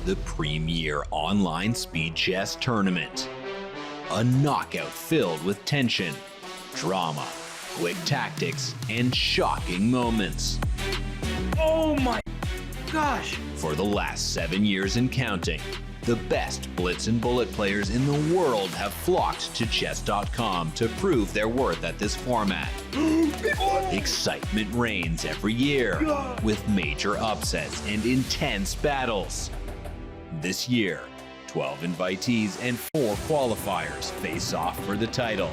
the premier online speed chess tournament. A knockout filled with tension, drama, quick tactics, and shocking moments. Oh my gosh! For the last 7 years and counting, the best blitz and bullet players in the world have flocked to chess.com to prove their worth at this format. Excitement reigns every year, with major upsets and intense battles. This year, 12 invitees and 4 qualifiers face off for the title.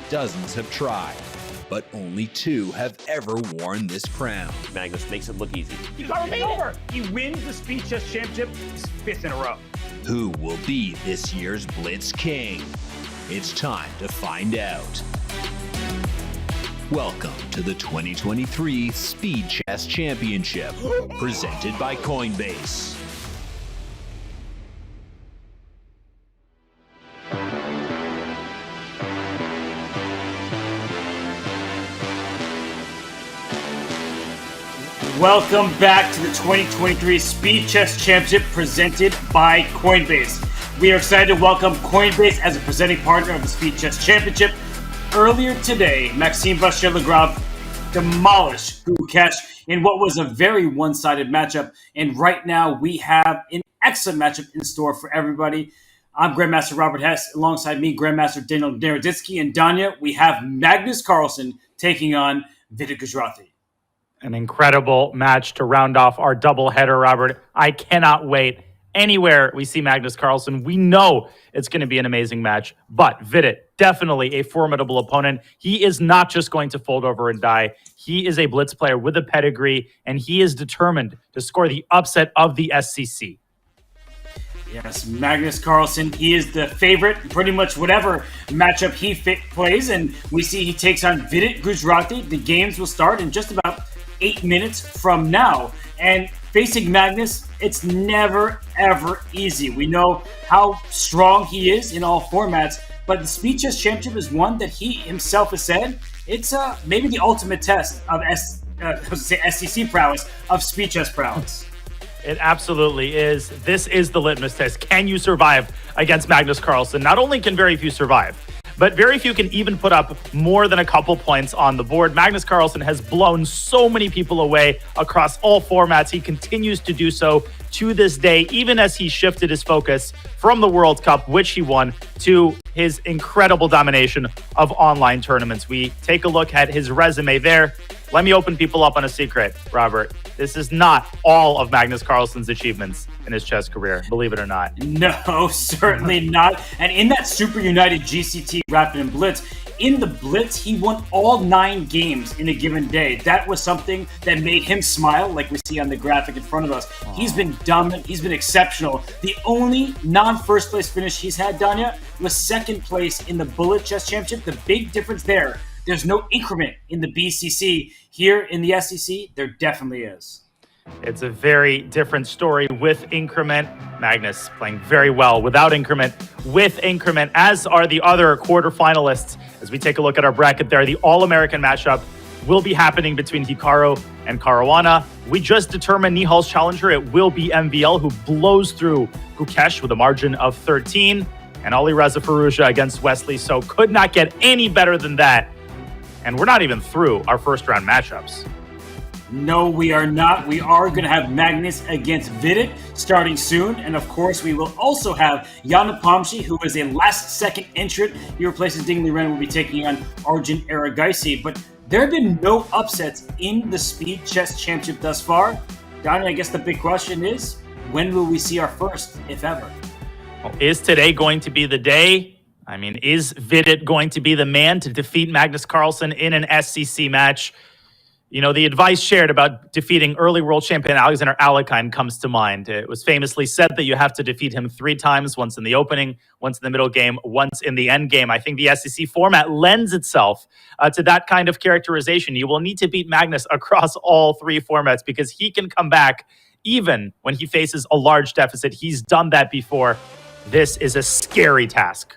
Dozens have tried, but only 2 have ever worn this crown. Magnus makes it look easy. He got me over. He wins the Speed Chess Championship 5th in a row. Who will be this year's Blitz King? It's time to find out. Welcome to the 2023 Speed Chess Championship, presented by Coinbase. Welcome back to the 2023 Speed Chess Championship presented by Coinbase. We are excited to welcome Coinbase as a presenting partner of the Speed Chess Championship. Earlier today, Maxime Vachier-Lagrave demolished Gukesh in what was a very one-sided matchup. And right now, we have an excellent matchup in store for everybody. I'm Grandmaster Robert Hess. Alongside me, Grandmaster Daniel Naroditsky. And Danya, we have Magnus Carlsen taking on Vidit Gujrathi. An incredible match to round off our doubleheader, Robert. I cannot wait. Anywhere we see Magnus Carlsen, we know it's going to be an amazing match. But Vidit, definitely a formidable opponent. He is not just going to fold over and die. He is a blitz player with a pedigree, and he is determined to score the upset of the SCC. Yes, Magnus Carlsen, he is the favorite, pretty much whatever matchup he plays. And we see he takes on Vidit Gujrathi. The games will start in just about 8 minutes from now. And facing Magnus, it's never, ever easy. We know how strong he is in all formats, but the Speed Chess Championship is one that he himself has said, it's maybe the ultimate test of SCC prowess, of Speed Chess prowess. It absolutely is. This is the litmus test. Can you survive against Magnus Carlsen? Not only can very few survive, but very few can even put up more than a couple points on the board. Magnus Carlsen has blown so many people away across all formats. He continues to do so to this day, even as he shifted his focus from the World Cup, which he won, to his incredible domination of online tournaments. We take a look at his resume there. Let me open people up on a secret, Robert. This is not all of Magnus Carlsen's achievements in his chess career, believe it or not. No, certainly not. And in that Super United GCT Rapid and Blitz, in the Blitz, he won all 9 games in a given day. That was something that made him smile, like we see on the graphic in front of us. He's been dominant. He's been exceptional. The only non-first place finish he's had, Danya, was second place in the Bullet Chess Championship. The big difference there, there's no increment in the BCC. Here in the SEC, there definitely is. It's a very different story with increment. Magnus playing very well without increment, with increment, as are the other quarterfinalists. As we take a look at our bracket there, the All-American matchup will be happening between Hikaru and Caruana. We just determined Nihal's challenger. It will be MVL, who blows through Gukesh with a margin of 13. And Ali Reza Firouzja against Wesley So could not get any better than that. And we're not even through our first round matchups. No, we are not. We are going to have Magnus against Vidit starting soon. And of course, we will also have Yana Pomshi, who is a last-second entrant. He replaces Dingley Ren, will be taking on Arjun Aragaisi. But there have been no upsets in the Speed Chess Championship thus far. Donnie, I guess the big question is, when will we see our first, if ever? Well, is today going to be the day? I mean, is Vidit going to be the man to defeat Magnus Carlsen in an SCC match? You know, the advice shared about defeating early world champion Alexander Alekhine comes to mind. It was famously said that you have to defeat him 3 times, once in the opening, once in the middle game, once in the end game. I think the SEC format lends itself to that kind of characterization. You will need to beat Magnus across all 3 formats because he can come back even when he faces a large deficit. He's done that before. This is a scary task.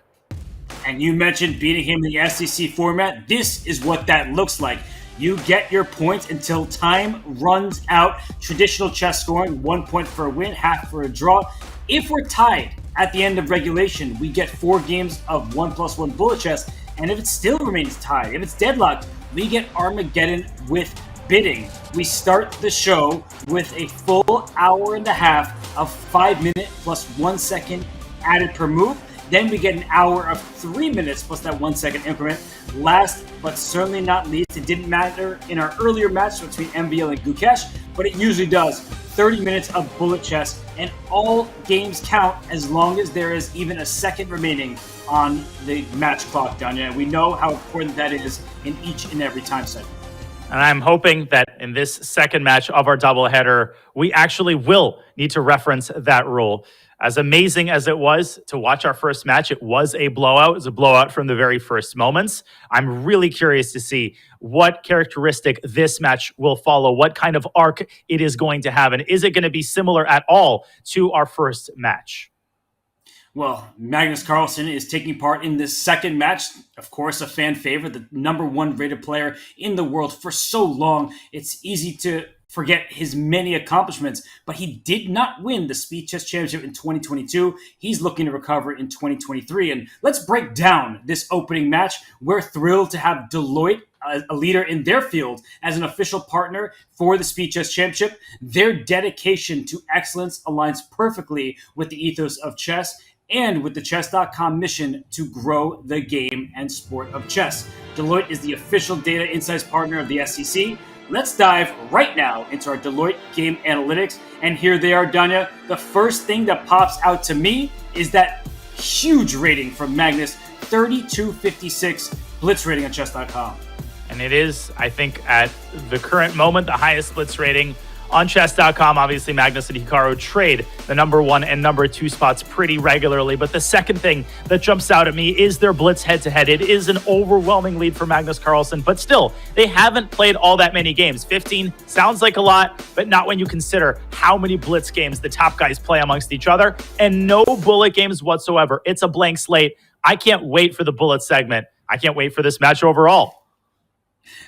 And you mentioned beating him in the SEC format. This is what that looks like. You get your points until time runs out. Traditional chess scoring, 1 point for a win, half for a draw. If we're tied at the end of regulation, we get 4 games of 1+1 bullet chess. And if it still remains tied, if it's deadlocked, we get Armageddon with bidding. We start the show with a full hour and a half of 5 minutes plus 1 second added per move. Then we get an hour of 3 minutes plus that 1 second increment. Last but certainly not least, it didn't matter in our earlier match between MVL and Gukesh, but it usually does. 30 minutes of bullet chess, and all games count as long as there is even a second remaining on the match clock, Danya. We know how important that is in each and every time set. And I'm hoping that in this second match of our doubleheader, we actually will need to reference that rule. As amazing as it was to watch our first match, it was a blowout. It was a blowout from the very first moments. I'm really curious to see what characteristic this match will follow, what kind of arc it is going to have, and is it going to be similar at all to our first match? Well, Magnus Carlsen is taking part in this second match. Of course, a fan favorite, the #1 rated player in the world for so long. It's easy to forget his many accomplishments, but he did not win the Speed Chess Championship in 2022. He's looking to recover in 2023. And let's break down this opening match. We're thrilled to have Deloitte, a leader in their field, as an official partner for the Speed Chess Championship. Their dedication to excellence aligns perfectly with the ethos of chess and with the chess.com mission to grow the game and sport of chess. Deloitte is the official data insights partner of the SEC. Let's dive right now into our Deloitte game analytics. And here they are, Danya. The first thing that pops out to me is that huge rating from Magnus, 3256 blitz rating on chess.com. And it is, I think, at the current moment, the highest blitz rating on chess.com. Obviously, Magnus and Hikaru trade the #1 and #2 spots pretty regularly. But the second thing that jumps out at me is their blitz head-to-head. It is an overwhelming lead for Magnus Carlsen, but still, they haven't played all that many games. 15 sounds like a lot, but not when you consider how many blitz games the top guys play amongst each other, and no bullet games whatsoever. It's a blank slate. I can't wait for the bullet segment. I can't wait for this match overall.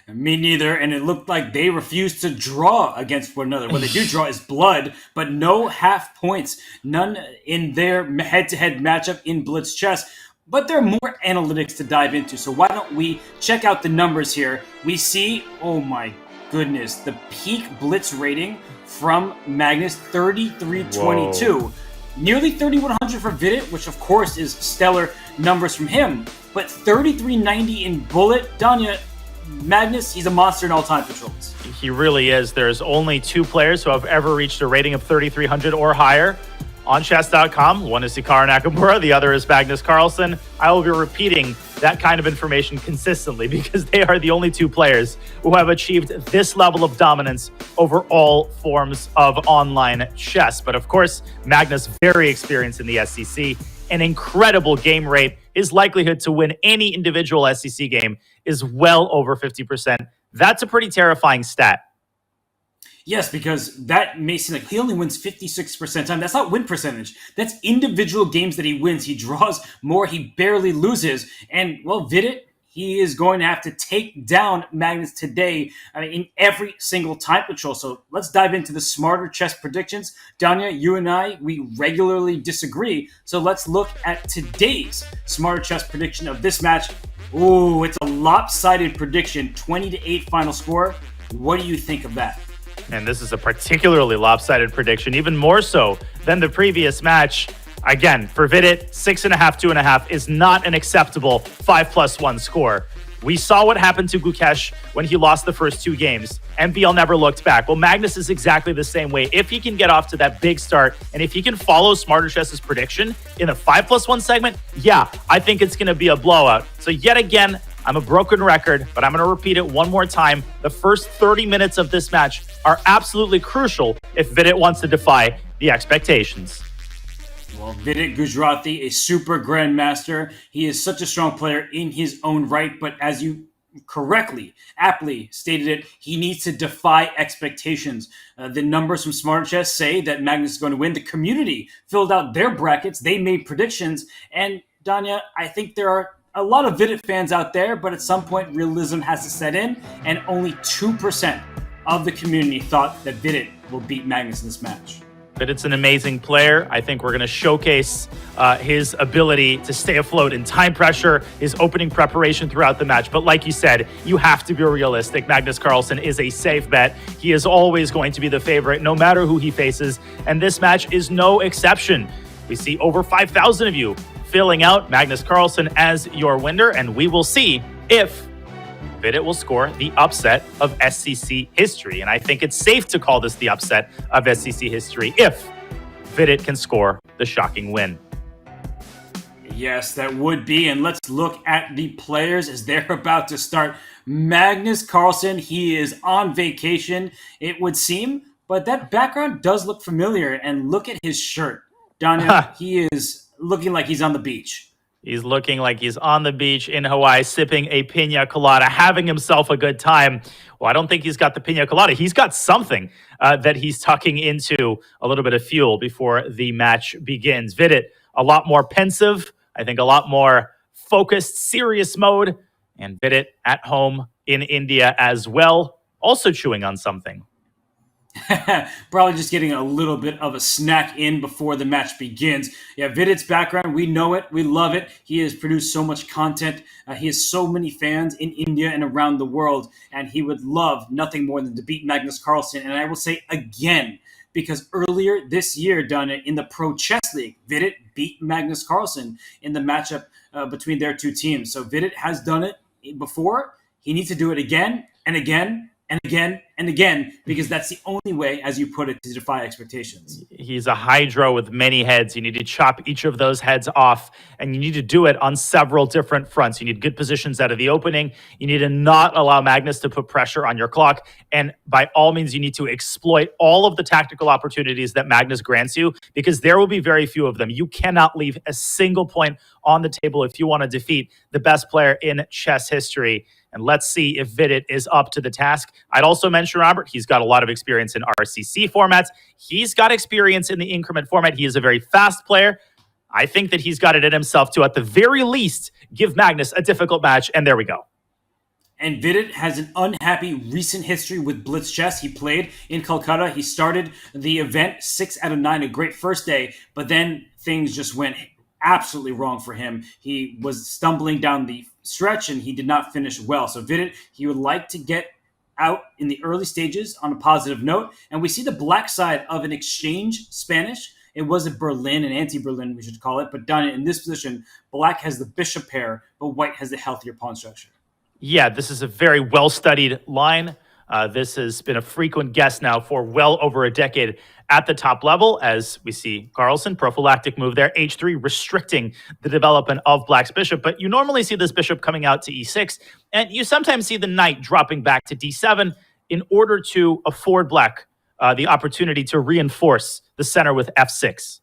Me neither, and it looked like they refused to draw against one another. What they do draw is blood, but no half points. None in their head-to-head matchup in Blitz Chess. But there are more analytics to dive into, so why don't we check out the numbers here. We see, oh my goodness, the peak Blitz rating from Magnus, 3322. Whoa. Nearly 3,100 for Vidit, which of course is stellar numbers from him. But 3,390 in Bullet. Danya, Magnus, he's a monster in all time patrols. He really is. There's only 2 players who have ever reached a rating of 3,300 or higher on chess.com. One is Hikaru Nakamura, the other is Magnus Carlsen. I will be repeating that kind of information consistently because they are the only 2 players who have achieved this level of dominance over all forms of online chess. But of course, Magnus, very experienced in the SEC, an incredible game rate. His likelihood to win any individual SEC game is well over 50%. That's a pretty terrifying stat. Yes, because that may seem like he only wins 56% of the time. That's not win percentage. That's individual games that he wins. He draws more. He barely loses. And, well, Vidit, he is going to have to take down Magnus today in every single time patrol. So let's dive into the smarter chess predictions. Danya, you and I, we regularly disagree. So let's look at today's smarter chess prediction of this match. Ooh, it's a lopsided prediction, 20-8 final score. What do you think of that? And this is a particularly lopsided prediction, even more so than the previous match. Again, for Vidit, 6.5, 2.5 is not an acceptable 5+1 score. We saw what happened to Gukesh when he lost the first 2 games. MVL never looked back. Well, Magnus is exactly the same way. If he can get off to that big start, and if he can follow Smarter Chess's prediction in the 5+1 segment, yeah, I think it's going to be a blowout. So yet again, I'm a broken record, but I'm going to repeat it one more time. The first 30 minutes of this match are absolutely crucial if Vidit wants to defy the expectations. Well, Vidit Gujrathi, a super grandmaster. He is such a strong player in his own right, but as you correctly, aptly stated it, he needs to defy expectations. The numbers from Smart Chess say that Magnus is going to win. The community filled out their brackets. They made predictions. And Danya, I think there are a lot of Vidit fans out there, but at some point realism has to set in, and only 2% of the community thought that Vidit will beat Magnus in this match. Vidit's an amazing player. I think we're going to showcase his ability to stay afloat in time pressure, his opening preparation throughout the match. But like you said, you have to be realistic. Magnus Carlsen is a safe bet. He is always going to be the favorite, no matter who he faces. And this match is no exception. We see over 5,000 of you filling out Magnus Carlsen as your winner, and we will see if Vidit will score the upset of SCC history. And I think it's safe to call this the upset of SCC history if Vidit can score the shocking win. Yes, that would be. And let's look at the players as they're about to start. Magnus Carlsen, he is on vacation, it would seem, but that background does look familiar. And look at his shirt. Daniel, he is looking like he's on the beach. He's looking like he's on the beach in Hawaii, sipping a pina colada, having himself a good time. Well, I don't think he's got the pina colada. He's got something that he's tucking into a little bit of fuel before the match begins. Vidit, a lot more pensive. I think a lot more focused, serious mode. And Vidit at home in India as well, also chewing on something. Probably just getting a little bit of a snack in before the match begins. Yeah, Vidit's background, we know it. We love it. He has produced so much content. He has so many fans in India and around the world. And he would love nothing more than to beat Magnus Carlsen. And I will say again, because earlier this year, done it in the Pro Chess League, Vidit beat Magnus Carlsen in the matchup between their two teams. So Vidit has done it before. He needs to do it again and again and again and again, because that's the only way, as you put it, to defy expectations. He's a hydra with many heads. You need to chop each of those heads off, and you need to do it on several different fronts. You need good positions out of the opening. You need to not allow Magnus to put pressure on your clock. And by all means, you need to exploit all of the tactical opportunities that Magnus grants you, because there will be very few of them. You cannot leave a single point on the table if you want to defeat the best player in chess history. And let's see if Vidit is up to the task. I'd also mention, Robert, he's got a lot of experience in RCC formats. He's got experience in the increment format. He is a very fast player. I think that he's got it in himself to, at the very least, give Magnus a difficult match. And there we go. And Vidit has an unhappy recent history with Blitz Chess. He played in Calcutta. He started the event 6 out of 9, a great first day, but then things just went absolutely wrong for him. He was stumbling down the stretch and he did not finish well. So Vidit, he would like to get out in the early stages on a positive note. And we see the black side of an exchange Spanish. It was a Berlin, an anti-Berlin, we should call it. But done in this position, black has the bishop pair, but white has the healthier pawn structure. Yeah, this is a very well-studied line. This has been a frequent guest now for well over a decade at the top level, as we see Carlsen, prophylactic move there, h3, restricting the development of black's bishop. But you normally see this bishop coming out to e6, and you sometimes see the knight dropping back to d7 in order to afford black the opportunity to reinforce the center with f6.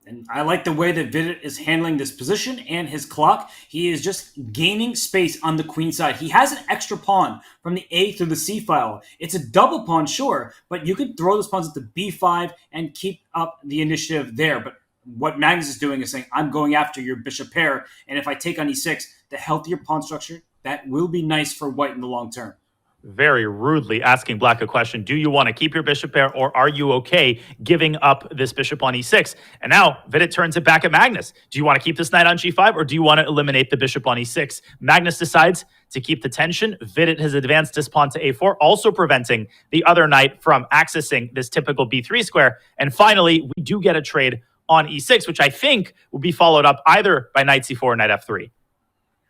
And I like the way that Vidit is handling this position and his clock. He is just gaining space on the queen side. He has an extra pawn from the A through the C file. It's a double pawn, sure, but you could throw those pawns at the B5 and keep up the initiative there. But what Magnus is doing is saying, I'm going after your bishop pair, and if I take on E6, the healthier pawn structure, that will be nice for white in the long term. Very rudely asking black a question. Do you want to keep your bishop pair, or are you okay giving up this bishop on e6? And now Vidit turns it back at Magnus. Do you want to keep this knight on g5, or do you want to eliminate the bishop on e6? Magnus decides to keep the tension. Vidit has advanced his pawn to a4, also preventing the other knight from accessing this typical b3 square. And finally, we do get a trade on e6, which I think will be followed up either by knight c4 or knight f3.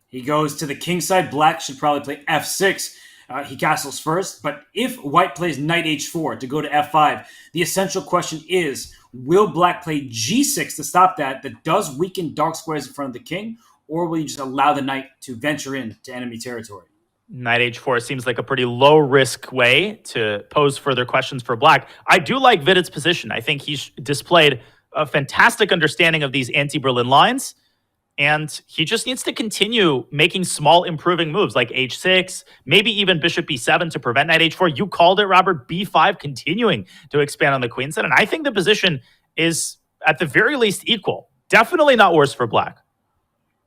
He goes to the king side. Black should probably play f6. He castles first, but if white plays knight h4 to go to f5, the essential question is, will black play g6 to stop that? That does weaken dark squares in front of the king, or will you just allow the knight to venture into enemy territory? Knight h4 seems like a pretty low-risk way to pose further questions for black. I do like Vidit's position. I think he's displayed a fantastic understanding of these anti-Berlin lines, and he just needs to continue making small improving moves like h6, maybe even bishop b7 to prevent knight h4. You called it, Robert. b5 continuing to expand on the queen side. And I think the position is at the very least equal. Definitely not worse for black.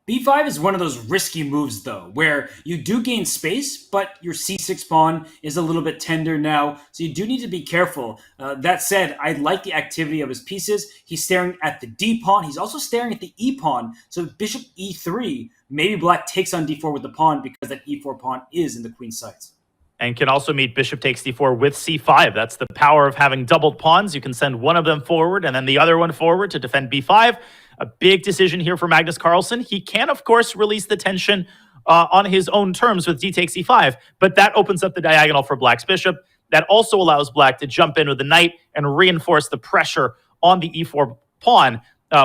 B5 is one of those risky moves, though, where you do gain space, but your C6 pawn is a little bit tender now, so you do need to be careful. That said, I like the activity of his pieces. He's staring at the D pawn. He's also staring at the E pawn. So bishop E3, maybe black takes on D4 with the pawn because that E4 pawn is in the queen's sights. And can also meet bishop takes d4 with c5. That's the power of having doubled pawns. You can send one of them forward and then the other one forward to defend b5. A big decision here for Magnus Carlsen. He can, of course, release the tension on his own terms with d takes e5, but that opens up the diagonal for black's bishop. That also allows black to jump in with the knight and reinforce the pressure on the e4 pawn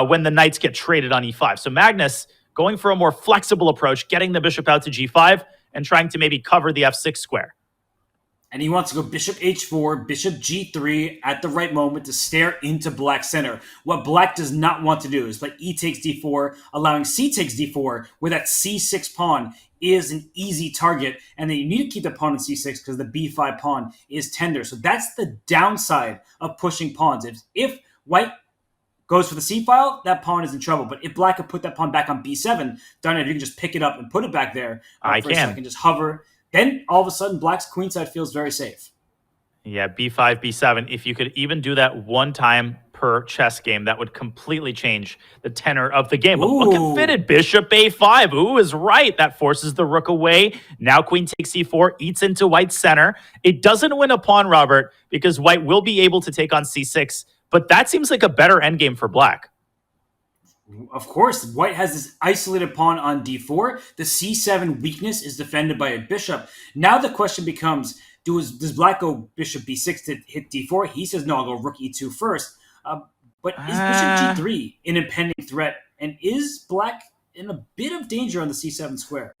when the knights get traded on e5. So Magnus going for a more flexible approach, getting the bishop out to g5 and trying to maybe cover the f6 square. And he wants to go bishop h4, bishop g3 at the right moment to stare into black's center. What black does not want to do is play e takes d4, allowing c takes d4, where that c6 pawn is an easy target. And then you need to keep the pawn in c6 because the b5 pawn is tender. So that's the downside of pushing pawns. If white goes for the c file, that pawn is in trouble. But if black could put that pawn back on b7, darn it, you can just pick it up and put it back there for a second, just hover. Then, all of a sudden, black's queenside feels very safe. Yeah, b5, b7. If you could even do that one time per chess game, that would completely change the tenor of the game. But look at Vidit, bishop a5. Ooh, is right. That forces the rook away. Now queen takes c4, eats into white's center. It doesn't win a pawn, Robert, because white will be able to take on c6. But that seems like a better endgame for black. Of course, white has this isolated pawn on d4. The c7 weakness is defended by a bishop. Now the question becomes, does black go bishop b6 to hit d4? He says, no, I'll go rook e2 first. But is bishop g3 an impending threat? And is black in a bit of danger on the c7 square?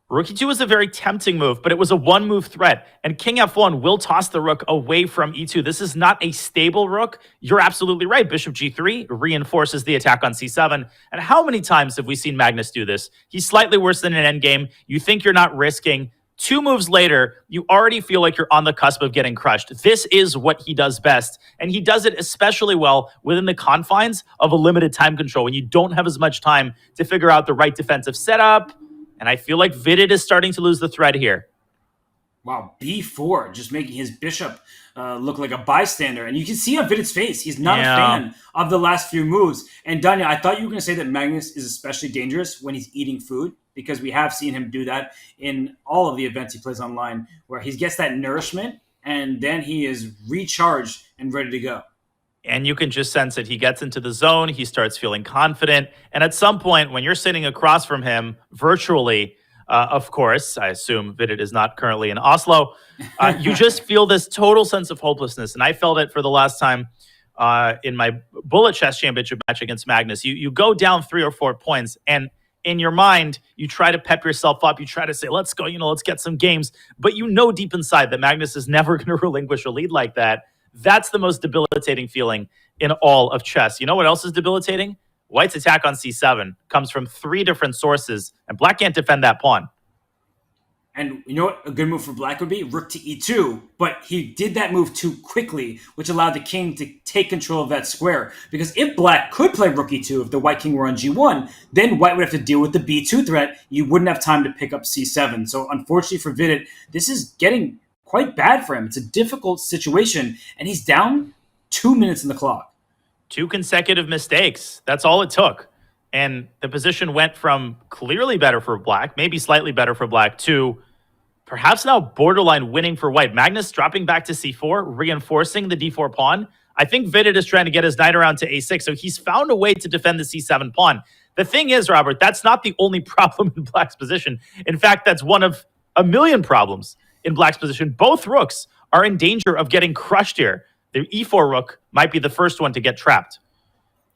Rook e2 is a very tempting move, but it was a one-move threat, and king f1 will toss the rook away from e2. This is not a stable rook. You're absolutely right. Bishop g3 reinforces the attack on c7, and how many times have we seen Magnus do this? He's slightly worse than an endgame. You think you're not risking. 2 moves later, you already feel like you're on the cusp of getting crushed. This is what he does best, and he does it especially well within the confines of a limited time control when you don't have as much time to figure out the right defensive setup. And I feel like Vidit is starting to lose the thread here. Wow, b4, just making his bishop look like a bystander. And you can see on Vidit's face, he's not a fan of the last few moves. And Danya, I thought you were going to say that Magnus is especially dangerous when he's eating food, because we have seen him do that in all of the events he plays online, where he gets that nourishment, and then he is recharged and ready to go. And you can just sense it. He gets into the zone. He starts feeling confident. And at some point, when you're sitting across from him virtually, of course, I assume Vidit is not currently in Oslo, you just feel this total sense of hopelessness. And I felt it for the last time in my Bullet Chess Championship match against Magnus. You go down 3 or 4 points, and in your mind, you try to pep yourself up. You try to say, let's go, let's get some games. But you know deep inside that Magnus is never going to relinquish a lead like that. That's the most debilitating feeling in all of chess. You know what else is debilitating? White's attack on c7 comes from 3 different sources, and black can't defend that pawn. And you know what a good move for black would be? Rook to e2. But he did that move too quickly, which allowed the king to take control of that square. Because if black could play rook e2, if the white king were on g1, then white would have to deal with the b2 threat. You wouldn't have time to pick up c7. So unfortunately for Vidit, this is getting quite bad for him. It's a difficult situation, and he's down 2 minutes in the clock. 2 consecutive mistakes. That's all it took. And the position went from clearly better for black, maybe slightly better for black, to perhaps now borderline winning for white. Magnus dropping back to c4, reinforcing the d4 pawn. I think Vidit is trying to get his knight around to a6, so he's found a way to defend the c7 pawn. The thing is, Robert, that's not the only problem in black's position. In fact, that's one of a million problems in black's position. Both rooks are in danger of getting crushed here. The e4 rook might be the first one to get trapped.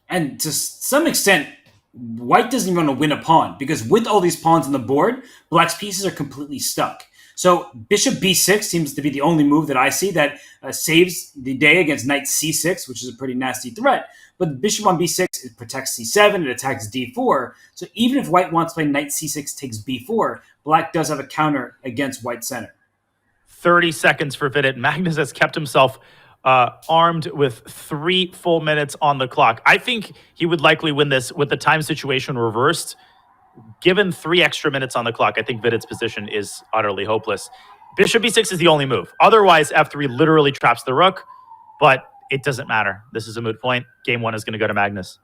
And to some extent, white doesn't even want to win a pawn, because with all these pawns on the board, black's pieces are completely stuck. So bishop b6 seems to be the only move that I see that saves the day against knight c6, which is a pretty nasty threat. But bishop on b6, it protects c7, it attacks d4. So even if white wants to play knight c6 takes b4, black does have a counter against white's center. 30 seconds for Vidit. Magnus has kept himself armed with 3 full minutes on the clock. I think he would likely win this with the time situation reversed. given 3 extra minutes on the clock, I think Vidit's position is utterly hopeless. Bishop b6 is the only move. Otherwise, f3 literally traps the rook, but it doesn't matter. This is a moot point. Game 1 is going to go to Magnus.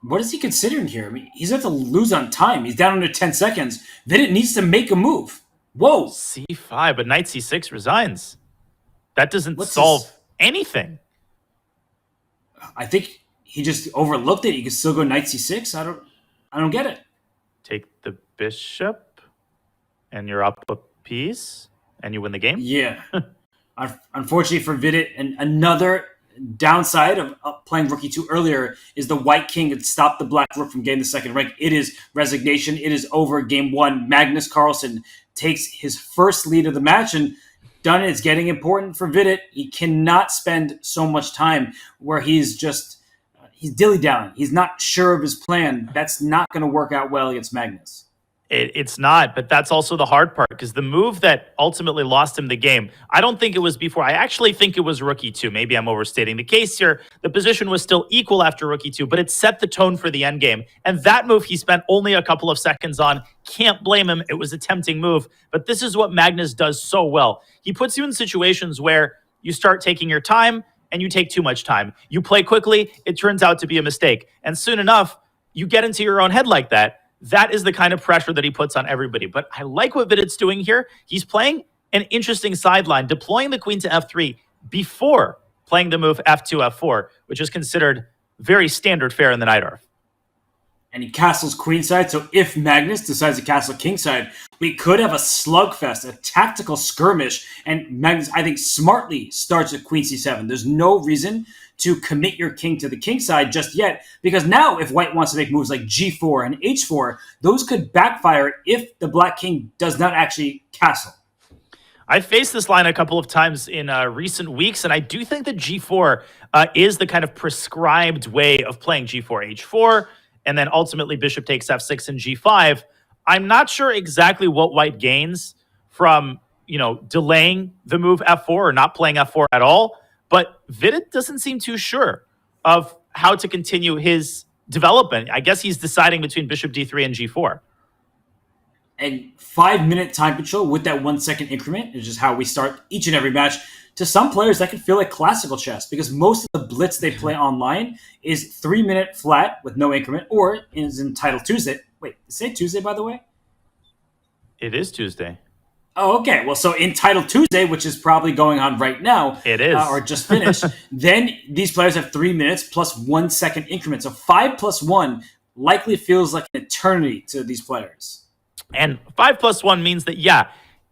What is he considering here? I mean, he's about to lose on time. He's down under 10 seconds. Vidit needs to make a move. Whoa. c5, but knight c6 resigns. That doesn't solve anything. I think he just overlooked it. He could still go knight c6. I don't get it. Take the bishop, and you're up a piece, and you win the game? Yeah. Unfortunately for Vidit, and another downside of playing rook e2 earlier is the white king had stopped the black rook from getting the second rank. It is resignation. It is over. Game 1. Magnus Carlsen takes his first lead of the match, and done. It's getting important for Vidit. He cannot spend so much time where he's dilly-dallying. He's not sure of his plan. That's not going to work out well against Magnus. It's not, but that's also the hard part, because the move that ultimately lost him the game, I don't think it was before. I actually think it was rook e2. Maybe I'm overstating the case here. The position was still equal after rook e2, but it set the tone for the endgame. And that move he spent only a couple of seconds on. Can't blame him. It was a tempting move. But this is what Magnus does so well. He puts you in situations where you start taking your time and you take too much time. You play quickly, it turns out to be a mistake. And soon enough, you get into your own head like that. That is the kind of pressure that he puts on everybody. But I like what Vidit's doing here. He's playing an interesting sideline, deploying the queen to f3 before playing the move f2, f4, which is considered very standard fare in the Night Arf. And he castles queenside, so if Magnus decides to castle kingside, we could have a slugfest, a tactical skirmish, and Magnus, I think, smartly starts at queen c7. There's no reason to commit your king to the king side just yet, because now if white wants to make moves like g4 and h4, those could backfire if the black king does not actually castle. I've faced this line a couple of times in recent weeks, and I do think that g4 is the kind of prescribed way of playing g4, h4, and then ultimately bishop takes f6 and g5. I'm not sure exactly what white gains from, delaying the move f4 or not playing f4 at all, but Vidit doesn't seem too sure of how to continue his development. I guess he's deciding between bishop d3 and g4. And 5-minute time control with that 1 second increment is just how we start each and every match. To some players, that can feel like classical chess, because most of the blitz they play online is 3-minute flat with no increment, or is in Title Tuesday. Wait, say Tuesday, by the way? It is Tuesday. Oh, okay. Well, so in Title Tuesday, which is probably going on right now, it is, or just finished, then these players have 3 minutes plus 1 second increment. So 5 plus 1 likely feels like an eternity to these players. And 5 plus 1 means that,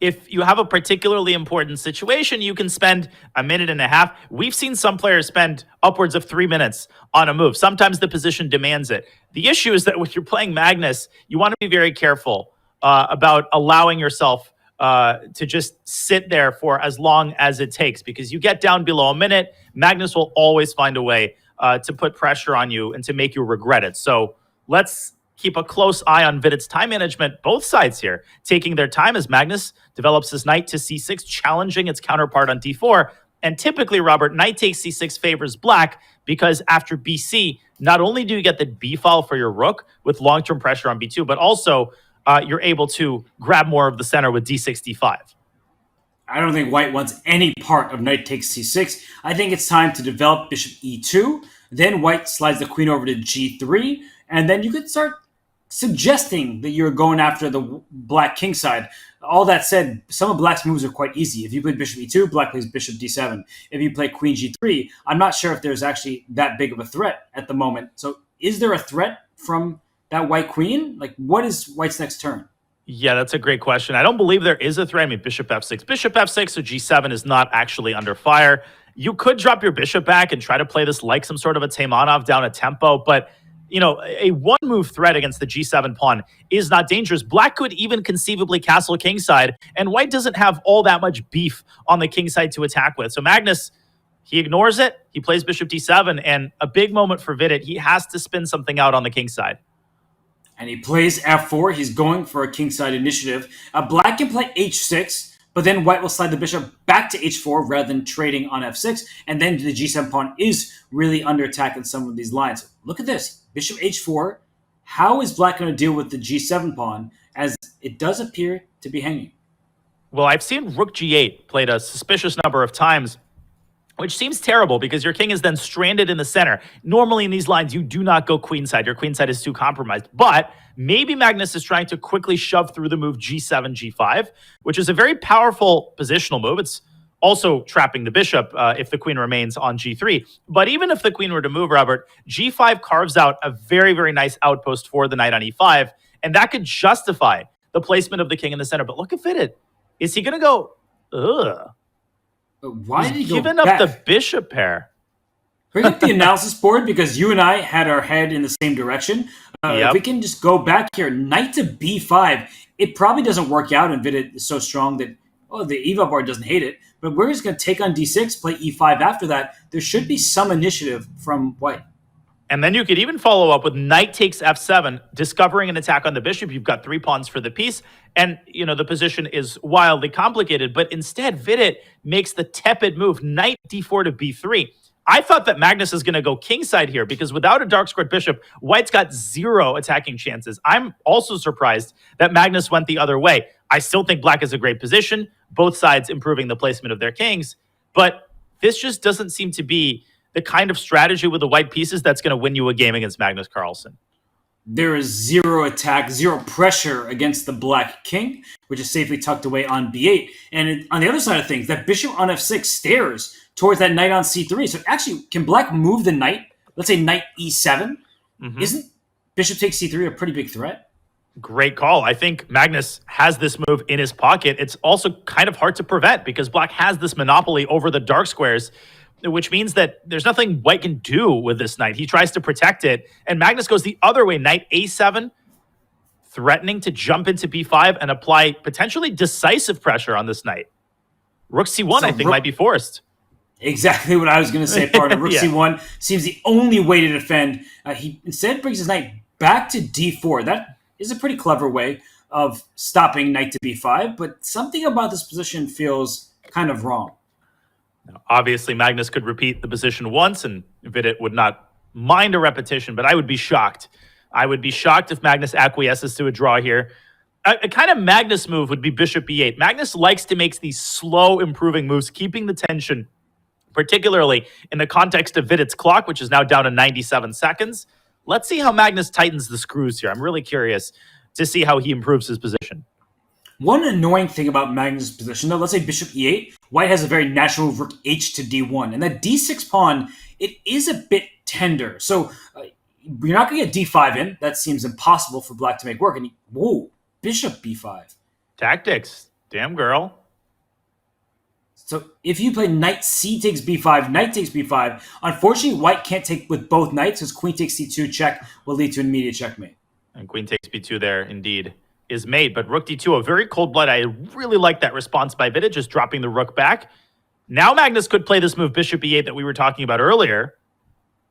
if you have a particularly important situation, you can spend a minute and a half. We've seen some players spend upwards of 3 minutes on a move. Sometimes the position demands it. The issue is that when you're playing Magnus, you want to be very careful about allowing yourself to just sit there for as long as it takes, because you get down below a minute, Magnus will always find a way to put pressure on you and to make you regret it. So let's keep a close eye on Vidit's time management. Both sides here taking their time as Magnus develops his knight to c6, challenging its counterpart on d4. And typically, Robert, knight takes c6 favors black, because after bc, not only do you get the b file for your rook with long-term pressure on b2, but also you're able to grab more of the center with d6, d5. I don't think white wants any part of knight takes c6. I think it's time to develop bishop e2. Then white slides the queen over to g3. And then you could start suggesting that you're going after the black king side. All that said, some of black's moves are quite easy. If you play bishop e2, black plays bishop d7. If you play queen g3, I'm not sure if there's actually that big of a threat at the moment. So is there a threat from that white queen? Like, what is white's next turn? Yeah, that's a great question. I don't believe there is a threat. I mean, bishop f6. Bishop f6, so g7 is not actually under fire. You could drop your bishop back and try to play this like some sort of a Taimanov down a tempo, but a one-move threat against the g7 pawn is not dangerous. Black could even conceivably castle kingside, and white doesn't have all that much beef on the kingside to attack with. So Magnus, he ignores it. He plays bishop d7, and a big moment for Vidit. He has to spin something out on the kingside. And he plays f4. He's going for a kingside initiative. Black can play h6, but then white will slide the bishop back to h4 rather than trading on f6, and then the g7 pawn is really under attack in some of these lines. Look at this. Bishop h4 How is black going to deal with the g7 pawn, as it does appear to be hanging? Well, I've seen rook g8 played a suspicious number of times, which seems terrible because your king is then stranded in the center. Normally in these lines, you do not go queenside. Your queenside is too compromised. But maybe Magnus is trying to quickly shove through the move g7, g5, which is a very powerful positional move. It's also trapping the bishop if the queen remains on g3. But even if the queen were to move, Robert, g5 carves out a very, very nice outpost for the knight on e5, and that could justify the placement of the king in the center. But look at Vidit. Is he going to go, ugh? But why did he go Giving up back? the bishop pair. Bring up the analysis board, because you and I had our head in the same direction. If we can just go back here, knight to b5, it probably doesn't work out, and Vidit is so strong that the Eva board doesn't hate it. But we're just going to take on d6, play e5 after that. There should be some initiative from white. And then you could even follow up with knight takes f7, discovering an attack on the bishop. You've got 3 pawns for the piece. And, the position is wildly complicated. But instead, Vidit makes the tepid move, knight d4 to b3. I thought that Magnus is going to go kingside here because without a dark squared bishop, white's got 0 attacking chances. I'm also surprised that Magnus went the other way. I still think black is a great position, both sides improving the placement of their kings. But this just doesn't seem to be the kind of strategy with the white pieces that's going to win you a game against Magnus Carlsen. There is 0 attack, 0 pressure against the black king, which is safely tucked away on b8. And on the other side of things, that bishop on f6 stares towards that knight on c3. So actually, can black move the knight? Let's say knight e7. Mm-hmm. Isn't bishop takes c3 a pretty big threat? Great call. I think Magnus has this move in his pocket. It's also kind of hard to prevent because black has this monopoly over the dark squares, which means that there's nothing white can do with this knight. He tries to protect it, and Magnus goes the other way. Knight a7, threatening to jump into b5 and apply potentially decisive pressure on this knight. Rook c1, I think, might be forced. Exactly what I was going to say, partner. Rook c1 seems the only way to defend. He instead brings his knight back to d4. That is a pretty clever way of stopping knight to b5, but something about this position feels kind of wrong. Now, obviously, Magnus could repeat the position once, and Vidit would not mind a repetition, but I would be shocked. I would be shocked if Magnus acquiesces to a draw here. A kind of Magnus move would be bishop e8. Magnus likes to make these slow improving moves, keeping the tension, particularly in the context of Vidit's clock, which is now down to 97 seconds. Let's see how Magnus tightens the screws here. I'm really curious to see how he improves his position. One annoying thing about Magnus' position, though, let's say bishop e8, white has a very natural rook h to d1. And that d6 pawn, it is a bit tender. So you're not going to get d5 in. That seems impossible for black to make work. And whoa, bishop b5. Tactics. Damn girl. So if you play knight c takes b5, knight takes b5, unfortunately, white can't take with both knights, because queen takes c2 check will lead to an immediate checkmate. And queen takes b2 there, indeed, is made. But rook d2, a very cold blood. I really like that response by Vidit, just dropping the rook back. Now Magnus could play this move, bishop e8, that we were talking about earlier.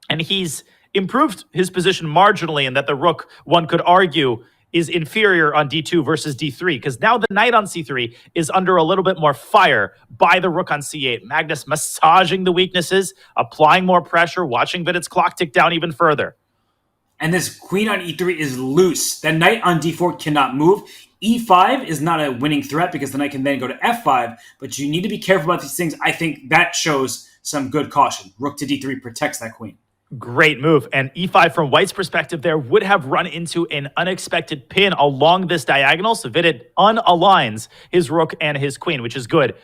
And he's improved his position marginally, in that the rook, one could argue, is inferior on d2 versus d3, because now the knight on c3 is under a little bit more fire by the rook on c8. Magnus massaging the weaknesses, applying more pressure, watching Vidit's clock tick down even further. And this queen on e3 is loose. That knight on d4 cannot move. e5 is not a winning threat because the knight can then go to f5, but you need to be careful about these things. I think that shows some good caution. Rook to d3 protects that queen. Great move. And e5 from white's perspective there would have run into an unexpected pin along this diagonal. So Vidit unaligns his rook and his queen, which is good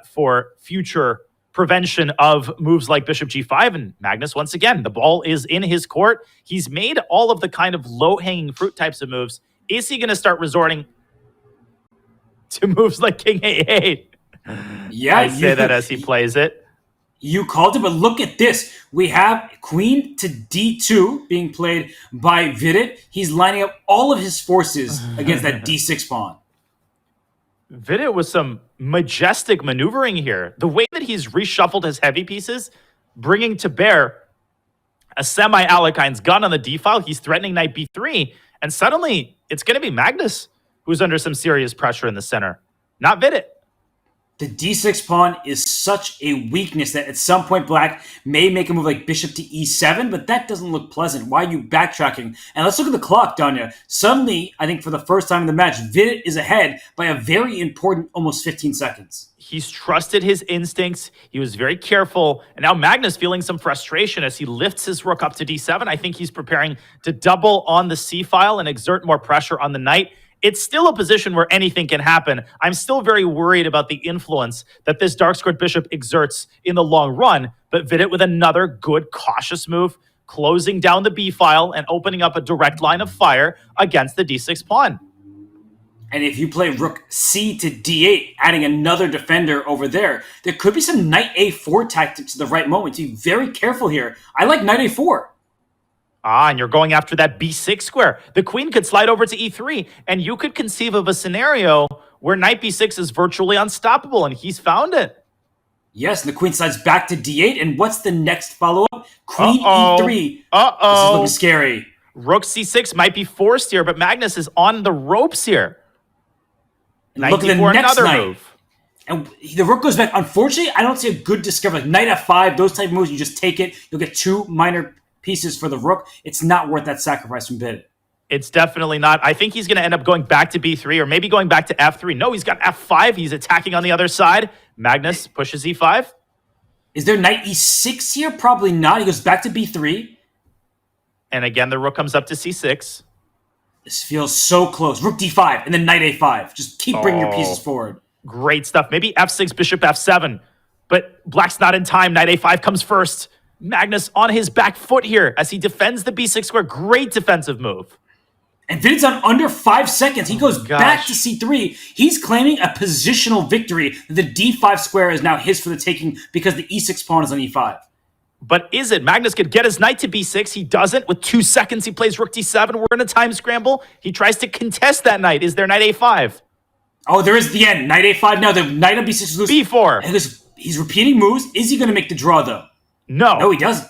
for future prevention of moves like bishop g5. And Magnus, once again, the ball is in his court. He's made all of the kind of low-hanging fruit types of moves. Is he going to start resorting to moves like king a8? Yeah, I say that as he plays it. You called it, but look at this. We have queen to d2 being played by Vidit. He's lining up all of his forces against that d6 pawn. Vidit with some majestic maneuvering here. The way that he's reshuffled his heavy pieces, bringing to bear a semi-Alekhein's gun on the d-file. He's threatening knight b3, and suddenly it's going to be Magnus who's under some serious pressure in the center, not Vidit. The d6 pawn is such a weakness that at some point black may make a move like bishop to e7, but that doesn't look pleasant. Why are you backtracking? And let's look at the clock, Danya. Suddenly, I think for the first time in the match, Vidit is ahead by a very important almost 15 seconds. He's trusted his instincts. He was very careful. And now Magnus feeling some frustration as he lifts his rook up to d7. I think he's preparing to double on the c-file and exert more pressure on the knight. It's still a position where anything can happen. I'm still very worried about the influence that this dark squared bishop exerts in the long run, but Vidit with another good cautious move, closing down the b-file and opening up a direct line of fire against the d6 pawn. And if you play rook c to d8, adding another defender over there, there could be some knight a4 tactics at the right moment. So be very careful here. I like knight a4. And you're going after that b6 square. The queen could slide over to e3, and you could conceive of a scenario where knight b6 is virtually unstoppable, and he's found it. Yes, and the queen slides back to d8, and what's the next follow-up? Queen e3. This is looking scary. Rook c6 might be forced here, but Magnus is on the ropes here. And look at the next knight. Move. And the rook goes back. Unfortunately, I don't see a good discovery. Like knight f5, those type of moves, you just take it. You'll get two minor pieces for the rook. It's not worth that sacrifice from Vidit. It's definitely not. I think he's going to end up going back to b3 or maybe going back to f3. No, he's got f5. He's attacking on the other side. Magnus pushes e5. Is there knight e6 here? Probably not. He goes back to b3. And again, the rook comes up to c6. This feels so close. Rook d5 and then knight a5. Just keep bringing your pieces forward. Great stuff. Maybe f6, bishop f7. But black's not in time. Knight a5 comes first. Magnus on his back foot here as he defends the b6 square. Great defensive move. And Vidit's on under 5 seconds. He goes back to c3. He's claiming a positional victory. The d5 square is now his for the taking because the e6 pawn is on e5. But is it? Magnus could get his knight to b6. He doesn't. With 2 seconds, he plays rook d7. We're in a time scramble. He tries to contest that knight. Is there knight a5? Oh, there is the end. Knight a5 now. The knight on b6 is loose. b4. And he's repeating moves. Is he going to make the draw, though? No. No, he doesn't.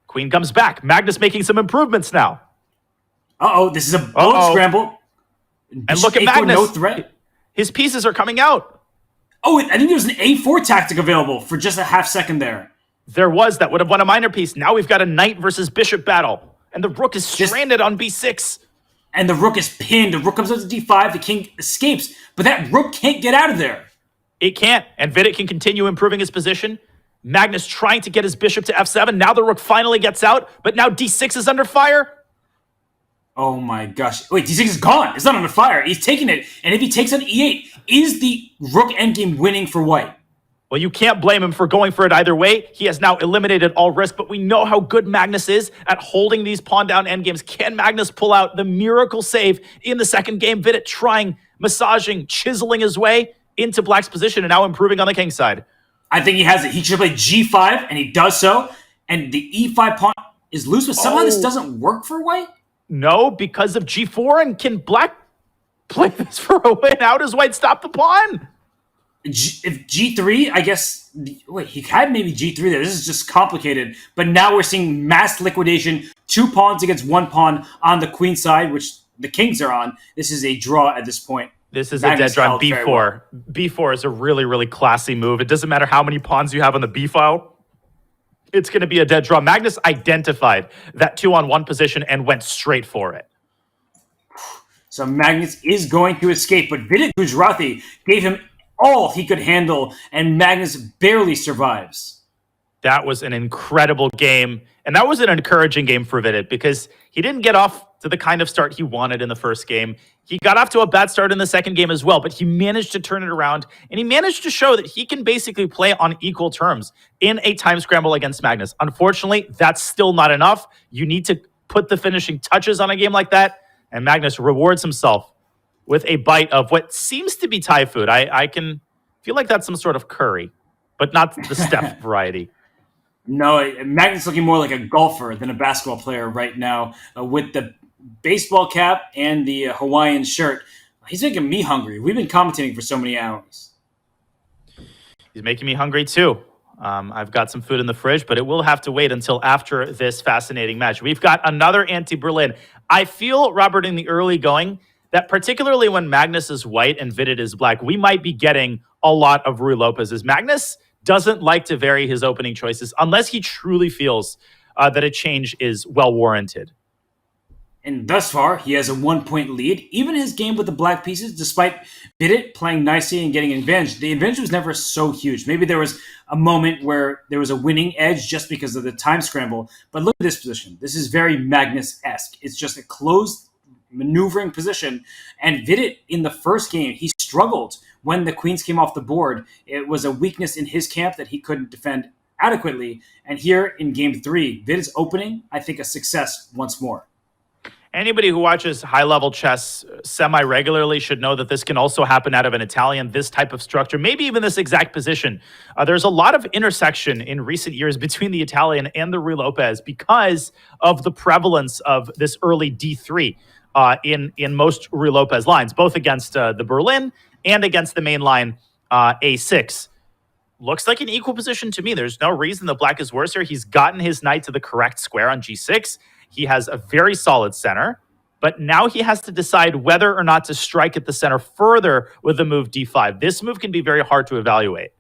Queen comes back. Magnus making some improvements now. Uh-oh, this is a bullet scramble. And look at Magnus. No threat. His pieces are coming out. Oh, I think there was an a4 tactic available for just a half second there. There was. That would have won a minor piece. Now we've got a knight versus bishop battle. And the rook is stranded on b6. And the rook is pinned. The rook comes up to d5. The king escapes. But that rook can't get out of there. It can't. And Vidit can continue improving his position. Magnus trying to get his bishop to f7. Now the rook finally gets out. But now d6 is under fire. Oh my gosh. Wait, d6 is gone. It's not under fire. He's taking it. And if he takes on e8, is the rook endgame winning for white? Well, you can't blame him for going for it either way. He has now eliminated all risk, but we know how good Magnus is at holding these pawn down endgames. Can Magnus pull out the miracle save in the second game? Vidit trying, massaging, chiseling his way into black's position and now improving on the king's side. I think he has it. He should play g5, and he does so. And the e5 pawn is loose, but somehow this doesn't work for white? No, because of g4. And can black play this for a win? How does white stop the pawn? If g3, I guess... Wait, he had maybe g3 there. This is just complicated. But now we're seeing mass liquidation. 2 pawns against 1 pawn on the queen side, which the kings are on. This is a draw at this point. This is Magnus a dead draw on b4. Well. b4 is a really, really classy move. It doesn't matter how many pawns you have on the b-file. It's going to be a dead draw. Magnus identified that 2-on-1 position and went straight for it. So Magnus is going to escape, but Vidit Gujrathi gave him all he could handle, and Magnus barely survives. That was an incredible game, and that was an encouraging game for Vidit because he didn't get off to the kind of start he wanted in the first game. He got off to a bad start in the second game as well, but he managed to turn it around, and he managed to show that he can basically play on equal terms in a time scramble against Magnus. Unfortunately, that's still not enough. You need to put the finishing touches on a game like that, and Magnus rewards himself with a bite of what seems to be Thai food. I can feel like that's some sort of curry, but not the Steph variety. No, Magnus looking more like a golfer than a basketball player right now with the baseball cap and the Hawaiian shirt. He's making me hungry. We've been commentating for so many hours. He's making me hungry too. I've got some food in the fridge, but it will have to wait until after this fascinating match. We've got another anti-Berlin. I feel, Robert, in the early going, that particularly when Magnus is white and Vidit is black, we might be getting a lot of Ruy Lopez's. Magnus doesn't like to vary his opening choices unless he truly feels that a change is well warranted. And thus far, he has a 1-point lead. Even his game with the black pieces, despite Vidit playing nicely and getting an advantage, the advantage was never so huge. Maybe there was a moment where there was a winning edge just because of the time scramble. But look at this position. This is very Magnus-esque. It's just a closed maneuvering position. And Vidit, in the first game, he struggled when the queens came off the board. It was a weakness in his camp that he couldn't defend adequately. And here in game 3, Vidit's opening, I think, a success once more. Anybody who watches high-level chess semi-regularly should know that this can also happen out of an Italian, this type of structure, maybe even this exact position. There's a lot of intersection in recent years between the Italian and the Ruy Lopez because of the prevalence of this early D3 in most Ruy Lopez lines, both against the Berlin and against the main line A6. Looks like an equal position to me. There's no reason that black is worse here. He's gotten his knight to the correct square on G6. He has a very solid center, but now he has to decide whether or not to strike at the center further with the move D5. This move can be very hard to evaluate.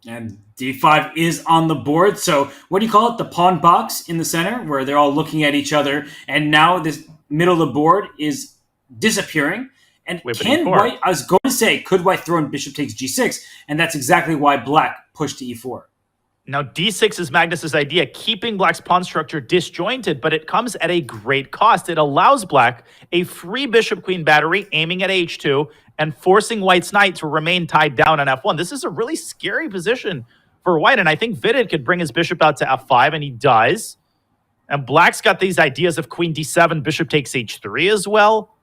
And D5 is on the board. So what do you call it? The pawn box in the center where they're all looking at each other. And now this middle of the board is disappearing. And can white, I was going to say, could white throw in bishop takes G6? And that's exactly why black pushed to E4. Now, D6 is Magnus's idea, keeping black's pawn structure disjointed, but it comes at a great cost. It allows black a free bishop-queen battery aiming at H2 and forcing white's knight to remain tied down on F1. This is a really scary position for white, and I think Vidit could bring his bishop out to F5, and he does. And black's got these ideas of queen D7, bishop takes H3 as well.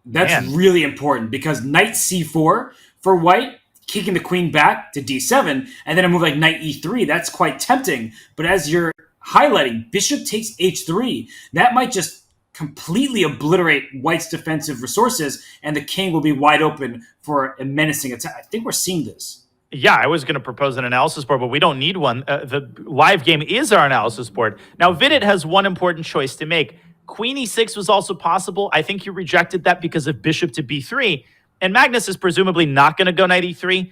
That's really important because knight C4 for white, kicking the queen back to D7, and then a move like knight E3, that's quite tempting. But as you're highlighting, bishop takes H3, that might just completely obliterate white's defensive resources, and the king will be wide open for a menacing attack. I think we're seeing this. Yeah, I was going to propose an analysis board, but we don't need one. The live game is our analysis board. Now, Vidit has one important choice to make. Queen E6 was also possible. I think he rejected that because of bishop to B3. And Magnus is presumably not going to go knight E3.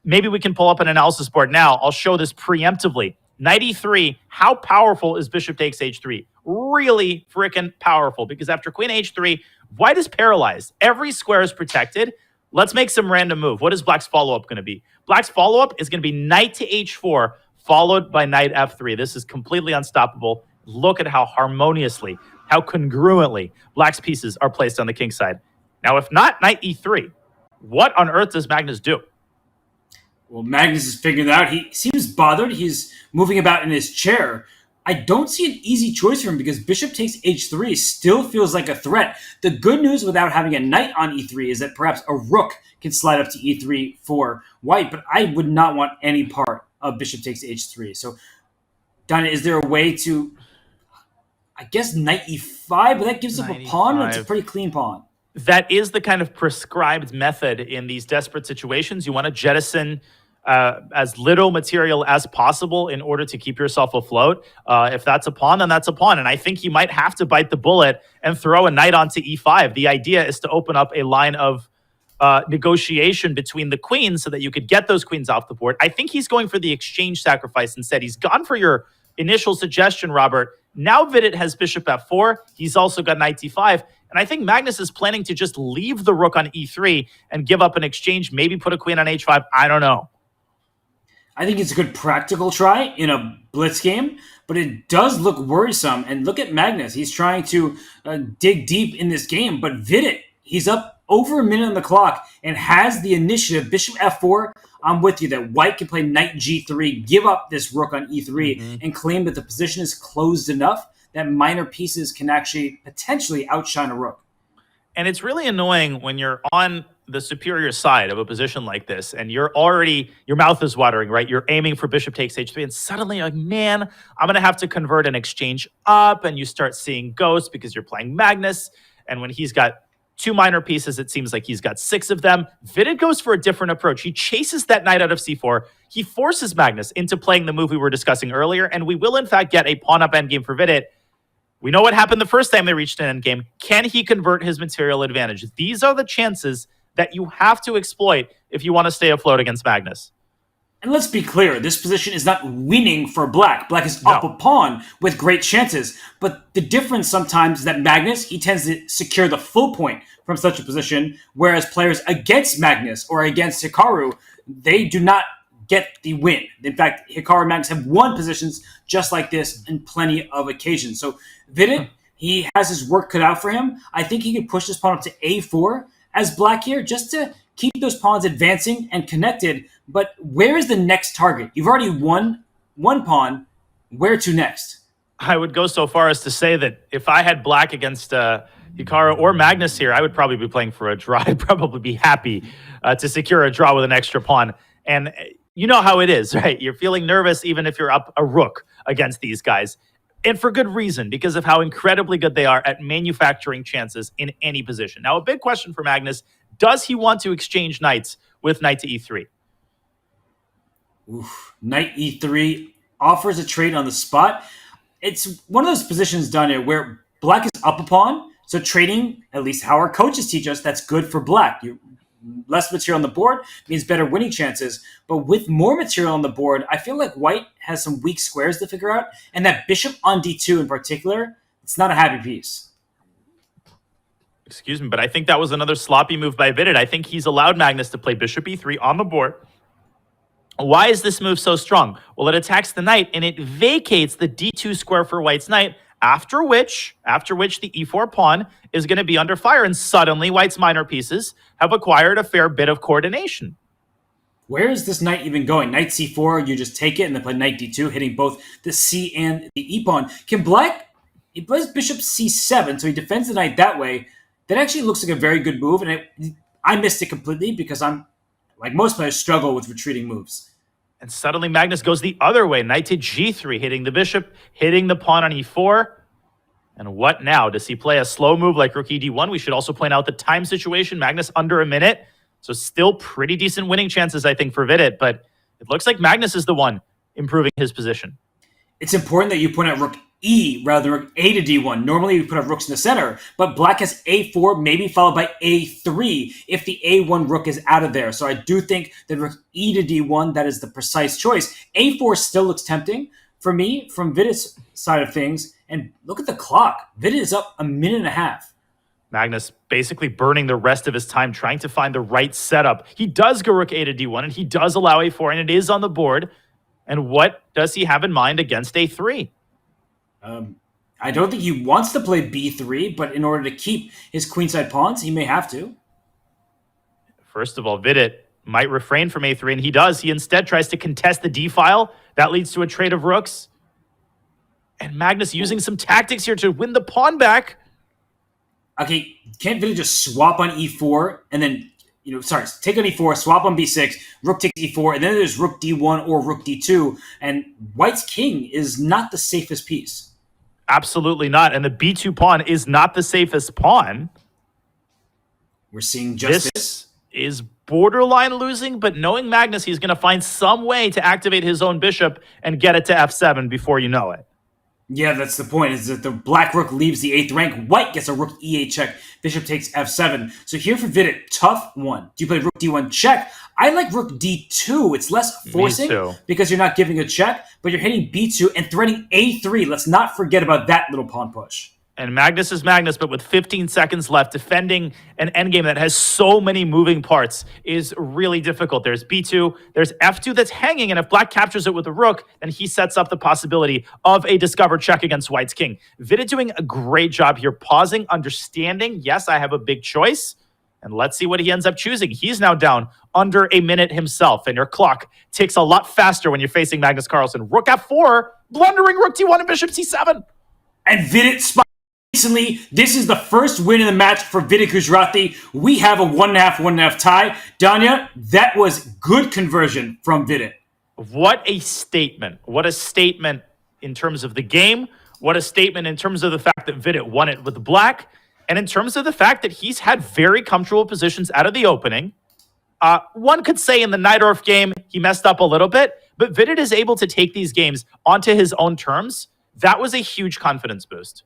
Maybe we can pull up an analysis board now. I'll show this preemptively. Knight E3, how powerful is bishop takes H3? Really freaking powerful, because after queen H3, white is paralyzed. Every square is protected. Let's make some random move. What is black's follow-up going to be? Black's follow-up is going to be knight to H4, followed by knight F3. This is completely unstoppable. Look at how harmoniously, how congruently black's pieces are placed on the king side. Now, if not knight E3, what on earth does Magnus do? Well, Magnus is figuring it out. He seems bothered. He's moving about in his chair. I don't see an easy choice for him because bishop takes H3 still feels like a threat. The good news without having a knight on E3 is that perhaps a rook can slide up to E3 for white, but I would not want any part of bishop takes H3. So, Donna, is there a way to, I guess, knight E5, but that gives up a pawn. It's a pretty clean pawn. That is the kind of prescribed method in these desperate situations. You want to jettison as little material as possible in order to keep yourself afloat. If that's a pawn, then that's a pawn. And I think you might have to bite the bullet and throw a knight onto E5. The idea is to open up a line of negotiation between the queens so that you could get those queens off the board. I think he's going for the exchange sacrifice instead. He's gone for your initial suggestion, Robert. Now Vidit has bishop F4. He's also got knight D5. And I think Magnus is planning to just leave the rook on E3 and give up an exchange, maybe put a queen on H5. I don't know. I think it's a good practical try in a blitz game, but it does look worrisome. And look at Magnus. He's trying to dig deep in this game, but Vidit, he's up over a minute on the clock and has the initiative. Bishop F4, I'm with you that white can play knight G3, give up this rook on E3, and claim that the position is closed enough that minor pieces can actually potentially outshine a rook. And it's really annoying when you're on the superior side of a position like this and you're already, your mouth is watering, right? You're aiming for bishop takes H3 and suddenly you're like, man, I'm going to have to convert an exchange up, and you start seeing ghosts because you're playing Magnus. And when he's got two minor pieces, it seems like he's got 6 of them. Vidit goes for a different approach. He chases that knight out of C4. He forces Magnus into playing the move we were discussing earlier, and we will in fact get a pawn up endgame for Vidit. We know what happened the first time they reached an endgame. Can he convert his material advantage? These are the chances that you have to exploit if you want to stay afloat against Magnus. And let's be clear, this position is not winning for Black. Black is up a pawn with great chances. But the difference sometimes is that Magnus, he tends to secure the full point from such a position, whereas players against Magnus or against Hikaru, they do not get the win. In fact, Hikaru and Magnus have won positions just like this in plenty of occasions. So Vidit, he has his work cut out for him. I think he could push this pawn up to a4 as Black here, just to keep those pawns advancing and connected. But where is the next target? You've already won one pawn. Where to next? I would go so far as to say that if I had Black against Hikaru or Magnus here, I would probably be playing for a draw. I'd probably be happy to secure a draw with an extra pawn. And you know how it is, right? You're feeling nervous even if you're up a rook against these guys. And for good reason, because of how incredibly good they are at manufacturing chances in any position. Now, a big question for Magnus, does he want to exchange knights with knight to e3? Oof. Knight e3 offers a trade on the spot. It's one of those positions done here where Black is up a pawn, so trading, at least how our coaches teach us, that's good for Black. Less material on the board means better winning chances, but with more material on the board, I feel like White has some weak squares to figure out, and that bishop on d2 in particular, it's not a happy piece. Excuse me, but I think that was another sloppy move by Vidit. I think he's allowed Magnus to play bishop e3 on the board. Why is this move so strong? Well, it attacks the knight, and it vacates the d2 square for White's knight, after which the e4 pawn is going to be under fire, and suddenly White's minor pieces have acquired a fair bit of coordination. Where is this knight even going? Knight c4, you just take it and then play knight d2, hitting both the c and the e pawn. Can Black, he plays bishop c7, so he defends the knight that way. That actually looks like a very good move, and I missed it completely because I'm, like most players, struggle with retreating moves. And suddenly Magnus goes the other way, knight to g3, hitting the bishop, hitting the pawn on e4. And what now? Does he play a slow move like rook e d1? We should also point out the time situation. Magnus under a minute. So still pretty decent winning chances, I think, for Vidit. But it looks like Magnus is the one improving his position. It's important that you point out rook e rather than rook a to d1. Normally you put up rooks in the center, but Black has a4, maybe followed by a3 if the a1 rook is out of there. So I do think that rook e to d1, that is the precise choice. a4 still looks tempting for me from Vidit's side of things. And look at the clock. Vidit is up a minute and a half. Magnus basically burning the rest of his time trying to find the right setup. He does go rook a to d1, and he does allow a4, and it is on the board. And what does he have in mind against a3? I don't think he wants to play b3, but in order to keep his queenside pawns, he may have to. First of all, Vidit might refrain from a3, and he does. He instead tries to contest the d file. That leads to a trade of rooks. And Magnus using some tactics here to win the pawn back. Okay, can't Vidit just swap on e4 and then, take on e4, swap on b6, rook takes e4, and then there's rook d1 or rook d2, and White's king is not the safest piece. Absolutely not. And the b2 pawn is not the safest pawn. We're seeing just this. Is borderline losing, but knowing Magnus, he's going to find some way to activate his own bishop and get it to f7 before you know it. Yeah, that's the point, is that the black rook leaves the 8th rank. White gets a rook e8 check. Bishop takes f7. So here for Vidit, tough one. Do you play rook d1 check? I like rook d2. It's less forcing because you're not giving a check, but you're hitting b2 and threatening a3. Let's not forget about that little pawn push. And Magnus is Magnus, but with 15 seconds left, defending an endgame that has so many moving parts is really difficult. There's b2, there's f2 that's hanging, and if black captures it with a rook, then he sets up the possibility of a discovered check against white's king. Vidit doing a great job here, pausing, understanding, yes, I have a big choice, and let's see what he ends up choosing. He's now down under a minute himself, and your clock ticks a lot faster when you're facing Magnus Carlsen. Rook f4, blundering rook d1 and bishop c7. And Vidit recently, this is the first win in the match for Vidit Gujrathi. We have a 1.5 tie. Danya, that was good conversion from Vidit. What a statement. What a statement in terms of the game. What a statement in terms of the fact that Vidit won it with black. And in terms of the fact that he's had very comfortable positions out of the opening. One could say in the Najdorf game, he messed up a little bit. But Vidit is able to take these games onto his own terms. That was a huge confidence boost.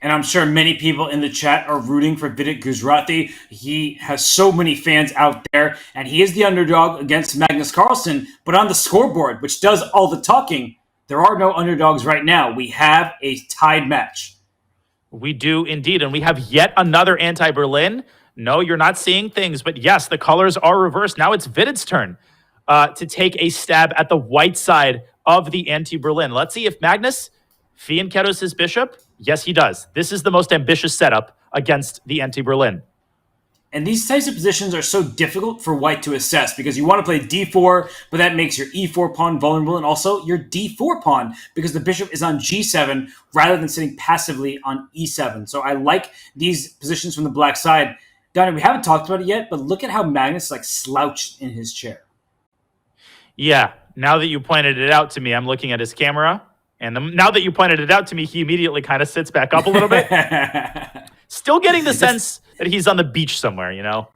And I'm sure many people in the chat are rooting for Vidit Guzrati. He has so many fans out there, and he is the underdog against Magnus Carlsen. But on the scoreboard, which does all the talking, there are no underdogs right now. We have a tied match. We do indeed. And we have yet another anti-Berlin. No, you're not seeing things. But yes, the colors are reversed. Now it's Vidit's turn to take a stab at the white side of the anti-Berlin. Let's see if Magnus Fiankeros his bishop. Yes, he does. This is the most ambitious setup against the anti-Berlin. And these types of positions are so difficult for white to assess because you want to play d4, but that makes your e4 pawn vulnerable and also your d4 pawn because the bishop is on g7 rather than sitting passively on e7. So I like these positions from the black side. Donnie, we haven't talked about it yet, but look at how Magnus slouched in his chair. Yeah, now that you pointed it out to me, I'm looking at his camera. And now that you pointed it out to me, he immediately kind of sits back up a little bit. Still getting the sense that he's on the beach somewhere, you know?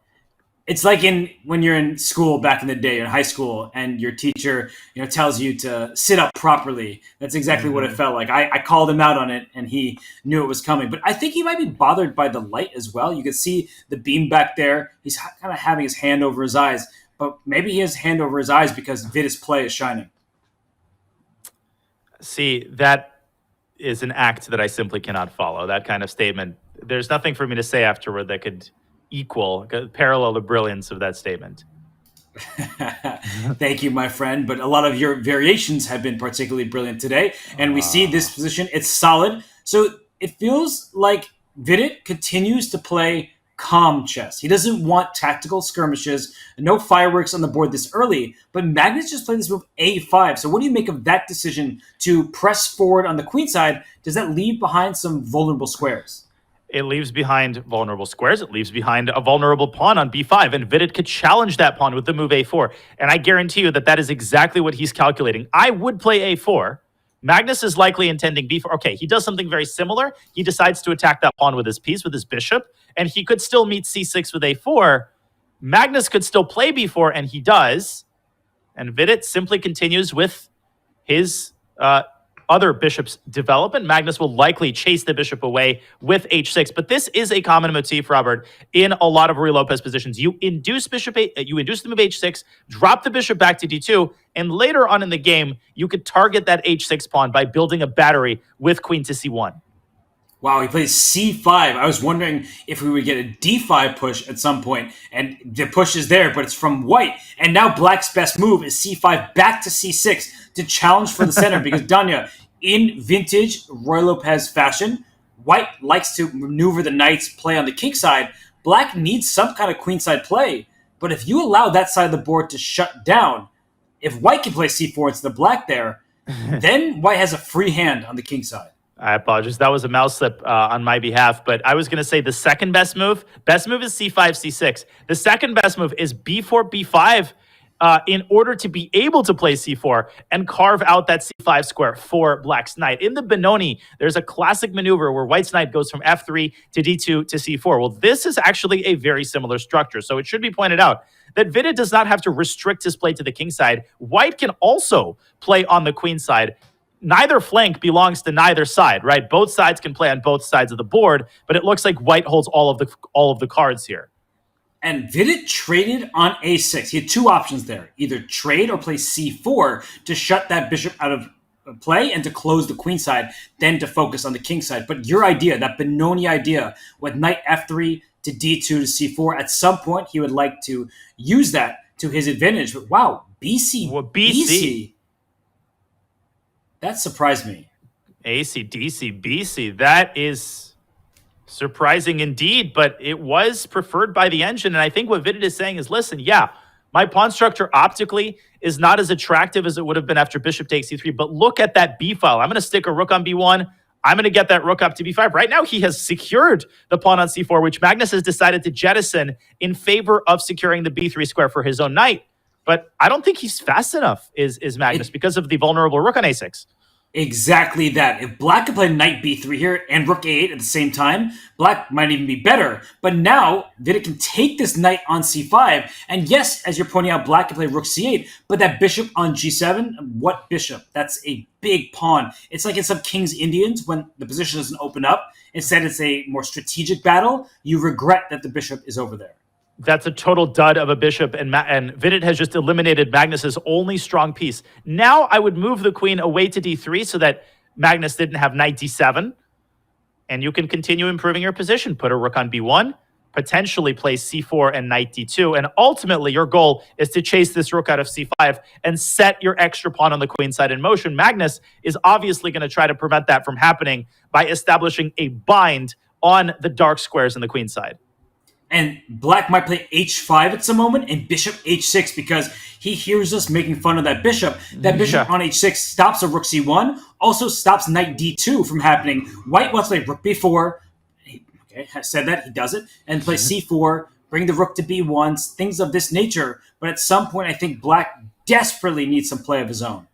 It's like when you're in school back in the day, in high school, and your teacher tells you to sit up properly. That's exactly what it felt like. I called him out on it, and he knew it was coming. But I think he might be bothered by the light as well. You can see the beam back there. He's kind of having his hand over his eyes. But maybe he has his hand over his eyes because Vidit's play is shining. See, that is an act that I simply cannot follow. That kind of statement. There's nothing for me to say afterward that could parallel the brilliance of that statement. Thank you, my friend. But a lot of your variations have been particularly brilliant today. And we see this position. It's solid. So it feels like Vidit continues to play calm chess. He doesn't want tactical skirmishes, no fireworks on the board this early, but Magnus just played this move a5. So what do you make of that decision to press forward on the queen side? Does that leave behind some vulnerable squares? It leaves behind vulnerable squares. It leaves behind a vulnerable pawn on b5, and Vidit could challenge that pawn with the move a4. And I guarantee you that is exactly what he's calculating. I would play a4. Magnus is likely intending b4. Okay, he does something very similar. He decides to attack that pawn with his piece, with his bishop, and he could still meet c6 with a4. Magnus could still play b4, and he does. And Vidit simply continues with his other bishop's development. Magnus will likely chase the bishop away with h6. But this is a common motif, Robert, in a lot of Ruy Lopez positions. You induce you induce the move h6, drop the bishop back to d2, and later on in the game, you could target that h6 pawn by building a battery with queen to c1. Wow, he plays c5. I was wondering if we would get a d5 push at some point, and the push is there, but it's from white. And now black's best move is c5 back to c6 to challenge for the center, because Danya, in vintage Ruy Lopez fashion, white likes to maneuver the knights, play on the king side. Black needs some kind of queenside play, but if you allow that side of the board to shut down, if white can play c4 instead of black there, then white has a free hand on the king side. I apologize. That was a mouse slip on my behalf, but I was going to say the second best move. Best move is c5, c6. The second best move is b4, b5 in order to be able to play c4 and carve out that c5 square for black's knight. In the Benoni, there's a classic maneuver where white's knight goes from f3 to d2 to c4. Well, this is actually a very similar structure, so it should be pointed out that Vidit does not have to restrict his play to the king side. White can also play on the queen side. Neither flank belongs to neither side, right? Both sides can play on both sides of the board, but it looks like white holds all of the cards here. And Vidit traded on a6. He had two options there. Either trade or play c4 to shut that bishop out of play and to close the queen side, then to focus on the king side. But your idea, that Benoni idea, with knight f3 to d2 to c4, at some point he would like to use that to his advantage. But wow, BC. That surprised me. AC, DC, BC. That is surprising indeed, but it was preferred by the engine. And I think what Vidit is saying is, listen, yeah, my pawn structure optically is not as attractive as it would have been after bishop takes c3, but look at that b file. I'm going to stick a rook on b1. I'm going to get that rook up to b5. Right now, he has secured the pawn on c4, which Magnus has decided to jettison in favor of securing the b3 square for his own knight. But I don't think he's fast enough, is Magnus, because of the vulnerable rook on a6. Exactly that. If black could play knight b3 here and rook a8 at the same time, black might even be better. But now, Vidit can take this knight on c5, and yes, as you're pointing out, black can play rook c8, but that bishop on g7, what bishop? That's a big pawn. It's like in some King's Indians, when the position doesn't open up, instead it's a more strategic battle, you regret that the bishop is over there. That's a total dud of a bishop, and Vidit has just eliminated Magnus's only strong piece. Now I would move the queen away to d3 so that Magnus didn't have knight d7, and you can continue improving your position. Put a rook on b1, potentially play c4 and knight d2, and ultimately your goal is to chase this rook out of c5 and set your extra pawn on the queen side in motion. Magnus is obviously going to try to prevent that from happening by establishing a bind on the dark squares in the queen side. And black might play h5 at some moment and bishop h6 because he hears us making fun of that bishop. That bishop on h6 stops a rook c1, also stops knight d2 from happening. White wants to play rook b4. Okay, I said that, he does it. And play c4, bring the rook to b1, things of this nature. But at some point, I think black desperately needs some play of his own.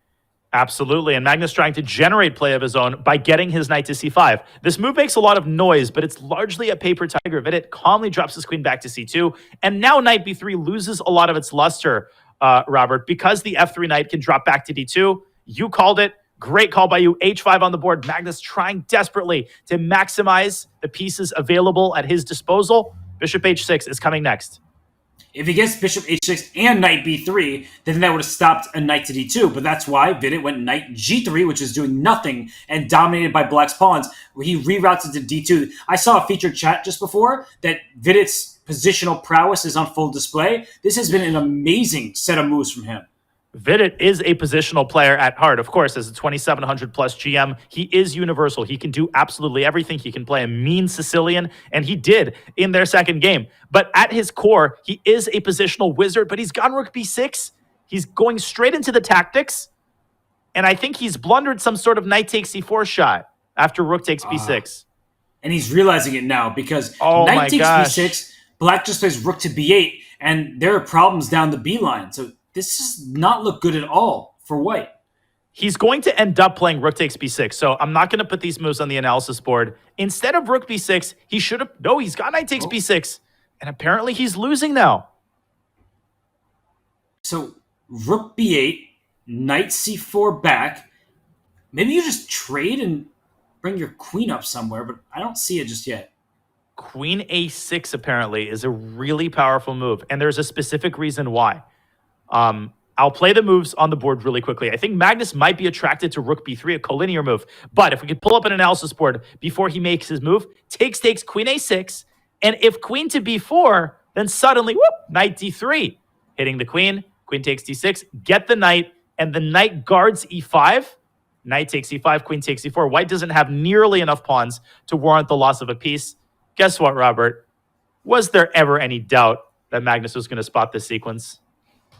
Absolutely, and Magnus trying to generate play of his own by getting his knight to c5. This move makes a lot of noise, but it's largely a paper tiger. Vidit calmly drops his queen back to c2, and now knight b3 loses a lot of its luster, Robert, because the f3 knight can drop back to d2. You called it. Great call by you. h5 on the board. Magnus trying desperately to maximize the pieces available at his disposal. Bishop h6 is coming next. If he gets bishop h6 and knight b3, then that would have stopped a knight to d2. But that's why Vidit went knight g3, which is doing nothing and dominated by black's pawns. He reroutes it to d2. I saw a featured chat just before that Vidit's positional prowess is on full display. This has been an amazing set of moves from him. Vidit is a positional player at heart. Of course, as a 2,700 plus GM, he is universal. He can do absolutely everything. He can play a mean Sicilian, and he did in their second game. But at his core, he is a positional wizard, but he's gone rook b6. He's going straight into the tactics, and I think he's blundered some sort of knight takes c4 shot after rook takes b6. And he's realizing it now because knight takes b6, black just plays rook to b8, and there are problems down the b line. So this does not look good at all for white. He's going to end up playing rook takes b6, so I'm not going to put these moves on the analysis board. Instead of rook b6, he should have... No, he's got knight takes b6, and apparently he's losing now. So rook b8, knight c4 back. Maybe you just trade and bring your queen up somewhere, but I don't see it just yet. Queen a6 apparently is a really powerful move, and there's a specific reason why. I'll play the moves on the board really quickly. I think Magnus might be attracted to rook b3, a collinear move. But if we could pull up an analysis board before he makes his move, takes queen a6, and if queen to b4, then suddenly, whoop, knight d3, hitting the queen takes d6, get the knight, and the knight guards e5, knight takes e5, queen takes e4. White doesn't have nearly enough pawns to warrant the loss of a piece. Guess what, Robert? Was there ever any doubt that Magnus was going to spot this sequence?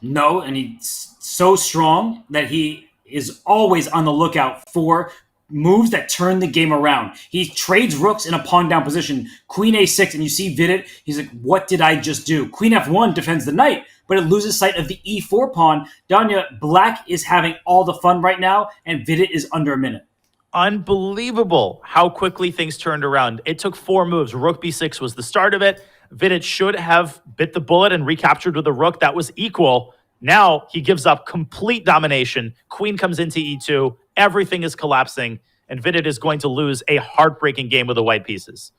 No, and he's so strong that he is always on the lookout for moves that turn the game around. He trades rooks in a pawn down position, queen a6, and you see Vidit, he's like, what did I just do? Queen f1 defends the knight, but it loses sight of the e4 pawn. Danya, black is having all the fun right now, and Vidit is under a minute. Unbelievable how quickly things turned around. It took 4 moves. Rook b6 was the start of it. Vidit should have bit the bullet and recaptured with a rook. That was equal. Now he gives up complete domination. Queen comes into e2. Everything is collapsing. And Vidit is going to lose a heartbreaking game with the white pieces.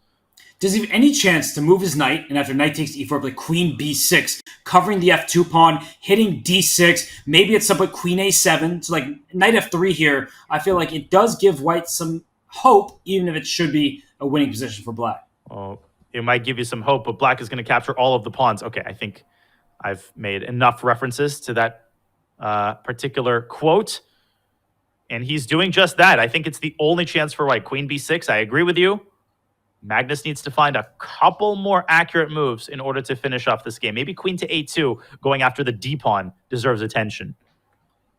Does he have any chance to move his knight, and after knight takes e4, play queen b6, covering the f2 pawn, hitting d6, maybe at some point queen a7, so like knight f3 here, I feel like it does give white some hope, even if it should be a winning position for black. Oh, it might give you some hope, but black is going to capture all of the pawns. Okay, I think I've made enough references to that particular quote, and he's doing just that. I think it's the only chance for white. Queen b6, I agree with you. Magnus needs to find a couple more accurate moves in order to finish off this game. Maybe queen to a2, going after the d-pawn, deserves attention.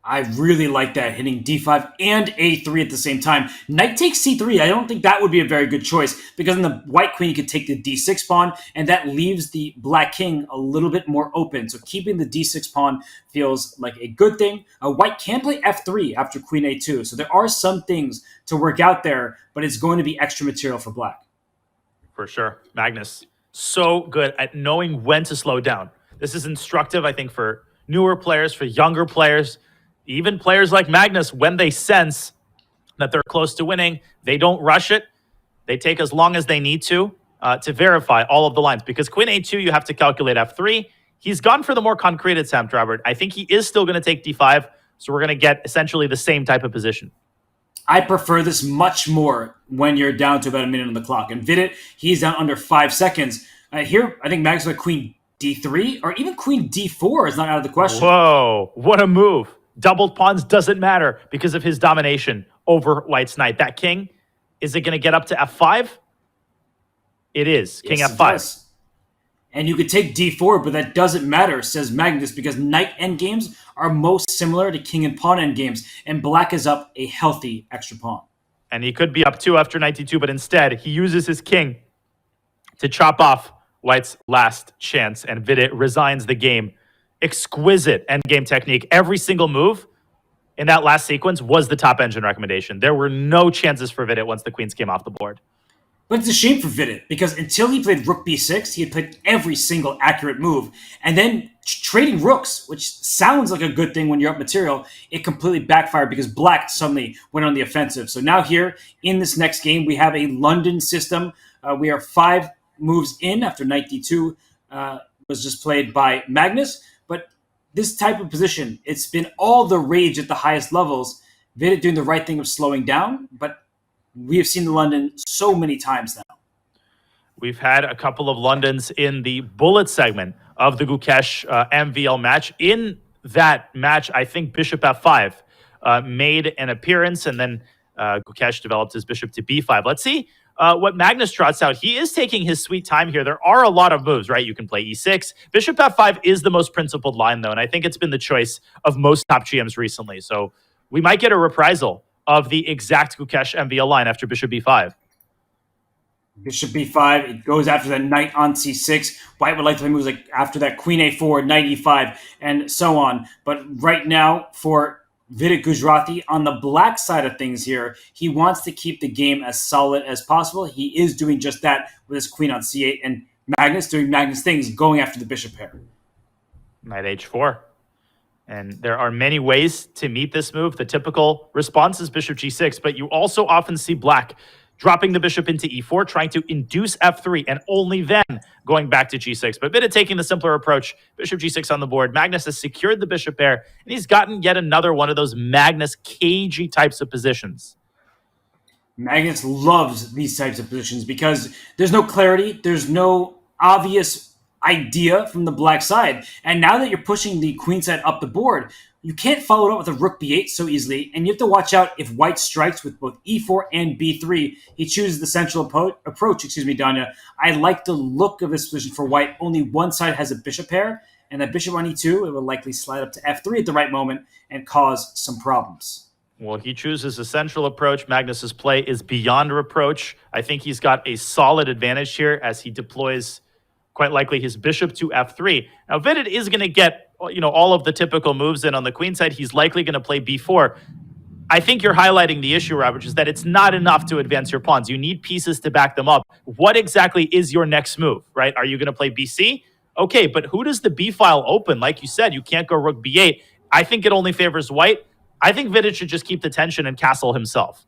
I really like that, hitting d5 and a3 at the same time. Knight takes c3. I don't think that would be a very good choice because in the white queen, you could take the d6 pawn, and that leaves the black king a little bit more open. So keeping the d6 pawn feels like a good thing. White can play f3 after queen a2. So there are some things to work out there, but it's going to be extra material for black. For sure. Magnus, so good at knowing when to slow down. This is instructive, I think, for newer players, for younger players. Even players like Magnus, when they sense that they're close to winning, they don't rush it. They take as long as they need to verify all of the lines. Because queen a2, you have to calculate f3. He's gone for the more concrete attempt, Robert. I think he is still going to take d5, so we're going to get essentially the same type of position. I prefer this much more when you're down to about a minute on the clock. And Vidit, he's down under 5 seconds. Here, I think Magnus with queen d3 or even queen d4 is not out of the question. Whoa, what a move. Doubled pawns doesn't matter because of his domination over White's knight. That king, is it going to get up to f5? It is. King yes, f5. And you could take d4, but that doesn't matter, says Magnus, because knight endgames are most similar to king and pawn endgames, and black is up a healthy extra pawn. And he could be up 2 after knight d2, but instead he uses his king to chop off White's last chance, and Vidit resigns the game. Exquisite endgame technique. Every single move in that last sequence was the top engine recommendation. There were no chances for Vidit once the queens came off the board. But it's a shame for Vidit, because until he played rook b6, he had played every single accurate move. And then trading rooks, which sounds like a good thing when you're up material, it completely backfired because black suddenly went on the offensive. So now here, in this next game, we have a London system. We are 5 moves in after knight d2 was just played by Magnus. But this type of position, it's been all the rage at the highest levels. Vidit doing the right thing of slowing down, but we have seen the London so many times now. We've had a couple of Londons in the bullet segment of the Gukesh MVL match. In that match, I think bishop f5 made an appearance, and then Gukesh developed his bishop to b5. Let's see what Magnus trots out. He is taking his sweet time here. There are a lot of moves, right? You can play e6. Bishop f5 is the most principled line, though, and I think it's been the choice of most top GMs recently. So we might get a reprisal of the exact Gukesh MVL line after bishop b5. Bishop b5, it goes after that knight on c6. White would like to play moves like after that queen a4, knight e5, and so on. But right now, for Vidit Gujrathi, on the black side of things here, he wants to keep the game as solid as possible. He is doing just that with his queen on c8, and Magnus doing Magnus things, going after the bishop pair. Knight h4. And there are many ways to meet this move. The typical response is bishop g6, but you also often see black dropping the bishop into e4, trying to induce f3, and only then going back to g6. But Vidit taking the simpler approach, bishop g6 on the board. Magnus has secured the bishop pair, and he's gotten yet another one of those Magnus cagey types of positions. Magnus loves these types of positions because there's no clarity, there's no obvious idea from the black side. And now that you're pushing the queen side up the board, you can't follow it up with a rook b8 so easily, and you have to watch out if white strikes with both e4 and b3. He chooses the central approach, Danya. I like the look of this position for white. Only one side has a bishop pair, and that bishop on e2, it will likely slide up to f3 at the right moment and cause some problems. Well, he chooses a central approach. Magnus's play is beyond reproach. I think he's got a solid advantage here as he deploys quite likely his bishop to f3. Now, Vidit is going to get, all of the typical moves in on the queen side. He's likely going to play b4. I think you're highlighting the issue, Robert, which is that it's not enough to advance your pawns. You need pieces to back them up. What exactly is your next move, right? Are you going to play bc? Okay, but who does the b file open? Like you said, you can't go rook b8. I think it only favors white. I think Vidit should just keep the tension and castle himself.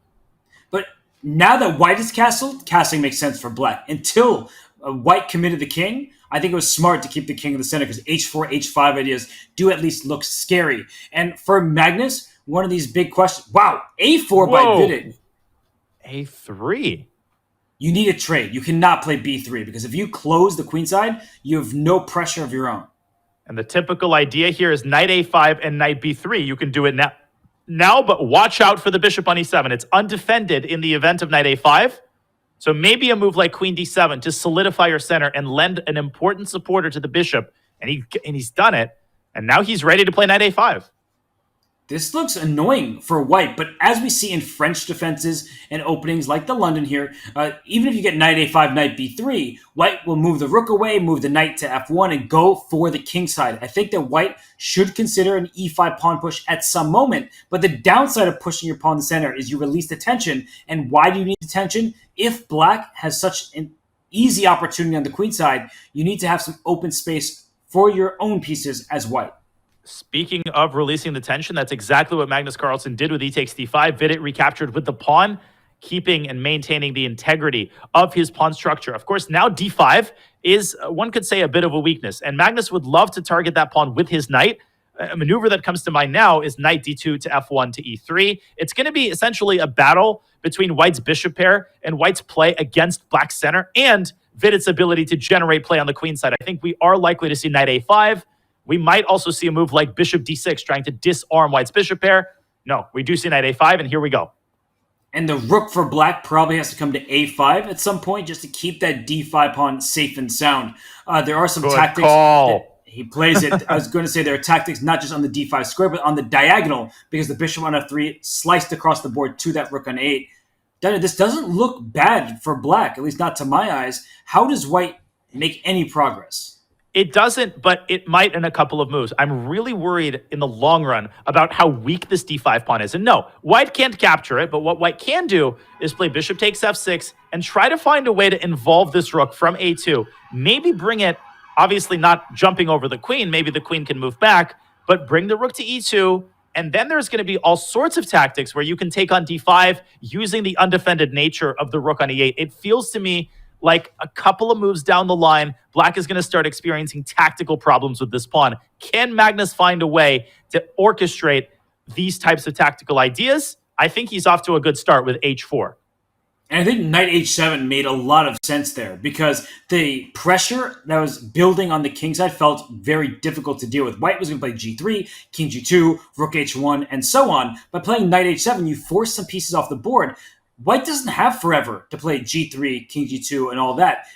But now that white is castled, castling makes sense for black. Until white committed the king, I think it was smart to keep the king in the center because h4, h5 ideas do at least look scary. And for Magnus, one of these big questions. Wow, a4 by Vidit. a3. You need a trade. You cannot play b3 because if you close the queen side, you have no pressure of your own. And the typical idea here is knight a5 and knight b3. You can do it now, but watch out for the bishop on e7. It's undefended in the event of knight a5. So maybe a move like queen d7 to solidify your center and lend an important supporter to the bishop. And he's done it. And now he's ready to play knight a5. This looks annoying for white, but as we see in French defenses and openings like the London here, even if you get knight a5, knight b3, white will move the rook away, move the knight to f1, and go for the kingside. I think that white should consider an e5 pawn push at some moment, but the downside of pushing your pawn in the center is you release the tension. And why do you need the tension? If black has such an easy opportunity on the queen side, you need to have some open space for your own pieces as white. Speaking of releasing the tension, that's exactly what Magnus Carlsen did with e takes d5. Vidit recaptured with the pawn, keeping and maintaining the integrity of his pawn structure. Of course, now d5 is, one could say, a bit of a weakness, and Magnus would love to target that pawn with his knight. A maneuver that comes to mind now is knight d2 to f1 to e3. It's going to be essentially a battle between white's bishop pair and white's play against black's center and Vidit's ability to generate play on the queen side. I think we are likely to see knight a5. We might also see a move like bishop d6 trying to disarm white's bishop pair. No, we do see knight a5, and here we go. And the rook for black probably has to come to a5 at some point just to keep that d5 pawn safe and sound. There are some tactics that he plays it. I was going to say there are tactics not just on the d5 square, but on the diagonal, because the bishop on f3 sliced across the board to that rook on a8. This doesn't look bad for black, at least not to my eyes. How does white make any progress? It doesn't, but it might in a couple of moves. I'm really worried in the long run about how weak this d5 pawn is. And no, white can't capture it, but what white can do is play bishop takes f6 and try to find a way to involve this rook from a2. Maybe bring it, obviously not jumping over the queen. Maybe the queen can move back, but bring the rook to e2. And then there's going to be all sorts of tactics where you can take on d5 using the undefended nature of the rook on e8. It feels to me like a couple of moves down the line, black is going to start experiencing tactical problems with this pawn. Can Magnus find a way to orchestrate these types of tactical ideas? I think he's off to a good start with h4. And I think knight h7 made a lot of sense there because the pressure that was building on the king side felt very difficult to deal with. White was going to play g3, king g2, rook h1, and so on. By playing knight h7, you force some pieces off the board. White doesn't have forever to play g3, king g2, and all that.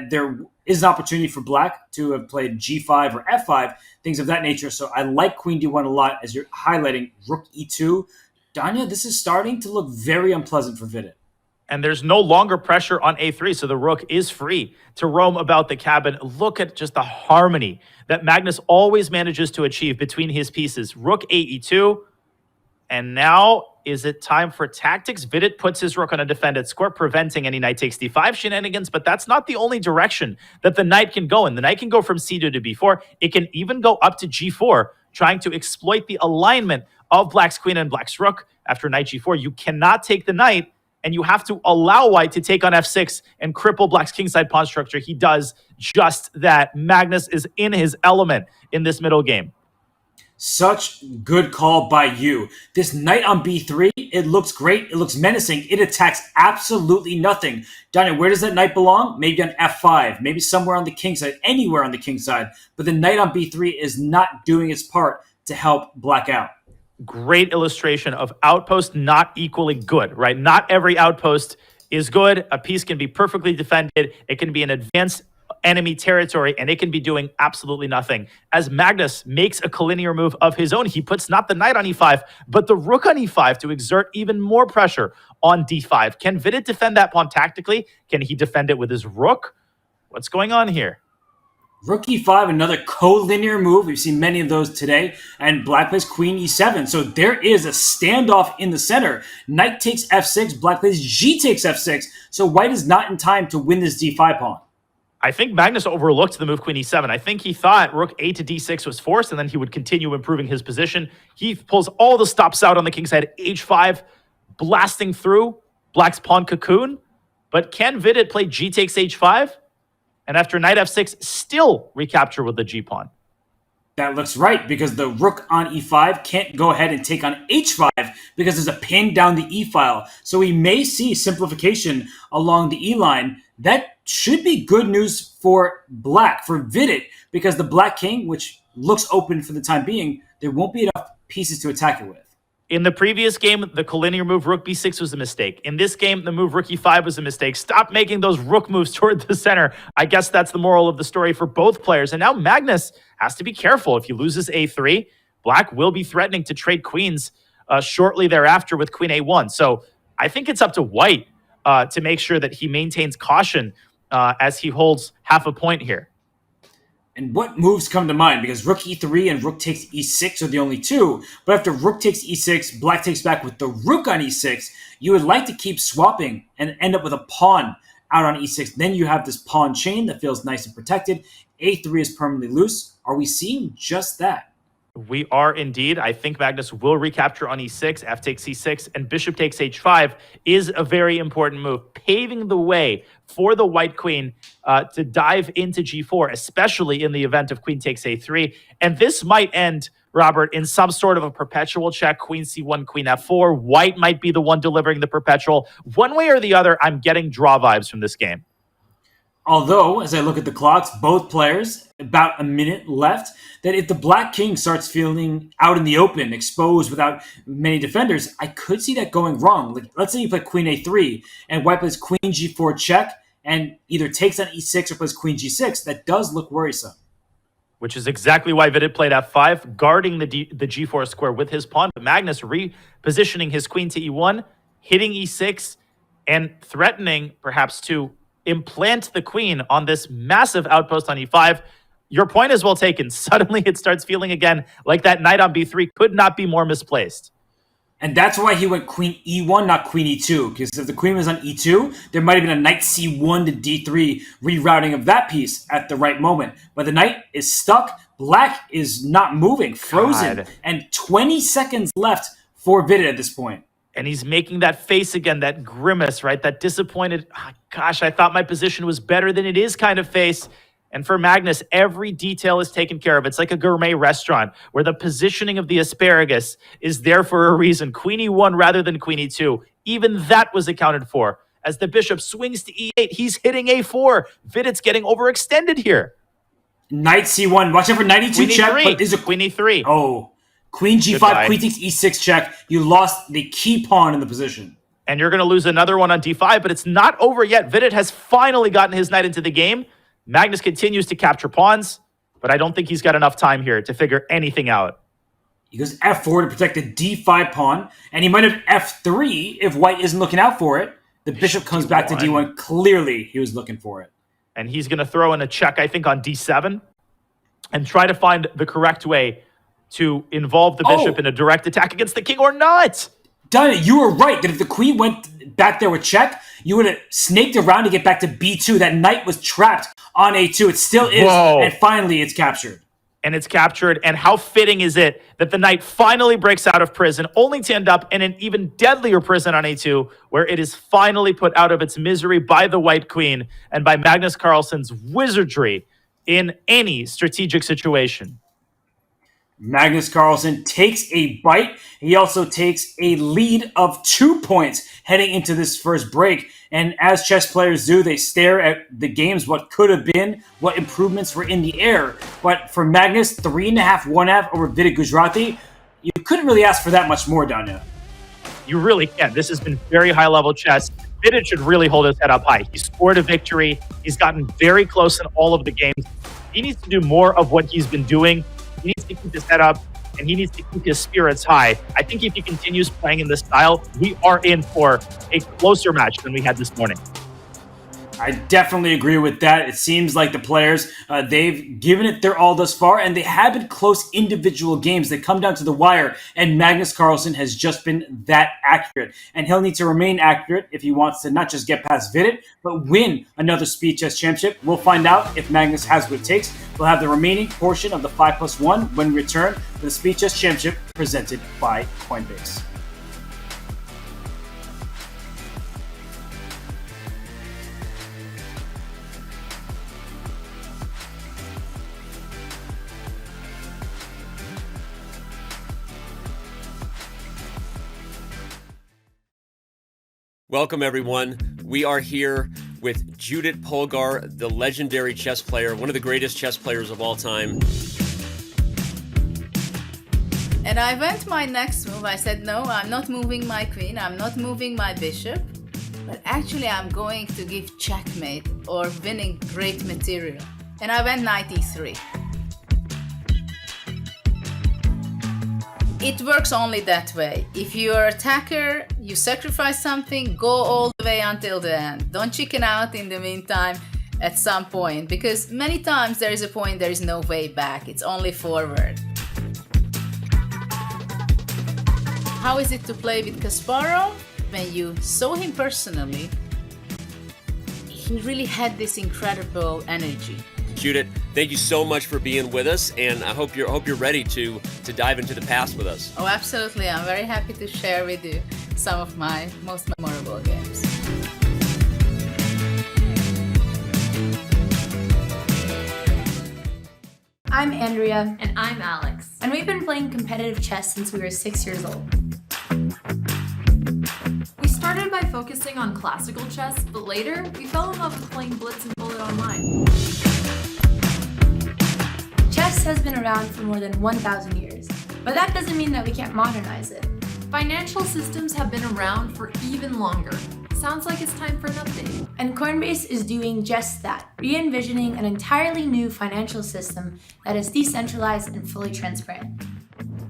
There is an opportunity for black to have played g5 or f5, things of that nature. So I like queen d1 a lot as you're highlighting rook e2. Danya, this is starting to look very unpleasant for Vidit. And there's no longer pressure on a3, so the rook is free to roam about the cabin. Look at just the harmony that Magnus always manages to achieve between his pieces. Rook a e2, and now is it time for tactics? Vidit puts his rook on a defended square, preventing any knight takes d5 shenanigans, but that's not the only direction that the knight can go in. The knight can go from c2 to b4. It can even go up to g4, trying to exploit the alignment of black's queen and black's rook. After knight g4, you cannot take the knight, and you have to allow white to take on f6 and cripple black's kingside pawn structure. He does just that. Magnus is in his element in this middle game. Such good call by you. This knight on b3, it looks great. It looks menacing. It attacks absolutely nothing. Danya, where does that knight belong? Maybe on f5, maybe somewhere on the king side, anywhere on the king side. But the knight on b3 is not doing its part to help black out. Great illustration of outpost not equally good, right? Not every outpost is good. A piece can be perfectly defended. It can be an advanced enemy territory, and it can be doing absolutely nothing. As Magnus makes a collinear move of his own, he puts not the knight on e5, but the rook on e5 to exert even more pressure on d5. Can Vidit defend that pawn tactically? Can he defend it with his rook? What's going on here? Rook e5, another collinear move. We've seen many of those today. And black plays queen e7. So there is a standoff in the center. Knight takes f6. Black plays g takes f6. So white is not in time to win this d5 pawn. I think Magnus overlooked the move queen e7. I think he thought rook a to d6 was forced, and then he would continue improving his position. He pulls all the stops out on the king side, h5, blasting through black's pawn cocoon. But can Vidit play g takes h5? And after knight f6, still recapture with the g-pawn. That looks right, because the rook on e5 can't go ahead and take on h5 because there's a pin down the e-file. So we may see simplification along the e-line. That should be good news for black, for Vidit, because the black king, which looks open for the time being, there won't be enough pieces to attack it with. In the previous game, the collinear move rook b6 was a mistake. In this game, the move rook e5 was a mistake. Stop making those rook moves toward the center. I guess that's the moral of the story for both players. And now Magnus has to be careful. If he loses a3, Black will be threatening to trade queens shortly thereafter with queen a1. So I think it's up to White to make sure that he maintains caution as he holds half a point here. And what moves come to mind? Because rook e3 and rook takes e6 are the only two. But after rook takes e6, black takes back with the rook on e6, you would like to keep swapping and end up with a pawn out on e6. Then you have this pawn chain that feels nice and protected. a3 is permanently loose. Are we seeing just that? We are indeed. I think Magnus will recapture on e6, f takes c6, and bishop takes h5 is a very important move, paving the way for the white queen to dive into g4, especially in the event of queen takes a3. And this might end, Robert, in some sort of a perpetual check, queen c1, queen f4. White might be the one delivering the perpetual. One way or the other, I'm getting draw vibes from this game. Although, as I look at the clocks, both players, about a minute left, that if the black king starts feeling out in the open, exposed without many defenders, I could see that going wrong. Like, let's say you play queen a3, and white plays queen g4 check, and either takes on e6 or plays queen g6. That does look worrisome. Which is exactly why Vidit played f5, guarding the g4 square with his pawn. But Magnus repositioning his queen to e1, hitting e6, and threatening perhaps to implant the queen on this massive outpost on e5. Your point is well taken. Suddenly it starts feeling again like that knight on b3 could not be more misplaced. And that's why he went queen e1, not queen e2. Because if the queen was on e2, there might have been a knight c1 to d3 rerouting of that piece at the right moment. But the knight is stuck. Black is not moving, frozen. God. And 20 seconds left for Vidit at this point. And he's making that face again, that grimace, right? That disappointed, gosh, I thought my position was better than it is kind of face. And for Magnus, every detail is taken care of. It's like a gourmet restaurant where the positioning of the asparagus is there for a reason. Queen e1 rather than queen e2. Even that was accounted for. As the bishop swings to e8, he's hitting a4. Vidit's getting overextended here. Knight c1. Watch out for knight e2 check. But is a queen e3. Oh, queen g5, Goodbye. queen takes e6 check. You lost the key pawn in the position. And you're going to lose another one on d5, but it's not over yet. Vidit has finally gotten his knight into the game. Magnus continues to capture pawns, but I don't think he's got enough time here to figure anything out. He goes f4 to protect the d5 pawn, and he might have f3 if white isn't looking out for it. The bishop comes back to d1. Clearly, he was looking for it. And he's going to throw in a check, I think, on d7 and try to find the correct way to involve the bishop in a direct attack against the king or not. Donna, you were right that if the queen went back there with check, you would have snaked around to get back to b2. That knight was trapped on a2. It still is, and finally it's captured. And it's captured, and how fitting is it that the knight finally breaks out of prison, only to end up in an even deadlier prison on a2, where it is finally put out of its misery by the white queen and by Magnus Carlsen's wizardry in any strategic situation. Magnus Carlsen takes a bite. He also takes a lead of 2 points heading into this first break. And as chess players do, they stare at the games, what could have been, what improvements were in the air. But for Magnus, 3.5, 1/2 over Vidit Gujarati, you couldn't really ask for that much more, Danya. You really can't. This has been very high-level chess. Vidit should really hold his head up high. He scored a victory. He's gotten very close in all of the games. He needs to do more of what he's been doing. He needs to keep his head up, and he needs to keep his spirits high. I think if he continues playing in this style, we are in for a closer match than we had this morning. I definitely agree with that. It seems like the players, they've given it their all thus far, and they have been close individual games. They come down to the wire, and Magnus Carlsen has just been that accurate. And he'll need to remain accurate if he wants to not just get past Vidit, but win another Speed Chess Championship. We'll find out if Magnus has what it takes. We'll have the remaining portion of the 5+1 when we return to the Speed Chess Championship presented by Coinbase. Welcome, everyone. We are here with Judith Polgar, the legendary chess player, one of the greatest chess players of all time. And I went my next move. I said, no, I'm not moving my queen. I'm not moving my bishop. But actually, I'm going to give checkmate or winning great material. And I went knight e3. It works only that way. If you're an attacker, you sacrifice something, go all the way until the end. Don't chicken out in the meantime at some point, because many times there is a point there is no way back. It's only forward. How is it to play with Kasparov? When you saw him personally, he really had this incredible energy. Judit, thank you so much for being with us, and I hope you're ready to dive into the past with us. Oh, absolutely. I'm very happy to share with you some of my most memorable games. I'm Andrea. And I'm Alex. And we've been playing competitive chess since we were 6 years old. We started by focusing on classical chess, but later we fell in love with playing Blitz and Bullet online. Chess has been around for more than 1,000 years, but that doesn't mean that we can't modernize it. Financial systems have been around for even longer. Sounds like it's time for an update. And Coinbase is doing just that, re-envisioning an entirely new financial system that is decentralized and fully transparent.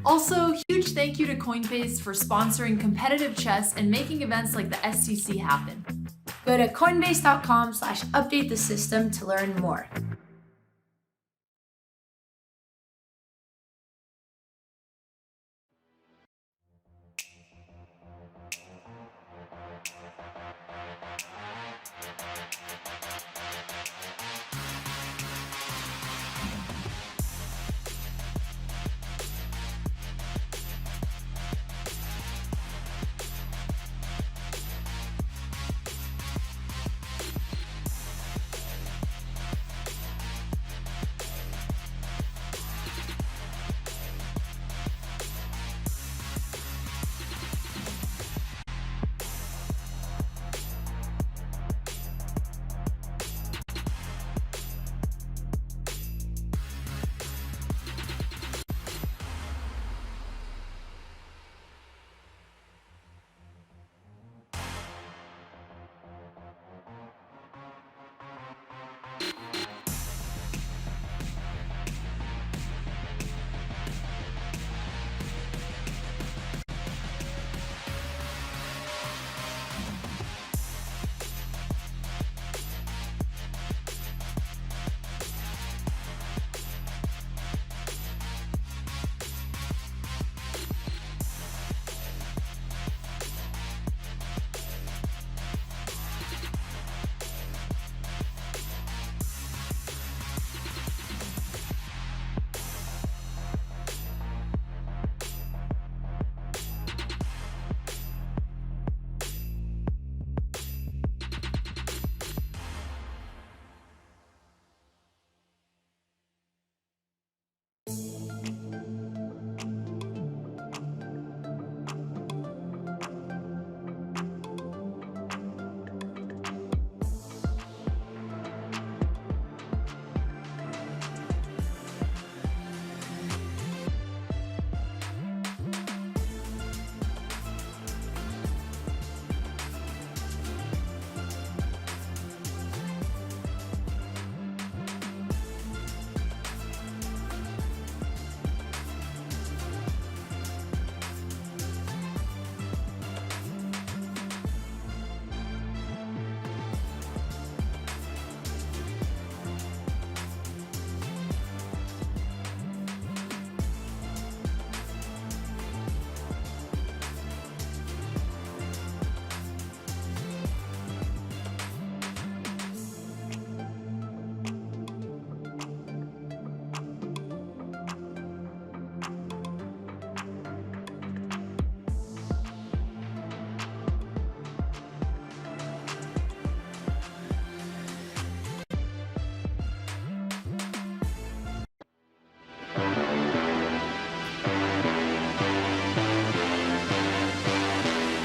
Also, huge thank you to Coinbase for sponsoring competitive chess and making events like the SCC happen. Go to coinbase.com/update the system to learn more.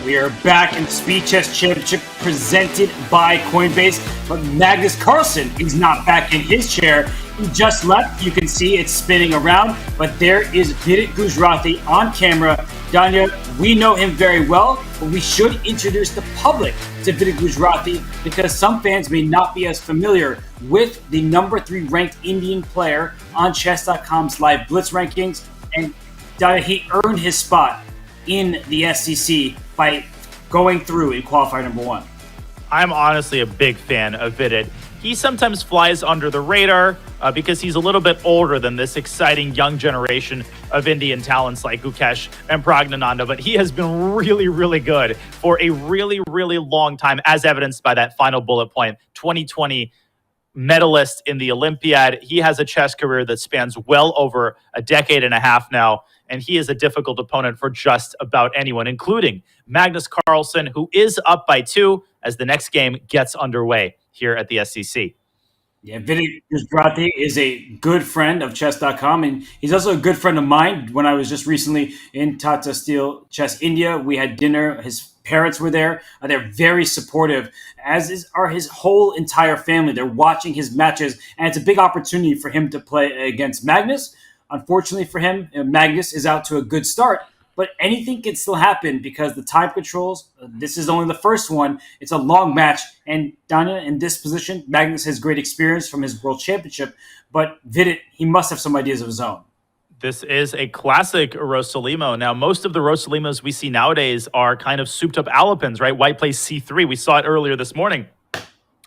We are back in the Speed Chess Championship presented by Coinbase, but Magnus Carlsen is not back in his chair. He just left. You can see it's spinning around, but there is Vidit on camera. Danya, we know him very well, but we should introduce the public to Vidit because some fans may not be as familiar with the number 3 ranked Indian player on chess.com's live blitz rankings. And he earned his spot in the SEC by going through in qualifier number 1. I'm honestly a big fan of Vidit. He sometimes flies under the radar because he's a little bit older than this exciting young generation of Indian talents like Gukesh and Pragnananda, but he has been really, really good for a really, really long time, as evidenced by that final bullet point. 2020 medalist in the Olympiad. He has a chess career that spans well over a decade and a half now, and he is a difficult opponent for just about anyone, including Magnus Carlsen, who is up by 2 as the next game gets underway here at the SEC. Yeah, Vidit Gujrati is a good friend of chess.com, and he's also a good friend of mine. When I was just recently in Tata Steel Chess India, we had dinner. His parents were there. They're very supportive, are his whole entire family. They're watching his matches, and it's a big opportunity for him to play against Magnus. Unfortunately for him, Magnus is out to a good start, but anything can still happen because the time controls, this is only the first one. It's a long match. And Danya, in this position, Magnus has great experience from his world championship. But Vidit, he must have some ideas of his own. This is a classic Rosalimo. Now, most of the Rosalimos we see nowadays are kind of souped up Alapins, right? White plays C3. We saw it earlier this morning.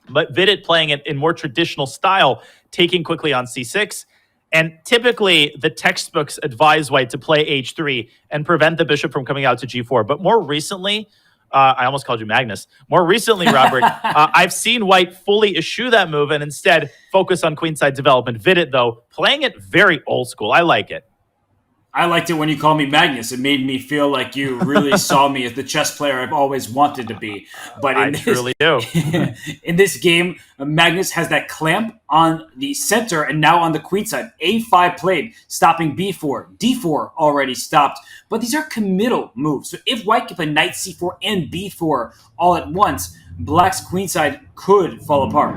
But Vidit playing it in more traditional style, taking quickly on C6. And typically, the textbooks advise White to play H3 and prevent the bishop from coming out to G4. But more recently, I almost called you Magnus. More recently, Robert, I've seen White fully eschew that move and instead focus on queenside development. Vidit, though, playing it very old school. I like it. I liked it when you called me Magnus. It made me feel like you really saw me as the chess player I've always wanted to be. But I truly do. In this game, Magnus has that clamp on the center and now on the queen side. A5 played, stopping B4. D4 already stopped. But these are committal moves. So if White can play knight C4 and B4 all at once, Black's queen side could fall apart.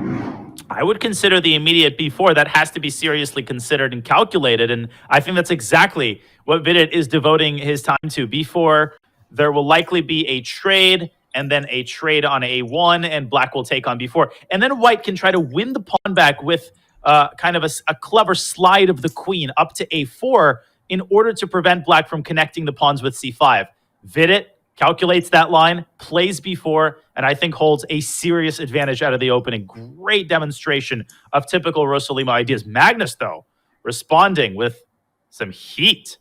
I would consider the immediate B4. That has to be seriously considered and calculated. And I think that's exactly what Vidit is devoting his time to. B4, there will likely be a trade and then a trade on A1, and Black will take on B4. And then White can try to win the pawn back with kind of a clever slide of the queen up to A4 in order to prevent Black from connecting the pawns with C5. Vidit calculates that line, plays B4, and I think holds a serious advantage out of the opening. Great demonstration of typical Rosalimo ideas. Magnus, though, responding with some heat.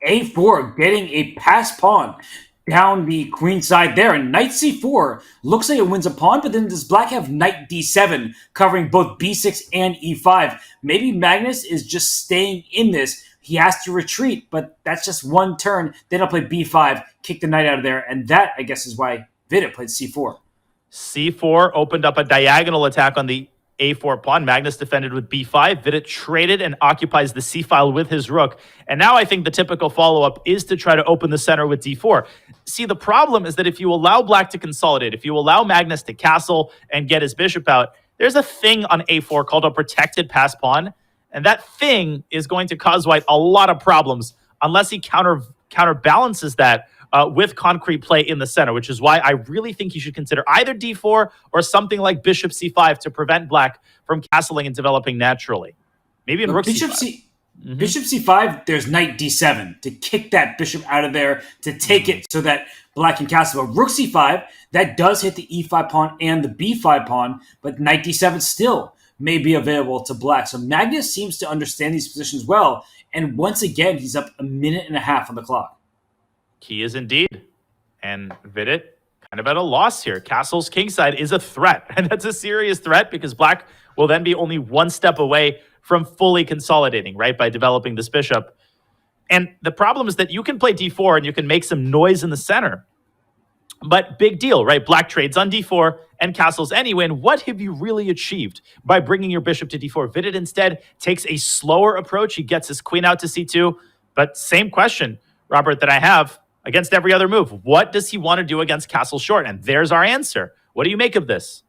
A4 getting a pass pawn down the queen side there. And knight C4 looks like it wins a pawn, but then does Black have knight D7 covering both B6 and E5? Maybe Magnus is just staying in this. He has to retreat, but that's just one turn. Then I'll play B5, kick the knight out of there, and that, I guess, is why Vidit played C4. C4 opened up a diagonal attack on the A4 pawn. Magnus defended with B5. Vidit traded and occupies the C file with his rook. And now I think the typical follow-up is to try to open the center with D4. See, the problem is that if you allow Black to consolidate, if you allow Magnus to castle and get his bishop out, there's a thing on A4 called a protected pass pawn. And that thing is going to cause White a lot of problems unless he counterbalances that with concrete play in the center, which is why I really think you should consider either D4 or something like Bishop C5 to prevent Black from castling and developing naturally. Maybe in Rook C5. Bishop C5, there's knight D7 to kick that bishop out of there, to take it so that Black can castle. But Rook C5, that does hit the E5 pawn and the B5 pawn, but knight D7 still may be available to Black. So Magnus seems to understand these positions well, and once again, he's up a minute and a half on the clock. He is indeed. And Vidit kind of at a loss here. Castle's kingside is a threat, and that's a serious threat because Black will then be only one step away from fully consolidating, right, by developing this bishop. And the problem is that you can play D4 and you can make some noise in the center. But big deal, right? Black trades on D4 and castles anyway. And what have you really achieved by bringing your bishop to D4? Vidit instead takes a slower approach. He gets his queen out to C2. But same question, Robert, that I have against every other move. What does he want to do against castle short? And there's our answer. What do you make of this?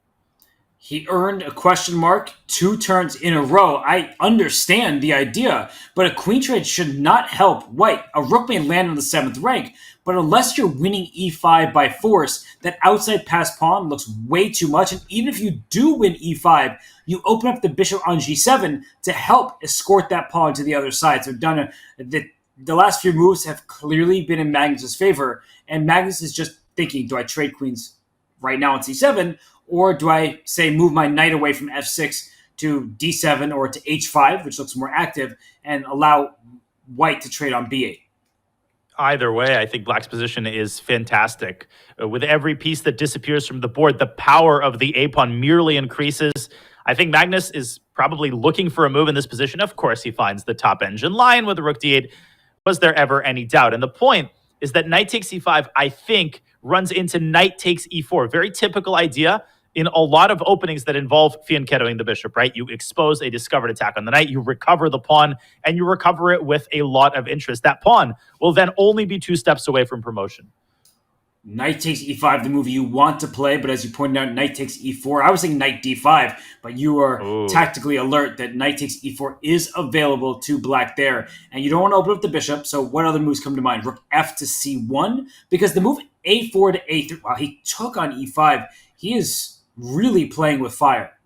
He earned a question mark 2 turns in a row. I understand the idea, but a queen trade should not help White. A rook may land on the 7th rank, but unless you're winning E5 by force, that outside pass pawn looks way too much. And even if you do win E5, you open up the bishop on G7 to help escort that pawn to the other side. So Donna, the the last few moves have clearly been in Magnus's favor, and Magnus is just thinking, do I trade queens right now on c7, or do I, say, move my knight away from f6 to d7 or to h5, which looks more active, and allow white to trade on b8? Either way, I think Black's position is fantastic. With every piece that disappears from the board, the power of the a-pawn merely increases. I think Magnus is probably looking for a move in this position. Of course, he finds the top engine line with the rook d8. Was there ever any doubt? And the point is that knight takes e5, I think, runs into knight takes e4. Very typical idea in a lot of openings that involve fianchettoing the bishop, right? You expose a discovered attack on the knight, you recover the pawn, and you recover it with a lot of interest. That pawn will then only be 2 steps away from promotion. Knight takes e5, the move you want to play, but as you pointed out, knight takes e4. I was thinking knight d5, but you are tactically alert that knight takes e4 is available to black there. And you don't want to open up the bishop, so what other moves come to mind? Rook f to c1, because the move a4 to a3, wow, he took on e5. He is really playing with fire.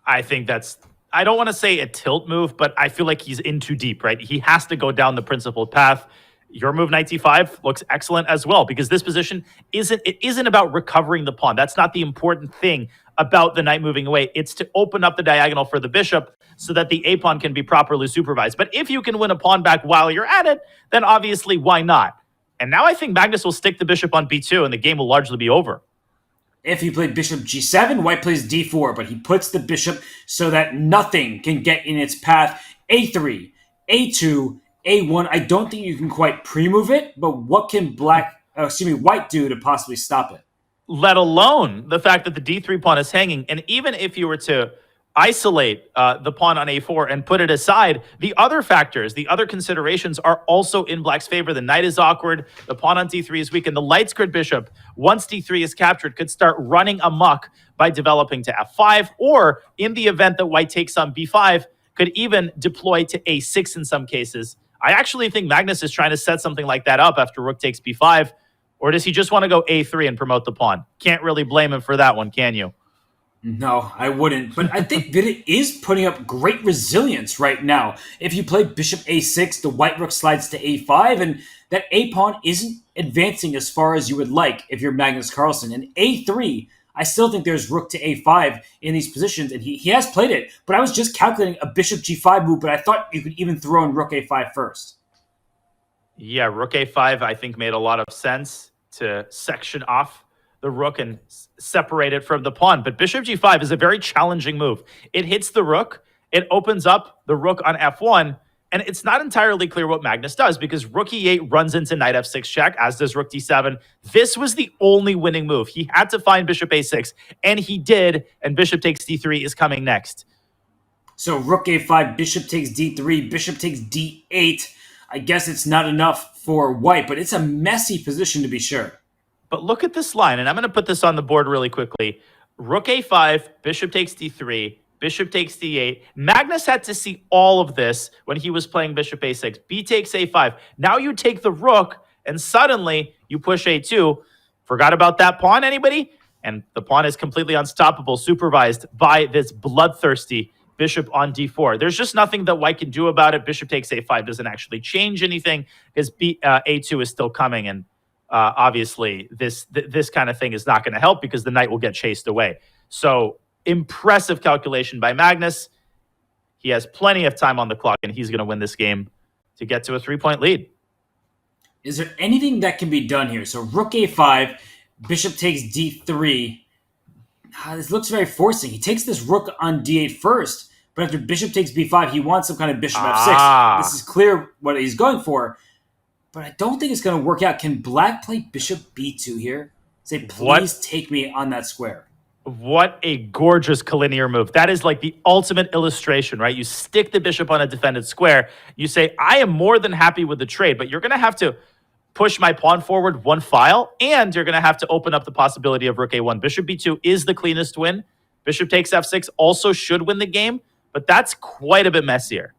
I think that's, I don't want to say a tilt move, but I feel like he's in too deep, right? He has to go down the principled path. Your move, knight d5, looks excellent as well, because this position isn't about recovering the pawn. That's not the important thing about the knight moving away. It's to open up the diagonal for the bishop so that the a-pawn can be properly supervised. But if you can win a pawn back while you're at it, then obviously why not? And now I think Magnus will stick the bishop on b2 and the game will largely be over. If he played bishop g7, white plays d4, but he puts the bishop so that nothing can get in its path. a3, a2, a1. I don't think you can quite pre-move it, but what can white do to possibly stop it? Let alone the fact that the d3 pawn is hanging. And even if you were to isolate the pawn on a4 and put it aside, the other factors, the other considerations are also in black's favor. The knight is awkward, the pawn on d3 is weak, and the light squared bishop, once d3 is captured, could start running amok by developing to f5, or in the event that white takes on b5, could even deploy to a6 in some cases. I actually think Magnus is trying to set something like that up after rook takes b5, or does he just want to go a3 and promote the pawn? Can't really blame him for that one, can you? No, I wouldn't. But I think Vidit is putting up great resilience right now. If you play bishop a6, the white rook slides to a5, and that a-pawn isn't advancing as far as you would like if you're Magnus Carlsen. And a3, I still think there's rook to a5 in these positions, and he has played it. But I was just calculating a bishop g5 move, but I thought you could even throw in rook a5 first. Yeah, rook a5 I think made a lot of sense to section off the rook and separate it from the pawn. But bishop g5 is a very challenging move. It hits the rook, it opens up the rook on f1, and it's not entirely clear what Magnus does, because rook e8 runs into knight f6 check, as does rook d7. This was the only winning move. He had to find bishop a6, and he did, and bishop takes d3 is coming next. So rook a5, bishop takes d3, bishop takes d8. I guess it's not enough for white, but it's a messy position to be sure. But look at this line, and I'm going to put this on the board really quickly. Rook a5, bishop takes d3, bishop takes d8. Magnus had to see all of this when he was playing bishop a6. B takes a5. Now you take the rook, and suddenly you push a2. Forgot about that pawn, anybody? And the pawn is completely unstoppable, supervised by this bloodthirsty bishop on d4. There's just nothing that white can do about it. Bishop takes a5 doesn't actually change anything, because a2 is still coming, and obviously, this kind of thing is not going to help because the knight will get chased away. So, impressive calculation by Magnus. He has plenty of time on the clock, and he's going to win this game to get to a 3-point lead. Is there anything that can be done here? So, rook a5, bishop takes d3. This looks very forcing. He takes this rook on d8 first, but after bishop takes b5, he wants some kind of bishop f6. This is clear what he's going for. But I don't think it's going to work out. Can black play bishop b2 here? Say, please take me on that square. What a gorgeous collinear move. That is like the ultimate illustration, right? You stick the bishop on a defended square. You say, I am more than happy with the trade, but you're going to have to push my pawn forward 1 file, and you're going to have to open up the possibility of rook a1. Bishop b2 is the cleanest win. Bishop takes f6 also should win the game, but that's quite a bit messier.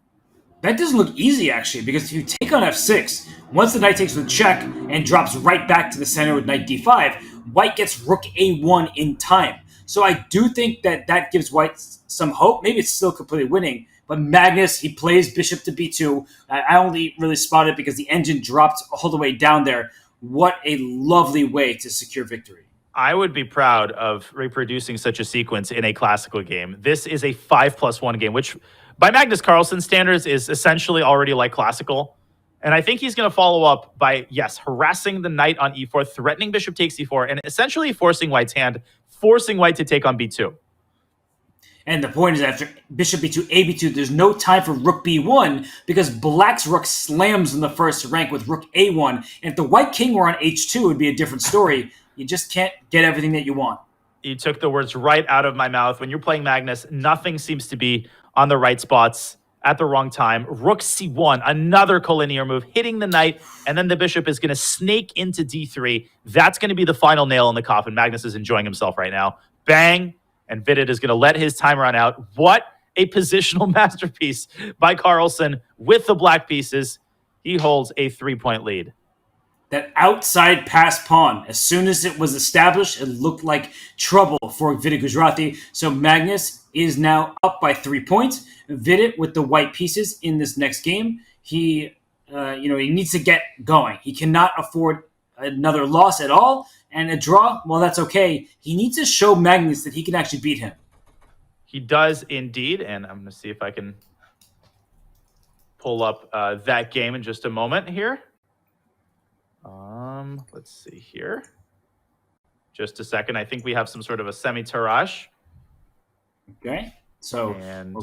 That doesn't look easy, actually, because if you take on f6, once the knight takes with check and drops right back to the center with knight d5, white gets rook a1 in time. So I do think that gives white some hope. Maybe it's still completely winning, But Magnus, he plays bishop to b2. I only really spotted it because the engine dropped all the way down there. What a lovely way to secure victory. I would be proud of reproducing such a sequence in a classical game. This is a 5+1 game, which by Magnus Carlsen standards is essentially already like classical. And I think he's going to follow up by, yes, harassing the knight on e4, threatening bishop takes e4, and essentially forcing white's hand, forcing white to take on b2. And the point is, after bishop b2, a b2, there's no time for rook b1 because black's rook slams in the first rank with rook a1. And if the white king were on h2, it would be a different story. You just can't get everything that you want. You took the words right out of my mouth. When you're playing Magnus, nothing seems to be on the right spots at the wrong time. Rook c1, another collinear move, hitting the knight, and then the bishop is going to snake into d3. That's going to be the final nail in the coffin. Magnus is enjoying himself right now. Bang, and Vidit is going to let his time run out. What a positional masterpiece by Carlsen with the black pieces. He holds a 3-point lead. That outside pass pawn, as soon as it was established, it looked like trouble for Vidit Gujrati. So Magnus is now up by 3 points. Vidit with the white pieces in this next game. He needs to get going. He cannot afford another loss at all. And a draw, well, that's okay. He needs to show Magnus that he can actually beat him. He does indeed. And I'm going to see if I can pull up that game in just a moment here. Let's see here. Just a second. I think we have some sort of a semi-tirage. Okay. So And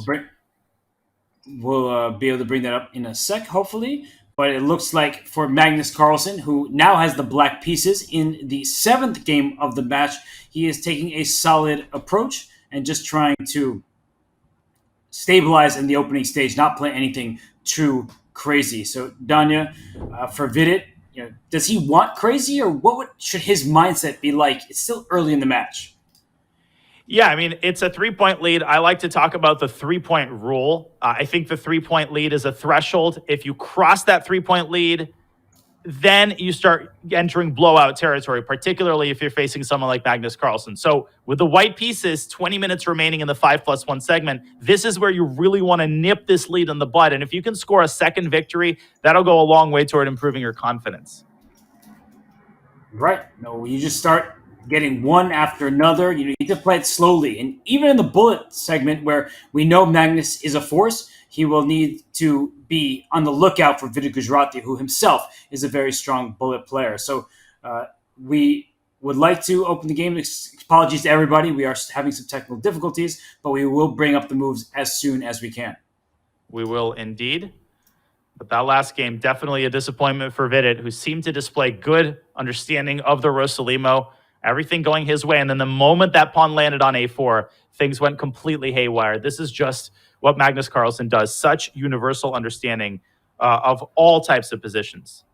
we'll be able to bring that up in a sec, hopefully. But it looks like for Magnus Carlsen, who now has the black pieces in the 7th game of the match, he is taking a solid approach and just trying to stabilize in the opening stage, not play anything too crazy. So Danya, for Vidit, does he want crazy, or should his mindset be like? It's still early in the match. Yeah, I mean, it's a 3-point lead. I like to talk about the 3-point rule. I think the 3-point lead is a threshold. If you cross that 3-point lead, then you start entering blowout territory, particularly if you're facing someone like Magnus Carlsen. So with the white pieces, 20 minutes remaining in the 5+1 segment, this is where you really want to nip this lead in the bud. And if you can score a second victory, that'll go a long way toward improving your confidence. Right. No, you just start getting one after another. You need to play it slowly. And even in the bullet segment where we know Magnus is a force, he will need to be on the lookout for Vidit Gujrati, who himself is a very strong bullet player. So we would like to open the game. Apologies to everybody. We are having some technical difficulties, but we will bring up the moves as soon as we can. We will indeed. But that last game, definitely a disappointment for Vidit, who seemed to display good understanding of the Rosalimo. Everything going his way. And then the moment that pawn landed on a4, things went completely haywire. This is just what Magnus Carlsen does. Such universal understanding of all types of positions.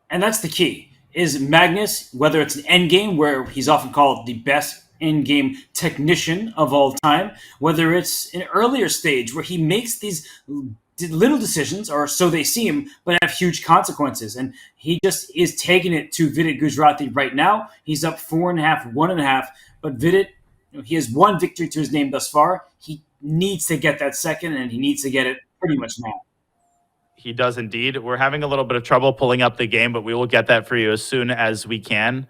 And that's the key, is Magnus, whether it's an endgame where he's often called the best endgame technician of all time, whether it's an earlier stage where he makes these little decisions, or so they seem, but have huge consequences. And he just is taking it to Vidit Gujrati right now. He's up 4.5, 1.5. But Vidit, he has one victory to his name thus far. He needs to get that second, and he needs to get it pretty much now. He does indeed. We're having a little bit of trouble pulling up the game, but we will get that for you as soon as we can.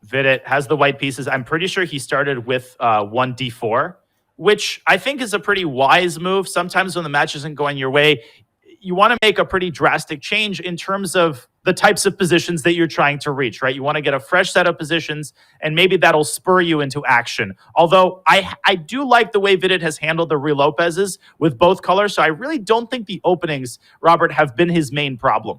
Vidit has the white pieces. I'm pretty sure he started with 1d4. Which I think is a pretty wise move. Sometimes when the match isn't going your way, you want to make a pretty drastic change in terms of the types of positions that you're trying to reach, right? You want to get a fresh set of positions, and maybe that'll spur you into action. Although I do like the way Vidit has handled the Ruy Lopez's with both colors, so I really don't think the openings, Robert, have been his main problem.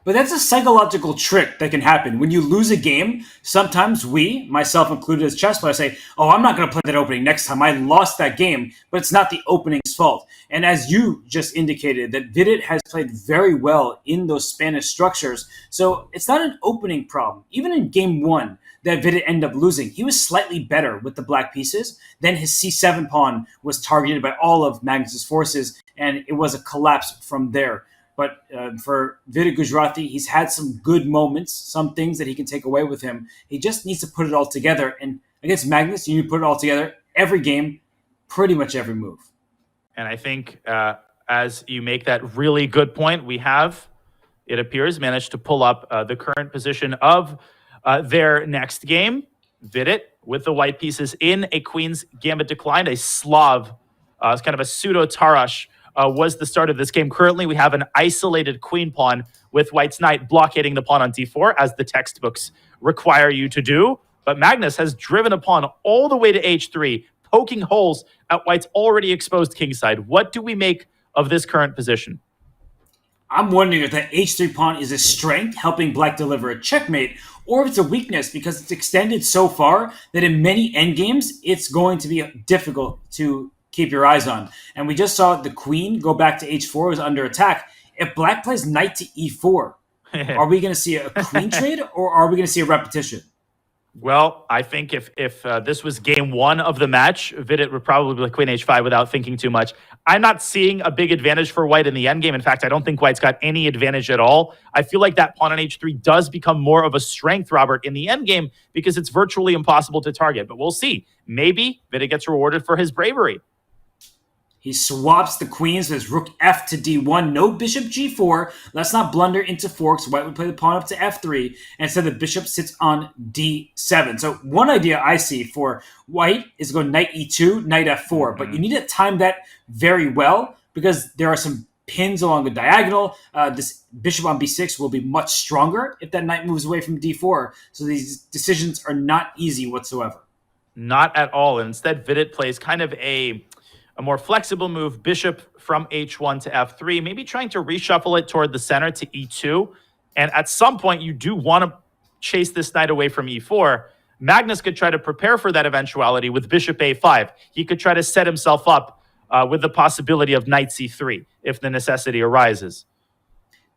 But that's a psychological trick that can happen. When you lose a game, sometimes we, myself included as chess players, say, oh, I'm not going to play that opening next time. I lost that game, but it's not the opening's fault. And as you just indicated, that Vidit has played very well in those Spanish structures. So it's not an opening problem. Even in game 1 that Vidit ended up losing, he was slightly better with the black pieces. Then his c7 pawn was targeted by all of Magnus's forces, and it was a collapse from there. But for Vidit Gujrati, he's had some good moments, some things that he can take away with him. He just needs to put it all together. And against Magnus, you need to put it all together every game, pretty much every move. And I think as you make that really good point, we have, it appears, managed to pull up the current position of their next game. Vidit with the white pieces in a queen's gambit declined. A Slav, it's kind of a pseudo Tarash, was the start of this game. Currently, we have an isolated queen pawn with white's knight blockading the pawn on d4, as the textbooks require you to do. But Magnus has driven a pawn all the way to h3, poking holes at white's already exposed kingside. What do we make of this current position? I'm wondering if that h3 pawn is a strength, helping black deliver a checkmate, or if it's a weakness because it's extended so far that in many endgames, it's going to be difficult to keep your eyes on. And we just saw the queen go back to h4, was under attack. If black plays knight to e4, are we going to see a queen trade, or are we going to see a repetition? Well, I think if this was game one of the match, Vidit would probably play queen h5 without thinking too much. I'm not seeing a big advantage for white in the endgame. In fact, I don't think white's got any advantage at all. I feel like that pawn on h3 does become more of a strength, Robert, in the endgame because it's virtually impossible to target. But we'll see. Maybe Vidit gets rewarded for his bravery. He swaps the queens with his rook f to d1. No bishop g4. Let's not blunder into forks. White would play the pawn up to f3. And instead the bishop sits on d7. So one idea I see for white is to go knight e2, knight f4. But you need to time that very well because there are some pins along the diagonal. This bishop on b6 will be much stronger if that knight moves away from d4. So these decisions are not easy whatsoever. Not at all. And instead, Vidit plays kind of a more flexible move, bishop from h1 to f3, maybe trying to reshuffle it toward the center to e2. And at some point, you do want to chase this knight away from e4. Magnus could try to prepare for that eventuality with bishop a5. He could try to set himself up with the possibility of knight c3 if the necessity arises.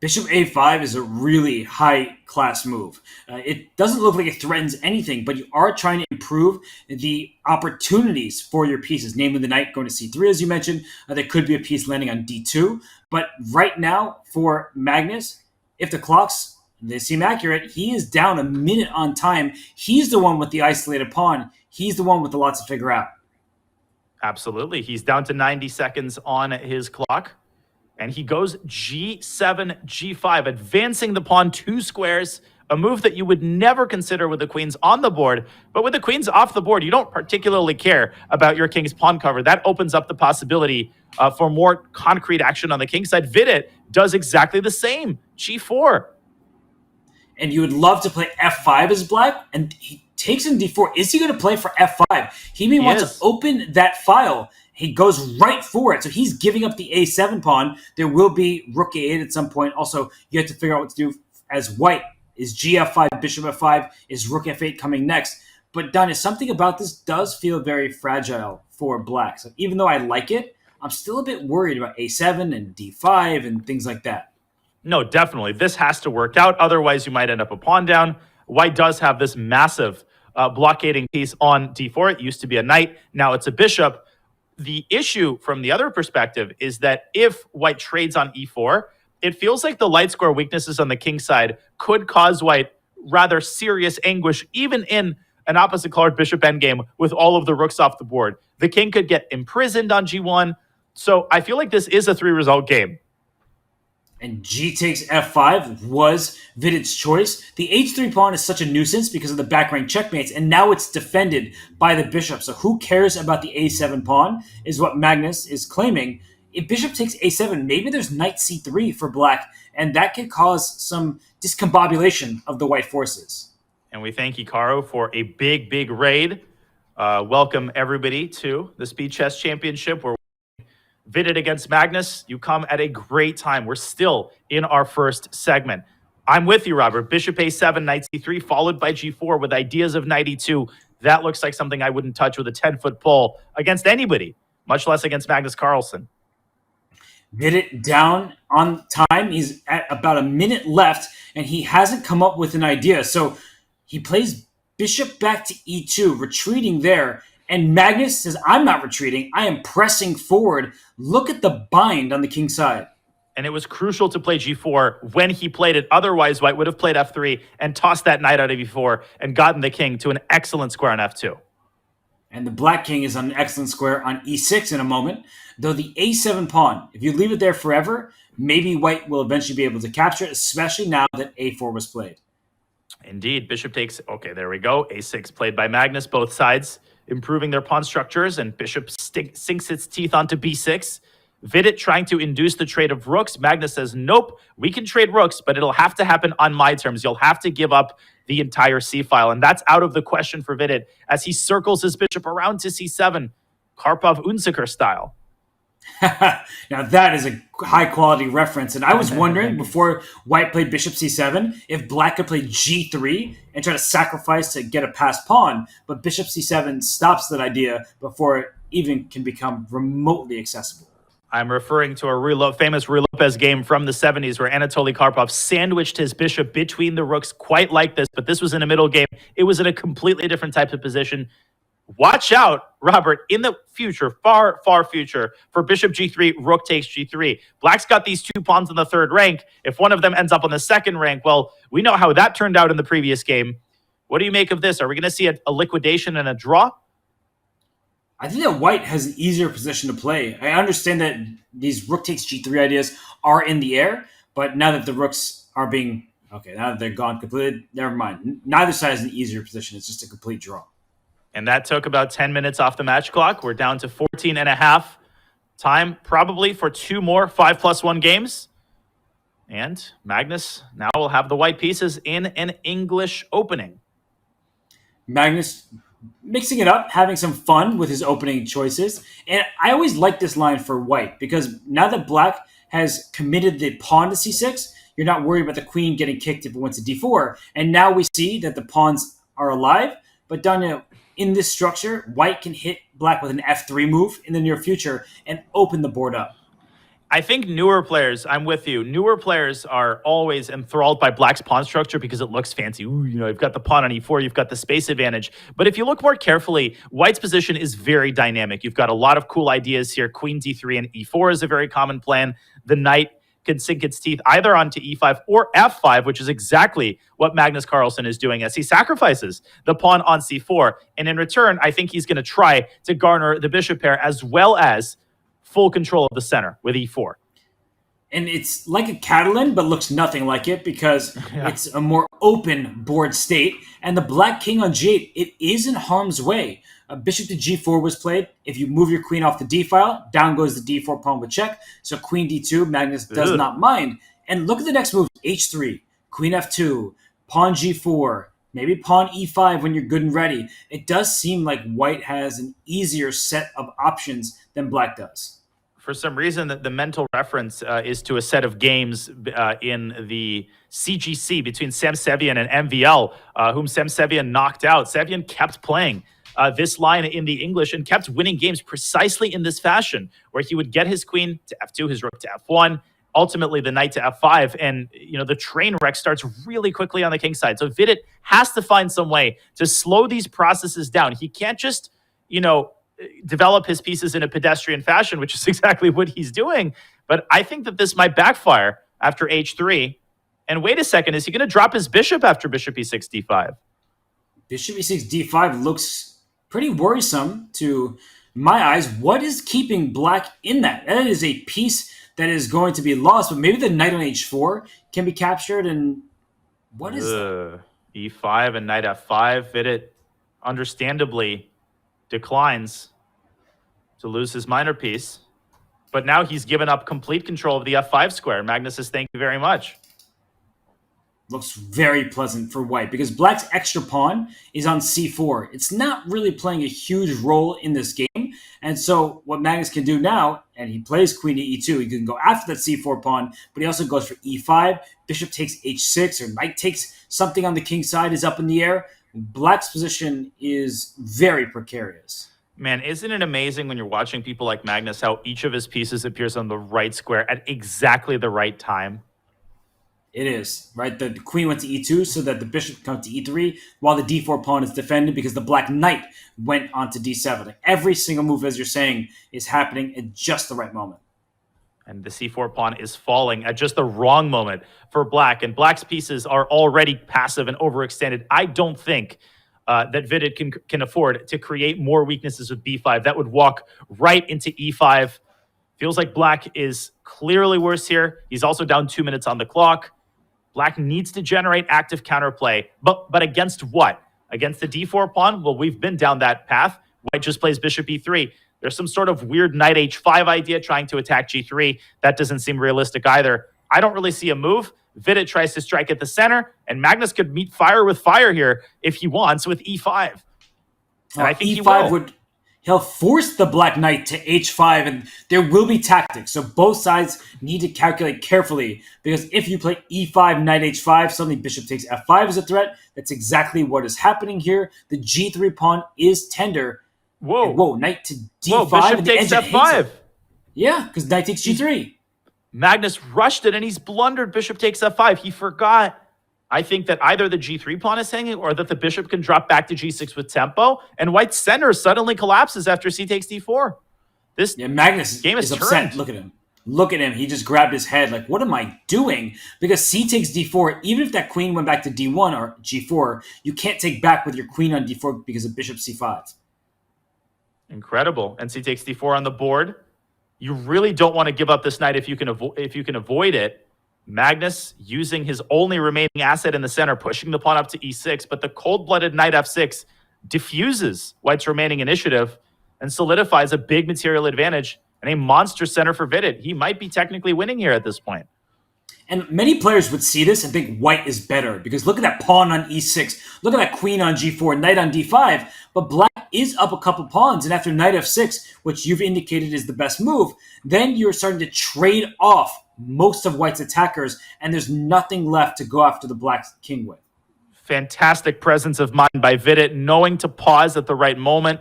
Bishop a5 is a really high-class move. It doesn't look like it threatens anything, but you are trying to improve the opportunities for your pieces, namely the knight going to c3, as you mentioned. There could be a piece landing on d2. But right now, for Magnus, if the clocks, they seem accurate, he is down a minute on time. He's the one with the isolated pawn. He's the one with the lots to figure out. Absolutely. He's down to 90 seconds on his clock. And he goes g7, g5, advancing the pawn 2 squares, a move that you would never consider with the queens on the board. But with the queens off the board, you don't particularly care about your king's pawn cover. That opens up the possibility for more concrete action on the king side. Vidit does exactly the same, g4. And you would love to play f5 as black, and he takes in d4. Is he going to play for f5? He may want to open that file. He goes right for it. So he's giving up the a7 pawn. There will be rook a8 at some point. Also, you have to figure out what to do as white. Is gf5, bishop f5? Is rook f8 coming next? But Danya, something about this does feel very fragile for black. So even though I like it, I'm still a bit worried about a7 and d5 and things like that. No, definitely. This has to work out. Otherwise, you might end up a pawn down. White does have this massive blockading piece on d4. It used to be a knight. Now it's a bishop. The issue from the other perspective is that if white trades on e4, it feels like the light square weaknesses on the king side could cause white rather serious anguish, even in an opposite colored bishop endgame with all of the rooks off the board. The king could get imprisoned on g1. So I feel like this is a 3-result game. And g takes f5 was Vidit's choice. The h3 pawn is such a nuisance because of the back rank checkmates, and now it's defended by the bishop. So who cares about the a7 pawn is what Magnus is claiming. If bishop takes a7, maybe there's knight c3 for black, and that could cause some discombobulation of the white forces. And we thank Hikaru for a big, big raid. Welcome, everybody, to the Speed Chess Championship, where Vidit against Magnus. You come at a great time. We're still in our first segment. I'm with you, Robert. Bishop a7, knight c3, followed by g4 with ideas of knight e2. That looks like something I wouldn't touch with a 10-foot pole against anybody, much less against Magnus Carlsen. Vidit down on time. He's at about a minute left, and he hasn't come up with an idea. So he plays bishop back to e2, retreating there. And Magnus says, I'm not retreating. I am pressing forward. Look at the bind on the king side. And it was crucial to play g4 when he played it. Otherwise, white would have played f3 and tossed that knight out of e4 and gotten the king to an excellent square on f2. And the black king is on an excellent square on e6 in a moment. Though the a7 pawn, if you leave it there forever, maybe white will eventually be able to capture it, especially now that a4 was played. Indeed, bishop takes, okay, there we go. A6 played by Magnus, both sides improving their pawn structures, and bishop sinks its teeth onto b6. Vidit trying to induce the trade of rooks. Magnus says, nope, we can trade rooks, but it'll have to happen on my terms. You'll have to give up the entire c-file, and that's out of the question for Vidit as he circles his bishop around to c7, Karpov-Unziker style. Now that is a high-quality reference, and I was wondering before white played bishop c7 if black could play g3 and try to sacrifice to get a passed pawn, but bishop c7 stops that idea before it even can become remotely accessible. I'm referring to a famous Ruy Lopez game from the 70s where Anatoly Karpov sandwiched his bishop between the rooks quite like this, but this was in a middle game. It was in a completely different type of position. Watch out, Robert, in the future, far, far future, for bishop g3, rook takes g3. Black's got these 2 pawns in the 3rd rank. If one of them ends up on the 2nd rank, well, we know how that turned out in the previous game. What do you make of this? Are we going to see a liquidation and a draw? I think that white has an easier position to play. I understand that these rook takes g3 ideas are in the air, but now that the rooks are being, now that they're gone completely, never mind. Neither side has an easier position. It's just a complete draw. And that took about 10 minutes off the match clock. We're down to 14 and a half. Time probably for 2 more 5+1 games. And Magnus now will have the white pieces in an English opening. Magnus mixing it up, having some fun with his opening choices. And I always like this line for white because now that black has committed the pawn to c6, you're not worried about the queen getting kicked if it went to d4. And now we see that the pawns are alive, but down in this structure, white can hit black with an f3 move in the near future and open the board up. I think newer players, I'm with you, newer players are always enthralled by black's pawn structure because it looks fancy. Ooh, you've got the pawn on e4, you've got the space advantage. But if you look more carefully, white's position is very dynamic. You've got a lot of cool ideas here. Queen d3 and e4 is a very common plan. The knight can sink its teeth either onto e5 or f5, which is exactly what Magnus Carlsen is doing as he sacrifices the pawn on c4. And in return, I think he's going to try to garner the bishop pair as well as full control of the center with e4. And it's like a Catalan, but looks nothing like it because it's a more open board state. And the black king on g8, it is in harm's way. Bishop to g4 was played. If you move your queen off the d-file, down goes the d4 pawn with check. So queen d2, Magnus does not mind. And look at the next move, h3, queen f2, pawn g4, maybe pawn e5 when you're good and ready. It does seem like white has an easier set of options than black does. For some reason, the mental reference is to a set of games in the CGC between Sam Sevian and MVL, whom Sam Sevian knocked out. Sevian kept playing this line in the English and kept winning games precisely in this fashion, where he would get his queen to f2, his rook to f1, ultimately the knight to f5, and the train wreck starts really quickly on the king side. So Vidit has to find some way to slow these processes down. He can't just, develop his pieces in a pedestrian fashion, which is exactly what he's doing. But I think that this might backfire after h3. And wait a second, is he going to drop his bishop after bishop e6, d5? Bishop e6, d5 looks pretty worrisome to my eyes. What is keeping black in that? That is a piece that is going to be lost, but maybe the knight on h4 can be captured. And what is that? e5 and knight f5. Vidit understandably declines to lose his minor piece, but now he's given up complete control of the f5 square. Magnus says, thank you very much. Looks very pleasant for white because black's extra pawn is on c4. It's not really playing a huge role in this game. And so what Magnus can do now, and he plays queen to e2, he can go after that c4 pawn, but he also goes for e5. Bishop takes h6 or knight takes something on the king side is up in the air. Black's position is very precarious. Man, isn't it amazing when you're watching people like Magnus, how each of his pieces appears on the right square at exactly the right time? It is, right? The queen went to e2 so that the bishop comes to e3 while the d4 pawn is defended because the black knight went onto d7. Like every single move, as you're saying, is happening at just the right moment. And the c4 pawn is falling at just the wrong moment for black. And black's pieces are already passive and overextended. I don't think that Vidit can afford to create more weaknesses with b5. That would walk right into e5. Feels like Black is clearly worse here. He's also down 2 minutes on the clock. Black needs to generate active counterplay. But against what? Against the d4 pawn? Well, we've been down that path. White just plays bishop e3. There's some sort of weird knight h5 idea trying to attack g3. That doesn't seem realistic either. I don't really see a move. Vidit tries to strike at the center, and Magnus could meet fire with fire here if he wants with e5. And I think e5 he'll force the black knight to h5, and there will be tactics. So both sides need to calculate carefully, because if you play e5, knight h5, suddenly bishop takes f5 is a threat. That's exactly what is happening here. The g3 pawn is tender. Whoa, knight to d5. Bishop takes f5. Yeah, because knight takes g3. Magnus rushed it, and he's blundered. Bishop takes f5. He forgot. I think that either the g3 pawn is hanging or that the bishop can drop back to g6 with tempo, and White's center suddenly collapses after c takes d4. Magnus is upset. Look at him. Look at him. He just grabbed his head like, what am I doing? Because c takes d4, even if that queen went back to d1 or g4, you can't take back with your queen on d4 because of bishop c5. Incredible. And c takes d4 on the board. You really don't want to give up this knight if you can avoid it. Magnus using his only remaining asset in the center, pushing the pawn up to e6, but the cold-blooded knight f6 diffuses White's remaining initiative and solidifies a big material advantage and a monster center for Vidit. He might be technically winning here at this point. And many players would see this and think White is better, because look at that pawn on e6, look at that queen on g4, knight on d5, but Black is up a couple pawns, and after knight f6, which you've indicated is the best move, then you're starting to trade off most of White's attackers, and there's nothing left to go after the Black king with. Fantastic presence of mind by Vidit, knowing to pause at the right moment.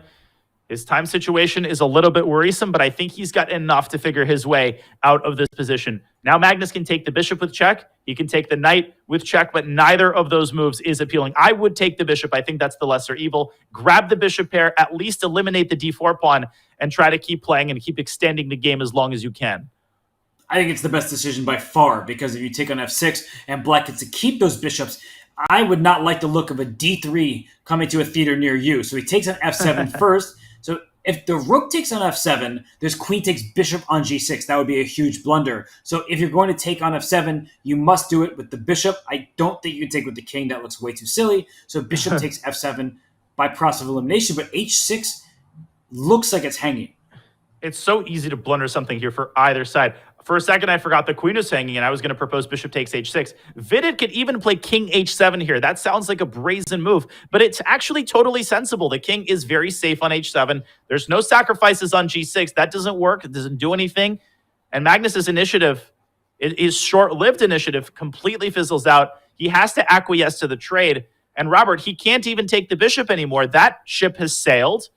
His time situation is a little bit worrisome, but I think he's got enough to figure his way out of this position. Now Magnus can take the bishop with check. He can take the knight with check, but neither of those moves is appealing. I would take the bishop. I think that's the lesser evil. Grab the bishop pair, at least eliminate the d4 pawn, and try to keep playing and keep extending the game as long as you can. I think it's the best decision by far, because if you take on f6 and Black gets to keep those bishops, I would not like the look of a d3 coming to a theater near you. So he takes on f7 first. So if the rook takes on f7, there's queen takes bishop on g6. That would be a huge blunder. So if you're going to take on f7, you must do it with the bishop. I don't think you can take with the king. That looks way too silly. So bishop takes f7 by process of elimination, but h6 looks like it's hanging. It's so easy to blunder something here for either side. For a second, I forgot the queen was hanging, and I was going to propose bishop takes h6. Vidit could even play king h7 here. That sounds like a brazen move, but it's actually totally sensible. The king is very safe on h7. There's no sacrifices on g6. That doesn't work. It doesn't do anything. And Magnus's initiative, his short-lived initiative, completely fizzles out. He has to acquiesce to the trade. And Robert, he can't even take the bishop anymore. That ship has sailed.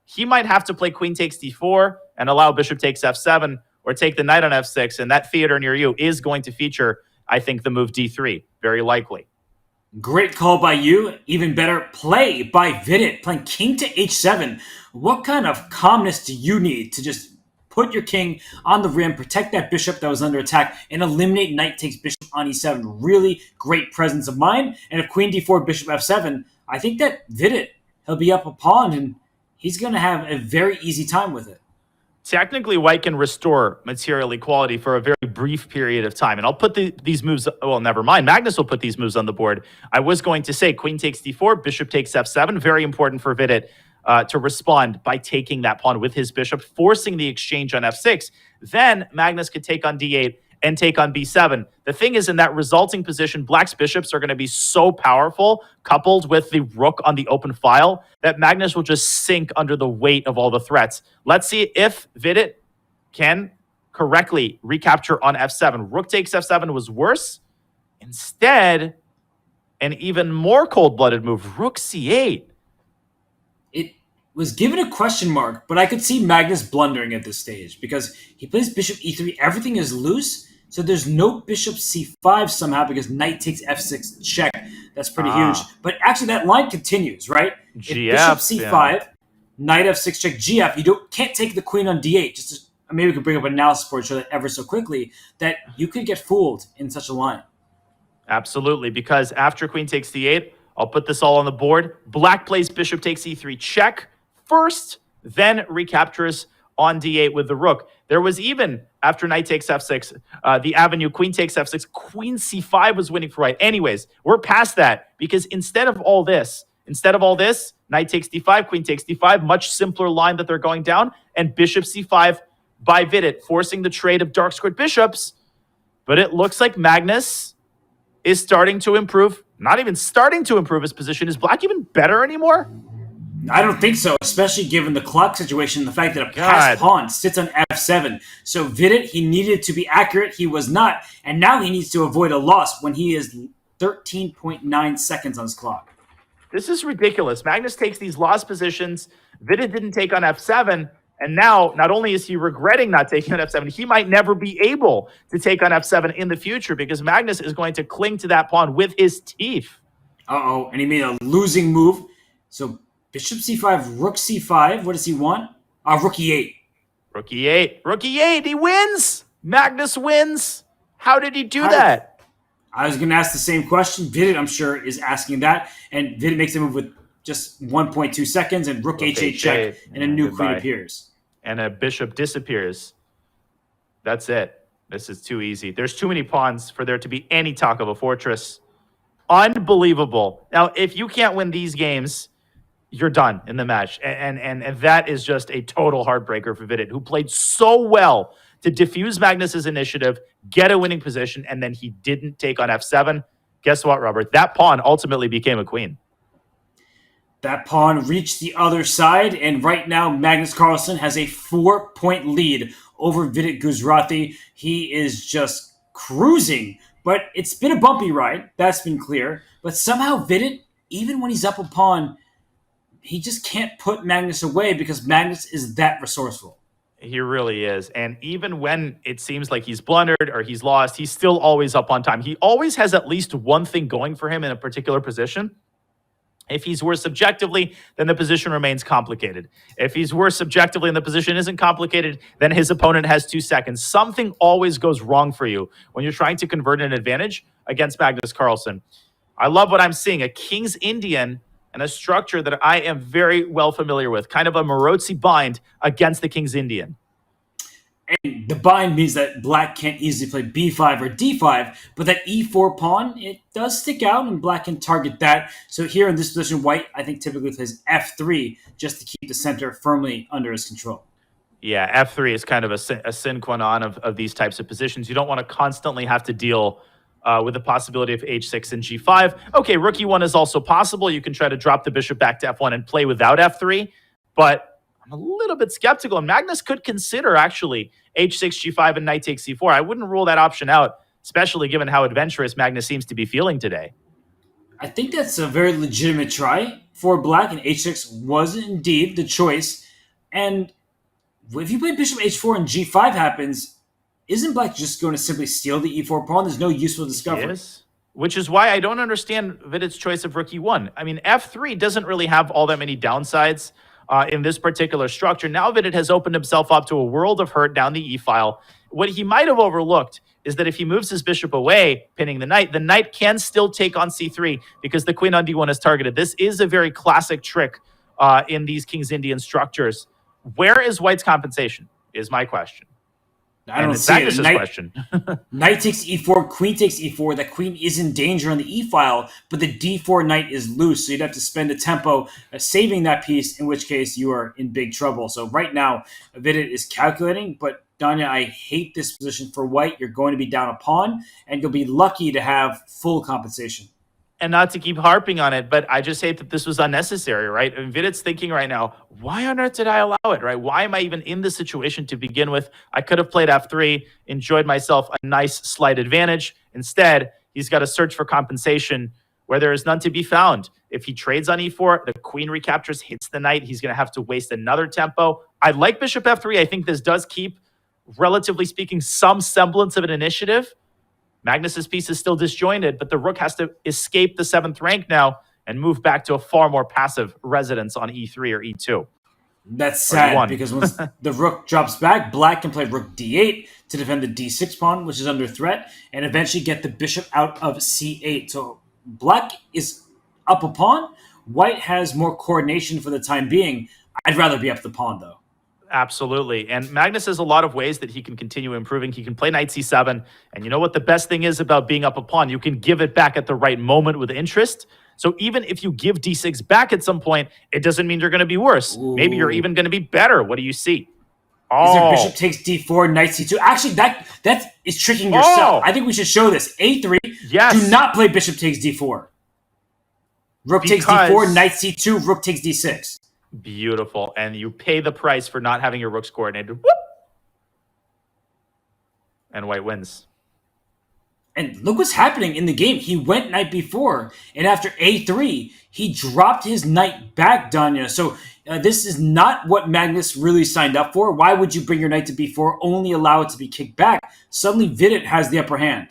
He might have to play queen takes d4 and allow bishop takes f7, or take the knight on f6, and that theater near you is going to feature, I think, the move d3, very likely. Great call by you. Even better play by Vidit, playing king to h7. What kind of calmness do you need to just put your king on the rim, protect that bishop that was under attack, and eliminate knight takes bishop on e7? Really great presence of mind. And if queen d4, bishop f7, I think that Vidit, he'll be up a pawn, and he's going to have a very easy time with it. Technically, White can restore material equality for a very brief period of time. And I'll put these moves, well, never mind. Magnus will put these moves on the board. I was going to say queen takes d4, bishop takes f7. Very important for Vidit to respond by taking that pawn with his bishop, forcing the exchange on f6. Then Magnus could take on d8 and take on b7. The thing is, in that resulting position, Black's bishops are going to be so powerful, coupled with the rook on the open file, that Magnus will just sink under the weight of all the threats. Let's see if Vidit can correctly recapture on f7. Rook takes f7 was worse. Instead, an even more cold-blooded move, rook c8. It was given a question mark, but I could see Magnus blundering at this stage, because he plays bishop e3, everything is loose, so there's no bishop c5 somehow, because knight takes f6 check. That's pretty huge. But actually that line continues, right? GF, if bishop c5, knight f6 check, gf, you can't take the queen on d8. Maybe we could bring up an analysis board to show that ever so quickly, that you could get fooled in such a line. Absolutely, because after queen takes d8, I'll put this all on the board. Black plays bishop takes e3 check first, then recaptures on d8 with the rook. There was even, after knight takes f6, the avenue queen takes f6, queen c5 was winning for white. Anyways, we're past that because instead of all this, knight takes d5, queen takes d5, much simpler line that they're going down, and bishop c5 by Vidit, forcing the trade of dark squared bishops. But it looks like Magnus is starting to improve, not even starting to improve his position. Is black even better anymore? I don't think so, especially given the clock situation and the fact that a passed pawn sits on f7. So Vidit, he needed to be accurate. He was not. And now he needs to avoid a loss when he is 13.9 seconds on his clock. This is ridiculous. Magnus takes these lost positions. Vidit didn't take on f7. And now, not only is he regretting not taking on f7, he might never be able to take on f7 in the future because Magnus is going to cling to that pawn with his teeth. Uh-oh, and he made a losing move. So bishop c5, rook c5. What does he want? Rook e8. Rook e8. Rook e8. He wins. Magnus wins. How did he do that? I was going to ask the same question. Vidit, I'm sure, is asking that. And Vidit makes a move with just 1.2 seconds, and rook h8 check, and a new queen appears. And a bishop disappears. That's it. This is too easy. There's too many pawns for there to be any talk of a fortress. Unbelievable. Now, if you can't win these games, you're done in the match. And that is just a total heartbreaker for Vidit, who played so well to diffuse Magnus's initiative, get a winning position, and then he didn't take on f7. Guess what, Robert? That pawn ultimately became a queen. That pawn reached the other side, and right now Magnus Carlsen has a 4-point lead over Vidit Guzrathi. He is just cruising, but it's been a bumpy ride. That's been clear. But somehow Vidit, even when he's up a pawn, he just can't put Magnus away because Magnus is that resourceful. He really is. And even when it seems like he's blundered or he's lost, he's still always up on time. He always has at least one thing going for him in a particular position. If he's worse subjectively, then the position remains complicated. If he's worse subjectively and the position isn't complicated, then his opponent has 2 seconds. Something always goes wrong for you when you're trying to convert an advantage against Magnus Carlsen. I love what I'm seeing, a King's Indian and a structure that I am very well familiar with, kind of a Marozzi bind against the King's Indian. And the bind means that black can't easily play b5 or d5, but that e4 pawn, it does stick out, and black can target that. So here in this position, white, I think, typically plays f3 just to keep the center firmly under his control. Yeah, f3 is kind of a sine qua non of these types of positions. You don't want to constantly have to deal with the possibility of h6 and g5. Okay, rook e1 is also possible. You can try to drop the bishop back to f1 and play without f3, but I'm a little bit skeptical, and Magnus could consider actually h6, g5, and knight takes c4. I wouldn't rule that option out, especially given how adventurous Magnus seems to be feeling today. I think that's a very legitimate try for black, and h6 was indeed the choice. And if you play bishop h4 and g5 happens, isn't black just going to simply steal the e4 pawn? There's no useful discovery. Yes. Which is why I don't understand Vidit's choice of rook e1. I mean, f3 doesn't really have all that many downsides in this particular structure. Now Vidit has opened himself up to a world of hurt down the e-file. What he might have overlooked is that if he moves his bishop away, pinning the knight can still take on c3 because the queen on d1 is targeted. This is a very classic trick in these King's Indian structures. Where is white's compensation is my question. I don't see it. Question. Knight takes e4, queen takes e4. That queen is in danger on the e-file, but the d4 knight is loose, so you'd have to spend a tempo saving that piece, in which case you are in big trouble. So right now, Vidit is calculating, but Danya, I hate this position for white. You're going to be down a pawn, and you'll be lucky to have full compensation. And not to keep harping on it, but I just hate that this was unnecessary, right? I mean, Vidit's thinking right now, why on earth did I allow it, right? Why am I even in this situation to begin with? I could have played f3, enjoyed myself a nice slight advantage. Instead, he's got to search for compensation where there is none to be found. If he trades on e4, the queen recaptures, hits the knight. He's going to have to waste another tempo. I like bishop f3. I think this does keep, relatively speaking, some semblance of an initiative. Magnus's piece is still disjointed, but the rook has to escape the 7th rank now and move back to a far more passive residence on e3 or e2. That's sad because once the rook drops back, black can play rook d8 to defend the d6 pawn, which is under threat, and eventually get the bishop out of c8. So black is up a pawn. White has more coordination for the time being. I'd rather be up the pawn, though. Absolutely. And Magnus has a lot of ways that he can continue improving. He can play knight c7. And you know what the best thing is about being up a pawn? You can give it back at the right moment with interest. So even if you give d6 back at some point, it doesn't mean you're going to be worse. Ooh. Maybe you're even going to be better. What do you see? Is there bishop takes d4, knight c2? Actually, that is tricking yourself. I think we should show this. a3. Yes. Do not play bishop takes d4. Rook takes d4, knight c2, rook takes d6. Beautiful. And you pay the price for not having your rooks coordinated. Whoop! And white wins. And look what's happening in the game. He went knight b4, and after a3, he dropped his knight back, Danya. So this is not what Magnus really signed up for. Why would you bring your knight to b4, only allow it to be kicked back? Suddenly, Vidit has the upper hand.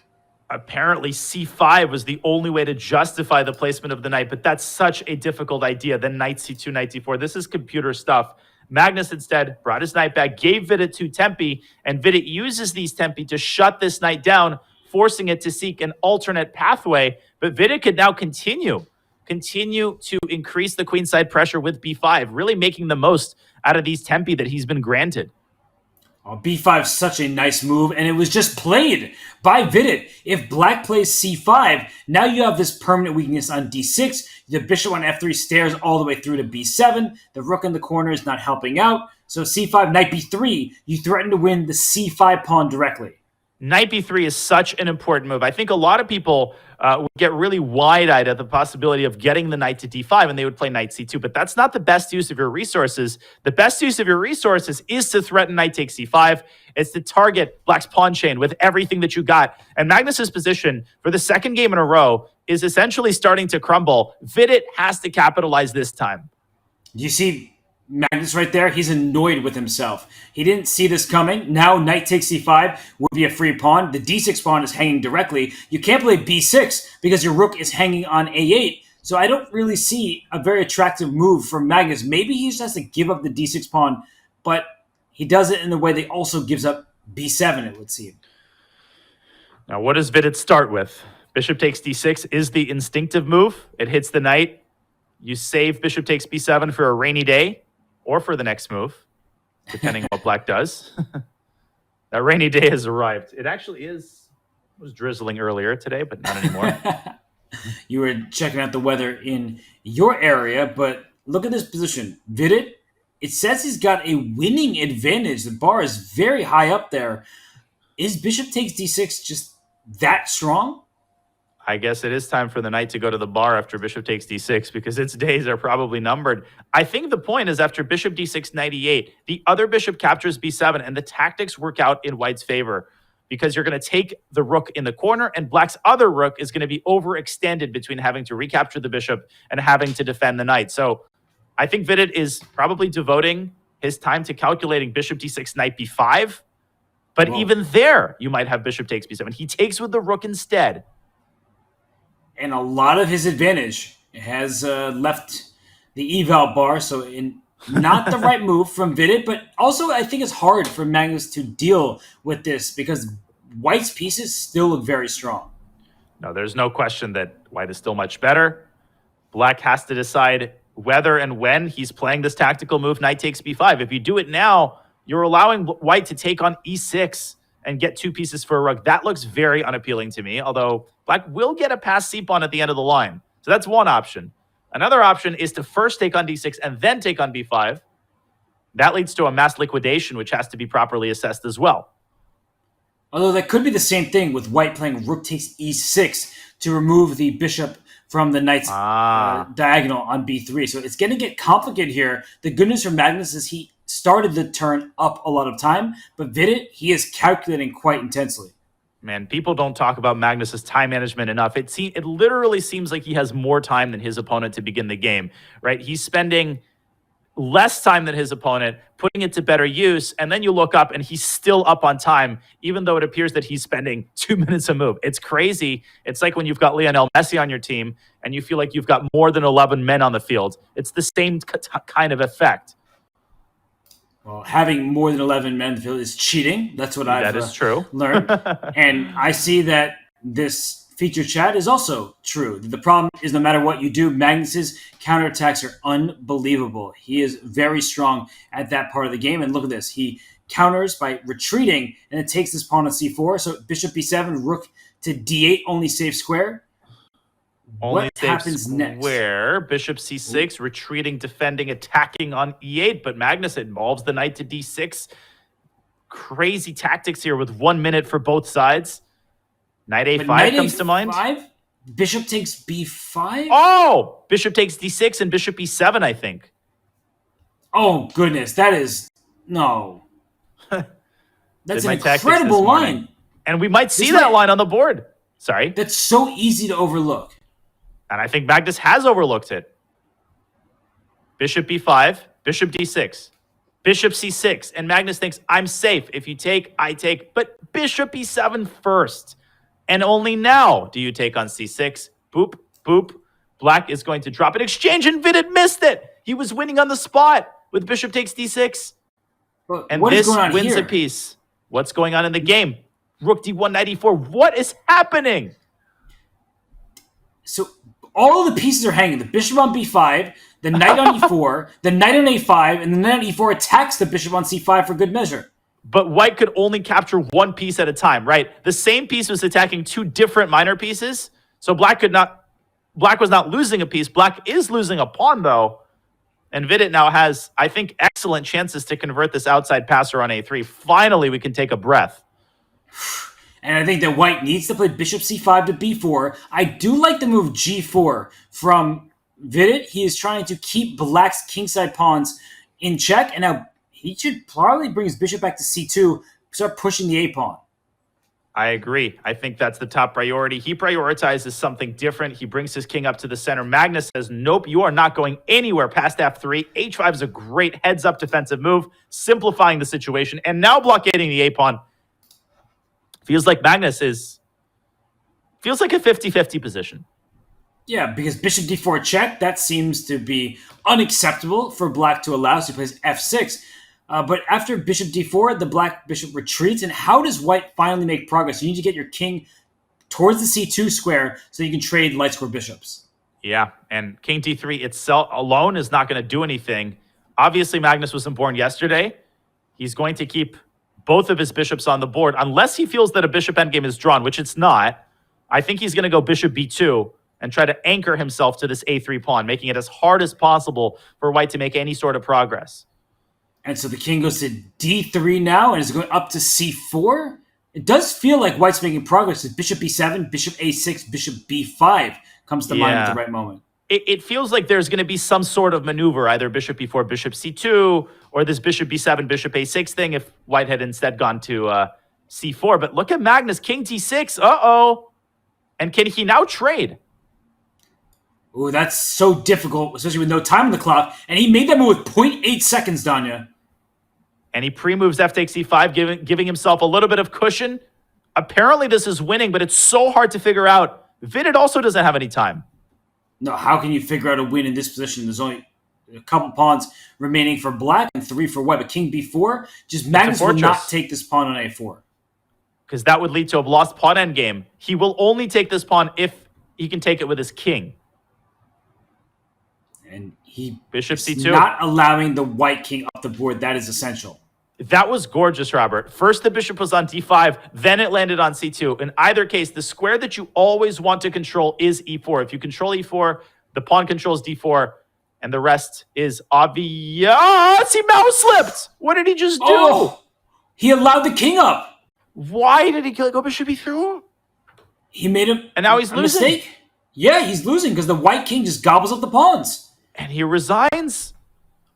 Apparently, c5 was the only way to justify the placement of the knight, but that's such a difficult idea. Then knight c2, knight d4. This is computer stuff. Magnus instead brought his knight back, gave Vidit 2 tempi, and Vidit uses these tempi to shut this knight down, forcing it to seek an alternate pathway. But Vidit could now continue to increase the queenside pressure with b5, really making the most out of these tempi that he's been granted. Oh, b5 is such a nice move, and it was just played by Vidit. If black plays c5, now you have this permanent weakness on d6. The bishop on f3 stairs all the way through to b7. The rook in the corner is not helping out. So c5, knight b3, you threaten to win the c5 pawn directly. Knight b3 is such an important move. I think a lot of people would get really wide-eyed at the possibility of getting the knight to d5, and they would play knight c2, but that's not the best use of your resources. The best use of your resources is to threaten knight takes c5. It's to target black's pawn chain with everything that you got. And Magnus's position for the second game in a row is essentially starting to crumble. Vidit has to capitalize this time. You see Magnus right there, he's annoyed with himself. He didn't see this coming. Now knight takes c5 would be a free pawn. The d6 pawn is hanging directly. You can't play b6 because your rook is hanging on a8. So I don't really see a very attractive move from Magnus. Maybe he just has to give up the d6 pawn, but he does it in a way that also gives up b7, it would seem. Now, what does Vidit start with? Bishop takes d6 is the instinctive move. It hits the knight. You save bishop takes b7 for a rainy day, or for the next move, depending on what black does. That rainy day has arrived. It actually is. It was drizzling earlier today, but not anymore. You were checking out the weather in your area, but look at this position. Vidit, it says he's got a winning advantage. The bar is very high up there. Is bishop takes d6 just that strong? I guess it is time for the knight to go to the bar after bishop takes d6 because its days are probably numbered. I think the point is after bishop d6, knight e8, the other bishop captures b7 and the tactics work out in white's favor because you're going to take the rook in the corner and black's other rook is going to be overextended between having to recapture the bishop and having to defend the knight. So I think Vidit is probably devoting his time to calculating bishop d6, knight b5. But even there, you might have bishop takes b7. He takes with the rook instead. And a lot of his advantage has left the eval bar, so not the right move from Vidit, but also I think it's hard for Magnus to deal with this because white's pieces still look very strong. No, there's no question that white is still much better. Black has to decide whether and when he's playing this tactical move, knight takes b5. If you do it now, you're allowing white to take on e6 and get 2 pieces for a rook. That looks very unappealing to me, although black will get a passed c-pawn at the end of the line. So that's one option. Another option is to first take on d6 and then take on b5. That leads to a mass liquidation, which has to be properly assessed as well. Although that could be the same thing with white playing rook takes e6 to remove the bishop from the knight's diagonal on b3. So it's going to get complicated here. The good news for Magnus is he started the turn up a lot of time, but Vidit, he is calculating quite intensely. Man, people don't talk about Magnus's time management enough. It literally seems like he has more time than his opponent to begin the game, right? He's spending less time than his opponent, putting it to better use, and then you look up and he's still up on time, even though it appears that he's spending 2 minutes a move. It's crazy. It's like when you've got Lionel Messi on your team and you feel like you've got more than 11 men on the field. It's the same kind of effect. Well, having more than 11 men in the field is cheating. That's what I've true. learned. And I see that this feature chat is also true. The problem is no matter what you do, Magnus's counterattacks are unbelievable. He is very strong at that part of the game. And look at this. He counters by retreating, and it takes this pawn on c4. So bishop b7, rook to d8, only save square. Only What happens next? Where bishop c6, retreating, defending, attacking on e8, but Magnus involves the knight to d6. Crazy tactics here with 1 minute for both sides. Knight a5 comes to mind. Bishop takes b5? Oh! Bishop takes d6 and bishop e7, I think. Oh, goodness. That is... No. That's an incredible line. And we might see that line on the board. Sorry. That's so easy to overlook. And I think Magnus has overlooked it. Bishop b5, bishop d6, bishop c6. And Magnus thinks, I'm safe. If you take, I take. But bishop e7 first. And only now do you take on c6. Boop, boop. Black is going to drop an exchange, and Vidit missed it. He was winning on the spot with bishop takes d6. But and what this wins here? a piece. What's going on in the game? Rook d1, knight e4. What is happening? So all of the pieces are hanging. The bishop on b5, the knight on e4, the knight on a5, and the knight on e4 attacks the bishop on c5 for good measure. But white could only capture one piece at a time, right? The same piece was attacking two different minor pieces. So black was not losing a piece. Black is losing a pawn, though. And Vidit now has, I think, excellent chances to convert this outside passer on a3. Finally, we can take a breath. And I think that white needs to play bishop c5 to b4. I do like the move g4 from Vidit. He is trying to keep black's kingside pawns in check. And now he should probably bring his bishop back to c2, start pushing the a-pawn. I agree. I think that's the top priority. He prioritizes something different. He brings his king up to the center. Magnus says, nope, you are not going anywhere past f3. h5 is a great heads-up defensive move, simplifying the situation, and now blockading the a-pawn. Feels like Magnus feels like a 50-50 position. Yeah, because bishop d4 check, that seems to be unacceptable for black to allow, so he plays f6. But after bishop d4, the black bishop retreats. And how does white finally make progress? You need to get your king towards the c2 square so you can trade light square bishops. Yeah, and king d3 itself alone is not going to do anything. Obviously, Magnus wasn't born yesterday. He's going to keep both of his bishops on the board, unless he feels that a bishop endgame is drawn, which it's not. I think he's going to go bishop b2 and try to anchor himself to this a3 pawn, making it as hard as possible for white to make any sort of progress. And so the king goes to d3 now and is going up to c4. It does feel like white's making progress. Bishop b7, bishop a6, bishop b5 comes to mind at the right moment. It feels like there's going to be some sort of maneuver, either bishop b4, bishop c2, or this bishop b7, bishop a6 thing if white had instead gone to c4. But look at Magnus, king t6. Uh-oh. And can he now trade? Ooh, that's so difficult, especially with no time on the clock. And he made that move with 0.8 seconds, Danya. And he pre-moves f takes c5, giving himself a little bit of cushion. Apparently this is winning, but it's so hard to figure out. Vidit also doesn't have any time. No, how can you figure out a win in this position? There's only a couple pawns remaining for black and 3 for white. But king b4, just Magnus will not take this pawn on a4. Because that would lead to a lost pawn endgame. He will only take this pawn if he can take it with his king. And he bishop is c2. Not allowing the white king up the board. That is essential. That was gorgeous, Robert. First, the bishop was on d5. Then it landed on c2. In either case, the square that you always want to control is e4. If you control e4, the pawn controls d4. And the rest is obvious. He mouse slipped. What did he just do? Oh, he allowed the king up. Why did he go bishop e3? He made him and now he's losing. Mistake. Yeah, he's losing because the white king just gobbles up the pawns. And he resigns.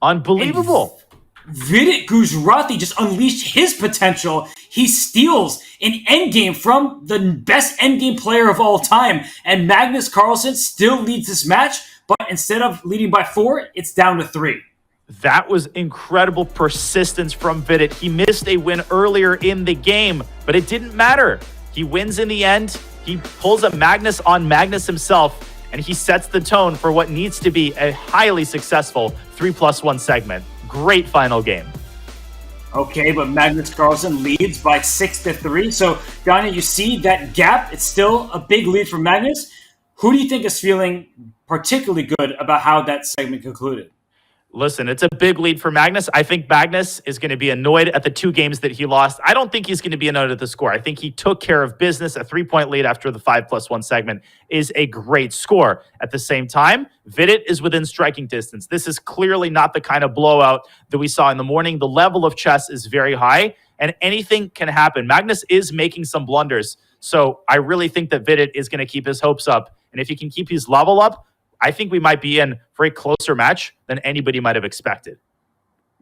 Unbelievable. And Vidit Gujarati just unleashed his potential. He steals an endgame from the best endgame player of all time. And Magnus Carlsen still leads this match, but instead of leading by 4, it's down to 3. That was incredible persistence from Vidit. He missed a win earlier in the game, but it didn't matter. He wins in the end. He pulls a Magnus on Magnus himself, and he sets the tone for what needs to be a highly successful 3+1 segment. Great final game. Okay, but Magnus Carlsen leads by 6-3. So, Danya, you see that gap. It's still a big lead for Magnus. Who do you think is feeling particularly good about how that segment concluded? Listen, it's a big lead for Magnus. I think Magnus is going to be annoyed at the 2 games that he lost. I don't think he's going to be annoyed at the score. I think he took care of business. A 3-point lead after the 5+1 segment is a great score. At the same time, Vidit is within striking distance. This is clearly not the kind of blowout that we saw in the morning. The level of chess is very high, and anything can happen. Magnus is making some blunders, so I really think that Vidit is going to keep his hopes up. And if he can keep his level up, I think we might be in for a closer match than anybody might have expected.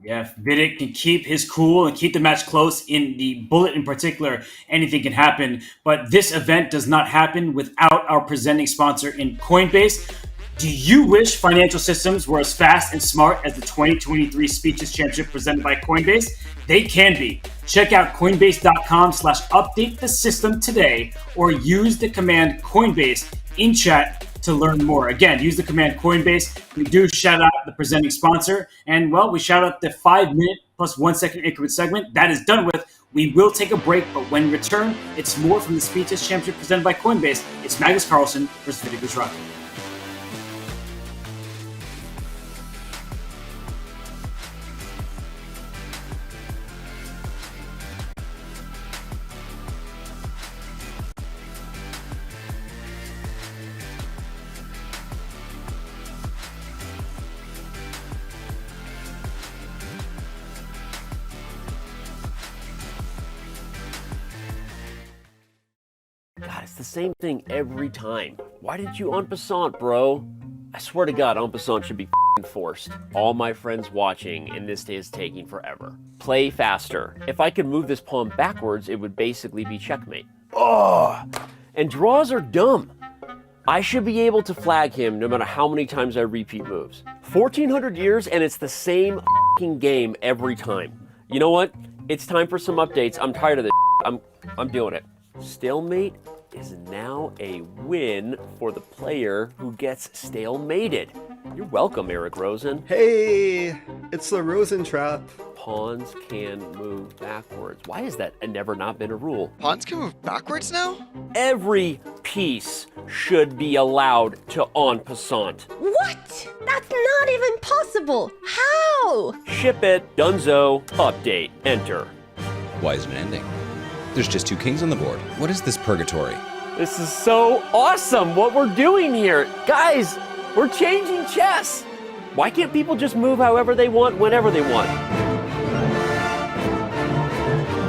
Yeah, if Vidit can keep his cool and keep the match close in the bullet in particular, anything can happen. But this event does not happen without our presenting sponsor in Coinbase. Do you wish financial systems were as fast and smart as the 2023 Speeches Championship presented by Coinbase? They can be. Check out coinbase.com/update the system today, or use the command Coinbase in chat to learn more. Again, use the command Coinbase. We do shout out the presenting sponsor, and well, we shout out the 5-minute plus 1 second increment segment. That is done with. We will take a break, but when we return, it's more from the Speeches Championship presented by Coinbase. It's Magnus Carlsen versus Vidit Gujrati. God, it's the same thing every time. Why didn't you en passant, bro? I swear to God, en passant should be forced. All my friends watching, and this day is taking forever. Play faster. If I could move this pawn backwards, it would basically be checkmate. Oh! And draws are dumb. I should be able to flag him no matter how many times I repeat moves. 1,400 years, and it's the same game every time. You know what? It's time for some updates. I'm tired of this. I'm doing it. Stalemate is now a win for the player who gets stalemated. You're welcome, Eric Rosen. Hey, it's the Rosen trap. Pawns can move backwards. Why has that never not been a rule? Pawns can move backwards now? Every piece should be allowed to en passant. What? That's not even possible. How? Ship it. Dunzo. Update. Enter. Why is it ending? There's just 2 kings on the board. What is this purgatory? This is so awesome what we're doing here. Guys, we're changing chess. Why can't people just move however they want, whenever they want?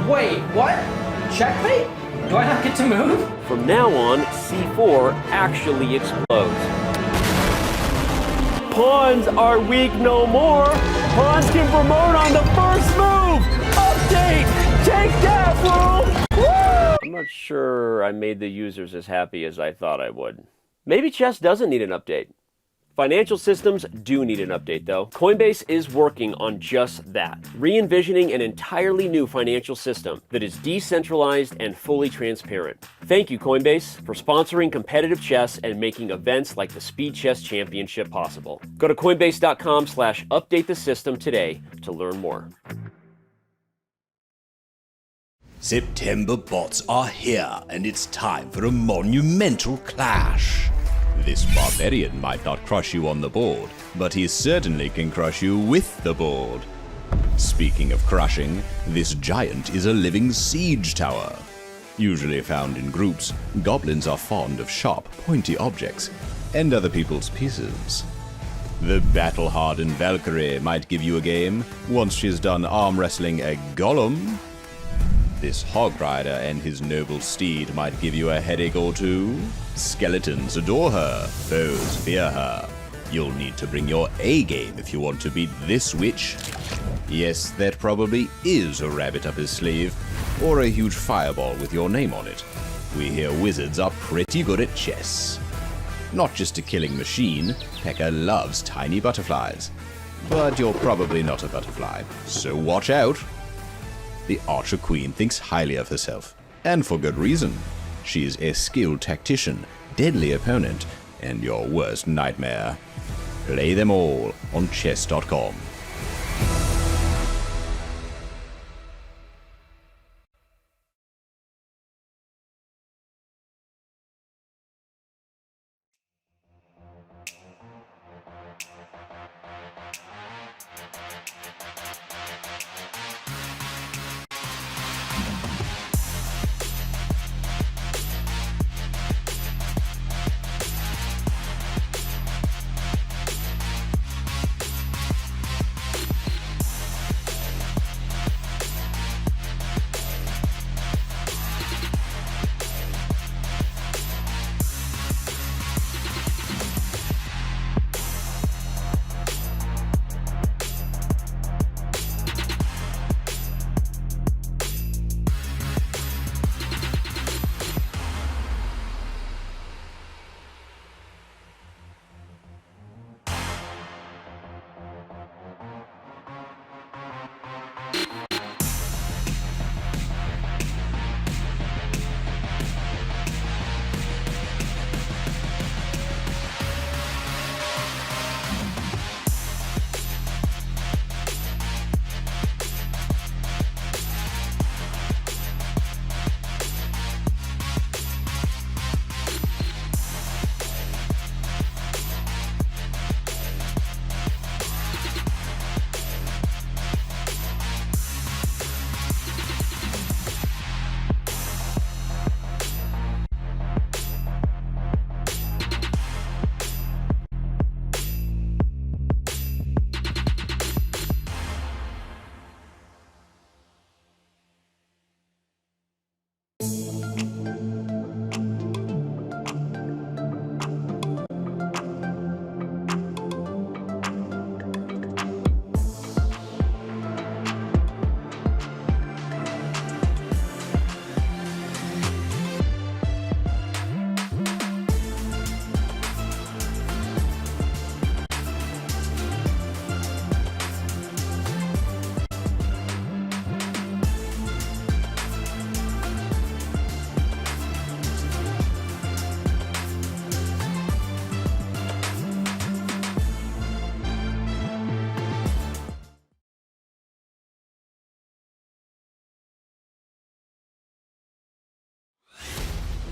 Wait, what? Checkmate? Do I not get to move? From now on, C4 actually explodes. Pawns are weak no more. Pawns can promote on the first move. Update! Take that, fool! Woo! I'm not sure I made the users as happy as I thought I would. Maybe chess doesn't need an update. Financial systems do need an update, though. Coinbase is working on just that, re-envisioning an entirely new financial system that is decentralized and fully transparent. Thank you, Coinbase, for sponsoring competitive chess and making events like the Speed Chess Championship possible. Go to coinbase.com/update the system today to learn more. September bots are here, and it's time for a monumental clash. This barbarian might not crush you on the board, but he certainly can crush you with the board. Speaking of crushing, this giant is a living siege tower. Usually found in groups, goblins are fond of sharp, pointy objects and other people's pieces. The battle-hardened Valkyrie might give you a game once she's done arm wrestling a golem. This hog rider and his noble steed might give you a headache or two. Skeletons adore her, foes fear her. You'll need to bring your A game if you want to beat this witch. Yes, that probably is a rabbit up his sleeve, or a huge fireball with your name on it. We hear wizards are pretty good at chess. Not just a killing machine, Pekka loves tiny butterflies. But you're probably not a butterfly, so watch out. The Archer Queen thinks highly of herself, and for good reason. She's a skilled tactician, deadly opponent, and your worst nightmare. Play them all on chess.com.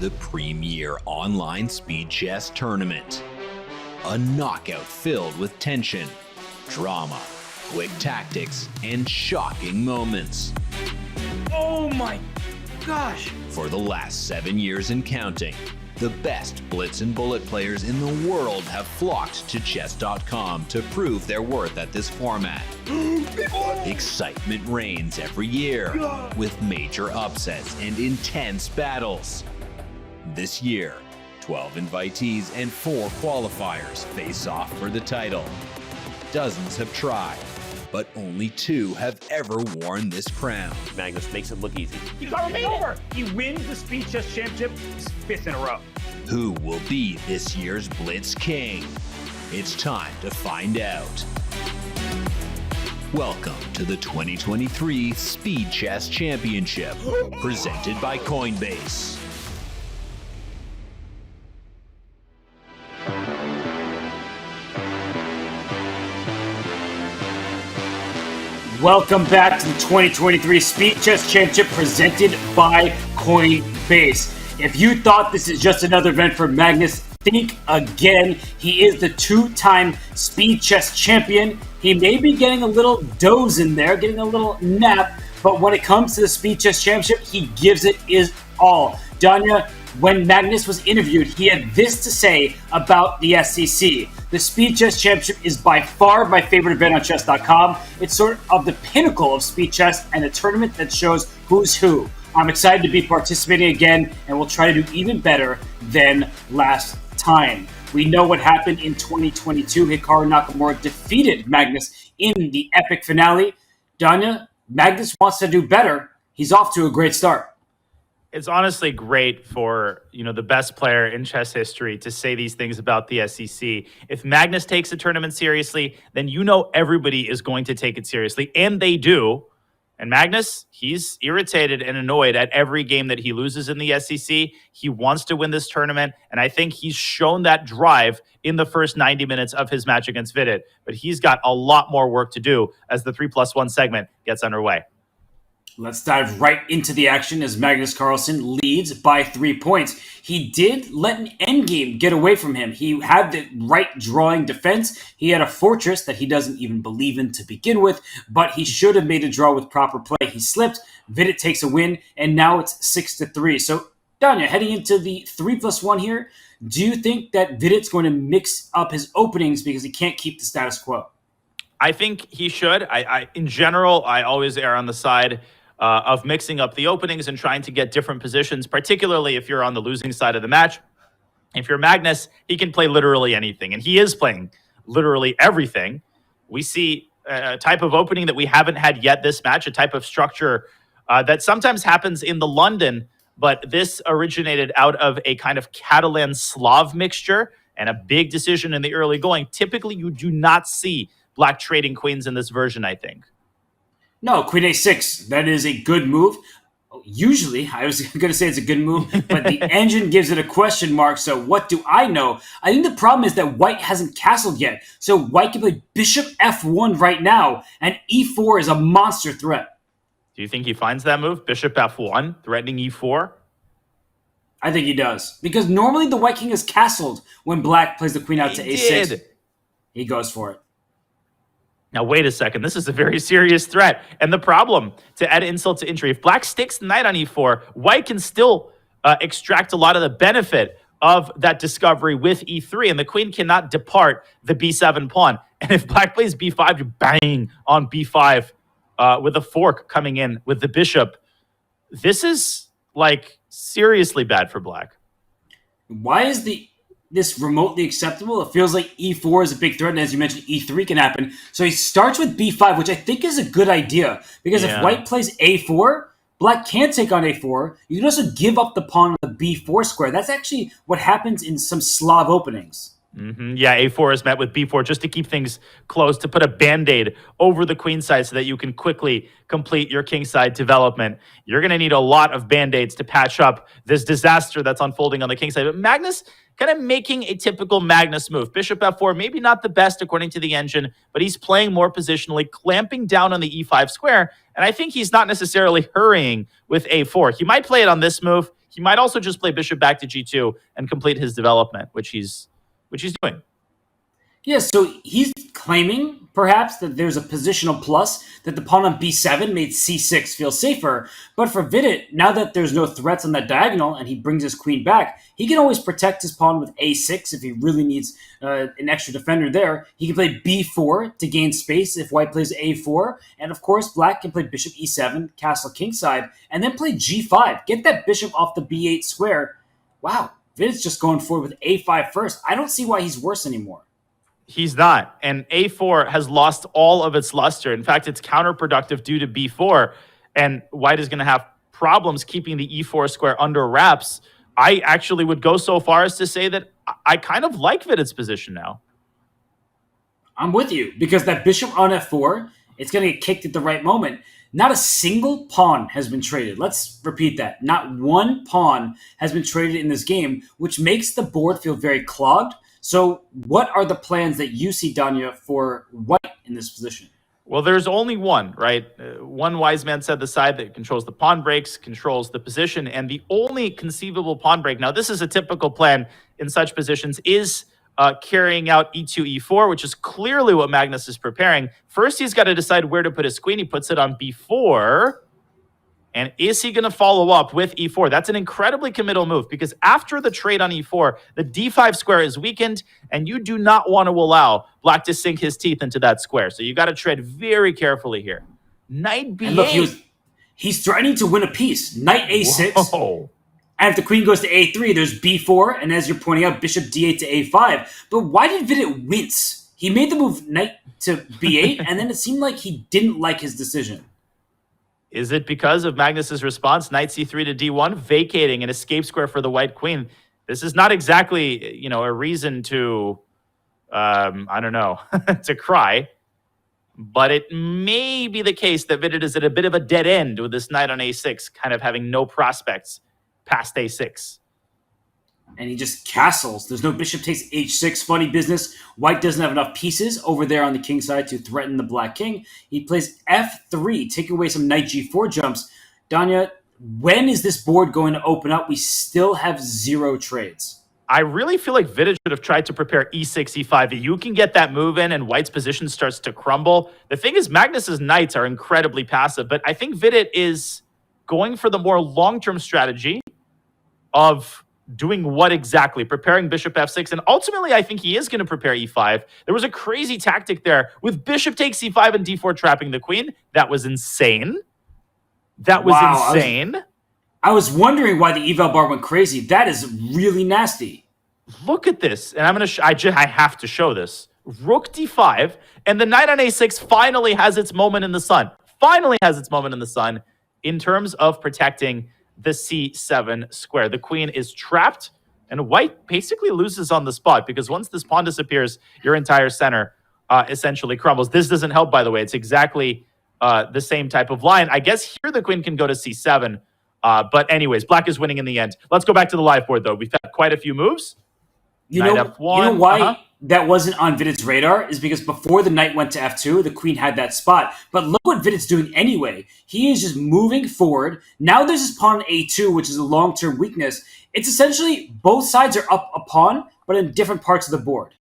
the premier online speed chess tournament. A knockout filled with tension, drama, quick tactics, and shocking moments. Oh my gosh! For the last 7 years and counting, the best blitz and bullet players in the world have flocked to chess.com to prove their worth at this format. Excitement reigns every year with major upsets and intense battles. This year, 12 invitees and 4 qualifiers face off for the title. Dozens have tried, but only 2 have ever worn this crown. Magnus makes it look easy. He got me over! He wins the Speed Chess Championship 5th in a row. Who will be this year's Blitz King? It's time to find out. Welcome to the 2023 Speed Chess Championship, presented by Coinbase. Welcome back to the 2023 Speed Chess Championship presented by Coinbase. If you thought this is just another event for Magnus, think again. He is the 2-time Speed Chess Champion. He may be getting a little doze in there, getting a little nap, but when it comes to the Speed Chess Championship, he gives it his all. Danya, when Magnus was interviewed, he had this to say about the SCC. The Speed Chess Championship is by far my favorite event on chess.com. It's sort of the pinnacle of speed chess and a tournament that shows who's who. I'm excited to be participating again, and we'll try to do even better than last time. We know what happened in 2022. Hikaru Nakamura defeated Magnus in the epic finale. Danya, Magnus wants to do better. He's off to a great start. It's honestly great for, the best player in chess history to say these things about the SEC. If Magnus takes the tournament seriously, then everybody is going to take it seriously, and they do. And Magnus, he's irritated and annoyed at every game that he loses in the SEC. He wants to win this tournament, and I think he's shown that drive in the first 90 minutes of his match against Vidit. But he's got a lot more work to do as the 3+1 segment gets underway. Let's dive right into the action as Magnus Carlsen leads by 3 points. He did let an endgame get away from him. He had the right drawing defense. He had a fortress that he doesn't even believe in to begin with, but he should have made a draw with proper play. He slipped, Vidit takes a win, and now it's 6-3. So, Danya, heading into the 3+1 here, do you think that Vidit's going to mix up his openings because he can't keep the status quo? I think he should. In general, I always err on the side of mixing up the openings and trying to get different positions, particularly if you're on the losing side of the match. If you're Magnus, he can play literally anything, and he is playing literally everything. We see a type of opening that we haven't had yet this match, a type of structure that sometimes happens in the London, but this originated out of a kind of Catalan-Slav mixture and a big decision in the early going. Typically, you do not see black trading queens in this version, I think. No, queen a6. That is a good move. Usually, I was going to say it's a good move, but the engine gives it a question mark, so what do I know? I think the problem is that white hasn't castled yet, so white can play bishop f1 right now, and e4 is a monster threat. Do you think he finds that move? Bishop f1, threatening e4? I think he does, because normally the white king is castled when black plays the queen out to a6. He goes for it. Now, wait a second. This is a very serious threat. And the problem, to add insult to injury, if black sticks the knight on e4, white can still extract a lot of the benefit of that discovery with e3, and the queen cannot depart the b7 pawn. And if black plays b5, you bang on b5 with a fork coming in with the bishop. This is, seriously bad for black. Why is this remotely acceptable? It feels like e4 is a big threat, and as you mentioned, e3 can happen. So he starts with b5, which I think is a good idea, because if white plays a4, black can't take on a4. You can also give up the pawn on the b4 square. That's actually what happens in some Slav openings. Yeah, a4 is met with b4 just to keep things close, to put a band-aid over the queen side so that you can quickly complete your king side development. You're going to need a lot of band-aids to patch up this disaster that's unfolding on the king side. But Magnus kind of making a typical Magnus move. Bishop f4, maybe not the best according to the engine, but he's playing more positionally, clamping down on the e5 square. And I think he's not necessarily hurrying with a4. He might play it on this move. He might also just play bishop back to g2 and complete his development, which he's doing. Yeah, so he's claiming, perhaps, that there's a positional plus, that the pawn on b7 made c6 feel safer. But for Vidit, now that there's no threats on that diagonal and he brings his queen back, he can always protect his pawn with a6 if he really needs an extra defender there. He can play b4 to gain space if white plays a4. And of course, black can play bishop e7, castle kingside, and then play g5. Get that bishop off the b8 square. Wow, Vidit's just going forward with a5 first. I don't see why he's worse anymore. He's not. And a4 has lost all of its luster. In fact, it's counterproductive due to b4. And white is going to have problems keeping the e4 square under wraps. I actually would go so far as to say that I kind of like Vidit's position now. I'm with you, because that bishop on f4, it's going to get kicked at the right moment. Not a single pawn has been traded. Let's repeat that. Not one pawn has been traded in this game, which makes the board feel very clogged. So what are the plans that you see, Danya, for white in this position? Well, there's only one, right? One wise man said the side that controls the pawn breaks controls the position, and the only conceivable pawn break, now this is a typical plan in such positions, is carrying out e2, e4, which is clearly what Magnus is preparing. First, he's got to decide where to put his queen. He puts it on b4. And is he going to follow up with e4? That's an incredibly committal move, because after the trade on e4, the d5 square is weakened, and you do not want to allow black to sink his teeth into that square. So you got to tread very carefully here. Knight b8. And look, he's threatening to win a piece. Knight a6. Whoa. And if the queen goes to a3, there's b4, and as you're pointing out, bishop d8 to a5. But why did Vidit wince? He made the move knight to b8, and then it seemed like he didn't like his decision. Is it because of Magnus's response, knight c3 to d1, vacating an escape square for the white queen? This is not exactly, a reason to, I don't know, to cry. But it may be the case that Vidit is at a bit of a dead end with this knight on a6, kind of having no prospects past a6. And he just castles. There's no bishop takes h6. Funny business. White doesn't have enough pieces over there on the king side to threaten the black king. He plays f3, taking away some knight g4 jumps. Danya, when is this board going to open up? We still have 0 trades. I really feel like Vidit should have tried to prepare e6, e5. You can get that move in and white's position starts to crumble. The thing is, Magnus's knights are incredibly passive, but I think Vidit is going for the more long-term strategy of doing what exactly? Preparing bishop f6. And ultimately, I think he is going to prepare e5. There was a crazy tactic there with bishop takes e5 and d4 trapping the queen. That was insane. That was insane. I was wondering why the eval bar went crazy. That is really nasty. Look at this. And I'm going to I have to show this. Rook d5, and the knight on a6 finally has its moment in the sun. Finally has its moment in the sun in terms of protecting the c7 square. The queen is trapped, and white basically loses on the spot, because once this pawn disappears, your entire center essentially crumbles. This doesn't help, by the way. It's exactly the same type of line. I guess here the queen can go to c7. But anyways, black is winning in the end. Let's go back to the live board, though. We've had quite a few moves. You know why that wasn't on Vidit's radar is because before the knight went to f2, the queen had that spot. But look what Vidit's doing anyway. He is just moving forward. Now there's this pawn on a2, which is a long-term weakness. It's essentially both sides are up a pawn, but in different parts of the board.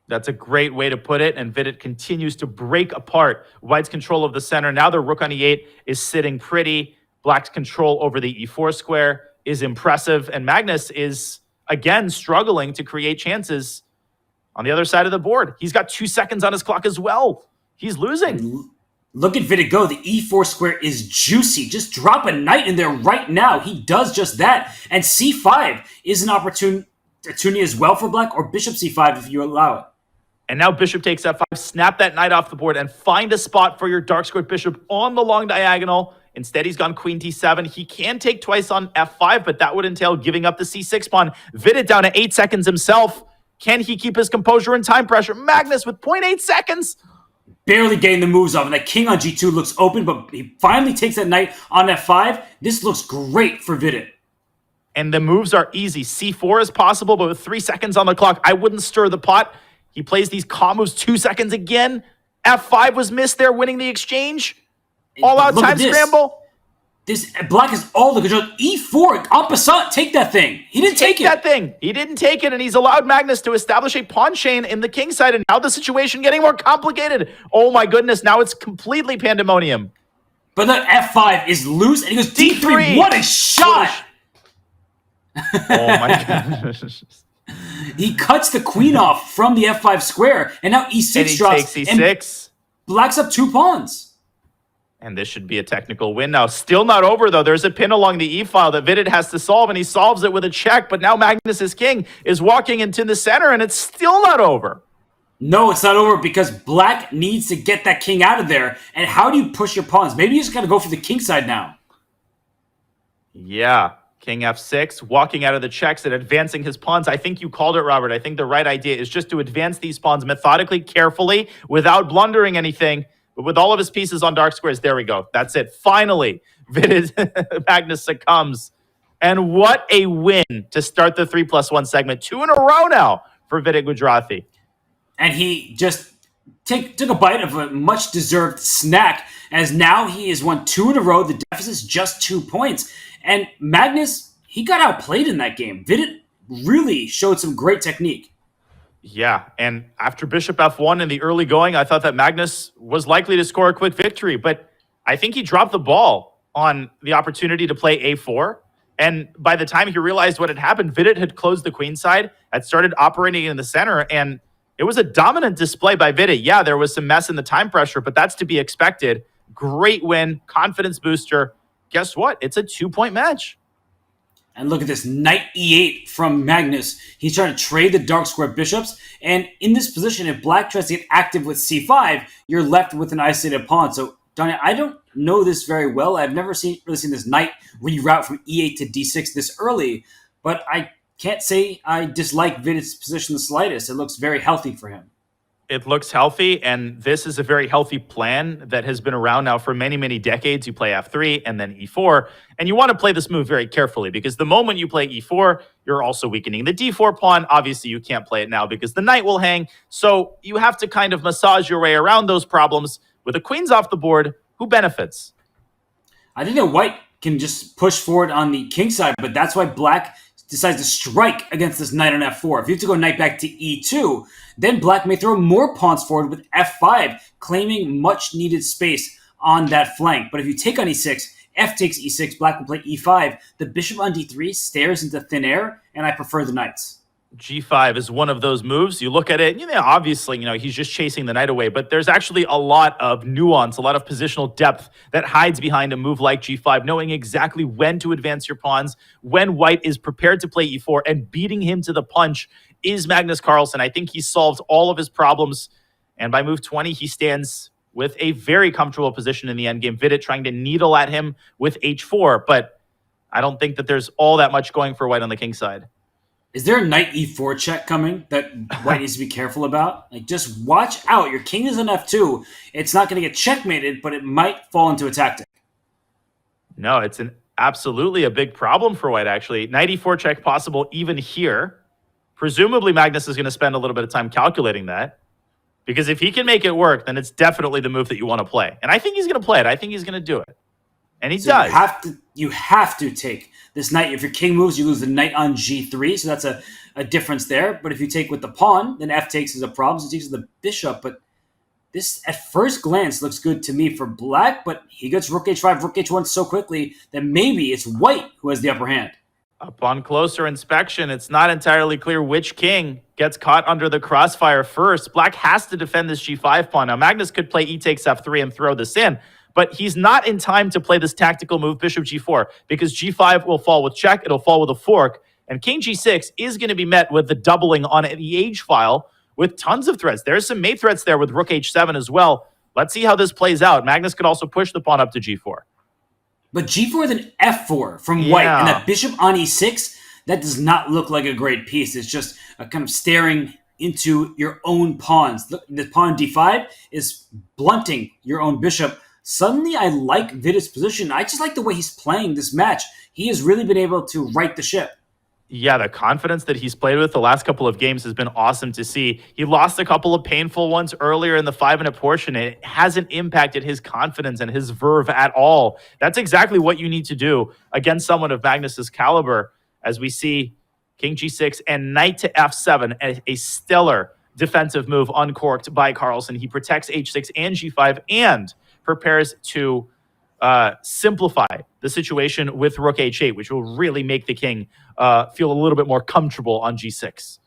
That's a great way to put it, and Vidit continues to break apart white's control of the center. Now the rook on e8 is sitting pretty. Black's control over the e4 square is impressive, and Magnus is, again, struggling to create chances on the other side of the board. He's got 2 seconds on his clock as well. He's losing. Look at Vidit go. The e4 square is juicy. Just drop a knight in there right now. He does just that. And c5 is an opportunity as well for black, or bishop c5 if you allow it. And now bishop takes f5. Snap that knight off the board and find a spot for your dark-squared bishop on the long diagonal. Instead, he's gone queen d7. He can take twice on f5, but that would entail giving up the c6 pawn. Vidit down to 8 seconds himself. Can he keep his composure and time pressure? Magnus with 0.8 seconds. Barely getting the moves off, and that king on g2 looks open, but he finally takes that knight on f5. This looks great for Vidit. And the moves are easy. c4 is possible, but with 3 seconds on the clock, I wouldn't stir the pot. He plays these calm moves 2 seconds again. f5 was missed there, winning the exchange. All-out time scramble. This black has all the control. E4, en passant, take that thing. He didn't take it. That thing. He didn't take it, and he's allowed Magnus to establish a pawn chain in the king side, and now the situation getting more complicated. Oh my goodness, now it's completely pandemonium. But the F5 is loose, and he goes D3. What a shot! Oh my goodness. He cuts the queen off from the F5 square, and now E6 and he drops. Takes E6. Black's up 2 pawns. And this should be a technical win now. Still not over, though. There's a pin along the E-file that Vidit has to solve, and he solves it with a check. But now Magnus's king is walking into the center, and it's still not over. No, it's not over because Black needs to get that king out of there. And how do you push your pawns? Maybe you just got to go for the king side now. Yeah. King F6, walking out of the checks and advancing his pawns. I think you called it, Robert. I think the right idea is just to advance these pawns methodically, carefully, without blundering anything. But with all of his pieces on dark squares, there we go. That's it. Finally, Magnus succumbs. And what a win to start the 3+1 segment. 2 in a row now for Vidit Gujarati. And he just took a bite of a much-deserved snack, as now he has won 2 in a row. The deficit's just 2 points. And Magnus, he got outplayed in that game. Vidit really showed some great technique. Yeah, and after Bishop F1 in the early going, I thought that Magnus was likely to score a quick victory, but I think he dropped the ball on the opportunity to play A4. And by the time he realized what had happened, Vidit had closed the queen side, had started operating in the center, and it was a dominant display by Vidit. Yeah, there was some mess in the time pressure, but that's to be expected. Great win, confidence booster. Guess what? It's a 2-point match. And look at this, knight e8 from Magnus. He's trying to trade the dark square bishops. And in this position, if black tries to get active with c5, you're left with an isolated pawn. So, Donnie, I don't know this very well. I've never really seen this knight reroute from e8 to d6 this early. But I can't say I dislike Vidit's position the slightest. It looks very healthy for him. It looks healthy, and this is a very healthy plan that has been around now for many, many decades. You play f3 and then e4, and you want to play this move very carefully because the moment you play e4, you're also weakening the d4 pawn. Obviously, you can't play it now because the knight will hang, so you have to kind of massage your way around those problems. With the queens off the board, who benefits? I think that white can just push forward on the king side, but that's why black decides to strike against this knight on f4. If you have to go knight back to e2, then black may throw more pawns forward with f5, claiming much-needed space on that flank. But if you take on e6, f takes e6, black will play e5. The bishop on d3 stares into thin air, and I prefer the knights. G5 is one of those moves. You look at it, obviously, he's just chasing the knight away, but there's actually a lot of nuance, a lot of positional depth that hides behind a move like G5, knowing exactly when to advance your pawns, when white is prepared to play E4, and beating him to the punch is Magnus Carlsen. I think he solved all of his problems, and by move 20, he stands with a very comfortable position in the endgame. Vidit trying to needle at him with H4, but I don't think that there's all that much going for white on the king side. Is there a knight e4 check coming that white needs to be careful about? Like, just watch out. Your king is on f2. It's not going to get checkmated, but it might fall into a tactic. No, it's absolutely a big problem for white, actually. Knight e4 check possible even here. Presumably, Magnus is going to spend a little bit of time calculating that. Because if he can make it work, then it's definitely the move that you want to play. And I think he's going to play it. I think he's going to do it. And he does. You have to take this knight. If your king moves, you lose the knight on g3, so that's a difference there. But if you take with the pawn, then f takes is a problem. So it takes the bishop. But this, at first glance, looks good to me for black, but he gets rook h5, rook h1 so quickly that maybe it's white who has the upper hand. Upon closer inspection, it's not entirely clear which king gets caught under the crossfire first. Black has to defend this g5 pawn. Now, Magnus could play e takes f3 and throw this in, but he's not in time to play this tactical move, bishop g4, because g5 will fall with check, it'll fall with a fork, and king g6 is going to be met with the doubling on the h file with tons of threats. There's some mate threats there with rook h7 as well. Let's see how this plays out. Magnus could also push the pawn up to g4. But g4 then f4 from white, and that bishop on e6, that does not look like a great piece. It's just a kind of staring into your own pawns. The pawn d5 is blunting your own bishop. Suddenly, I like Vidit's position. I just like the way he's playing this match. He has really been able to right the ship. Yeah, the confidence that he's played with the last couple of games has been awesome to see. He lost a couple of painful ones earlier in the 5-minute portion. It hasn't impacted his confidence and his verve at all. That's exactly what you need to do against someone of Magnus's caliber, as we see King G6 and Knight to F7, a stellar defensive move uncorked by Carlsen. He protects H6 and G5 and prepares to simplify the situation with Rook H8, which will really make the king feel a little bit more comfortable on G6.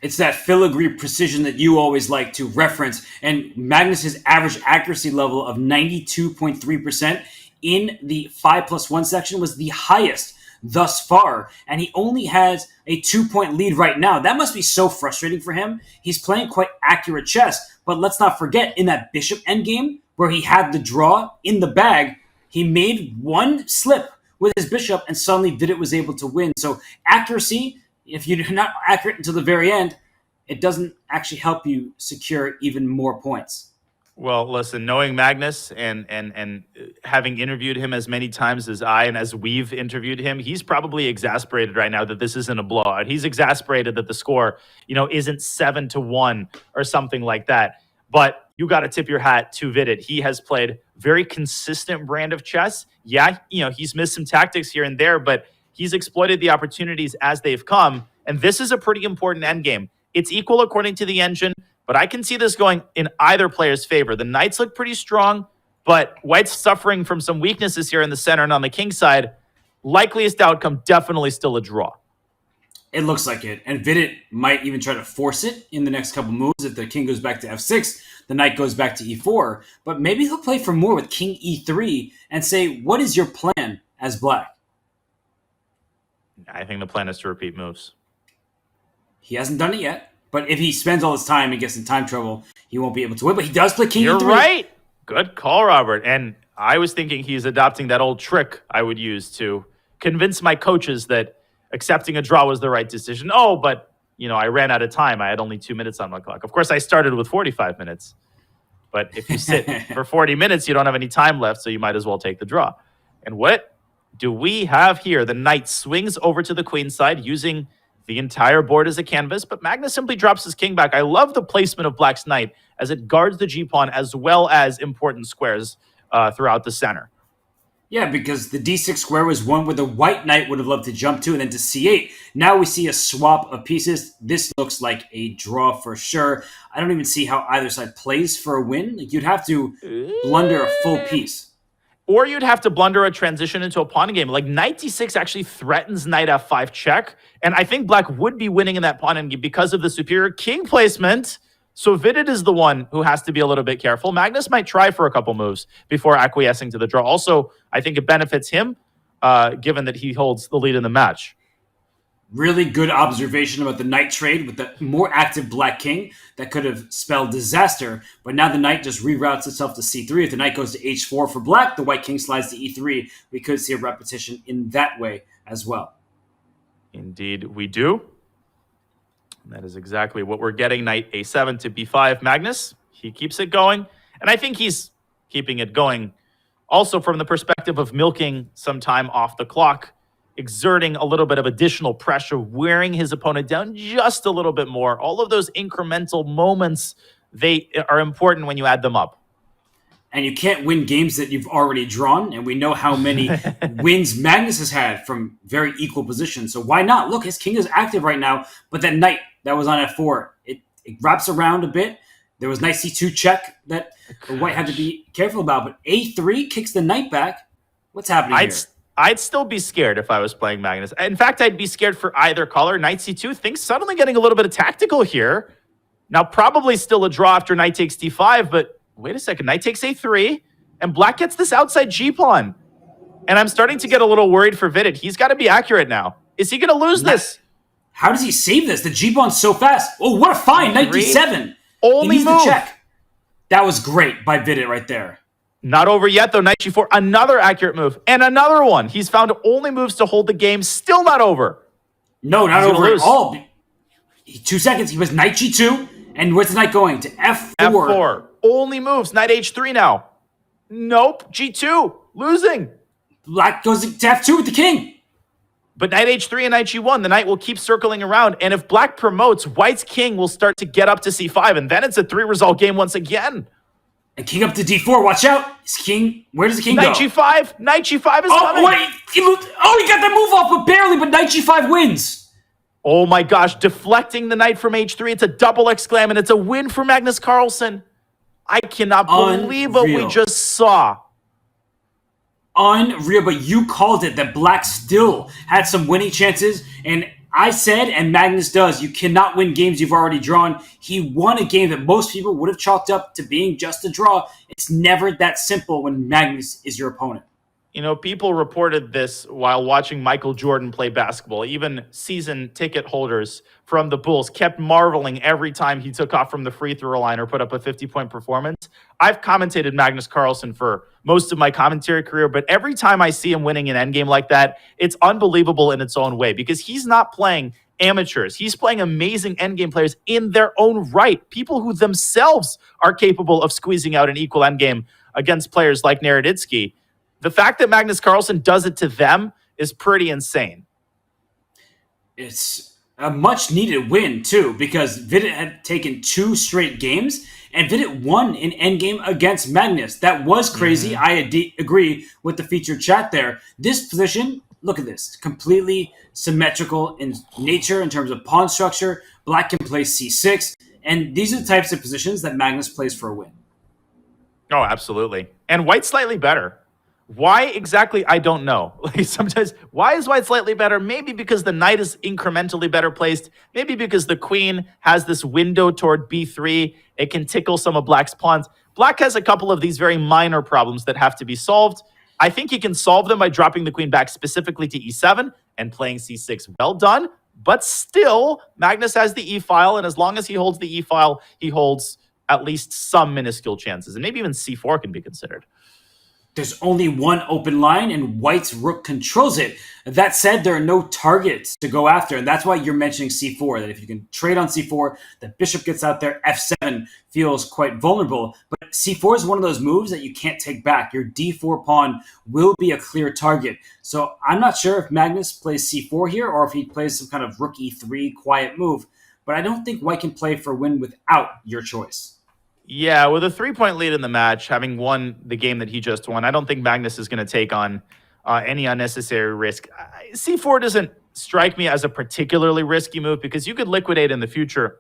It's that filigree precision that you always like to reference. And Magnus's average accuracy level of 92.3% in the 5+1 section was the highest thus far. And he only has a 2-point lead right now. That must be so frustrating for him. He's playing quite accurate chess. But let's not forget, in that bishop endgame, where he had the draw in the bag, he made one slip with his bishop, and suddenly Vidit was able to win. So accuracy, if you're not accurate until the very end, it doesn't actually help you secure even more points. Well, listen, knowing Magnus and having interviewed him as many times as I and as we've interviewed him, he's probably exasperated right now that this isn't a blowout. He's exasperated that the score, isn't 7-1 or something like that. But you got to tip your hat to Vidit. He has played very consistent brand of chess. Yeah, he's missed some tactics here and there, but he's exploited the opportunities as they've come. And this is a pretty important endgame. It's equal according to the engine, but I can see this going in either player's favor. The knights look pretty strong, but white's suffering from some weaknesses here in the center and on the king side. Likeliest outcome, definitely still a draw. It looks like it. And Vidit might even try to force it in the next couple moves. If the king goes back to f6, the knight goes back to e4. But maybe he'll play for more with king e3 and say, what is your plan as black? I think the plan is to repeat moves. He hasn't done it yet. But if he spends all his time and gets in time trouble, he won't be able to win. But he does play king You're e3. You're right. Good call, Robert. And I was thinking he's adopting that old trick I would use to convince my coaches that accepting a draw was the right decision. Oh, but, I ran out of time. I had only 2 minutes on my clock. Of course, I started with 45 minutes. But if you sit for 40 minutes, you don't have any time left, so you might as well take the draw. And what do we have here? The knight swings over to the queen side using the entire board as a canvas, but Magnus simply drops his king back. I love the placement of black's knight as it guards the g-pawn as well as important squares throughout the center. Yeah, because the d6 square was one where the white knight would have loved to jump to, and then to c8. Now we see a swap of pieces. This looks like a draw for sure. I don't even see how either side plays for a win. Like, you'd have to blunder a full piece. Or you'd have to blunder a transition into a pawn game. Like knight d6 actually threatens knight f5 check. And I think black would be winning in that pawn endgame because of the superior king placement. So Vidit is the one who has to be a little bit careful. Magnus might try for a couple moves before acquiescing to the draw. Also, I think it benefits him, given that he holds the lead in the match. Really good observation about the knight trade with the more active black king that could have spelled disaster. But now the knight just reroutes itself to c3. If the knight goes to h4 for black, the white king slides to e3. We could see a repetition in that way as well. Indeed, we do. That is exactly what we're getting. Knight a7 to b5. Magnus, he keeps it going. And I think he's keeping it going also from the perspective of milking some time off the clock, exerting a little bit of additional pressure, wearing his opponent down just a little bit more. All of those incremental moments, they are important when you add them up. And you can't win games that you've already drawn. And we know how many wins Magnus has had from very equal positions. So why not? Look, his king is active right now. But that knight that was on f4, it wraps around a bit. There was knight c2 check that white had to be careful about. But a3 kicks the knight back. What's happening here? I'd still be scared if I was playing Magnus. In fact, I'd be scared for either color. Knight c2, things suddenly getting a little bit of tactical here. Now, probably still a draw after knight takes d5, but wait a second. Knight takes a3, and black gets this outside g-pawn. And I'm starting to get a little worried for Vidit. He's got to be accurate now. Is he going to lose this? How does he save this? The g-pawn's so fast. Oh, what a find. Knight d7. Only he needs the check. That was great by Vidit right there. Not over yet, though. Knight g4, another accurate move. And another one. He's found only moves to hold the game. Still not over. No, not over at all. 2 seconds. He was knight g2. And where's the knight going? To f4. f4. Only moves. Knight h3 now. Nope. g2. Losing. Black goes to f2 with the king. But knight h3 and knight g1, the knight will keep circling around. And if black promotes, white's king will start to get up to c5. And then it's a 3-result game once again. And king up to d4. Watch out. His king. Where does the king knight go? g5. Knight g5 is coming. Wait. He got that move off, but barely. But knight g5 wins. Oh my gosh. Deflecting the knight from h3. It's a double exclam, and it's a win for Magnus Carlsen. I cannot believe what we just saw. Unreal, but you called it that black still had some winning chances, and I said, and Magnus does, you cannot win games you've already drawn. He won a game that most people would have chalked up to being just a draw. It's never that simple when Magnus is your opponent. You know, people reported this while watching Michael Jordan play basketball. Even season ticket holders from the Bulls kept marveling every time he took off from the free throw line or put up a 50-point performance. I've commentated Magnus Carlsen for most of my commentary career, but every time I see him winning an endgame like that, it's unbelievable in its own way because he's not playing amateurs. He's playing amazing endgame players in their own right, people who themselves are capable of squeezing out an equal endgame against players like Naroditsky. The fact that Magnus Carlsen does it to them is pretty insane. It's a much-needed win, too, because Vidit had taken 2 straight games, and Vidit won an endgame against Magnus. That was crazy. I agree with the featured chat there. This position, look at this, completely symmetrical in nature in terms of pawn structure. Black can play c6, and these are the types of positions that Magnus plays for a win. Oh, absolutely. And white's slightly better. Why exactly, I don't know. Like sometimes, why is white slightly better? Maybe because the knight is incrementally better placed. Maybe because the queen has this window toward b3. It can tickle some of black's pawns. Black has a couple of these very minor problems that have to be solved. I think he can solve them by dropping the queen back specifically to e7 and playing c6. Well done. But still, Magnus has the e-file, and as long as he holds the e-file, he holds at least some minuscule chances. And maybe even c4 can be considered. There's only one open line, and white's rook controls it. That said, there are no targets to go after, and that's why you're mentioning c4, that if you can trade on c4, the bishop gets out there, f7 feels quite vulnerable. But c4 is one of those moves that you can't take back. Your d4 pawn will be a clear target. So I'm not sure if Magnus plays c4 here, or if he plays some kind of rook e3 quiet move, but I don't think white can play for a win without your choice. Yeah, with a 3-point lead in the match, having won the game that he just won, I don't think Magnus is going to take on any unnecessary risk. C4 doesn't strike me as a particularly risky move because you could liquidate in the future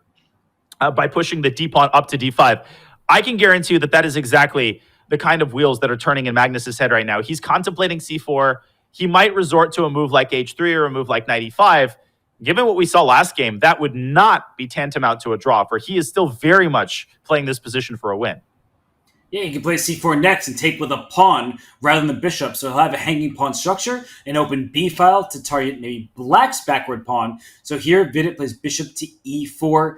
by pushing the d-pawn up to d5. I can guarantee you that that is exactly the kind of wheels that are turning in Magnus's head right now. He's contemplating c4. He might resort to a move like h3 or a move like knight e5. Given what we saw last game, that would not be tantamount to a draw, for he is still very much playing this position for a win. Yeah, you can play c4 next and take with a pawn rather than the bishop, so he'll have a hanging pawn structure, an open b-file to target maybe black's backward pawn. So here, Vidit plays bishop to e4.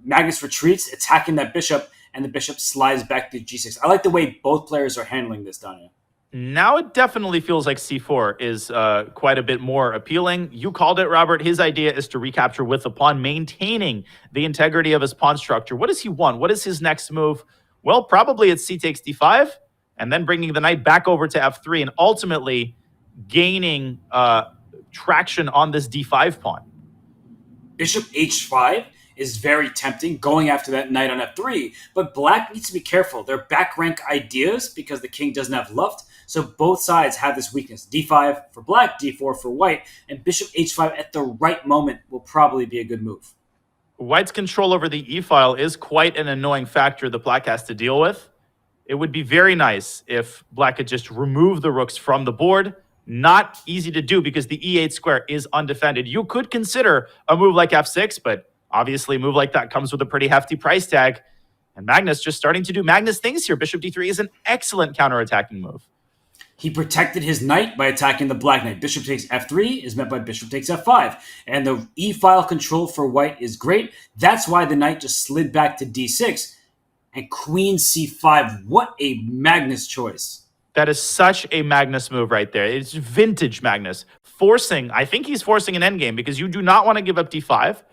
Magnus retreats, attacking that bishop, and the bishop slides back to g6. I like the way both players are handling this, Danya. Now it definitely feels like c4 is quite a bit more appealing. You called it, Robert. His idea is to recapture with the pawn, maintaining the integrity of his pawn structure. What does he want? What is his next move? Well, probably it's c takes d5, and then bringing the knight back over to f3, and ultimately gaining traction on this d5 pawn. Bishop h5 is very tempting, going after that knight on f3, but black needs to be careful. They're back rank ideas because the king doesn't have luft, so both sides have this weakness. d5 for black, d4 for white, and bishop h5 at the right moment will probably be a good move. White's control over the e-file is quite an annoying factor that black has to deal with. It would be very nice if black could just remove the rooks from the board. Not easy to do because the e8 square is undefended. You could consider a move like f6, but obviously a move like that comes with a pretty hefty price tag. And Magnus just starting to do Magnus things here. Bishop d3 is an excellent counter-attacking move. He protected his knight by attacking the black knight. Bishop takes f3 is met by bishop takes f5. And the e-file control for white is great. That's why the knight just slid back to d6. And queen c5. What a Magnus choice. That is such a Magnus move right there. It's vintage Magnus. Forcing, I think he's forcing an endgame because you do not want to give up d5.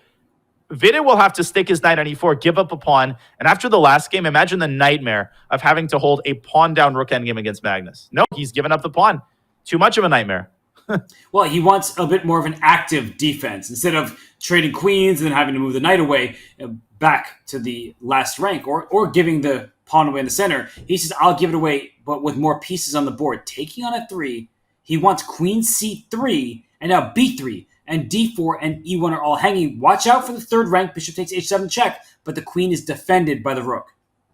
Vidit will have to stick his knight on e4, give up a pawn, and after the last game, imagine the nightmare of having to hold a pawn down rook endgame against Magnus. No, he's given up the pawn. Too much of a nightmare. Well, he wants a bit more of an active defense instead of trading queens and then having to move the knight away back to the last rank or giving the pawn away in the center. He says, I'll give it away, but with more pieces on the board. Taking on a 3, he wants queen c3 and now b3 and d4 and e1 are all hanging. Watch out for the third rank. Bishop takes h7 check, but the queen is defended by the rook.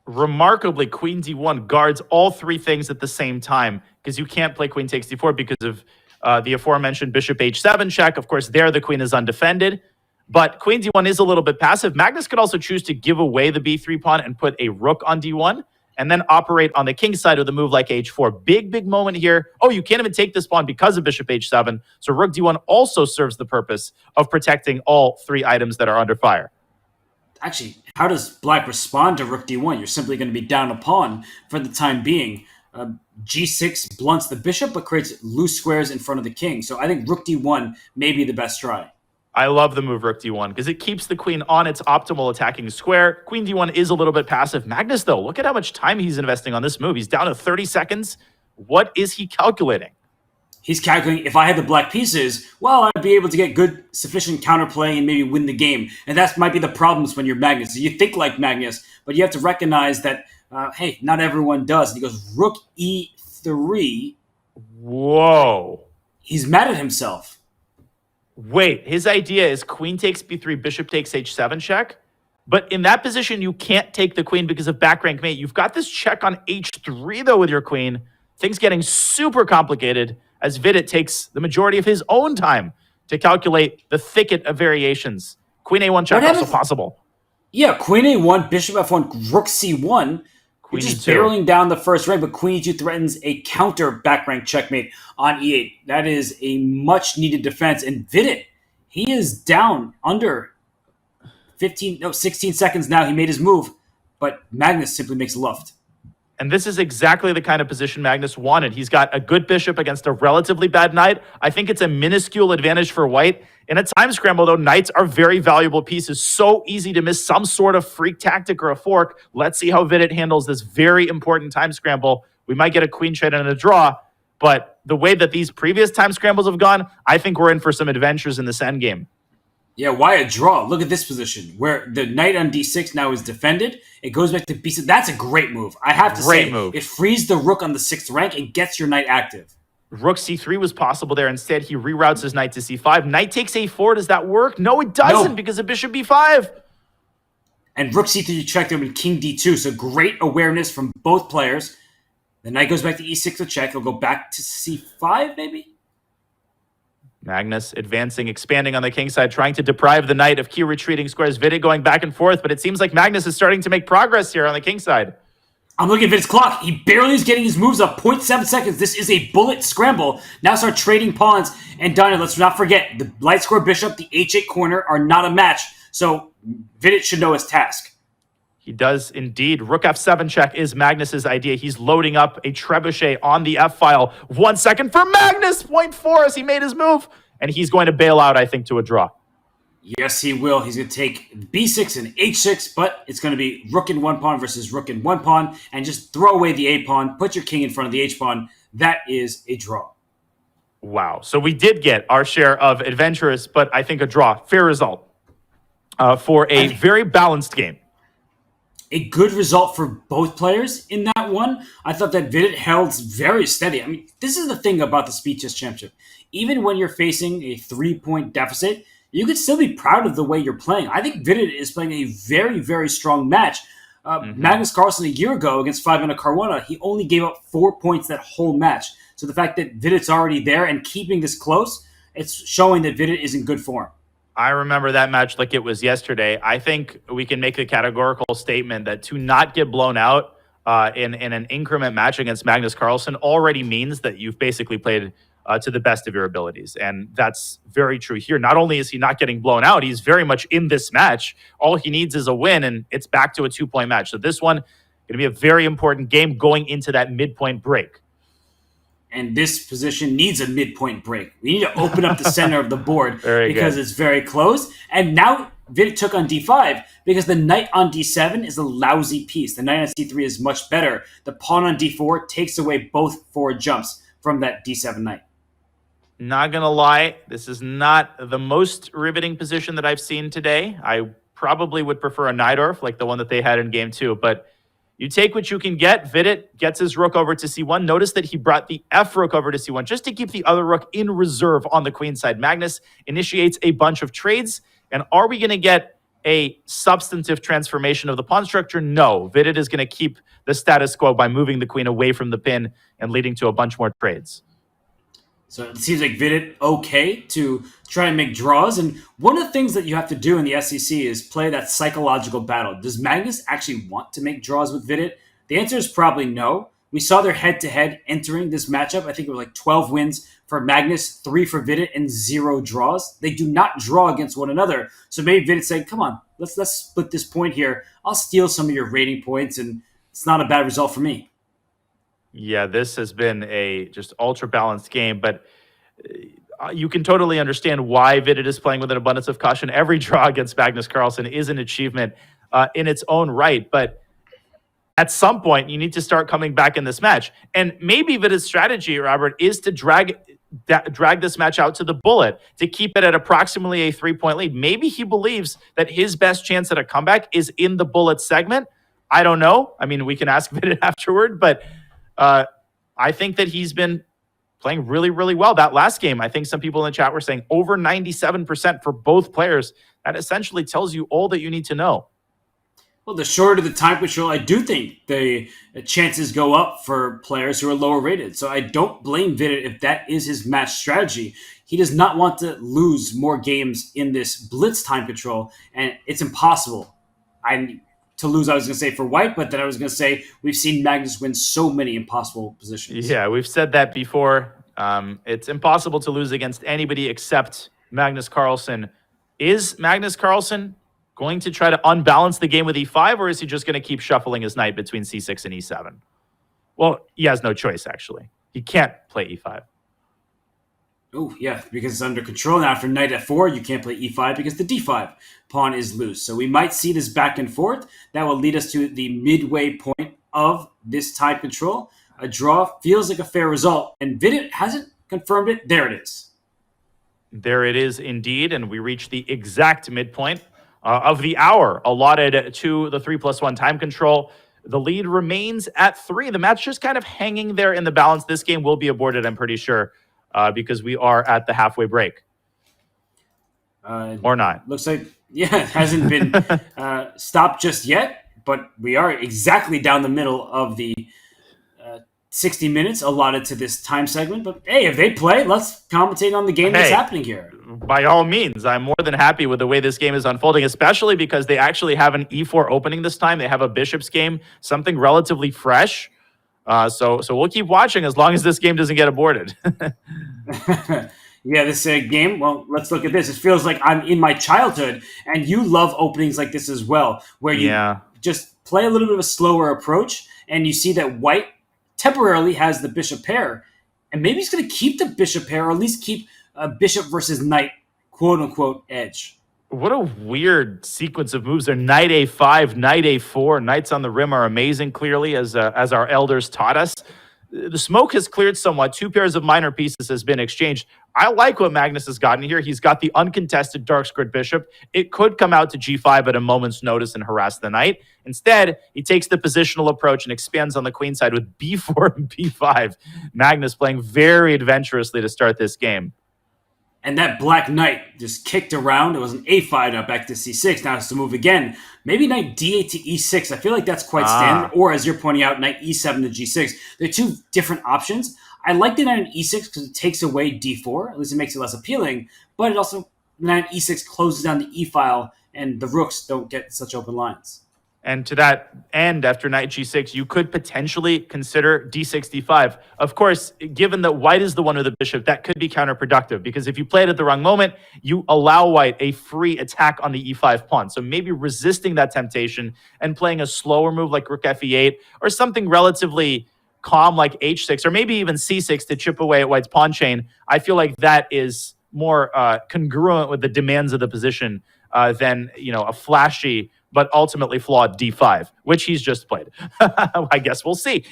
Remarkably, queen d1 guards all 3 things at the same time because you can't play queen takes d4 because of the aforementioned bishop h7 check. Of course, there the queen is undefended. But queen d1 is a little bit passive. Magnus could also choose to give away the b3 pawn and put a rook on d1 and then operate on the king side with a move like h4. Big moment here. Oh, you can't even take this pawn because of bishop h7. So rook d1 also serves the purpose of protecting all 3 items that are under fire. Actually, how does black respond to rook d1? You're simply going to be down a pawn for the time being. G6 blunts the bishop but creates loose squares in front of the king. So I think rook d1 may be the best try. I love the move rook d1 because it keeps the queen on its optimal attacking square. Queen d1 is a little bit passive. Magnus, though, look at how much time he's investing on this move. He's down to 30 seconds. What is he calculating? He's calculating, if I had the black pieces, well, I'd be able to get good, sufficient counterplay and maybe win the game. And that might be the problems when you're Magnus. You think like Magnus, but you have to recognize that, hey, not everyone does. And he goes, rook e3. Whoa. He's mad at himself. Wait, his idea is queen takes b3, bishop takes h7 check. But in that position, you can't take the queen because of back rank mate. You've got this check on h3, though, with your queen. Things getting super complicated as Vidit takes the majority of his own time to calculate the thicket of variations. Queen a1 check also possible. Yeah, queen a1, bishop f1, rook c1. Queen just barreling down the first rank, but queen e2 threatens a counter back rank checkmate on e8. That is a much needed defense. And Vidit, he is down under 16 seconds now. He made his move, but Magnus simply makes luft. And this is exactly the kind of position Magnus wanted. He's got a good bishop against a relatively bad knight. I think it's a minuscule advantage for white. In a time scramble, though, knights are very valuable pieces. So easy to miss some sort of freak tactic or a fork. Let's see how Vidit handles this very important time scramble. We might get a queen trade and a draw, but the way that these previous time scrambles have gone, I think we're in for some adventures in this endgame. Yeah, why a draw? Look at this position where the knight on d6 now is defended. It goes back to b6. That's a great move. I have to say, it frees the rook on the 6th rank and gets your knight active. Rook c3 was possible there. Instead, he reroutes his knight to c5. Knight takes a4. Does that work? No, it doesn't because of bishop b5. And rook c3 checked there with king d2. So great awareness from both players. The knight goes back to e6 to check. He'll go back to c5, maybe? Magnus advancing, expanding on the king side, trying to deprive the knight of key retreating squares. Vidit going back and forth, but it seems like Magnus is starting to make progress here on the king side. I'm looking at Vidit's clock. He barely is getting his moves up. 0.7 seconds. This is a bullet scramble. Now start trading pawns. And Donna, let's not forget, the light square bishop, the h8 corner are not a match. So Vidit should know his task. He does indeed. Rook f7 check is Magnus's idea. He's loading up a trebuchet on the f-file. 1 second for Magnus. 0.4 as he made his move. And he's going to bail out, I think, to a draw. Yes, he will. He's going to take b6 and h6, but it's going to be rook and 1 pawn versus rook and 1 pawn. And just throw away the a pawn. Put your king in front of the h pawn. That is a draw. Wow. So we did get our share of adventurous, but I think a draw. Fair result for a very balanced game. A good result for both players in that one. I thought that Vidit held very steady. I mean, this is the thing about the Speed Chess Championship. Even when you're facing a 3-point deficit, you could still be proud of the way you're playing. I think Vidit is playing a very, very strong match. Magnus Carlsen a year ago against 5-minute Caruana, he only gave up 4 points that whole match. So the fact that Vidit's already there and keeping this close, it's showing that Vidit is in good form. I remember that match like it was yesterday. I think we can make the categorical statement that to not get blown out in an increment match against Magnus Carlsen already means that you've basically played to the best of your abilities. And that's very true here. Not only is he not getting blown out, he's very much in this match. All he needs is a win, and it's back to a 2-point match. So this one going to be a very important game going into that midpoint break. And this position needs a midpoint break. We need to open up the center of the board because it's very close. And now Vidit took on d5 because the knight on d7 is a lousy piece. The knight on c3 is much better. The pawn on d4 takes away both forward jumps from that d7 knight. Not going to lie, this is not the most riveting position that I've seen today. I probably would prefer a Najdorf, like the one that they had in game 2, but you take what you can get. Vidit gets his rook over to c1. Notice that he brought the F rook over to c1 just to keep the other rook in reserve on the queen side. Magnus initiates a bunch of trades. And are we going to get a substantive transformation of the pawn structure? No. Vidit is going to keep the status quo by moving the queen away from the pin and leading to a bunch more trades. So it seems like Vidit okay to try and make draws. And one of the things that you have to do in the SEC is play that psychological battle. Does Magnus actually want to make draws with Vidit? The answer is probably no. We saw their head-to-head entering this matchup. I think it was like 12 wins for Magnus, 3 for Vidit, and 0 draws. They do not draw against one another. So maybe Vidit's saying, come on, let's split this point here. I'll steal some of your rating points, and it's not a bad result for me. Yeah, this has been a just ultra-balanced game, but you can totally understand why Vidit is playing with an abundance of caution. Every draw against Magnus Carlsen is an achievement in its own right, but at some point, you need to start coming back in this match. And maybe Vidit's strategy, Robert, is to drag this match out to the bullet, to keep it at approximately a 3-point lead. Maybe he believes that his best chance at a comeback is in the bullet segment. I don't know. I mean, we can ask Vidit afterward, but I think that he's been playing really, really well. That last game, I think some people in the chat were saying over 97% for both players. That essentially tells you all that you need to know. Well, the shorter the time control, I do think the chances go up for players who are lower rated. So I don't blame Vidit if that is his match strategy. He does not want to lose more games in this blitz time control, and it's impossible. To lose, I was going to say, for white, but then I was going to say we've seen Magnus win so many impossible positions. Yeah, we've said that before. It's impossible to lose against anybody except Magnus Carlsen. Is Magnus Carlsen going to try to unbalance the game with e5, or is he just going to keep shuffling his knight between c6 and e7? Well, he has no choice, actually. He can't play e5. Oh, yeah, because it's under control. Now, after knight f4, you can't play e5 because the d5 pawn is loose. So we might see this back and forth. That will lead us to the midway point of this tie control. A draw feels like a fair result, and Vidit hasn't confirmed it. There it is. There it is indeed, and we reach the exact midpoint of the hour allotted to the 3+1 time control. The lead remains at 3. The match just kind of hanging there in the balance. This game will be aborted, I'm pretty sure, because we are at the halfway break. Or not. Looks like, yeah, it hasn't been stopped just yet, but we are exactly down the middle of the 60 minutes allotted to this time segment. But hey, if they play, let's commentate on the game that's happening here. By all means, I'm more than happy with the way this game is unfolding, especially because they actually have an e4 opening this time. They have a bishop's game, something relatively fresh. So we'll keep watching as long as this game doesn't get aborted. Yeah, this game, well, let's look at this. It feels like I'm in my childhood, and you love openings like this as well, where you just play a little bit of a slower approach, and you see that white temporarily has the bishop pair, and maybe he's going to keep the bishop pair, or at least keep a bishop versus knight, quote-unquote, edge. What a weird sequence of moves there. Knight a5, knight a4. Knights on the rim are amazing, clearly, as our elders taught us. The smoke has cleared somewhat. 2 pairs of minor pieces has been exchanged. I like what Magnus has gotten here. He's got the uncontested dark squared bishop. It could come out to g5 at a moment's notice and harass the knight. Instead, he takes the positional approach and expands on the queen side with b4 and b5. Magnus playing very adventurously to start this game. And that black knight just kicked around. It was an a5, now back to c6. Now it's to move again. Maybe knight d8 to e6. I feel like that's quite standard. Or, as you're pointing out, knight e7 to g6. They're 2 different options. I like the knight on e6 because it takes away d4. At least it makes it less appealing. But it also, knight on e6 closes down the e-file, and the rooks don't get such open lines. And to that end, after knight g6, you could potentially consider d6, d5. Of course, given that white is the one with the bishop, that could be counterproductive, because if you play it at the wrong moment, you allow white a free attack on the e5 pawn. So maybe resisting that temptation and playing a slower move like rook fe8, or something relatively calm like h6, or maybe even c6 to chip away at white's pawn chain. I feel like that is more congruent with the demands of the position than, a flashy but ultimately flawed d5, which he's just played. I guess we'll see.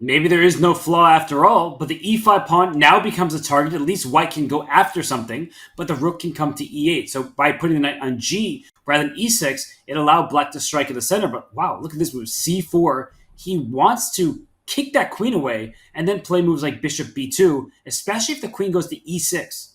Maybe there is no flaw after all, but the e5 pawn now becomes a target. At least white can go after something, but the rook can come to e8. So by putting the knight on g rather than e6, it allowed black to strike in the center. But wow, look at this move, c4. He wants to kick that queen away and then play moves like bishop b2, especially if the queen goes to e6.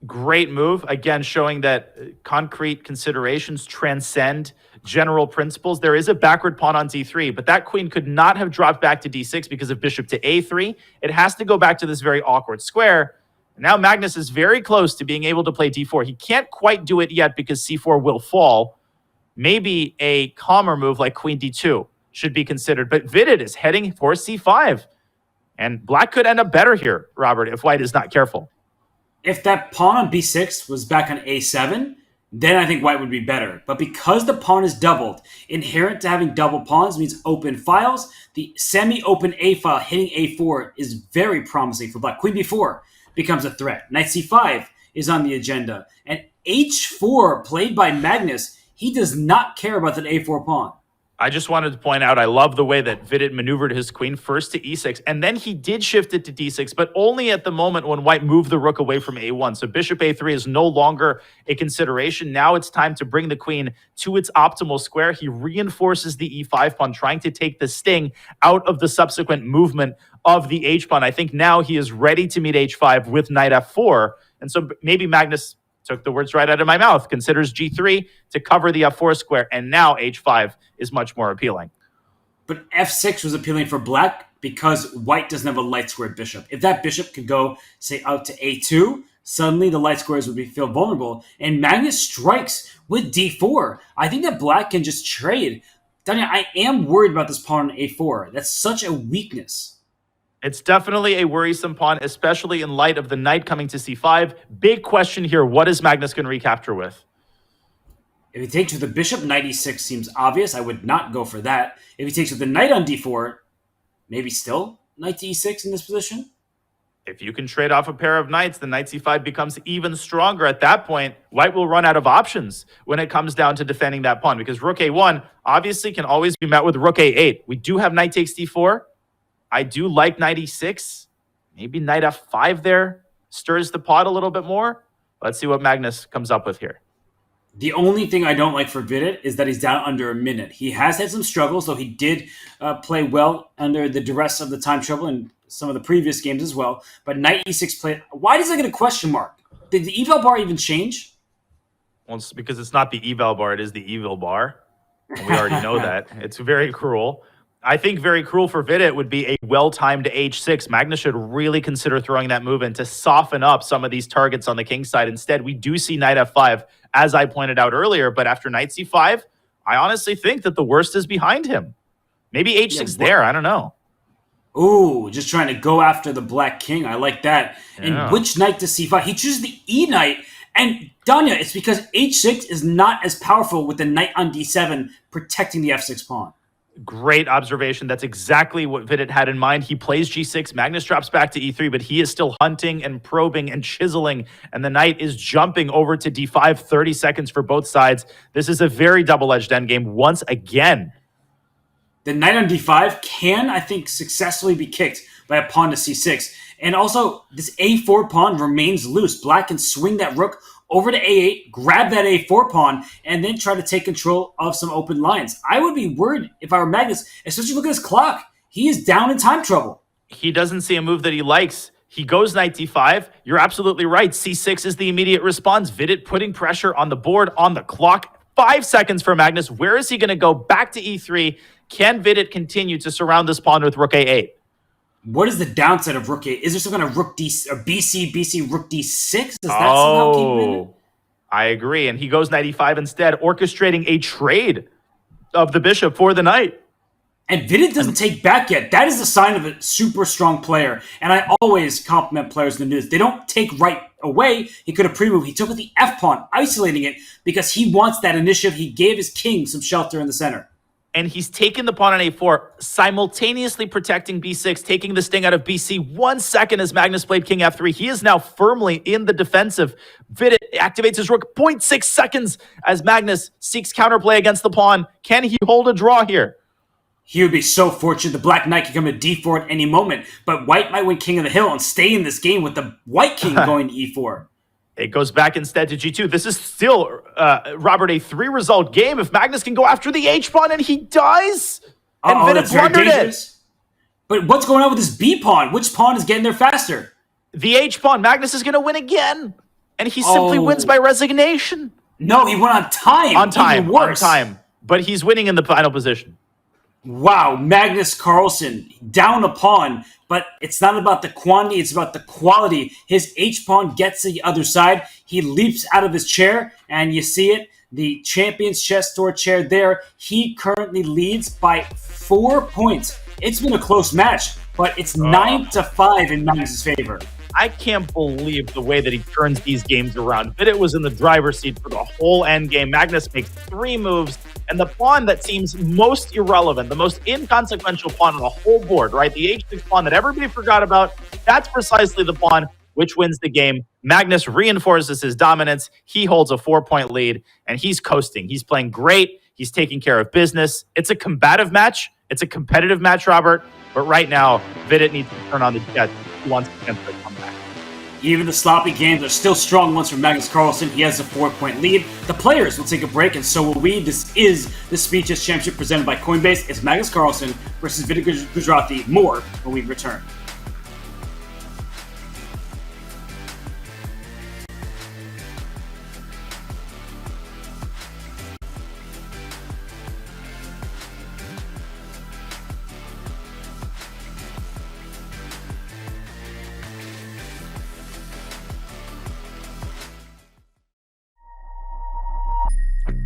Great move. Again, showing that concrete considerations transcend general principles. There is a backward pawn on d3, but that queen could not have dropped back to d6 because of bishop to a3. It has to go back to this very awkward square. Now Magnus is very close to being able to play d4. He can't quite do it yet because c4 will fall. Maybe a calmer move like queen d2 should be considered, but Vidit is heading for c5. And black could end up better here, Robert, if white is not careful. If that pawn on b6 was back on a7, then I think white would be better. But because the pawn is doubled, inherent to having double pawns means open files. The semi-open a file hitting a4 is very promising for black. Queen b4 becomes a threat. Knight c5 is on the agenda. And h4, played by Magnus, he does not care about that a4 pawn. I just wanted to point out, I love the way that Vidit maneuvered his queen first to e6, and then he did shift it to d6, but only at the moment when white moved the rook away from a1. So bishop a3 is no longer a consideration. Now it's time to bring the queen to its optimal square. He reinforces the e5 pawn, trying to take the sting out of the subsequent movement of the h pawn. I think now he is ready to meet h5 with knight f4, and so maybe Magnus took the words right out of my mouth, considers g3 to cover the f4 square, and now h5 is much more appealing. But f6 was appealing for black because white doesn't have a light squared bishop. If that bishop could go, say, out to a2, suddenly the light squares would feel vulnerable, and Magnus strikes with d4. I think that black can just trade. Danya, I am worried about this pawn on a4. That's such a weakness. It's definitely a worrisome pawn, especially in light of the knight coming to c5. Big question here, what is Magnus going to recapture with? If he takes with the bishop, knight e6 seems obvious. I would not go for that. If he takes with the knight on d4, maybe still knight to e6 in this position? If you can trade off a pair of knights, the knight c5 becomes even stronger. At that point, white will run out of options when it comes down to defending that pawn, because rook a1 obviously can always be met with rook a8. We do have knight takes d4. I do like knight e6. Maybe knight f5 there stirs the pot a little bit more. Let's see what Magnus comes up with here. The only thing I don't like for Vidit is that he's down under a minute. He has had some struggles, though he did play well under the duress of the time trouble in some of the previous games as well. But knight e6 played. Why does that get a question mark? Did the eval bar even change? Well, it's because it's not the eval bar, it is the evil bar. And we already know that. It's very cruel. I think very cruel for Vidit would be a well-timed h6. Magnus should really consider throwing that move in to soften up some of these targets on the king side. Instead, we do see knight f5, as I pointed out earlier. But after knight c5, I honestly think that the worst is behind him. Maybe h6 there, I don't know. Ooh, just trying to go after the black king. I like that. Yeah. And which knight to c5? He chooses the e knight. And Danya, it's because h6 is not as powerful with the knight on d7 protecting the f6 pawn. Great observation. That's exactly what Vidit had in mind. He plays g6. Magnus drops back to e3, but he is still hunting and probing and chiseling, and the knight is jumping over to d5, 30 seconds for both sides. This is a very double-edged endgame once again. The knight on d5 can, I think, successfully be kicked by a pawn to c6. And also, this a4 pawn remains loose. Black can swing that rook over to a8, grab that a4 pawn, and then try to take control of some open lines. I would be worried if I were Magnus, especially look at his clock. He is down in time trouble. He doesn't see a move that he likes. He goes knight d5. You're absolutely right. c6 is the immediate response. Vidit putting pressure on the board, on the clock. 5 seconds for Magnus. Where is he going to go? Back to e3. Can Vidit continue to surround this pawn with rook a8? What is the downside of rook a8? Is there some kind of rook d or BC, rook d6? Does that somehow keep him in it? I agree. And he goes knight e5 instead, orchestrating a trade of the bishop for the knight. And Vidit doesn't take back yet. That is a sign of a super strong player. And I always compliment players in the news. They don't take right away. He could have pre-moved. He took with the f-pawn, isolating it because he wants that initiative. He gave his king some shelter in the center. And he's taken the pawn on a4, simultaneously protecting b6, taking the sting out of bc. 1 second as Magnus played king f3. He is now firmly in the defensive. Vidit activates his rook. 0.6 seconds as Magnus seeks counterplay against the pawn. Can he hold a draw here? He would be so fortunate. The Black Knight could come to d4 at any moment, but White might win King of the Hill and stay in this game with the White King going to e4. It goes back instead to g2. This is still, Robert, a 3-result game. If Magnus can go after the h-pawn and he does, and Vidit blundered it. But what's going on with this b-pawn? Which pawn is getting there faster? The h-pawn. Magnus is going to win again, and he simply wins by resignation. No, he won on time. On time, even worse. on time. But he's winning in the final position. Wow, Magnus Carlsen down a pawn, but it's not about the quantity, it's about the quality. His h-pawn gets to the other side. He leaps out of his chair, and you see it, the Champions Chess Tour chair there. He currently leads by 4 points. It's been a close match, but it's 9-5 in Magnus' favor. I can't believe the way that he turns these games around. Vidit was in the driver's seat for the whole end game. Magnus makes 3 moves, and the pawn that seems most irrelevant, the most inconsequential pawn on the whole board, right? The h6 pawn that everybody forgot about, that's precisely the pawn which wins the game. Magnus reinforces his dominance. He holds a 4-point lead, and he's coasting. He's playing great. He's taking care of business. It's a combative match. It's a competitive match, Robert. But right now, Vidit needs to turn on the jet once again for a comeback. Even the sloppy games are still strong ones from Magnus Carlsen. He has a 4-point lead. The players will take a break, and so will we. This is the Speed Chess Championship presented by Coinbase. It's Magnus Carlsen versus Vidit Gujrati. More when we return.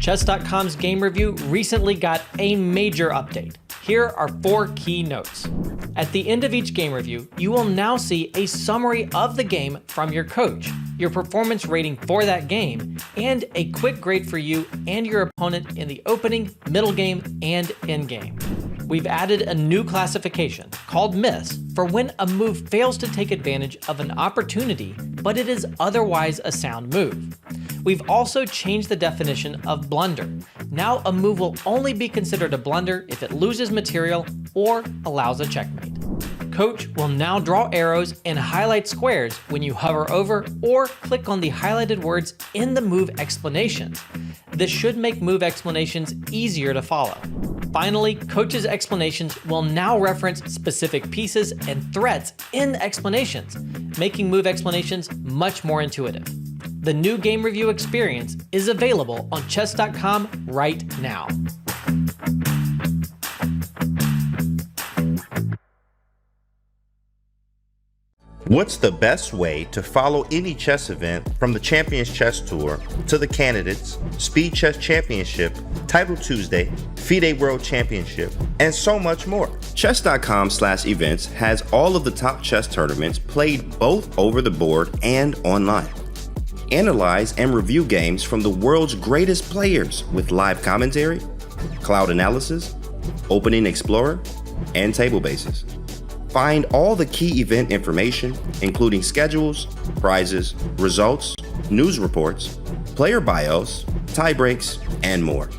Chess.com's game review recently got a major update. Here are 4 key notes. At the end of each game review, you will now see a summary of the game from your coach, your performance rating for that game, and a quick grade for you and your opponent in the opening, middle game, and end game. We've added a new classification called miss for when a move fails to take advantage of an opportunity, but it is otherwise a sound move. We've also changed the definition of blunder. Now a move will only be considered a blunder if it loses material or allows a checkmate. Coach will now draw arrows and highlight squares when you hover over or click on the highlighted words in the move explanations. This should make move explanations easier to follow. Finally, Coach's explanations will now reference specific pieces and threats in explanations, making move explanations much more intuitive. The new game review experience is available on chess.com right now. What's the best way to follow any chess event from the Champions Chess Tour to the Candidates, Speed Chess Championship, Title Tuesday, FIDE World Championship, and so much more? Chess.com/events has all of the top chess tournaments played both over the board and online. Analyze and review games from the world's greatest players with live commentary, cloud analysis, opening explorer, and table bases. Find all the key event information, including schedules, prizes, results, news reports, player bios, tie breaks, and more.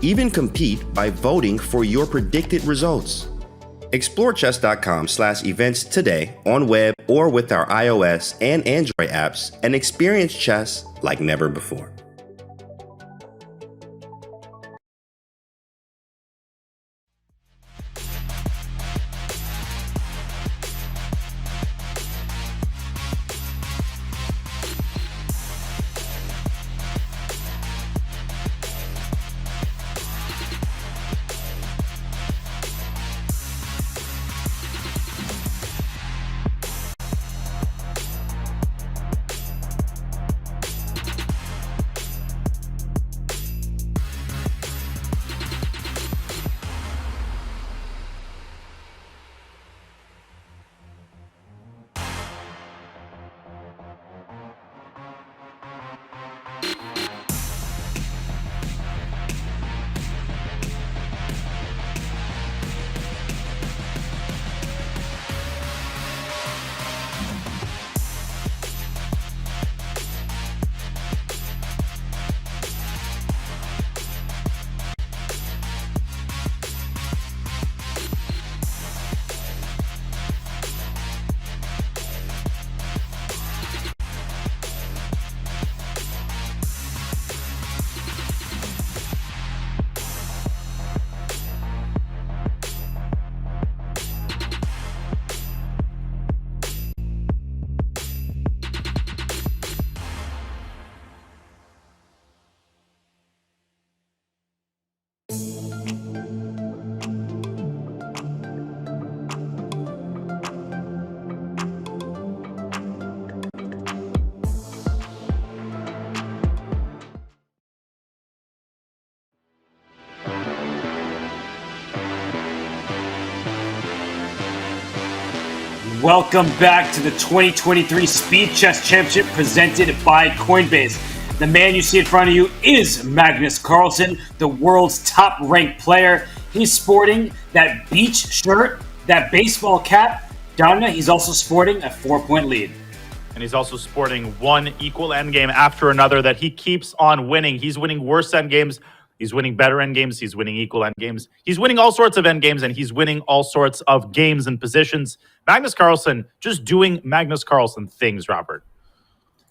Even compete by voting for your predicted results. Explore chess.com/events today on web or with our iOS and Android apps and experience chess like never before. Welcome back to the 2023 Speed Chess Championship presented by Coinbase. The man you see in front of you is Magnus Carlsen, the world's top-ranked player. He's sporting that beach shirt, that baseball cap. Donna, he's also sporting a 4-point lead. And he's also sporting one equal endgame after another that he keeps on winning. He's winning worse endgames. He's winning better endgames. He's winning equal endgames. He's winning all sorts of endgames, and he's winning all sorts of games and positions. Magnus Carlsen just doing Magnus Carlsen things, Robert.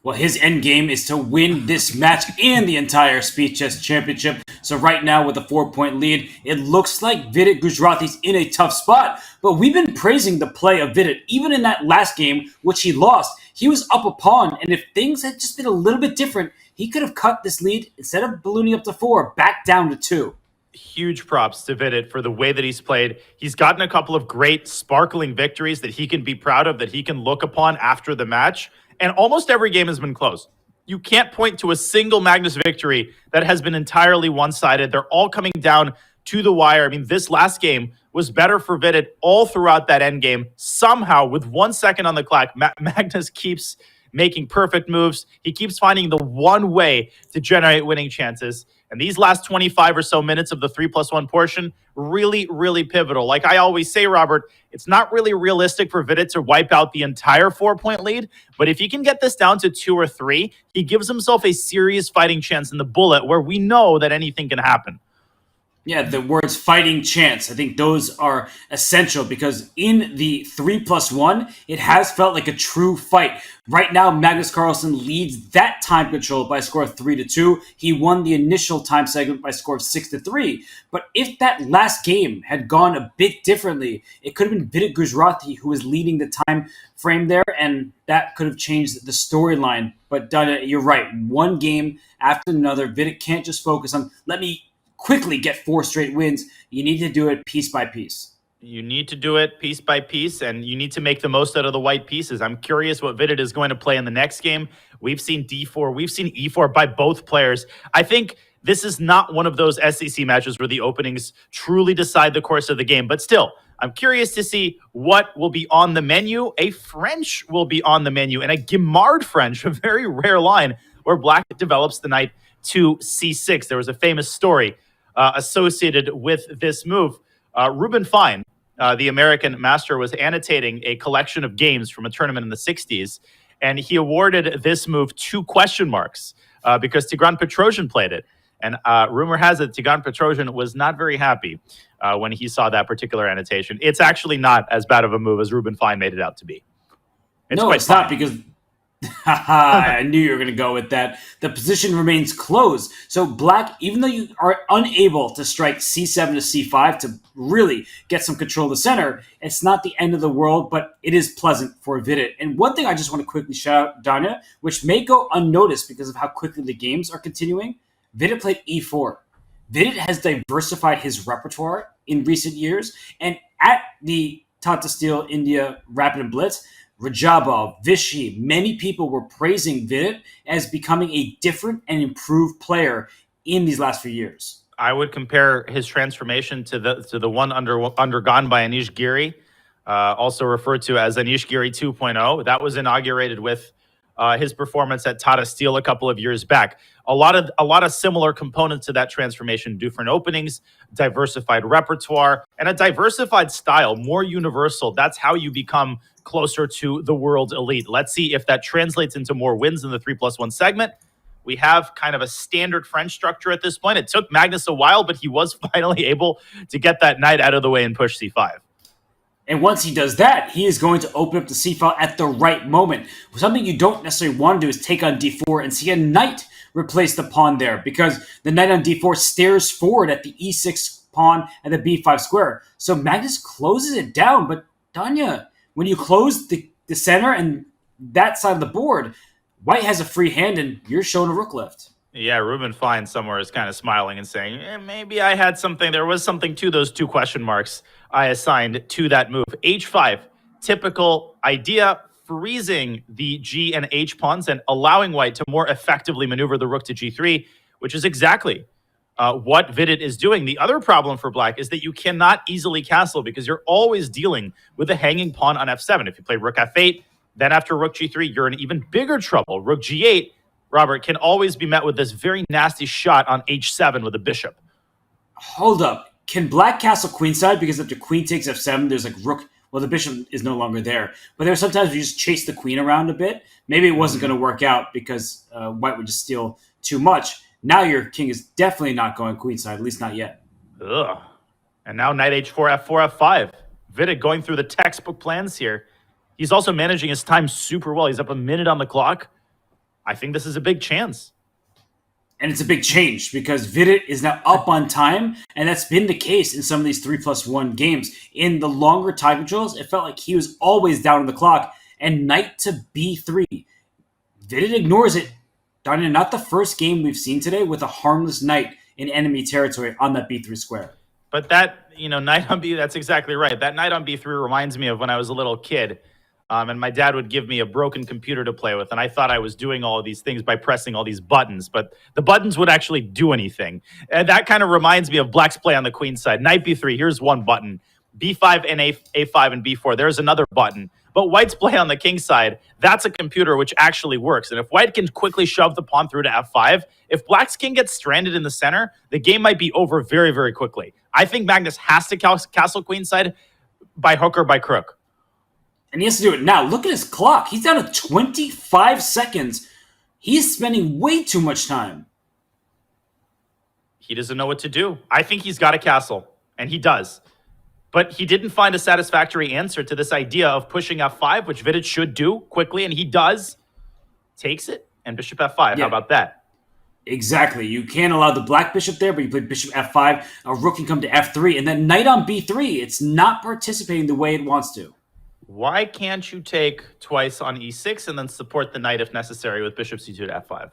Well, his end game is to win this match and the entire Speed Chess Championship. So right now with a 4-point lead, it looks like Vidit Gujrathi's in a tough spot. But we've been praising the play of Vidit. Even in that last game, which he lost, he was up a pawn. And if things had just been a little bit different, he could have cut this lead, instead of ballooning up to 4, back down to 2. Huge props to Vidit for the way that he's played. He's gotten a couple of great sparkling victories that he can be proud of, that he can look upon after the match. And almost every game has been close. You can't point to a single Magnus victory that has been entirely one-sided. They're all coming down to the wire. I mean, this last game was better for Vidit all throughout that end game. Somehow, with 1 second on the clock, Magnus keeps making perfect moves. He keeps finding the one way to generate winning chances. And these last 25 or so minutes of the 3+1 portion, really, really pivotal. Like I always say, Robert, it's not really realistic for Vidit to wipe out the entire 4-point lead. But if he can get this down to 2 or 3, he gives himself a serious fighting chance in the bullet where we know that anything can happen. Yeah, the words fighting chance, I think those are essential because in the 3+1, it has felt like a true fight. Right now, Magnus Carlsen leads that time control by a score of 3-2. He won the initial time segment by a score of 6-3. But if that last game had gone a bit differently, it could have been Vidit Gujrathi who was leading the time frame there, and that could have changed the storyline. But Donna, you're right. One game after another, Vidit can't just focus on, let me quickly get 4 straight wins. You need to do it piece by piece. You need to do it piece by piece, and you need to make the most out of the white pieces. I'm curious what Vidit is going to play in the next game. We've seen D4. We've seen E4 by both players. I think this is not one of those SEC matches where the openings truly decide the course of the game. But still, I'm curious to see what will be on the menu. A French will be on the menu, and a Guimard French, a very rare line, where Black develops the knight to C6. There was a famous story associated with this move. Ruben Fine, the American master, was annotating a collection of games from a tournament in the 60s, and he awarded this move 2 question marks because Tigran Petrosian played it. And rumor has it Tigran Petrosian was not very happy when he saw that particular annotation. It's actually not as bad of a move as Ruben Fine made it out to be. It's not, because I knew you were going to go with that. The position remains closed. So Black, even though you are unable to strike C7 to C5 to really get some control of the center, it's not the end of the world, but it is pleasant for Vidit. And one thing I just want to quickly shout out, Danya, which may go unnoticed because of how quickly the games are continuing, Vidit played E4. Vidit has diversified his repertoire in recent years, and at the Tata Steel India Rapid and Blitz, Rajabov, Vichy, many people were praising Vidit as becoming a different and improved player in these last few years. I would compare his transformation to the one undergone by Anish Giri, also referred to as Anish Giri 2.0. That was inaugurated with his performance at Tata Steel a couple of years back. A lot of similar components to that transformation: different openings, diversified repertoire, and a diversified style, more universal. That's how you become closer to the world elite. Let's see if that translates into more wins in the 3+1 segment. We have kind of a standard French structure at this point. It took Magnus a while, but he was finally able to get that knight out of the way and push C5. And once he does that, he is going to open up the C-file at the right moment. Something you don't necessarily want to do is take on D4 and see a knight replace the pawn there, because the knight on D4 stares forward at the E6 pawn and the B5 square. So Magnus closes it down, but Danya, when you close the center and that side of the board, White has a free hand and you're showing a rook lift. Yeah, Ruben Fine somewhere is kind of smiling and saying, maybe I had something. There was something to those 2 question marks I assigned to that move. H5, typical idea, freezing the G and H pawns and allowing White to more effectively maneuver the rook to G3, which is exactly what Vidit is doing. The other problem for black is that you cannot easily castle because you're always dealing with a hanging pawn on f7. If you play rook f8, then after rook g3, you're in even bigger trouble. Rook g8, Robert, can always be met with this very nasty shot on h7 with a bishop. Hold up. Can black castle queenside? Because if the queen takes f7, there's like rook. Well, the bishop is no longer there. But there are sometimes you just chase the queen around a bit. Maybe it wasn't going to work out because white would just steal too much. Now your king is definitely not going queenside, at least not yet. Ugh. And now knight h4, f4, f5. Vidit going through the textbook plans here. He's also managing his time super well. He's up a minute on the clock. I think this is a big chance. And it's a big change because Vidit is now up on time, and that's been the case in some of these 3+1 games. In the longer time controls, it felt like he was always down on the clock. And knight to b3. Vidit ignores it. Darn it, not the first game we've seen today with a harmless knight in enemy territory on that b3 square. But that, knight on b, that's exactly right. That knight on b3 reminds me of when I was a little kid. And my dad would give me a broken computer to play with. And I thought I was doing all of these things by pressing all these buttons. But the buttons would actually do anything. And that kind of reminds me of black's play on the queen side. Knight b3, here's one button. b5 and a5 and b4, there's another button. But white's play on the king side, that's a computer which actually works. And if white can quickly shove the pawn through to f5, if black's king gets stranded in the center, the game might be over very, very quickly. I think Magnus has to castle queenside by hook or by crook. And he has to do it now. Look at his clock. He's down to 25 seconds. He's spending way too much time. He doesn't know what to do. I think he's got a castle, and he does. But he didn't find a satisfactory answer to this idea of pushing f5, which Vidit should do quickly, and he does. Takes it, and bishop f5. Yeah. How about that? Exactly. You can't allow the black bishop there, but you play bishop f5. A rook can come to f3, and then knight on b3. It's not participating the way it wants to. Why can't you take twice on e6 and then support the knight if necessary with bishop c2 to f5?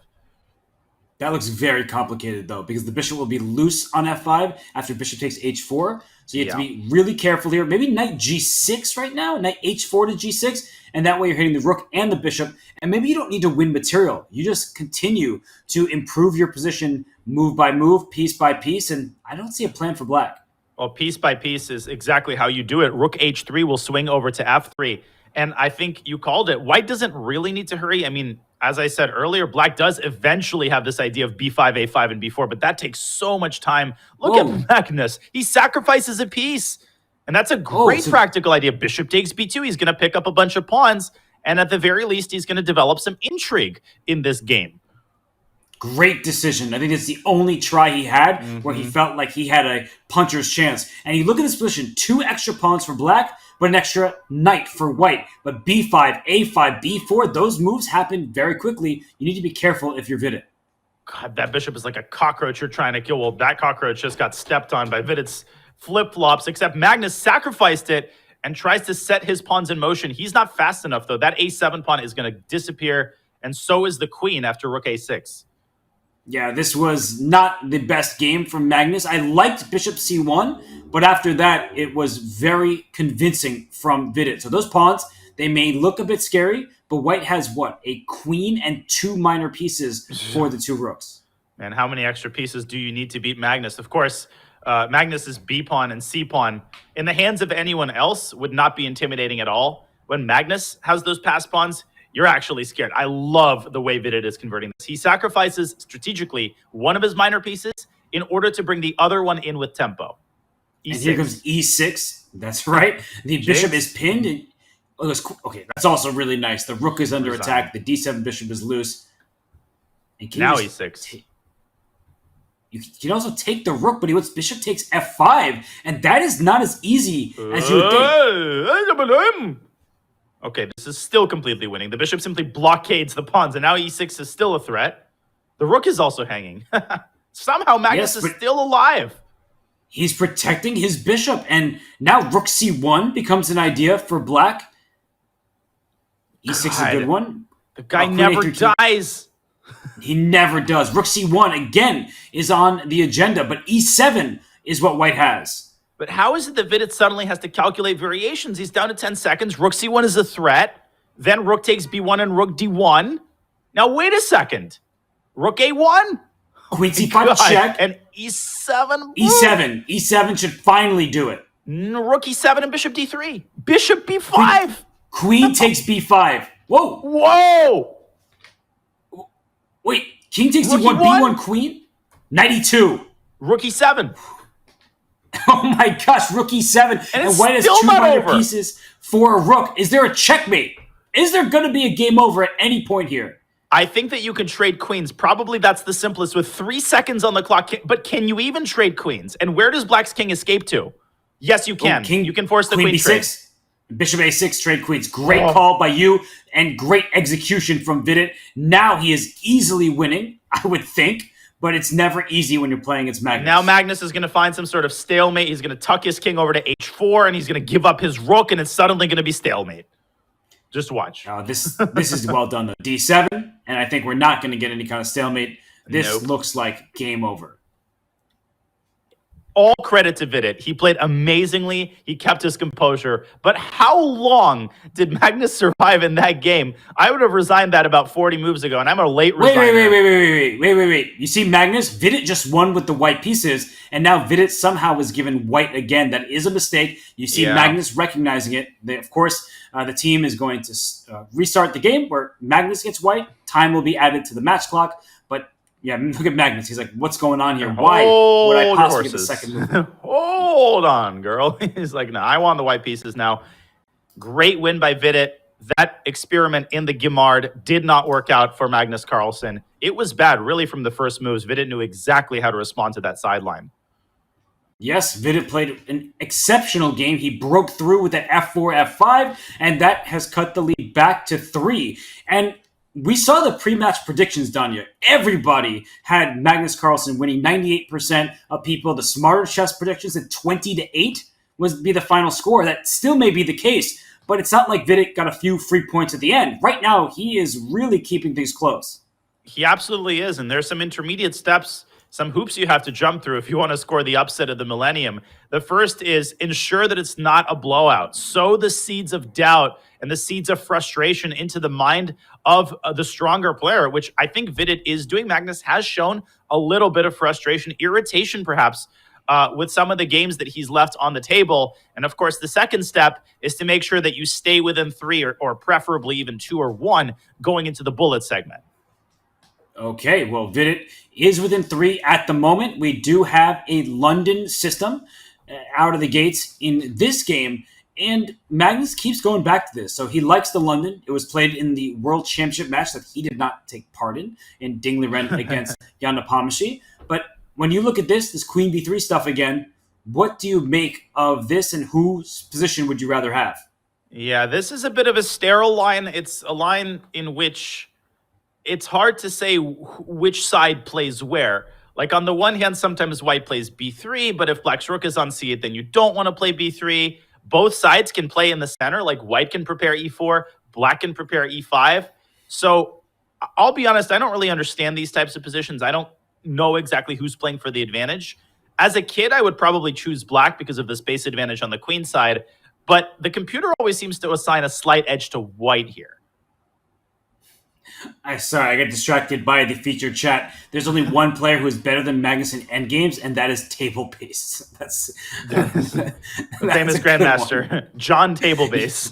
That looks very complicated, though, because the bishop will be loose on f5 after bishop takes h4. So you have to be really careful here. Maybe knight g6 right now, knight h4 to g6, and that way you're hitting the rook and the bishop. And maybe you don't need to win material. You just continue to improve your position move by move, piece by piece, and I don't see a plan for black. Well, piece by piece is exactly how you do it. Rook h3 will swing over to f3. And I think you called it. White doesn't really need to hurry. I mean, as I said earlier, black does eventually have this idea of b5, a5, and b4, but that takes so much time. Look at Magnus. He sacrifices a piece. And that's a great practical idea. Bishop takes b2. He's going to pick up a bunch of pawns. And at the very least, he's going to develop some intrigue in this game. Great decision. I think it's the only try he had where he felt like he had a puncher's chance. And you look at this position, 2 extra pawns for black, but an extra knight for white. But b5, a5, b4, those moves happen very quickly. You need to be careful if you're Vidit. God, that bishop is like a cockroach you're trying to kill. Well, that cockroach just got stepped on by Vidit's flip-flops, except Magnus sacrificed it and tries to set his pawns in motion. He's not fast enough, though. That a7 pawn is going to disappear, and so is the queen after rook a6. Yeah, this was not the best game from Magnus. I liked bishop c1, but after that, it was very convincing from Vidit. So those pawns, they may look a bit scary, but white has what? A queen and 2 minor pieces for the 2 rooks. And how many extra pieces do you need to beat Magnus? Of course, Magnus's b pawn and c pawn in the hands of anyone else would not be intimidating at all. When Magnus has those pass pawns, you're actually scared. I love the way Vidit is converting this. He sacrifices strategically one of his minor pieces in order to bring the other one in with tempo. E6. And here comes e6. That's right. The bishop is pinned. And, okay, that's also really nice. The rook is under attack. The d7 bishop is loose. And now e6. You can also take the rook, but bishop takes f5, and that is not as easy as you would think. Okay, this is still completely winning. The bishop simply blockades the pawns, and now e6 is still a threat. The rook is also hanging. Somehow Magnus is still alive. He's protecting his bishop, and now rook c1 becomes an idea for black. E6 is a good one. The guy never dies. He never does. Rook c1, again, is on the agenda, but e7 is what white has. But how is it that Vidit suddenly has to calculate variations? He's down to 10 seconds. Rook c1 is a threat. Then rook takes b1 and rook d1. Now, wait a second. Rook a1? Queen c5 check. And e7. E7 should finally do it. Rook e7 and bishop d3. Bishop b5. Queen takes b5. Whoa. Whoa. Wait, king takes Rook d1, e1? b1 queen? Knight e2. Rook e7. Oh my gosh, rook e7. And white has two minor pieces for a rook. Is there a checkmate? Is there going to be a game over at any point here? I think that you can trade queens. Probably that's the simplest with 3 seconds on the clock. But can you even trade queens? And where does black's king escape to? Yes, you can. You can force the queen b6. trade. Bishop a6, trade queens. Great call by you and great execution from Vidit. Now he is easily winning, I would think. But it's never easy when you're playing against Magnus. Now Magnus is going to find some sort of stalemate. He's going to tuck his king over to h4, and he's going to give up his rook, and it's suddenly going to be stalemate. Just watch. This is well done, though. d7, and I think we're not going to get any kind of stalemate. This looks like game over. All credit to Vidit. He played amazingly. He kept his composure. But how long did Magnus survive in that game? I would have resigned that about 40 moves ago, and I'm a late resigner. Wait. You see, Magnus, Vidit just won with the white pieces, and now Vidit somehow was given white again. That is a mistake. You see Magnus recognizing it. Of course, the team is going to restart the game where Magnus gets white. Time will be added to the match clock, but yeah, look at Magnus. He's like, what's going on here? Why would I possibly get the second move? Hold on, girl. He's like, no, I want the white pieces now. Great win by Vidit. That experiment in the Guimard did not work out for Magnus Carlsen. It was bad, really, from the first moves. Vidit knew exactly how to respond to that sideline. Yes, Vidit played an exceptional game. He broke through with that f4, f5, and that has cut the lead back to 3. And we saw the pre-match predictions, Danya. Everybody had Magnus Carlsen winning 98% of people. The smarter chess predictions at 20-8 would be the final score. That still may be the case, but it's not like Vidit got a few free points at the end. Right now, he is really keeping things close. He absolutely is, and there's some intermediate steps, some hoops you have to jump through if you want to score the upset of the millennium. The first is ensure that it's not a blowout. Sow the seeds of doubt and the seeds of frustration into the mind of the stronger player, which I think Vidit is doing. Magnus has shown a little bit of frustration, irritation perhaps, with some of the games that he's left on the table. And of course, the second step is to make sure that you stay within 3 or preferably even 2 or 1 going into the bullet segment. Okay, well, Vidit is within 3 at the moment. We do have a London system out of the gates in this game, and Magnus keeps going back to this. So he likes the London. It was played in the World Championship match that he did not take part in Dingley Ren against Jan Nepomniachtchi. But when you look at this Queen B3 stuff again, what do you make of this, and whose position would you rather have? Yeah, this is a bit of a sterile line. It's a line in which it's hard to say which side plays where. Like on the one hand, sometimes white plays b3, but if black's rook is on c8, then you don't want to play b3. Both sides can play in the center, like white can prepare e4, black can prepare e5. So I'll be honest, I don't really understand these types of positions. I don't know exactly who's playing for the advantage. As a kid, I would probably choose black because of the space advantage on the queen side, but the computer always seems to assign a slight edge to white here. Sorry, I got distracted by the featured chat. There's only one player who is better than Magnus in endgames, and that is Tablebase. That's the famous grandmaster, John Tablebase.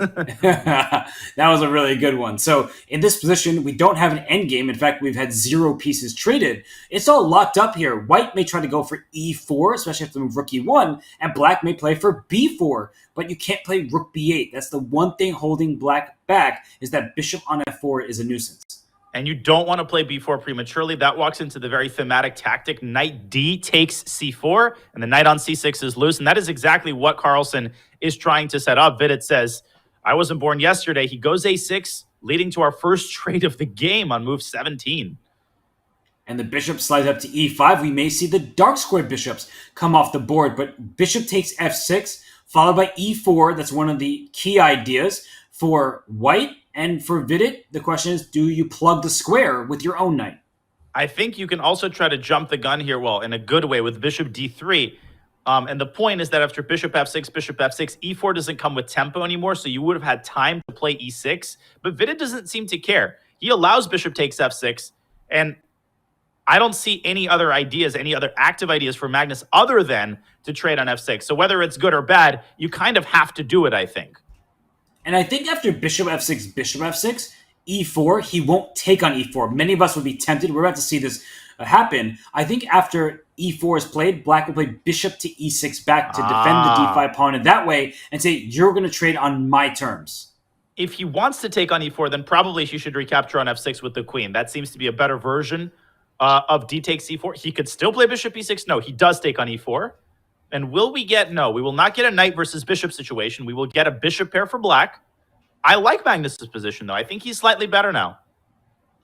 That was a really good one. So in this position, we don't have an endgame. In fact, we've had 0 pieces traded. It's all locked up here. White may try to go for e4, especially if they move rook e1, and black may play for b4, but you can't play rook b8. That's the one thing holding black back, is that bishop on f4 is a nuisance. And you don't want to play b4 prematurely. That walks into the very thematic tactic. Knight d takes c4, and the knight on c6 is loose. And that is exactly what Carlsen is trying to set up. Vidit says, I wasn't born yesterday. He goes a6, leading to our first trade of the game on move 17. And the bishop slides up to e5. We may see the dark squared bishops come off the board, but bishop takes f6, followed by e4. That's one of the key ideas for white. And for Vidit, the question is, do you plug the square with your own knight? I think you can also try to jump the gun here, well, in a good way, with bishop d3. And the point is that after bishop f6, e4 doesn't come with tempo anymore, so you would have had time to play e6. But Vidit doesn't seem to care. He allows bishop takes f6, and I don't see any other ideas, any other active ideas for Magnus other than to trade on f6. So whether it's good or bad, you kind of have to do it, I think. And I think after bishop f6, e4, he won't take on e4. Many of us would be tempted. We're about to see this happen. I think after e4 is played, black will play bishop to e6 back to defend the d5 pawn in that way and say, you're going to trade on my terms. If he wants to take on e4, then probably he should recapture on f6 with the queen. That seems to be a better version of d takes e4. He could still play bishop e6. No, he does take on e4. And will we get... No, we will not get a knight versus bishop situation. We will get a bishop pair for black. I like Magnus's position, though. I think he's slightly better now.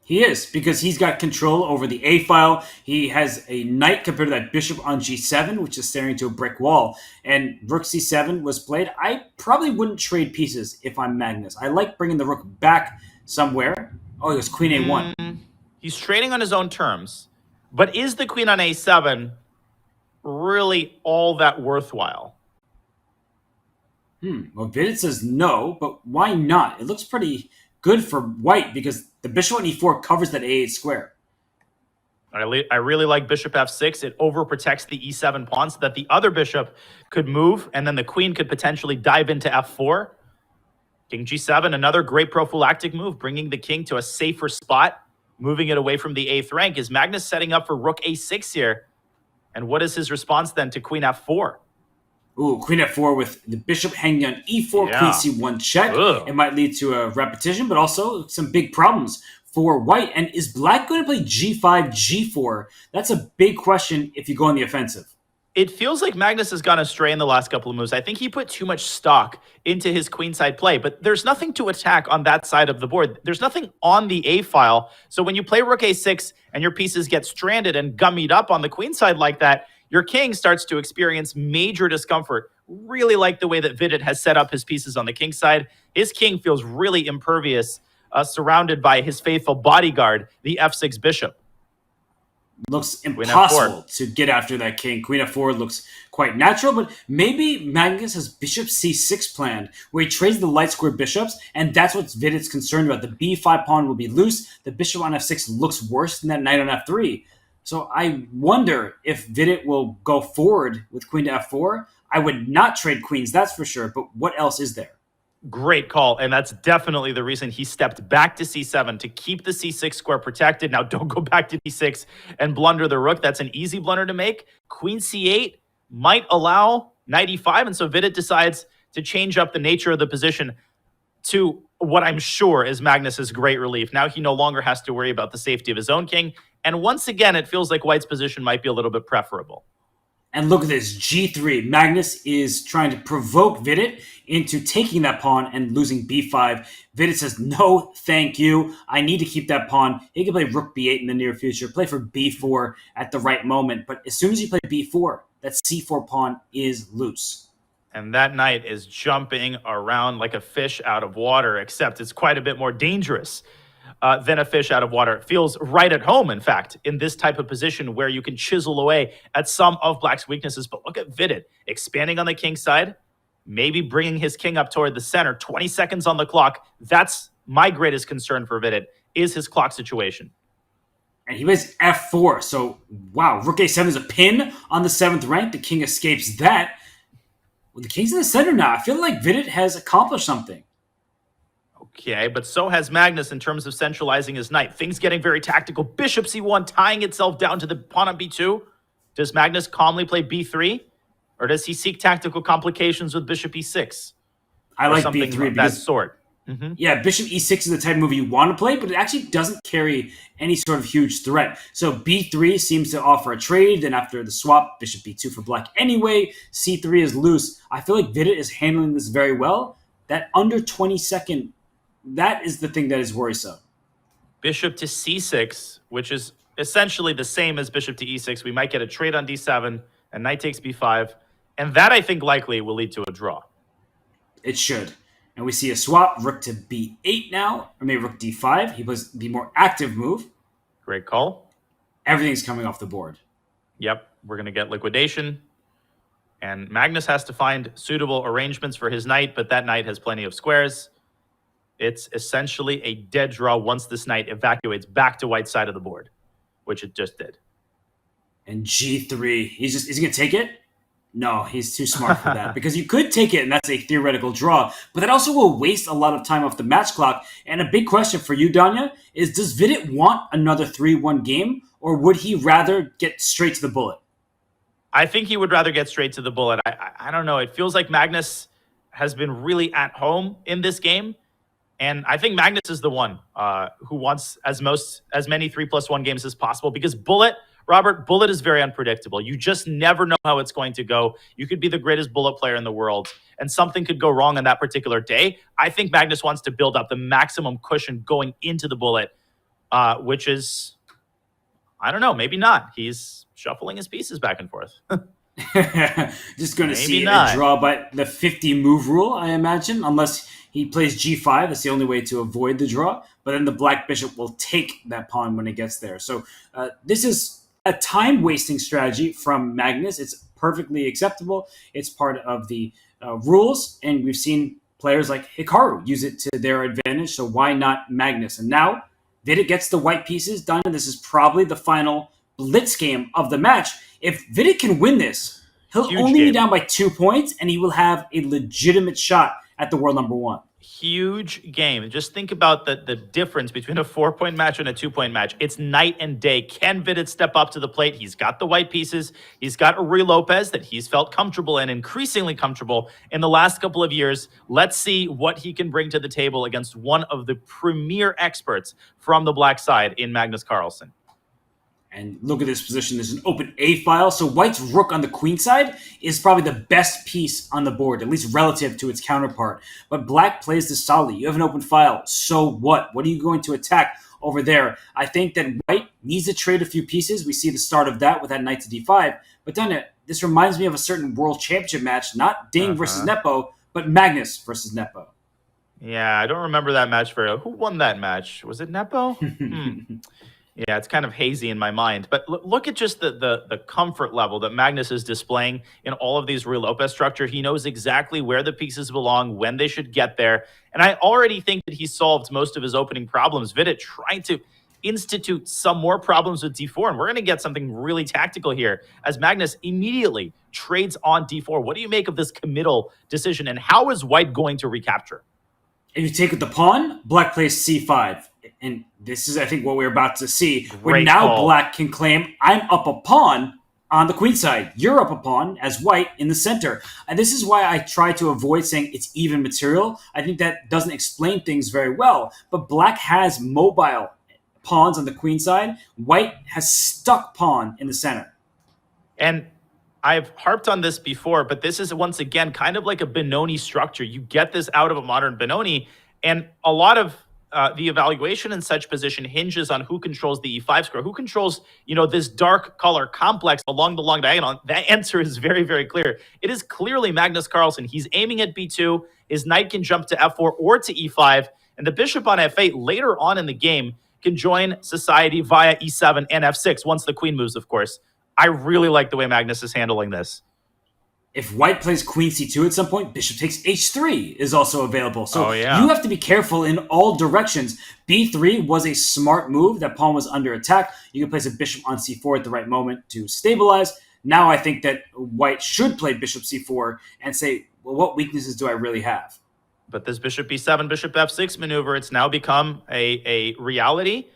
He is, because he's got control over the A file. He has a knight compared to that bishop on g7, which is staring to a brick wall. And rook c7 was played. I probably wouldn't trade pieces if I'm Magnus. I like bringing the rook back somewhere. Oh, it was queen a1. He's trading on his own terms. But is the queen on a7 really all that worthwhile? Well, Vidit says no, but why not? It looks pretty good for white because the bishop on e4 covers that a8 square. I really like bishop f6. It overprotects the e7 pawn so that the other bishop could move, and then the queen could potentially dive into f4. King g7, another great prophylactic move, bringing the king to a safer spot, moving it away from the 8th rank. Is Magnus setting up for rook a6 here? And what is his response then to queen f4? Ooh, queen f4 with the bishop hanging on e4, queen c1 check. Ugh. It might lead to a repetition, but also some big problems for white. And is black going to play g5, g4? That's a big question if you go on the offensive. It feels like Magnus has gone astray in the last couple of moves. I think he put too much stock into his queenside play, but there's nothing to attack on that side of the board. There's nothing on the A file. So when you play rook a6 and your pieces get stranded and gummied up on the queenside like that, your king starts to experience major discomfort. Really like the way that Vidit has set up his pieces on the king side. His king feels really impervious, surrounded by his faithful bodyguard, the f6 bishop. Looks impossible to get after that king. Queen f4 looks quite natural, but maybe Magnus has bishop c6 planned, where he trades the light square bishops, and that's what Vidit's concerned about. The b5 pawn will be loose. The bishop on f6 looks worse than that knight on f3. So I wonder if Vidit will go forward with queen to f4. I would not trade queens, that's for sure, but what else is there? Great call, and that's definitely the reason he stepped back to c7 to keep the c6 square protected. Now don't go back to d6 and blunder the rook. That's an easy blunder to make. Queen c8 might allow knight e5, and so Vidit decides to change up the nature of the position to what I'm sure is Magnus's great relief. Now he no longer has to worry about the safety of his own king, and once again, it feels like white's position might be a little bit preferable. And look at this, g3. Magnus is trying to provoke Vidit into taking that pawn and losing b5. Vidit says, no, thank you. I need to keep that pawn. He can play rook b8 in the near future, play for b4 at the right moment. But as soon as you play b4, that c4 pawn is loose. And that knight is jumping around like a fish out of water, except it's quite a bit more dangerous than a fish out of water. It feels right at home, in fact, in this type of position where you can chisel away at some of black's weaknesses. But look at Vidit expanding on the king side, maybe bringing his king up toward the center. 20 seconds on the clock. That's my greatest concern for Vidit, is his clock situation. And he plays f4. So, wow, rook a7 is a pin on the 7th rank. The king escapes that. Well, the king's in the center now. I feel like Vidit has accomplished something. Okay, but so has Magnus in terms of centralizing his knight. Things getting very tactical. Bishop c1 tying itself down to the pawn on b2. Does Magnus calmly play b3? Or does he seek tactical complications with bishop e6? I like b3 of that sort. Yeah, bishop e6 is the type of move you want to play, but it actually doesn't carry any sort of huge threat. So b3 seems to offer a trade. Then after the swap, bishop b2 for black anyway. c3 is loose. I feel like Vidit is handling this very well. That under 20-second, that is the thing that is worrisome. Bishop to c6, which is essentially the same as bishop to e6. We might get a trade on d7, and knight takes b5. And that, I think, likely will lead to a draw. It should. And we see a swap, rook to b8 now, or maybe rook d5. He plays the more active move. Great call. Everything's coming off the board. Yep, we're going to get liquidation. And Magnus has to find suitable arrangements for his knight, but that knight has plenty of squares. It's essentially a dead draw once this knight evacuates back to white's side of the board. which it just did. And G3, is he going to take it? No, he's too smart for that, because you could take it, and that's a theoretical draw, but that also will waste a lot of time off the match clock. And a big question for you, Danya, is does Vidit want another 3-1 game, or would he rather get straight to the bullet? I think he would rather get straight to the bullet. I don't know. It feels like Magnus has been really at home in this game, and I think Magnus is the one who wants as many 3+1 games as possible, because Bullet is very unpredictable. You just never know how it's going to go. You could be the greatest Bullet player in the world, and something could go wrong on that particular day. I think Magnus wants to build up the maximum cushion going into the Bullet, which is, I don't know, maybe not. He's shuffling his pieces back and forth. Just going to see a draw by the 50 move rule, I imagine, unless he plays G5. That's the only way to avoid the draw. But then the black bishop will take that pawn when it gets there. So this is a time-wasting strategy from Magnus. It's perfectly acceptable. It's part of the rules, and we've seen players like Hikaru use it to their advantage, so why not Magnus? And now, Vidit gets the white pieces done, and this is probably the final blitz game of the match. If Vidit can win this, he'll only be down by 2 points, and he will have a legitimate shot at the world number 1. Huge game. Just think about the difference between a 4-point match and a 2-point match. It's night and day. Can Vidit step up to the plate? He's got the white pieces. He's got Rui Lopez that he's felt comfortable and increasingly comfortable in the last couple of years. Let's see what he can bring to the table against one of the premier experts from the black side in Magnus Carlsen. And look at this position. There's an open A file. So white's rook on the queen side is probably the best piece on the board, at least relative to its counterpart. But black plays this solidly. You have an open file. So what? What are you going to attack over there? I think that white needs to trade a few pieces. We see the start of that with that knight to d5. But Danya, this reminds me of a certain world championship match, not Ding versus Nepo, but Magnus versus Nepo. Yeah, I don't remember that match very well. Who won that match? Was it Nepo? Yeah, it's kind of hazy in my mind. But look at just the comfort level that Magnus is displaying in all of these Rui Lopez structure. He knows exactly where the pieces belong, when they should get there. And I already think that he solved most of his opening problems. Vidit trying to institute some more problems with d4. And we're going to get something really tactical here as Magnus immediately trades on d4. What do you make of this committal decision? And how is white going to recapture? If you take with the pawn, black plays c5. And this is, I think, what we're about to see. Where now black can claim, I'm up a pawn on the queen side. You're up a pawn as white in the center. And this is why I try to avoid saying it's even material. I think that doesn't explain things very well. But black has mobile pawns on the queen side. White has stuck pawn in the center. And I've harped on this before, but this is, once again, kind of like a Benoni structure. You get this out of a modern Benoni, and a lot of the evaluation in such position hinges on who controls the e5 square, who controls, this dark color complex along the long diagonal. That answer is very, very clear. It is clearly Magnus Carlsen. He's aiming at b2. His knight can jump to f4 or to e5, and the bishop on f8 later on in the game can join society via e7 and f6 once the queen moves, of course. I really like the way Magnus is handling this. If white plays queen c2 at some point, bishop takes h3 is also available. So you have to be careful in all directions. b3 was a smart move. That pawn was under attack. You can place a bishop on c4 at the right moment to stabilize. Now I think that white should play bishop c4 and say, well, what weaknesses do I really have? But this bishop b7, bishop f6 maneuver, it's now become a reality,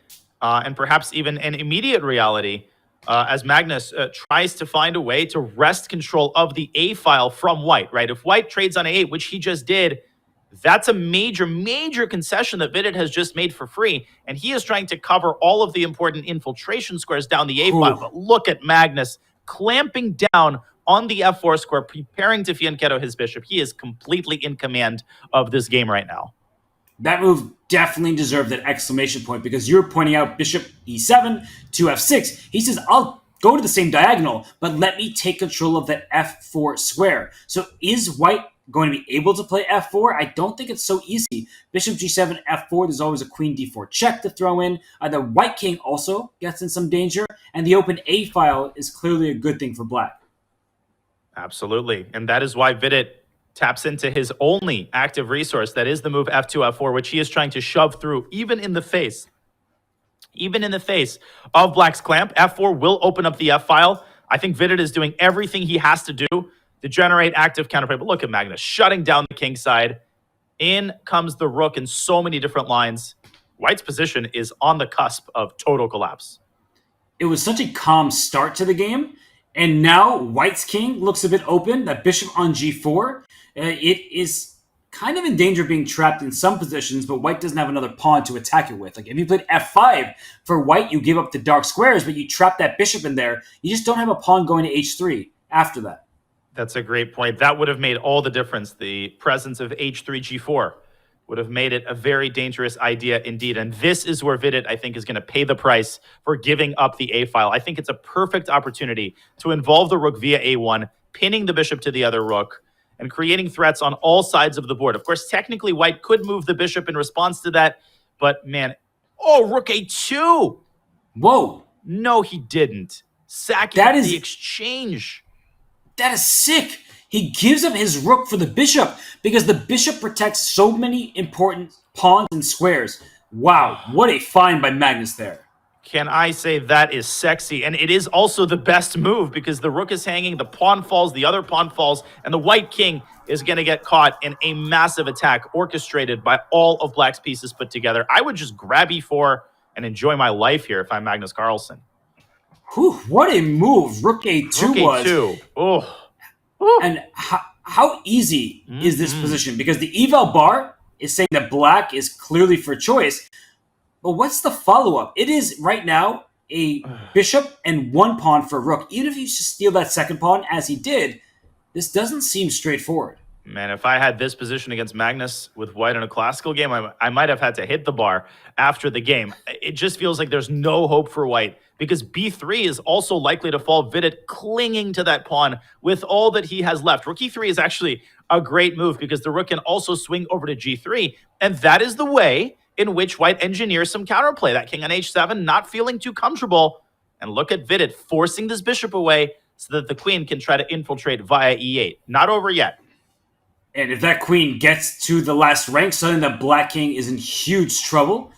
and perhaps even an immediate reality. As Magnus tries to find a way to wrest control of the A file from white, right? If white trades on A8, which he just did, that's a major, major concession that Vidit has just made for free. And he is trying to cover all of the important infiltration squares down the A file. But look at Magnus clamping down on the F4 square, preparing to fianchetto his bishop. He is completely in command of this game right now. That move definitely deserved that exclamation point, because you're pointing out bishop e7 to f6. He says, I'll go to the same diagonal, but let me take control of that f4 square. So is white going to be able to play f4? I don't think it's so easy. Bishop g7, f4, there's always a queen d4 check to throw in. The white king also gets in some danger, and the open A file is clearly a good thing for black. Absolutely, and that is why Vidit taps into his only active resource, that is the move f2, f4, which he is trying to shove through, even in the face even in the face of Black's clamp. F4 will open up the F-file. I think Vidit is doing everything he has to do to generate active counterplay. But look at Magnus shutting down the king side. In comes the rook in so many different lines. White's position is on the cusp of total collapse. It was such a calm start to the game, and now White's king looks a bit open. That bishop on g4, it is kind of in danger of being trapped in some positions, but White doesn't have another pawn to attack it with. Like if you played f5 for White, you give up the dark squares, but you trap that bishop in there. You just don't have a pawn going to h3 after that. That's a great point. That would have made all the difference. The presence of h3, g4 would have made it a very dangerous idea indeed. And this is where Vidit, I think, is going to pay the price for giving up the a-file. I think it's a perfect opportunity to involve the rook via a1, pinning the bishop to the other rook, and creating threats on all sides of the board. Of course, technically, White could move the bishop in response to that, but man, rook a2. Whoa. No, he didn't. Sacking the exchange. That is sick. He gives up his rook for the bishop because the bishop protects so many important pawns and squares. Wow, what a find by Magnus there. Can I say that is sexy? And it is also the best move because the rook is hanging, the pawn falls, the other pawn falls, and the white king is going to get caught in a massive attack orchestrated by all of Black's pieces put together. I would just grab e4 and enjoy my life here if I'm Magnus Carlsen. Whew, what a move Rook a2 was. A2. Oh. And how easy is this position? Because the eval bar is saying that Black is clearly for choice. But what's the follow-up? It is right now a bishop and one pawn for Rook. Even if you just steal that second pawn, as he did, this doesn't seem straightforward. Man, if I had this position against Magnus with White in a classical game, I might have had to hit the bar after the game. It just feels like there's no hope for White because b3 is also likely to fall. Vidit clinging to that pawn with all that he has left. Rook e3 is actually a great move because the rook can also swing over to g3, and that is the way in which White engineers some counterplay. That king on h7, not feeling too comfortable. And look at Vidit forcing this bishop away so that the queen can try to infiltrate via e8. Not over yet. And if that queen gets to the last rank, suddenly the Black king is in huge trouble.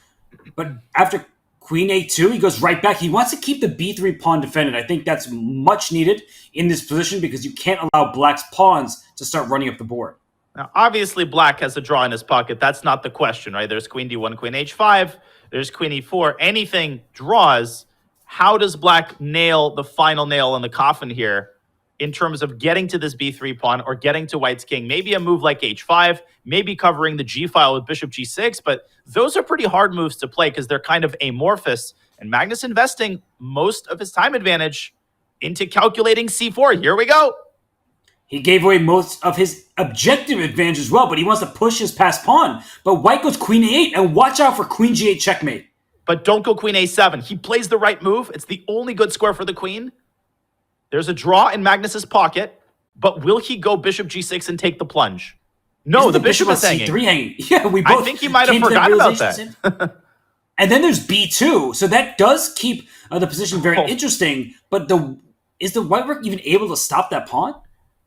But after queen a2, he goes right back. He wants to keep the b3 pawn defended. I think that's much needed in this position because you can't allow Black's pawns to start running up the board. Now, obviously, Black has a draw in his pocket. That's not the question, right? There's queen d1, queen h5. There's queen e4. Anything draws. How does Black nail the final nail in the coffin here in terms of getting to this b3 pawn or getting to White's king? Maybe a move like h5, maybe covering the g-file with bishop g6, but those are pretty hard moves to play because they're kind of amorphous. And Magnus investing most of his time advantage into calculating c4. Here we go. He gave away most of his objective advantage as well, but he wants to push his passed pawn. But White goes queen a8, and watch out for queen g8 checkmate. But don't go queen a7. He plays the right move. It's the only good square for the queen. There's a draw in Magnus's pocket, but will he go bishop g6 and take the plunge? No, Isn't the bishop is hanging. Yeah, we both I think he might have forgotten about that. And then there's b2, so that does keep the position very interesting. But is the white rook even able to stop that pawn?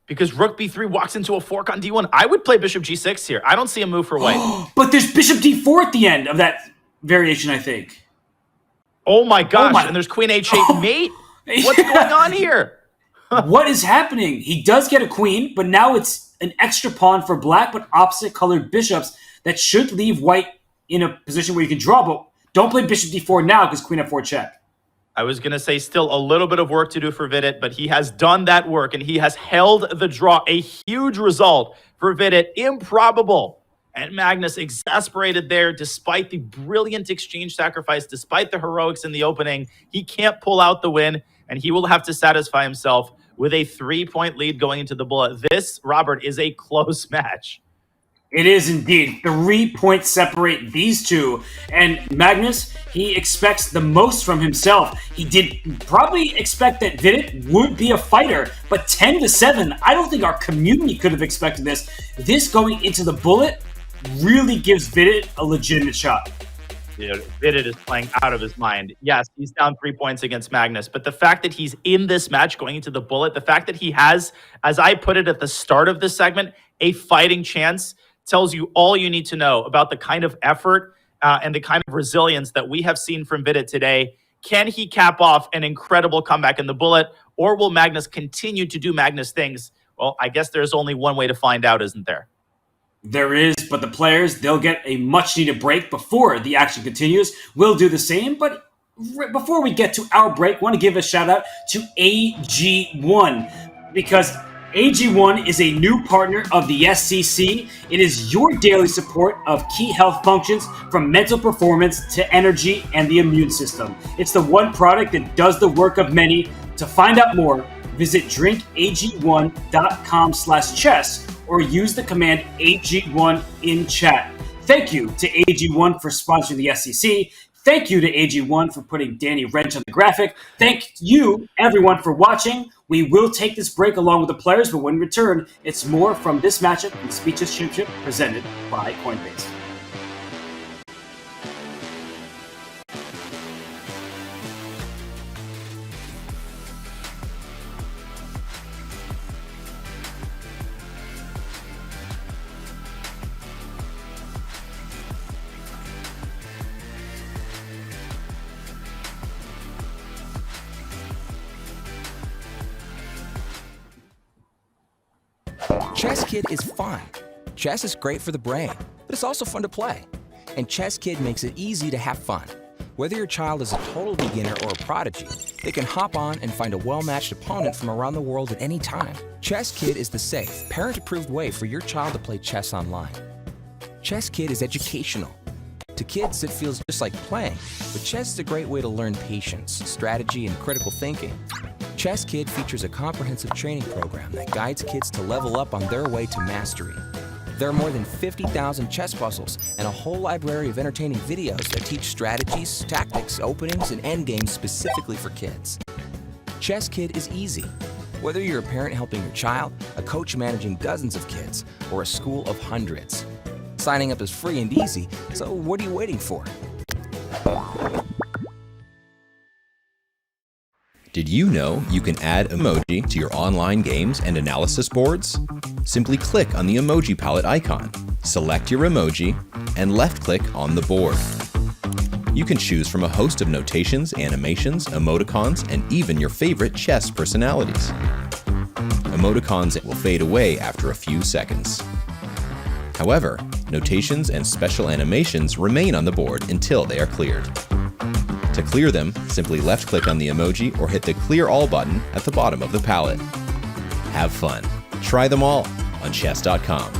Because rook b3 walks into a fork on d1. I would play bishop g6 here. I don't see a move for White. But there's bishop d4 at the end of that variation, I think. Oh my gosh, and there's queen h8 mate. What's going on here? What is happening? He does get a queen, but now it's an extra pawn for Black, but opposite colored bishops that should leave White in a position where you can draw, but don't play bishop d4 now because queen f4 check. I was going to say still a little bit of work to do for Vidit, but he has done that work and he has held the draw. A huge result for Vidit. Improbable. And Magnus exasperated there despite the brilliant exchange sacrifice, despite the heroics in the opening. He can't pull out the win, and he will have to satisfy himself with a 3-point lead going into the bullet. This, Robert, is a close match. It is indeed. 3 points separate these two. And Magnus, he expects the most from himself. He did probably expect that Vidit would be a fighter, but 10-7, I don't think our community could have expected this. This going into the bullet really gives Vidit a legitimate shot. Dude, Vidit is playing out of his mind. Yes, he's down 3 points against Magnus, but the fact that he's in this match going into the bullet, the fact that he has, as I put it at the start of this segment, a fighting chance tells you all you need to know about the kind of effort and the kind of resilience that we have seen from Vidit today. Can he cap off an incredible comeback in the Bullet, or will Magnus continue to do Magnus things? Well, I guess there's only one way to find out, isn't there? There is, but the players, they'll get a much-needed break before the action continues. We'll do the same, but before we get to our break, I want to give a shout-out to AG1, because AG1 is a new partner of the SCC. It is your daily support of key health functions from mental performance to energy and the immune system. It's the one product that does the work of many. To find out more, visit drinkag1.com/chess or use the command AG1 in chat. Thank you to AG1 for sponsoring the SCC. Thank you to AG1 for putting Danny Wrench on the graphic. Thank you, everyone, for watching. We will take this break along with the players, but when we return, it's more from this matchup in the Speed Chess Championship presented by Coinbase. Chess Kid is fun. Chess is great for the brain, but it's also fun to play. And Chess Kid makes it easy to have fun. Whether your child is a total beginner or a prodigy, they can hop on and find a well-matched opponent from around the world at any time. Chess Kid is the safe, parent-approved way for your child to play chess online. Chess Kid is educational. To kids, it feels just like playing, but chess is a great way to learn patience, strategy, and critical thinking. Chess Kid features a comprehensive training program that guides kids to level up on their way to mastery. There are more than 50,000 chess puzzles and a whole library of entertaining videos that teach strategies, tactics, openings, and endgames specifically for kids. Chess Kid is easy. Whether you're a parent helping your child, a coach managing dozens of kids, or a school of hundreds. Signing up is free and easy, so what are you waiting for? Did you know you can add emoji to your online games and analysis boards? Simply click on the emoji palette icon, select your emoji, and left-click on the board. You can choose from a host of notations, animations, emoticons, and even your favorite chess personalities. Emoticons will fade away after a few seconds. However, notations and special animations remain on the board until they are cleared. To clear them, simply left-click on the emoji or hit the Clear All button at the bottom of the palette. Have fun. Try them all on chess.com.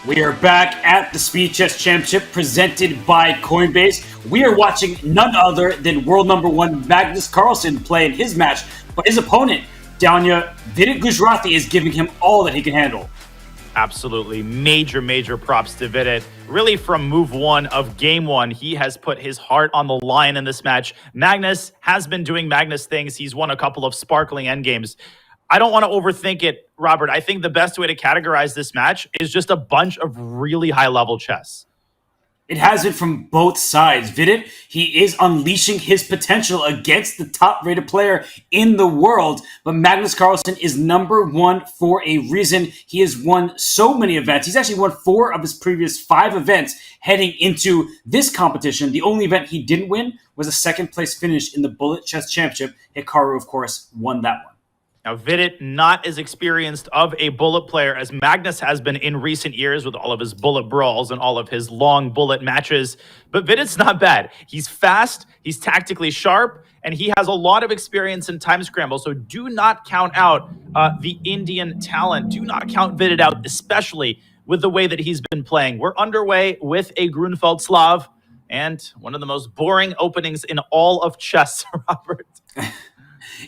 We are back at the Speed Chess Championship presented by Coinbase. We are watching none other than world number 1 Magnus Carlsen play in his match, but his opponent, Danya Vidit Gujarati, is giving him all that he can handle. Absolutely. Major props to Vidit. Really, from move 1 of game 1, he has put his heart on the line in this match. Magnus has been doing Magnus things. He's won a couple of sparkling endgames. I don't want to overthink it, Robert. I think the best way to categorize this match is just a bunch of really high-level chess. It has it from both sides. Vidit, he is unleashing his potential against the top-rated player in the world, but Magnus Carlsen is number 1 for a reason. He has won so many events. He's actually won 4 of his previous 5 events heading into this competition. The only event he didn't win was a second-place finish in the Bullet Chess Championship. Hikaru, of course, won that one. Now, Vidit, not as experienced of a bullet player as Magnus has been in recent years with all of his bullet brawls and all of his long bullet matches. But Vidit's not bad. He's fast, he's tactically sharp, and he has a lot of experience in time scramble. So do not count out the Indian talent. Do not count Vidit out, especially with the way that he's been playing. We're underway with a Grunfeld Slav and one of the most boring openings in all of chess, Robert.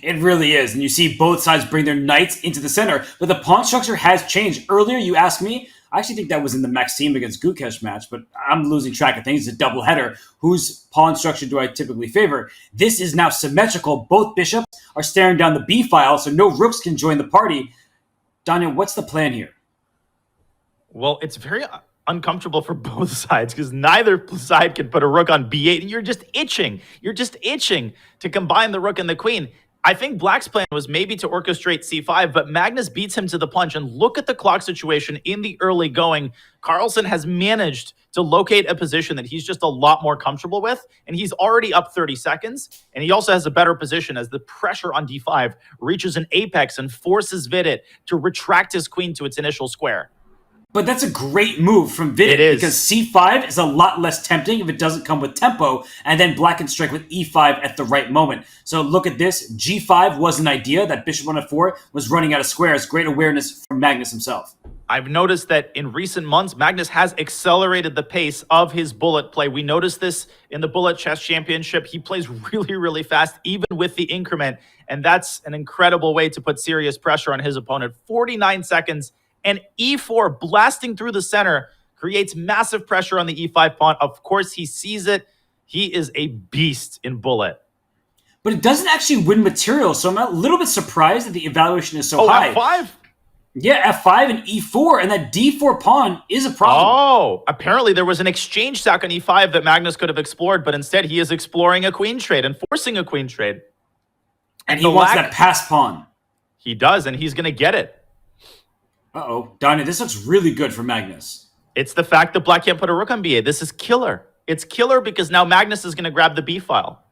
It really is. And you see both sides bring their knights into the center, but the pawn structure has changed. Earlier, you asked me, I actually think that was in the Maxime against Gukesh match, but I'm losing track of things. It's a doubleheader. Whose pawn structure do I typically favor? This is now symmetrical. Both bishops are staring down the B file, so no rooks can join the party. Danya, what's the plan here? Well, it's very uncomfortable for both sides because neither side can put a rook on B8, and you're just itching. You're just itching to combine the rook and the queen. I think Black's plan was maybe to orchestrate c5, but Magnus beats him to the punch. And look at the clock situation in the early going. Carlsen has managed to locate a position that he's just a lot more comfortable with, and he's already up 30 seconds. And he also has a better position as the pressure on d5 reaches an apex and forces Vidit to retract his queen to its initial square. But that's a great move from Vidit because c5 is a lot less tempting if it doesn't come with tempo, and then Black can strike with e5 at the right moment. So look at this. g5 was an idea. That bishop on f4 was running out of squares. Great awareness from Magnus himself. I've noticed that in recent months, Magnus has accelerated the pace of his bullet play. We noticed this in the Bullet Chess Championship. He plays really fast, even with the increment, and that's an incredible way to put serious pressure on his opponent. 49 seconds. And e4 blasting through the center creates massive pressure on the e5 pawn. Of course, he sees it. He is a beast in bullet. But it doesn't actually win material, so I'm a little bit surprised that the evaluation is so high. F5? Yeah, f5 and e4, and that d4 pawn is a problem. Oh, apparently there was an exchange sack on e5 that Magnus could have explored, but instead he is exploring a queen trade and forcing a queen trade. And he wants that pass pawn. He does, and he's going to get it. Uh-oh. Danya, this looks really good for Magnus. It's the fact that Black can't put a rook on b8. This is killer. It's killer because now Magnus is going to grab the b file.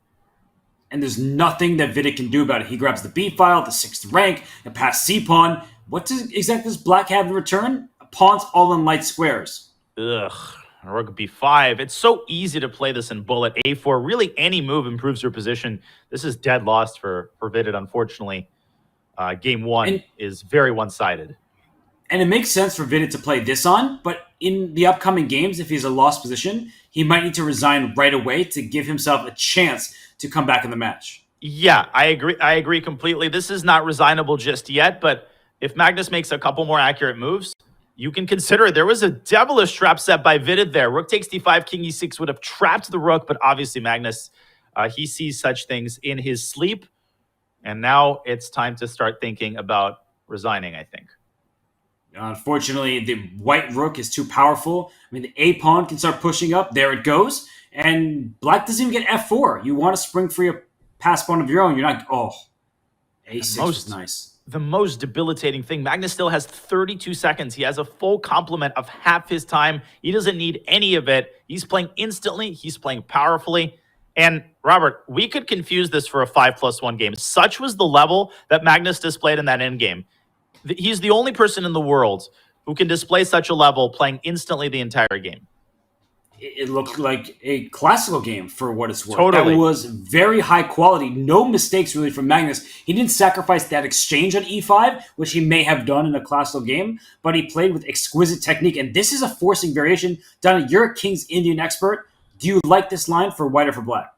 And there's nothing that Vidit can do about it. He grabs the b file, the 6th rank, the pass c pawn. What exactly does Black have in return? Pawns all in light squares. Ugh. Rook b5. It's so easy to play this in bullet. a4. Really, any move improves your position. This is dead lost for Vidit, unfortunately. Game 1 is very one-sided. And it makes sense for Vidit to play this on, but in the upcoming games, if he's a lost position, he might need to resign right away to give himself a chance to come back in the match. Yeah, I agree completely. This is not resignable just yet, but if Magnus makes a couple more accurate moves, you can consider it. There was a devilish trap set by Vidit there. Rook takes d5, king e6 would have trapped the rook, but obviously Magnus, he sees such things in his sleep, and now it's time to start thinking about resigning, I think. Unfortunately, the white rook is too powerful. I mean, the a pawn can start pushing up. There it goes. And Black doesn't even get f4. You want to spring free a pass pawn of your own. You're not... Oh, a6 is nice. The most debilitating thing, Magnus still has 32 seconds. He has a full complement of half his time. He doesn't need any of it. He's playing instantly. He's playing powerfully. And Robert, we could confuse this for a 5+1 game. Such was the level that Magnus displayed in that endgame. He's the only person in the world who can display such a level playing instantly the entire game. it looked like a classical game for what it's worth. Totally. That was very high quality. No mistakes really from Magnus. He didn't sacrifice that exchange on e5, which he may have done in a classical game, but he played with exquisite technique. And this is a forcing variation. Donna, you're a King's Indian expert. Do you like this line for white or for black?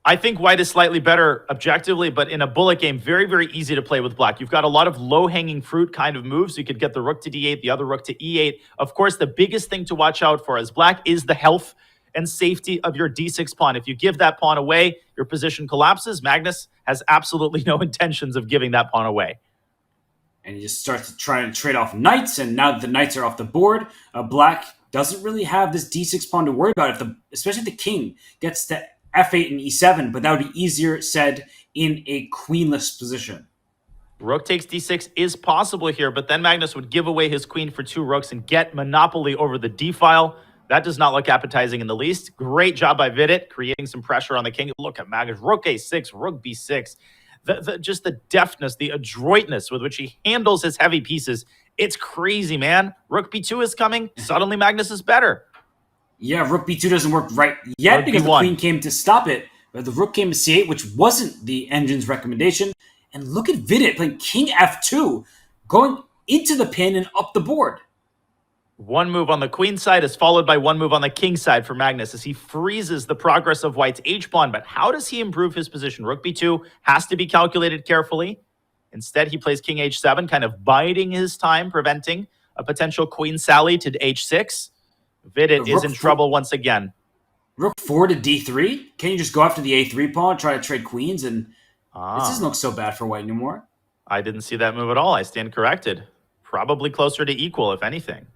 I think white is slightly better objectively, but in a bullet game, very, very easy to play with black. You've got a lot of low-hanging fruit kind of moves. You could get the rook to d8, the other rook to e8. Of course, the biggest thing to watch out for as black is the health and safety of your d6 pawn. If you give that pawn away, your position collapses. Magnus has absolutely no intentions of giving that pawn away. And he just starts to try to trade off knights, and now that the knights are off the board, black doesn't really have this d6 pawn to worry about, especially if the king gets to f8 and e7, but that would be easier said in a queenless position. Rook takes d6 is possible here, but then Magnus would give away his queen for 2 rooks and get monopoly over the d-file. That does not look appetizing in the least. Great job by Vidit, creating some pressure on the king. Look at Magnus. Rook a6, rook b6. Just the deftness, the adroitness with which he handles his heavy pieces. It's crazy, man. Rook b2 is coming. Suddenly Magnus is better. Yeah, rook b2 doesn't work right yet because the queen came to stop it. But the rook came to c8, which wasn't the engine's recommendation. And look at Vidit playing king f2, going into the pin and up the board. One move on the queen side is followed by one move on the king side for Magnus as he freezes the progress of white's h-pawn. But how does he improve his position? Rook b2 has to be calculated carefully. Instead, he plays king h7, kind of biding his time, preventing a potential queen sally to h6. Vidit is in trouble once again. Rook 4 to d3? Can you just go after the a3 pawn, try to trade queens, and this doesn't look so bad for white anymore? I didn't see that move at all. I stand corrected. Probably closer to equal, if anything.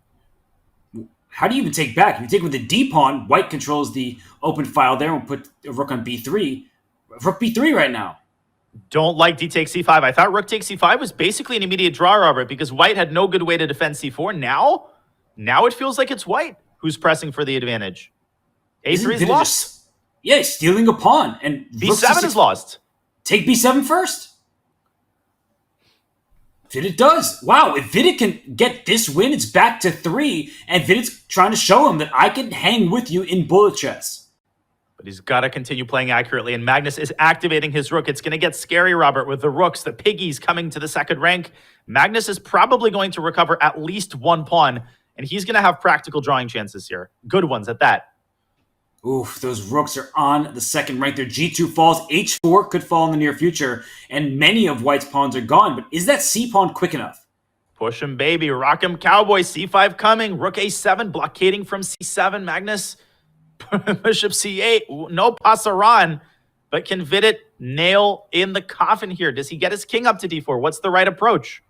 How do you even take back? If you take with the d pawn, white controls the open file there and put a rook on b3. Rook b3 right now. Don't like d takes c5. I thought rook takes c5 was basically an immediate draw, Robert, because white had no good way to defend c4. Now it feels like it's white who's pressing for the advantage. a3 is lost. He's stealing a pawn. And b7 is lost. Take b7 first. Vidit does. Wow, if Vidit can get this win, it's back to 3, and Vidit's trying to show him that I can hang with you in bullet chess. But he's got to continue playing accurately, and Magnus is activating his rook. It's going to get scary, Robert, with the rooks, the piggies coming to the second rank. Magnus is probably going to recover at least 1 pawn, and he's going to have practical drawing chances here. Good ones at that. Oof, those rooks are on the second rank. Their g2 falls. h4 could fall in the near future, and many of white's pawns are gone. But is that c pawn quick enough? Push him, baby. Rock him, cowboy. c5 coming. Rook a7, blockading from c7. Magnus, bishop c8. No pasaran. But can Vidit nail in the coffin here? Does he get his king up to d4? What's the right approach?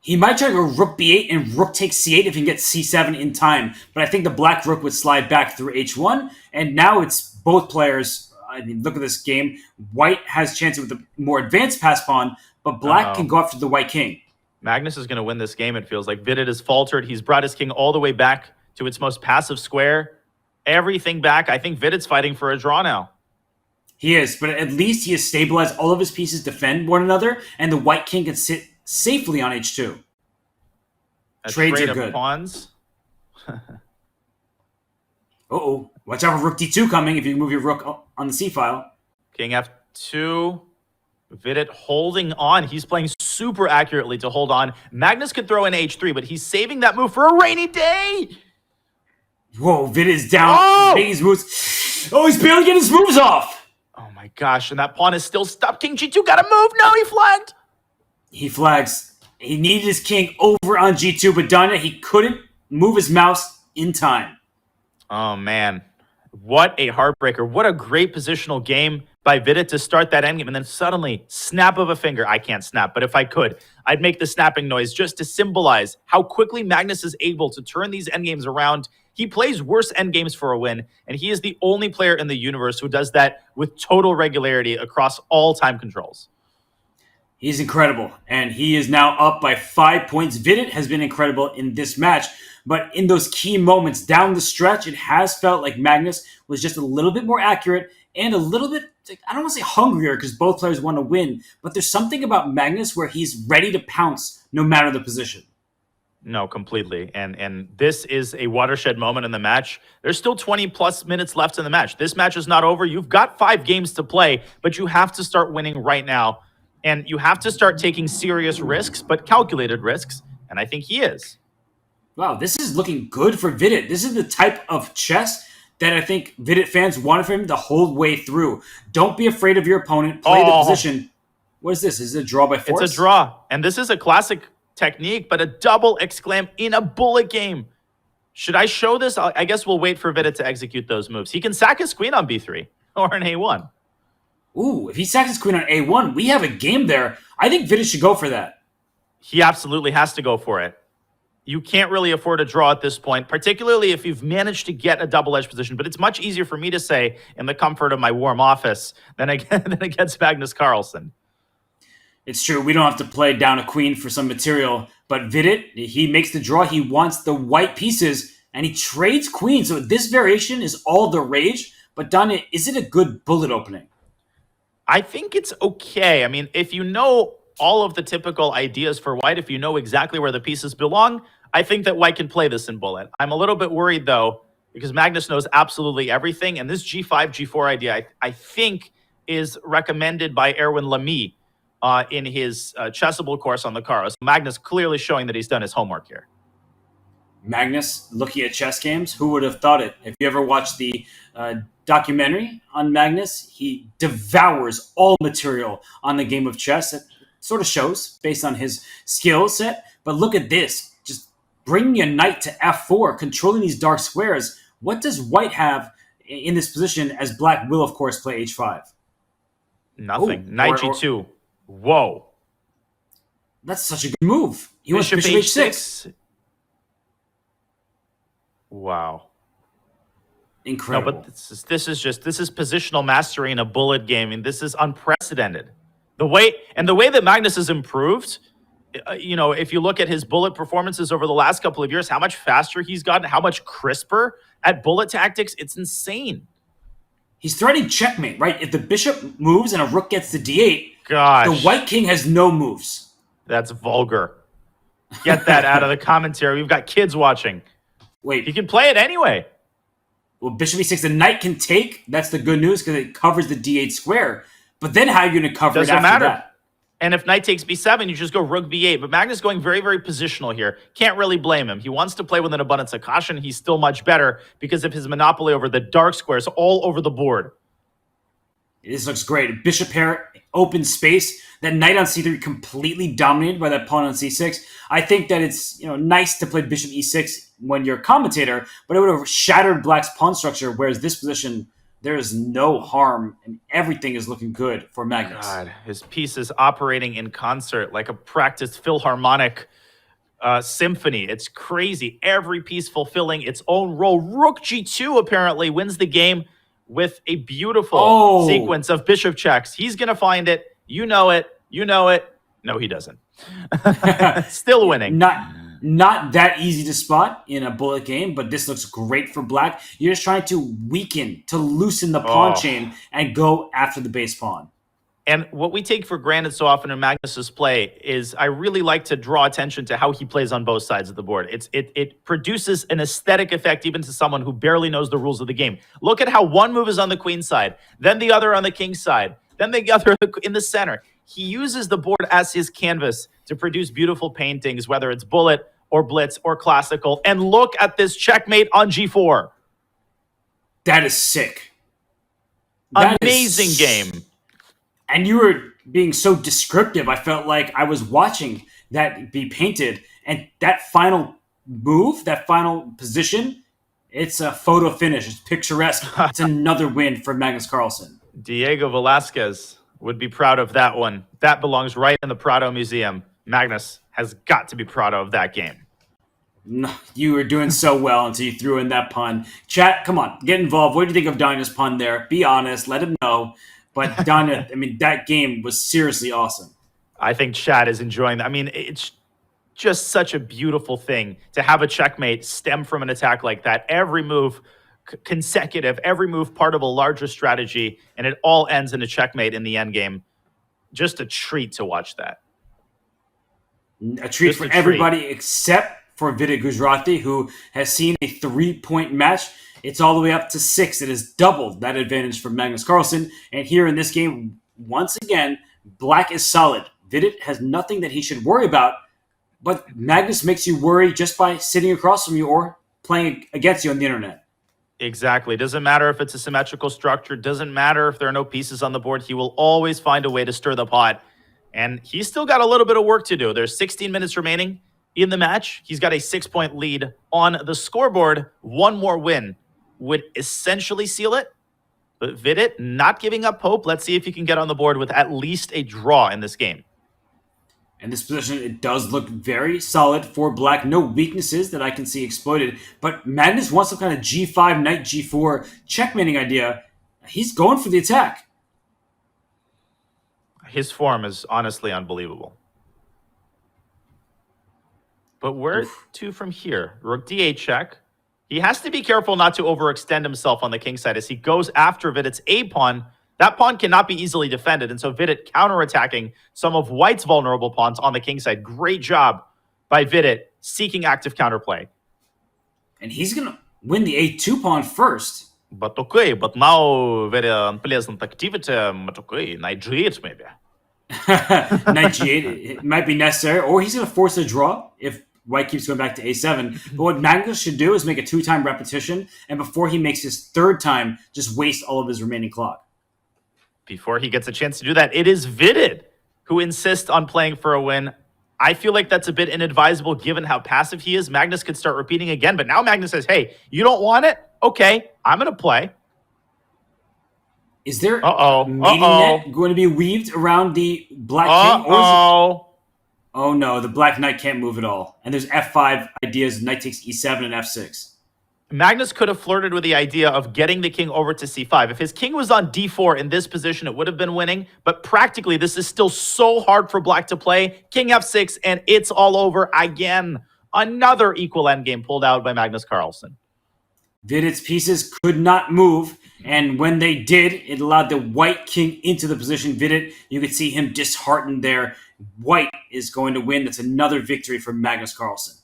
He might try to go rook b8 and rook takes c8 if he can get c7 in time. But I think the black rook would slide back through h1. And now it's both players. I mean, look at this game. White has chances with the more advanced pass pawn, but black can go after the white king. Magnus is going to win this game, it feels like. Vidit has faltered. He's brought his king all the way back to its most passive square. Everything back. I think Vidit's fighting for a draw now. He is, but at least he has stabilized all of his pieces, defend one another, and the white king can sit safely on h2. Trades are good. Pawns. Uh-oh. Watch out for rook d2 coming if you move your rook on the c-file. King f2. Vidit holding on. He's playing super accurately to hold on. Magnus could throw in h3, but he's saving that move for a rainy day. Whoa, Vidit is down. His moves. Oh, he's barely getting his moves off. Oh my gosh, and that pawn is still stopped. King g2, gotta move. No, he flagged. He flags. He needed his king over on g2, but Danya, he couldn't move his mouse in time. Oh, man. What a heartbreaker. What a great positional game by Vidit to start that endgame. And then suddenly, snap of a finger. I can't snap, but if I could, I'd make the snapping noise just to symbolize how quickly Magnus is able to turn these endgames around. He plays worse endgames for a win, and he is the only player in the universe who does that with total regularity across all time controls. He's incredible, and he is now up by 5 points. Vidit has been incredible in this match, but in those key moments down the stretch, it has felt like Magnus was just a little bit more accurate and a little bit, I don't want to say hungrier because both players want to win, but there's something about Magnus where he's ready to pounce no matter the position. No, completely. And this is a watershed moment in the match. There's still 20 plus minutes left in the match. This match is not over. You've got 5 games to play, but you have to start winning right now. And you have to start taking serious risks, but calculated risks. And I think he is. Wow, this is looking good for Vidit. This is the type of chess that I think Vidit fans wanted from him the whole way through. Don't be afraid of your opponent. Play the position. What is this? Is it a draw by force? It's a draw. And this is a classic technique, but a double exclam in a bullet game. Should I show this? I guess we'll wait for Vidit to execute those moves. He can sack his queen on b3 or an a1. Ooh, if he sacks his queen on a1, we have a game there. I think Vidit should go for that. He absolutely has to go for it. You can't really afford a draw at this point, particularly if you've managed to get a double-edged position. But it's much easier for me to say in the comfort of my warm office than against Magnus Carlsen. It's true. We don't have to play down a queen for some material. But Vidit, he makes the draw. He wants the white pieces, and he trades queens. So this variation is all the rage. But Danya, is it a good bullet opening? I think it's okay. I mean, if you know all of the typical ideas for white, if you know exactly where the pieces belong, I think that white can play this in bullet. I'm a little bit worried, though, because Magnus knows absolutely everything. And this g5, g4 idea, I think, is recommended by Erwin Lamy in his Chessable course on the Karo. So Magnus clearly showing that he's done his homework here. Magnus looking at chess games? Who would have thought it? If you ever watched the documentary on Magnus, he devours all material on the game of chess. It sort of shows based on his skill set. But look at this. Just bringing a knight to f4, controlling these dark squares. What does white have in this position, as black will, of course, play h5? Nothing. Knight g2. Whoa. That's such a good move. He wants bishop h6. Wow. Incredible. No, but this is positional mastery in a bullet game. And this is unprecedented. The way that Magnus has improved, if you look at his bullet performances over the last couple of years, how much faster he's gotten, how much crisper at bullet tactics, it's insane. He's threatening checkmate, right? If the bishop moves and a rook gets to d8, gosh, the white king has no moves. That's vulgar. Get that out of the commentary. We've got kids watching. Wait. He can play it anyway. Well, bishop e6, the knight can take. That's the good news because it covers the d8 square. But then how are you going to cover it after that? And if knight takes b7, you just go rook b8. But Magnus going very, very positional here. Can't really blame him. He wants to play with an abundance of caution. He's still much better because of his monopoly over the dark squares all over the board. This looks great. Bishop pair, open space. That knight on c3 completely dominated by that pawn on c6. I think that it's nice to play bishop e6 when you're a commentator, but it would have shattered black's pawn structure, whereas this position, there is no harm, and everything is looking good for Magnus. God, his piece is operating in concert like a practiced Philharmonic symphony. It's crazy. Every piece fulfilling its own role. Rook g2 apparently wins the game with a beautiful sequence of bishop checks. He's going to find it. You know it. You know it. No, he doesn't. Still winning. Not that easy to spot in a bullet game, but this looks great for black. You're just trying to weaken, to loosen the pawn chain and go after the base pawn. And what we take for granted so often in Magnus's play is I really like to draw attention to how he plays on both sides of the board. It produces an aesthetic effect even to someone who barely knows the rules of the game. Look at how one move is on the queen side, then the other on the king side, then the other in the center. He uses the board as his canvas to produce beautiful paintings, whether it's bullet or blitz or classical. And look at this checkmate on g4. That is sick. Amazing game. And you were being so descriptive. I felt like I was watching that be painted. And that final move, that final position, it's a photo finish. It's picturesque. It's another win for Magnus Carlsen. Diego Velasquez would be proud of that one. That belongs right in the Prado Museum. Magnus has got to be proud of that game. No, you were doing so well until you threw in that pun. Chat, come on, get involved. What do you think of Danya's pun there? Be honest. Let him know. But Danya, that game was seriously awesome. I think Chad is enjoying that. I mean, it's just such a beautiful thing to have a checkmate stem from an attack like that. Every move consecutive, every move part of a larger strategy, and it all ends in a checkmate in the end game. Just a treat to watch that. A treat for everybody except for Vidit Gujrati, who has seen a 3-point match. It's all the way up to 6. It has doubled that advantage for Magnus Carlsen. And here in this game, once again, black is solid. Vidit has nothing that he should worry about, but Magnus makes you worry just by sitting across from you or playing against you on the internet. Exactly. Doesn't matter if it's a symmetrical structure. Doesn't matter if there are no pieces on the board. He will always find a way to stir the pot. And he's still got a little bit of work to do. There's 16 minutes remaining in the match. He's got a 6-point lead on the scoreboard. One more win would essentially seal it. But Vidit not giving up hope. Let's see if he can get on the board with at least a draw in this game. In this position, it does look very solid for black. No weaknesses that I can see exploited. But Magnus wants some kind of G5, Knight G4 checkmating idea. He's going for the attack. His form is honestly unbelievable. But where to from here? Rook D8 check. He has to be careful not to overextend himself on the king side as he goes after Vidit's A pawn. That pawn cannot be easily defended, and so Vidit counterattacking some of white's vulnerable pawns on the king side. Great job by Vidit seeking active counterplay. And he's going to win the A2 pawn first. But now very unpleasant activity. But okay, Knight G8 maybe. Knight G8, it might be necessary, or he's going to force a draw if white keeps going back to A7. But what Magnus should do is make a 2-time repetition, and before he makes his 3rd time, just waste all of his remaining clock. Before he gets a chance to do that, it is Vidit who insists on playing for a win. I feel like that's a bit inadvisable given how passive he is. Magnus could start repeating again, but now Magnus says, hey, you don't want it? Okay, I'm going to play. Is there a mating net going to be weaved around the black king? Oh no, the black knight can't move at all. And there's F5 ideas, knight takes E7 and F6. Magnus could have flirted with the idea of getting the king over to C5. If his king was on D4 in this position, it would have been winning. But practically, this is still so hard for black to play. King F6, and it's all over again. Another equal endgame pulled out by Magnus Carlsen. Vidit's pieces could not move, and when they did, it allowed the white king into the position. Vidit, you could see him disheartened there. White is going to win. That's another victory for Magnus Carlsen.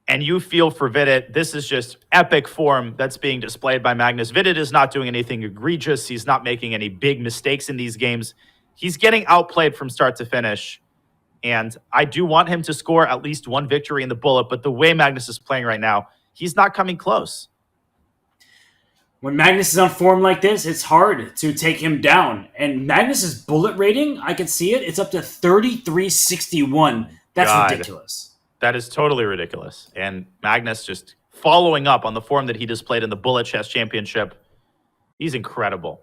And you feel for Vidit, this is just epic form that's being displayed by Magnus. Vidit is not doing anything egregious. He's not making any big mistakes in these games. He's getting outplayed from start to finish. And I do want him to score at least one victory in the bullet, but the way Magnus is playing right now, he's not coming close. When Magnus is on form like this, it's hard to take him down. And Magnus's bullet rating, I can see it, it's up to 3361. That's ridiculous. That is totally ridiculous. And Magnus just following up on the form that he displayed in the Bullet Chess Championship. He's incredible.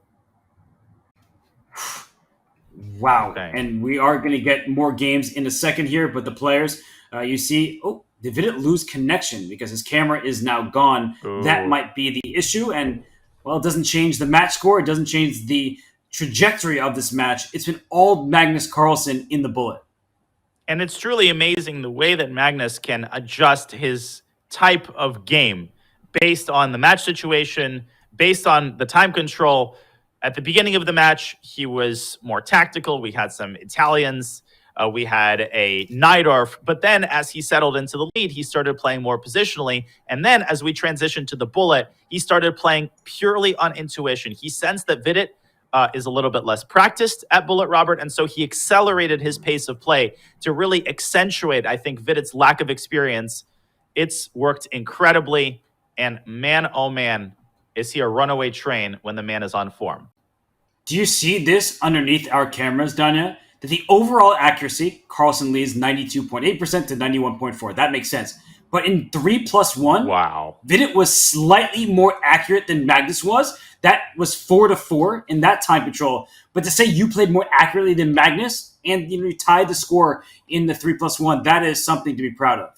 Wow. Okay. And we are going to get more games in a second here, but the players, you see, did Vidit lose connection because his camera is now gone? Ooh. That might be the issue. And, well, it doesn't change the match score. It doesn't change the trajectory of this match. It's been all Magnus Carlsen in the bullet. And it's truly amazing the way that Magnus can adjust his type of game based on the match situation, based on the time control. At the beginning of the match, he was more tactical. We had some Italians. We had a Najdorf. But then as he settled into the lead, he started playing more positionally. And then as we transitioned to the bullet, he started playing purely on intuition. He sensed that Vidit is a little bit less practiced at bullet, Robert, and so he accelerated his pace of play to really accentuate, I think, Vidit's lack of experience. It's worked incredibly, and man, oh man, is he a runaway train when the man is on form. Do you see this underneath our cameras, Danya? That the overall accuracy, Carlsen leads 92.8% to 91.4%. That makes sense. But in 3+1, wow, Vidit was slightly more accurate than Magnus was. That was 4-4 in that time control. But to say you played more accurately than Magnus and you tied the score in the 3+1, that is something to be proud of.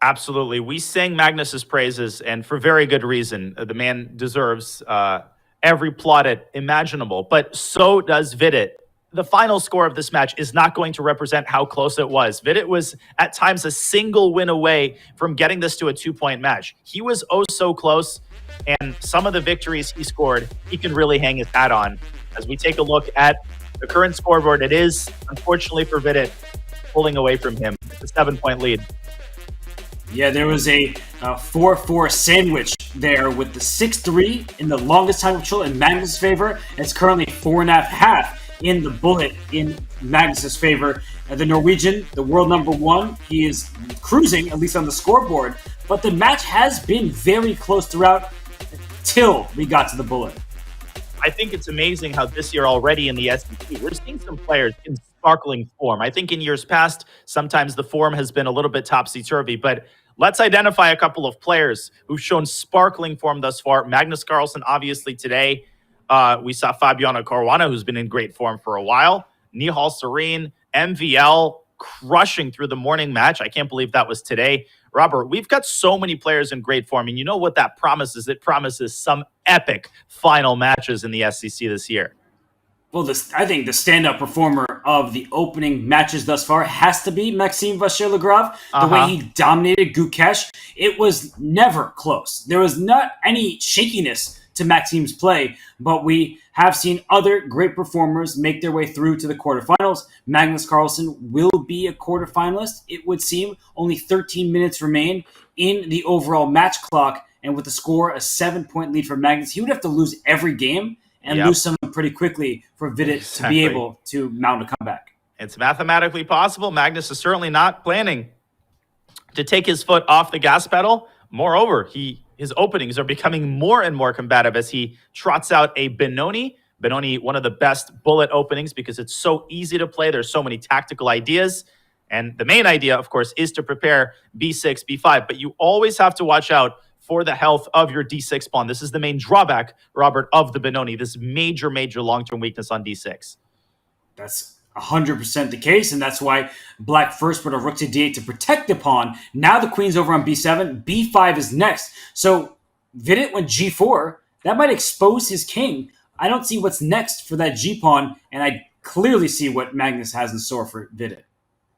Absolutely. We sang Magnus's praises, and for very good reason. The man deserves every plaudit imaginable, but so does Vidit. The final score of this match is not going to represent how close it was. Vidit was at times a single win away from getting this to a 2-point match. He was oh so close, and some of the victories he scored, he can really hang his hat on. As we take a look at the current scoreboard, it is, unfortunately for Vidit, pulling away from him. It's a 7-point lead. Yeah, there was a 4-4 sandwich there with the 6-3 in the longest time control in Magnus' favor. It's currently 4.5 in the bullet in Magnus' favor. The Norwegian, the world number one, he is cruising, at least on the scoreboard. But the match has been very close throughout till we got to the bullet. I think it's amazing how this year already in the SEC, we're seeing some players in sparkling form. I think in years past, sometimes the form has been a little bit topsy-turvy, but let's identify a couple of players who've shown sparkling form thus far. Magnus Carlsen, obviously today. We saw Fabiano Caruana, who's been in great form for a while. Nihal Serene, MVL, crushing through the morning match. I can't believe that was today. Robert, we've got so many players in great form, and you know what that promises? It promises some epic final matches in the SEC this year. Well, I think the standout performer of the opening matches thus far has to be Maxime Vachier-Lagrave. The way he dominated Gukesh, it was never close. There was not any shakiness to Maxime's play, but we have seen other great performers make their way through to the quarterfinals. Magnus Carlsen will be a quarterfinalist, it would seem. Only 13 minutes remain in the overall match clock, and with the score, a 7-point lead for Magnus, he would have to lose every game and lose some pretty quickly for Vidit to be able to mount a comeback. It's mathematically possible. Magnus is certainly not planning to take his foot off the gas pedal. Moreover, his openings are becoming more and more combative as he trots out a Benoni. Benoni, one of the best bullet openings because it's so easy to play. There's so many tactical ideas. And the main idea, of course, is to prepare B6, B5. But you always have to watch out for the health of your D6 pawn. This is the main drawback, Robert, of the Benoni. This major, major long-term weakness on D6. That's 100% the case, and that's why Black first put a rook to D8 to protect the pawn. Now the queen's over on B7. B5 is next. So Vidit went G4. That might expose his king. I don't see what's next for that G-pawn, and I clearly see what Magnus has in store for Vidit.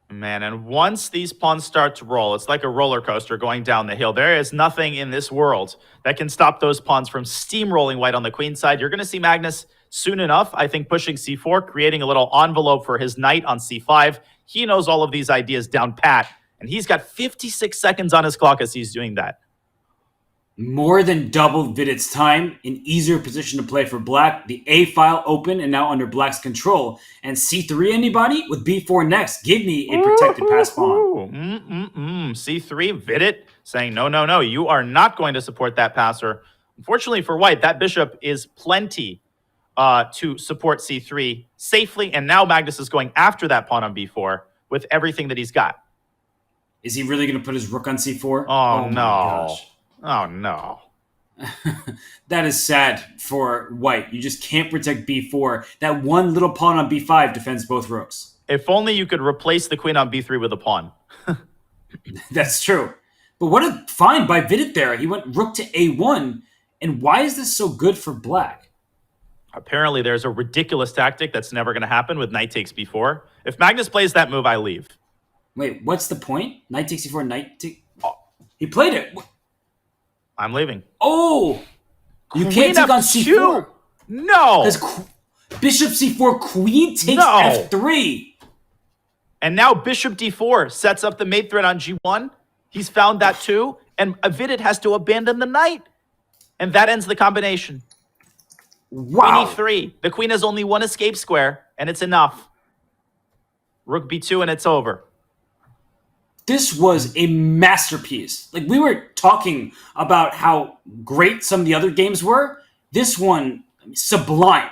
Man, and once these pawns start to roll, it's like a roller coaster going down the hill. There is nothing in this world that can stop those pawns from steamrolling white on the queen side. You're going to see Magnus soon enough, I think, pushing C4, creating a little envelope for his knight on C5. He knows all of these ideas down pat, and he's got 56 seconds on his clock as he's doing that. More than double Vidit's time, an easier position to play for Black. The A file open and now under Black's control. And C3 anybody? With B4 next. Give me a protected pass pawn. C3, Vidit saying, no, you are not going to support that passer. Unfortunately for white, that bishop is plenty to support C3 safely. And now Magnus is going after that pawn on B4 with everything that he's got. Is he really going to put his rook on C4? Oh no. My gosh. Oh, no. That is sad for white. You just can't protect B4. That one little pawn on B5 defends both rooks. If only you could replace the queen on B3 with a pawn. That's true. But what a find by Vidit there. He went rook to A1. And why is this so good for Black? Apparently, there's a ridiculous tactic that's never going to happen with knight takes B4. If Magnus plays that move, I leave. Wait, what's the point? Knight takes C4, knight takes... He played it. I'm leaving. Oh! You Queen can't take on F2. C4. No! Because Bishop C4, Queen takes F3. And now Bishop D4 sets up the mate threat on G1. He's found that too. And Vidit has to abandon the knight. And that ends the combination. Wow. Queen E3. The queen has only one escape square, and it's enough. Rook B2, and it's over. This was a masterpiece. Like, we were talking about how great some of the other games were. This one, sublime.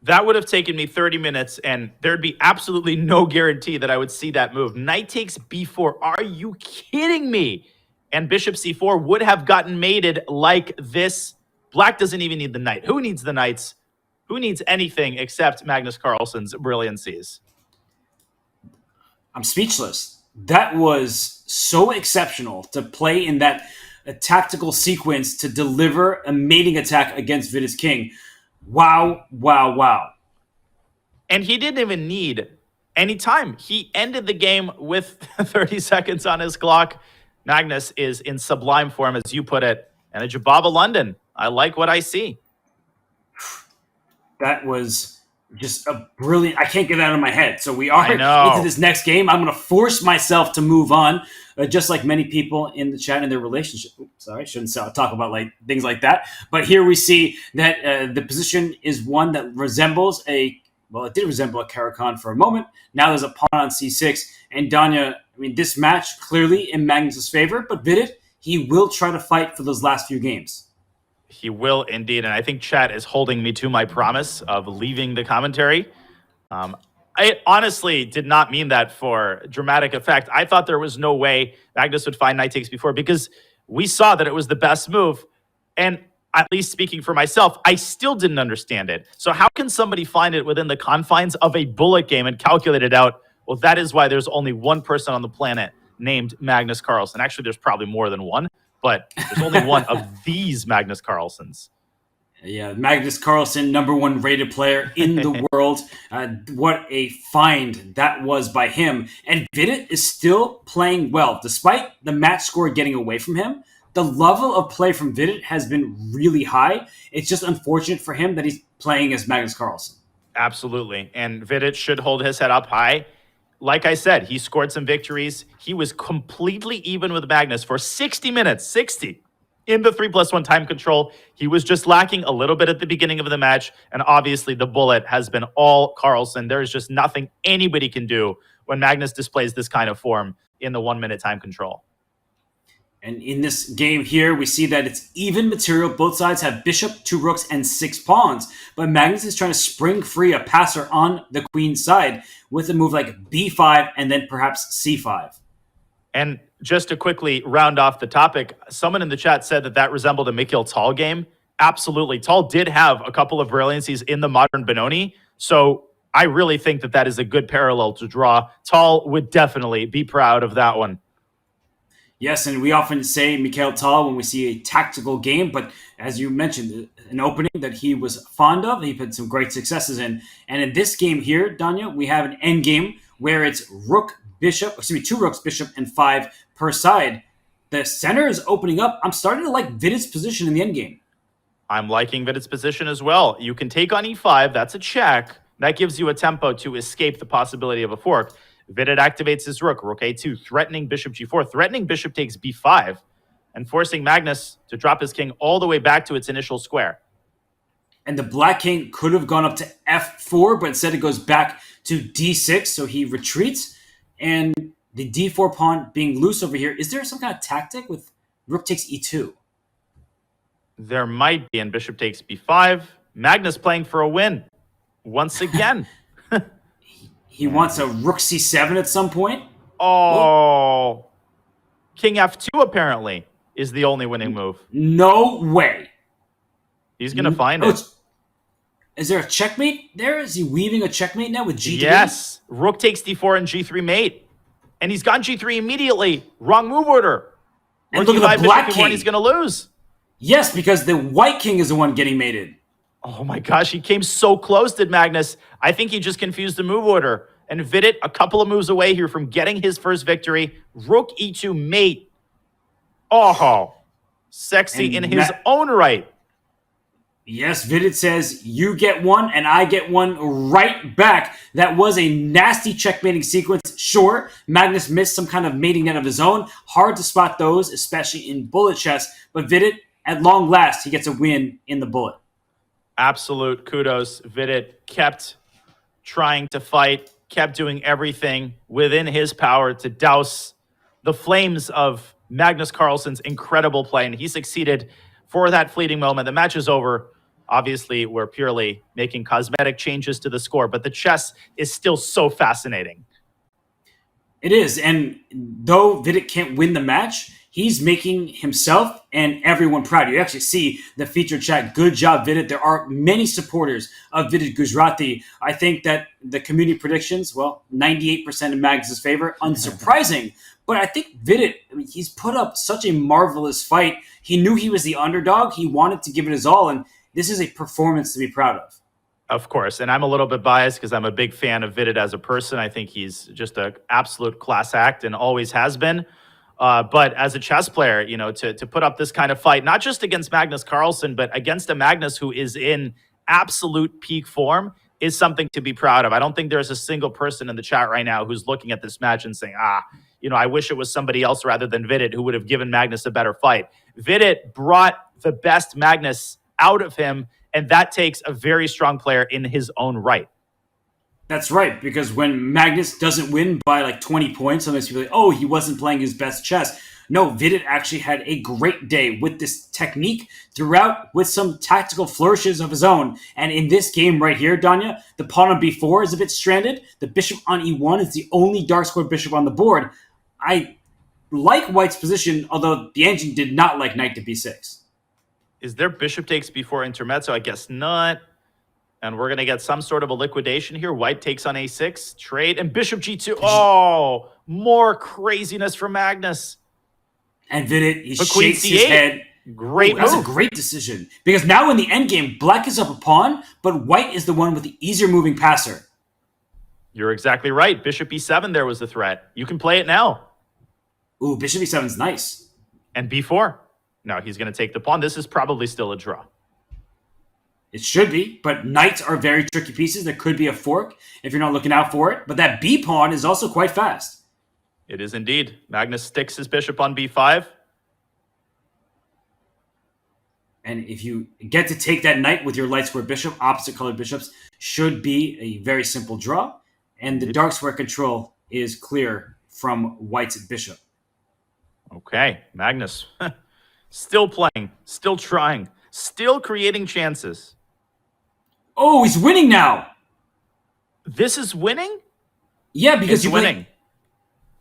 That would have taken me 30 minutes, and there'd be absolutely no guarantee that I would see that move. Knight takes B4. Are you kidding me? And Bishop C4 would have gotten mated like this. Black doesn't even need the knight. Who needs the knights? Who needs anything except Magnus Carlsen's brilliancies? I'm speechless. That was so exceptional to play in that tactical sequence to deliver a mating attack against Vidit's king. Wow, wow, wow. And he didn't even need any time. He ended the game with 30 seconds on his clock. Magnus is in sublime form, as you put it. And a Jababa London. I like what I see. That was just a brilliant. I can't get that out of my head. So we are know. into this next game. I'm going to force myself to move on, just like many people in the chat in their relationship. Oops, sorry, I shouldn't talk about like things like that. But here we see that the position is one that resembles it did resemble a Caracal for a moment. Now there's a pawn on c6, and Danya. I mean, this match clearly in Magnus's favor, but Vidit, he will try to fight for those last few games. He will indeed, and I think chat is holding me to my promise of leaving the commentary. I honestly did not mean that for dramatic effect. I thought there was no way Magnus would find knight takes before, because we saw that it was the best move, and at least speaking for myself, I still didn't understand it. So how can somebody find it within the confines of a bullet game and calculate it out? Well, that is why there's only one person on the planet named Magnus Carlsen. Actually, there's probably more than one, but there's only one of these Magnus Carlsens. Yeah, Magnus Carlsen, #1 rated player in the world. What a find that was by him. And Vidit is still playing well. Despite the match score getting away from him, the level of play from Vidit has been really high. It's just unfortunate for him that he's playing as Magnus Carlsen. Absolutely. And Vidit should hold his head up high. Like I said, he scored some victories. He was completely even with Magnus for 60 minutes, 60, in the 3+1 time control. He was just lacking a little bit at the beginning of the match. And obviously the bullet has been all Carlsen. There is just nothing anybody can do when Magnus displays this kind of form in the 1-minute time control. And in this game here, we see that it's even material. Both sides have bishop, 2 rooks, and 6 pawns. But Magnus is trying to spring free a passer on the queen's side with a move like b5 and then perhaps c5. And just to quickly round off the topic, someone in the chat said that resembled a Mikhail Tal game. Absolutely. Tal did have a couple of brilliancies in the modern Benoni. So I really think that is a good parallel to draw. Tal would definitely be proud of that one. Yes, and we often say Mikhail Tal when we see a tactical game, but as you mentioned, an opening that he was fond of, he had some great successes in. And in this game here, Danya, we have an end game where it's 2 rooks, bishop, and 5 per side. The center is opening up. I'm starting to like Vidit's position in the end game. I'm liking Vidit's position as well. You can take on e5. That's a check. That gives you a tempo to escape the possibility of a fork. Vidit activates his rook a2, threatening bishop g4, threatening bishop takes b5, and forcing Magnus to drop his king all the way back to its initial square. And the black king could have gone up to f4, but instead it goes back to d6, so he retreats. And the d4 pawn being loose over here, is there some kind of tactic with rook takes e2? There might be, and bishop takes b5. Magnus playing for a win once again. He wants a rook c7 at some point. Oh. Whoa. King f2 apparently is the only winning move. No way. He's going to find it. Is there a checkmate there? Is he weaving a checkmate now with g3? Yes. Rook takes d4 and g3 mate. And he's gone g3 immediately. Wrong move order. And look at the black king. He's going to lose. Yes, because the white king is the one getting mated. Oh my gosh, he came so close, did Magnus. I think he just confused the move order. And Vidit, a couple of moves away here from getting his first victory. Rook e2 mate. Oh, sexy And in his own right. Yes, Vidit says, you get one and I get one right back. That was a nasty checkmating sequence. Sure, Magnus missed some kind of mating net of his own. Hard to spot those, especially in bullet chess. But Vidit, at long last, he gets a win in the bullet. Absolute kudos. Vidit kept trying to fight, kept doing everything within his power to douse the flames of Magnus Carlsen's incredible play, and he succeeded for that fleeting moment. The match is over. Obviously, we're purely making cosmetic changes to the score, but the chess is still so fascinating. It is, and though Vidit can't win the match, he's making himself and everyone proud. You actually see the featured chat. Good job, Vidit. There are many supporters of Vidit Gujrati. I think that the community predictions, 98% in Magnus' favor. Unsurprising. But I think Vidit, he's put up such a marvelous fight. He knew he was the underdog. He wanted to give it his all, and this is a performance to be proud of. Of course, and I'm a little bit biased because I'm a big fan of Vidit as a person. I think he's just an absolute class act and always has been. But as a chess player, to put up this kind of fight, not just against Magnus Carlsen, but against a Magnus who is in absolute peak form, is something to be proud of. I don't think there's a single person in the chat right now who's looking at this match and saying, I wish it was somebody else rather than Vidit who would have given Magnus a better fight. Vidit brought the best Magnus out of him, and that takes a very strong player in his own right. That's right, because when Magnus doesn't win by like 20 points, sometimes people are like, he wasn't playing his best chess. No, Vidit actually had a great day with this technique throughout with some tactical flourishes of his own. And in this game right here, Danya, the pawn on b4 is a bit stranded. The bishop on e1 is the only dark square bishop on the board. I like White's position, although the engine did not like knight to b6. Is there bishop takes before intermezzo? I guess not. And we're going to get some sort of a liquidation here. White takes on a6, trade, and bishop g2. Oh, more craziness from Magnus. And Vidit, he shakes his head. Great move. That's a great decision. Because now in the endgame, black is up a pawn, but white is the one with the easier moving passer. You're exactly right. Bishop e7 there was the threat. You can play it now. Ooh, bishop e7 is nice. And b4. No, he's going to take the pawn. This is probably still a draw. It should be, but knights are very tricky pieces. There could be a fork if you're not looking out for it. But that b pawn is also quite fast. It is indeed. Magnus sticks his bishop on b5. And if you get to take that knight with your light square bishop, opposite colored bishops, should be a very simple draw. And the dark square control is clear from white's bishop. Okay, Magnus. Still playing, still trying, still creating chances. Oh, he's winning now. This is winning? Yeah, because you're winning.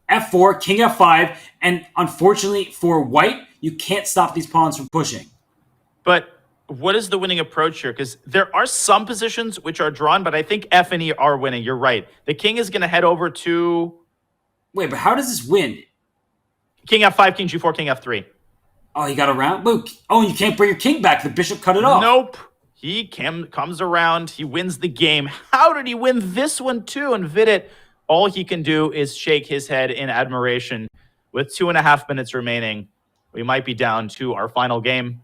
F4, king f5, and unfortunately for white, you can't stop these pawns from pushing. But what is the winning approach here? Because there are some positions which are drawn, but I think F and E are winning. You're right. The king is going to head over to... Wait, but how does this win? King f5, king g4, king f3. Oh, he got around? Luke. Oh, you can't bring your king back. The bishop cut it off. Nope. He comes around. He wins the game. How did he win this one too? And Vidit, all he can do is shake his head in admiration. With 2.5 minutes remaining, we might be down to our final game.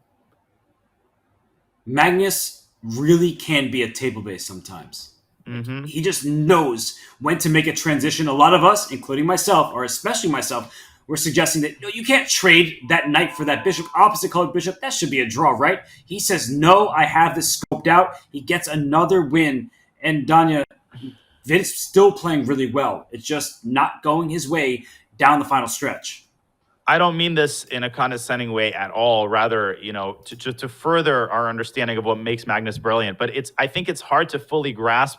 Magnus really can be a table base sometimes. Mm-hmm. He just knows when to make a transition. A lot of us, including myself, or especially myself, we're suggesting that, no, you can't trade that knight for that bishop, opposite colored bishop. That should be a draw, right? He says, no, I have this scoped out. He gets another win. And Danya, Vidit's still playing really well. It's just not going his way down the final stretch. I don't mean this in a condescending way at all. Rather, to further our understanding of what makes Magnus brilliant. But I think it's hard to fully grasp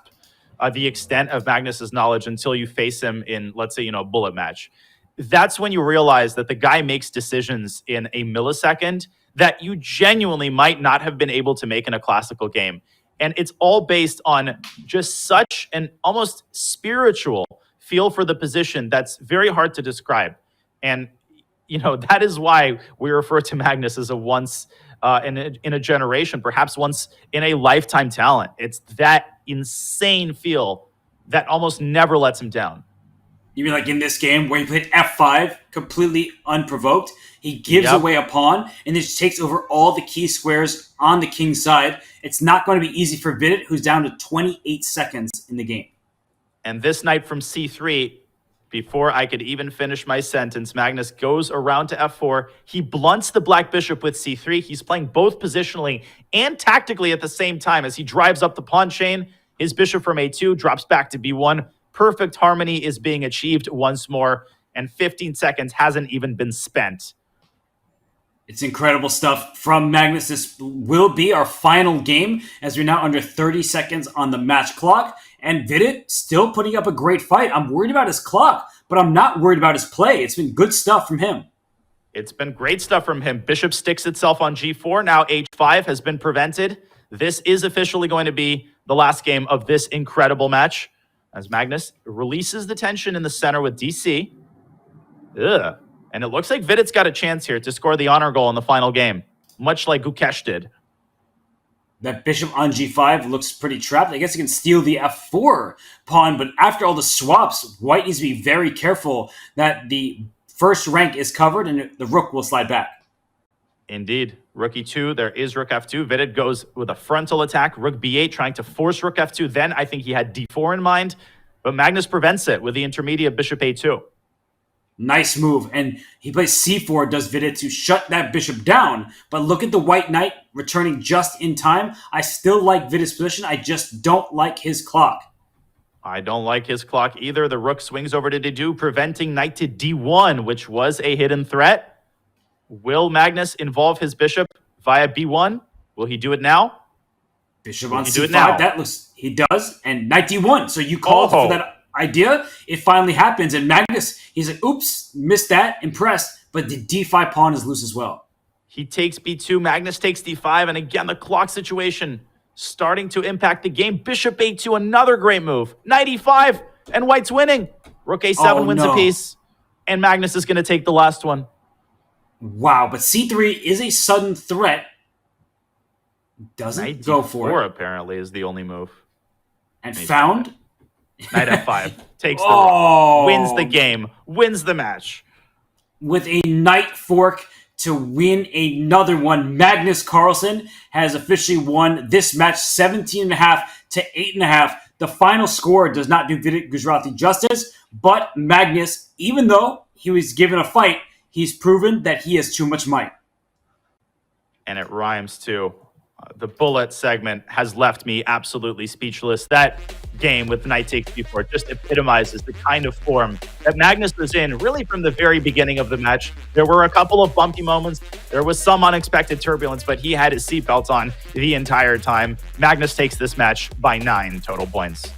the extent of Magnus's knowledge until you face him in, let's say, a bullet match. That's when you realize that the guy makes decisions in a millisecond that you genuinely might not have been able to make in a classical game. And it's all based on just such an almost spiritual feel for the position that's very hard to describe. And, that is why we refer to Magnus as a once in a generation, perhaps once in a lifetime talent. It's that insane feel that almost never lets him down. You mean like in this game where he played f5 completely unprovoked? He gives away a pawn and then just takes over all the key squares on the king's side. It's not going to be easy for Vidit, who's down to 28 seconds in the game. And this knight from c3, before I could even finish my sentence, Magnus goes around to f4. He blunts the black bishop with c3. He's playing both positionally and tactically at the same time as he drives up the pawn chain. His bishop from a2 drops back to b1. Perfect harmony is being achieved once more, and 15 seconds hasn't even been spent. It's incredible stuff from Magnus. This will be our final game as we're now under 30 seconds on the match clock. And Vidit still putting up a great fight. I'm worried about his clock, but I'm not worried about his play. It's been good stuff from him. It's been great stuff from him. Bishop sticks itself on g4. Now h5 has been prevented. This is officially going to be the last game of this incredible match, as Magnus releases the tension in the center with DC. Ugh. And it looks like Vidit's got a chance here to score the honor goal in the final game, much like Gukesh did. That bishop on g5 looks pretty trapped. I guess he can steal the f4 pawn, but after all the swaps, white needs to be very careful that the first rank is covered and the rook will slide back. Indeed. Rook e2, there is rook f2. Vidit goes with a frontal attack. Rook b8, trying to force rook f2. Then I think he had d4 in mind, but Magnus prevents it with the intermediate bishop a2. Nice move. And he plays c4, does Vidit to shut that bishop down. But look at the white knight returning just in time. I still like Vidit's position. I just don't like his clock. I don't like his clock either. The rook swings over to d2, preventing knight to d1, which was a hidden threat. Will Magnus involve his bishop via b1? Will he do it now? Bishop on c5. That looks, he does. And knight d1. So you called for that idea. It finally happens. And Magnus, he's like, oops, missed that. Impressed. But the d5 pawn is loose as well. He takes b2. Magnus takes d5. And again, the clock situation starting to impact the game. Bishop a2, another great move. Knight e5. And white's winning. Rook a7 wins a piece. And Magnus is going to take the last one. Wow, but c3 is a sudden threat. Doesn't Knight go d4 for it. Apparently is the only move. And found? Knight f5. Takes the rook. Wins the game. Wins the match. With a knight fork to win another one, Magnus Carlsen has officially won this match 17.5 to 8.5. The final score does not do Vidit Gujrati justice, but Magnus, even though he was given a fight, he's proven that he has too much might. And it rhymes too. The bullet segment has left me absolutely speechless. That game with knight takes b4 just epitomizes the kind of form that Magnus was in really from the very beginning of the match. There were a couple of bumpy moments. There was some unexpected turbulence, but he had his seatbelt on the entire time. Magnus takes this match by 9 total points.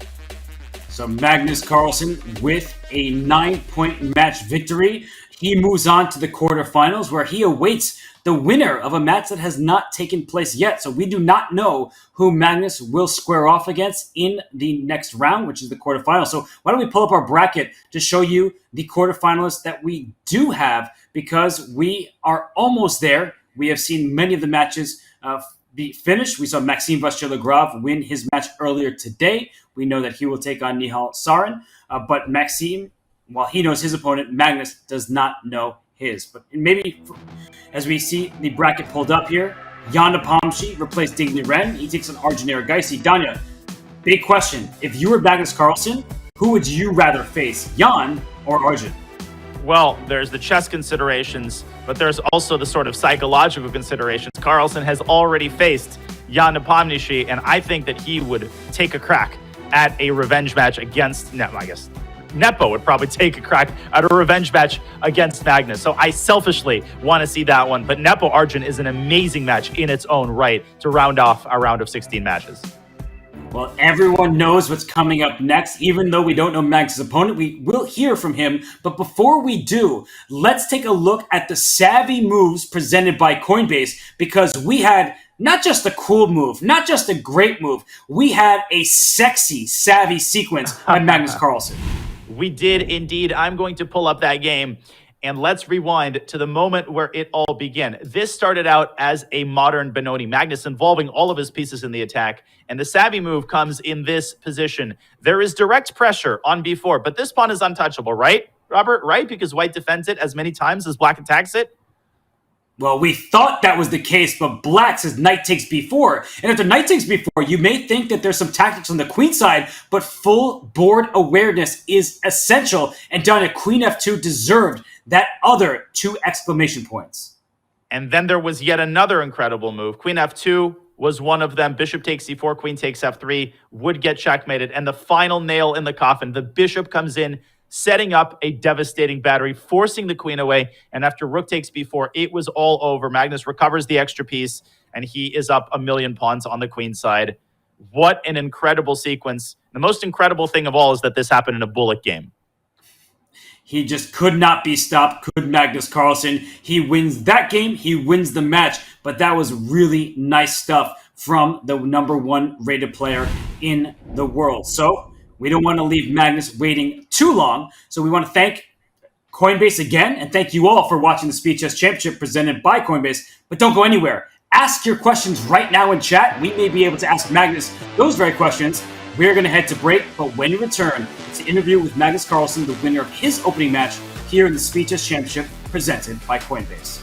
So Magnus Carlsen with a 9-point match victory. He moves on to the quarterfinals where he awaits the winner of a match that has not taken place yet. So we do not know who Magnus will square off against in the next round, which is the quarterfinals. So why don't we pull up our bracket to show you the quarterfinalists that we do have, because we are almost there. We have seen many of the matches be finished. We saw Maxime Vachier-Lagrave win his match earlier today. We know that he will take on Nihal Sarin, but Maxime, while he knows his opponent, Magnus does not know his. But maybe as we see the bracket pulled up here, Jan Nepomniachtchi replaced Ding Liren. He takes on Arjun Erigaisi. Danya, big question. If you were Magnus Carlsen, who would you rather face, Jan or Arjun? Well, there's the chess considerations, but there's also the sort of psychological considerations. Carlsen has already faced Jan Nepomniachtchi, and I think that he would take a crack at a revenge match against, I guess Nepo would probably take a crack at a revenge match against Magnus. So I selfishly want to see that one. But Nepo Arjun is an amazing match in its own right to round off a round of 16 matches. Well, everyone knows what's coming up next. Even though we don't know Magnus' opponent, we will hear from him. But before we do, let's take a look at the savvy moves presented by Coinbase, because we had not just a cool move, not just a great move, we had a sexy, savvy sequence by Magnus Carlsen. We did indeed. I'm going to pull up that game and let's rewind to the moment where it all began. This started out as a modern Benoni. Magnus involving all of his pieces in the attack, and the savvy move comes in this position. There is direct pressure on b4, but this pawn is untouchable, right, Robert? Right? Because white defends it as many times as black attacks it? Well, we thought that was the case, but black says knight takes b4. And if the knight takes b4, you may think that there's some tactics on the queen side, but full board awareness is essential. And Danya, queen f2 deserved that other 2 exclamation points. And then there was yet another incredible move. Queen f2 was one of them. Bishop takes c4, queen takes f3, would get checkmated. And the final nail in the coffin, the bishop comes in, setting up a devastating battery, forcing the queen away. And after rook takes b4, it was all over. Magnus recovers the extra piece, and he is up a million pawns on the queen side. What an incredible sequence. The most incredible thing of all is that this happened in a bullet game. He just could not be stopped, could Magnus Carlsen. He wins that game, he wins the match. But that was really nice stuff from the #1 rated player in the world. So we don't want to leave Magnus waiting too long. So we want to thank Coinbase again, and thank you all for watching the Speed Chess Championship presented by Coinbase. But don't go anywhere. Ask your questions right now in chat. We may be able to ask Magnus those very questions. We're going to head to break, but when we return, it's an interview with Magnus Carlsen, the winner of his opening match here in the Speed Chess Championship presented by Coinbase.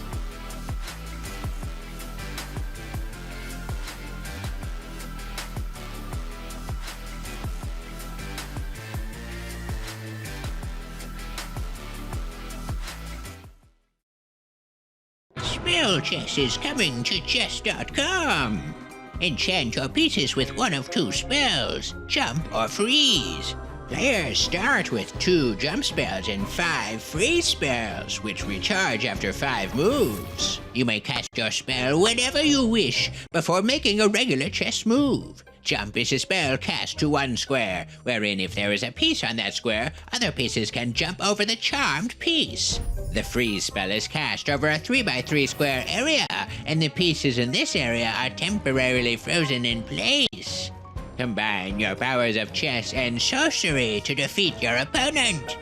Spell chess is coming to chess.com. Enchant your pieces with one of 2 spells, jump or freeze. Players start with 2 jump spells and 5 freeze spells, which recharge after 5 moves. You may cast your spell whenever you wish before making a regular chess move. Jump is a spell cast to 1 square, wherein if there is a piece on that square, other pieces can jump over the charmed piece. The freeze spell is cast over a 3x3 square area, and the pieces in this area are temporarily frozen in place. Combine your powers of chess and sorcery to defeat your opponent.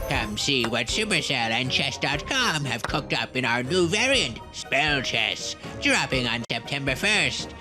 Come see what Supercell and Chess.com have cooked up in our new variant, Spell Chess, dropping on September 1st.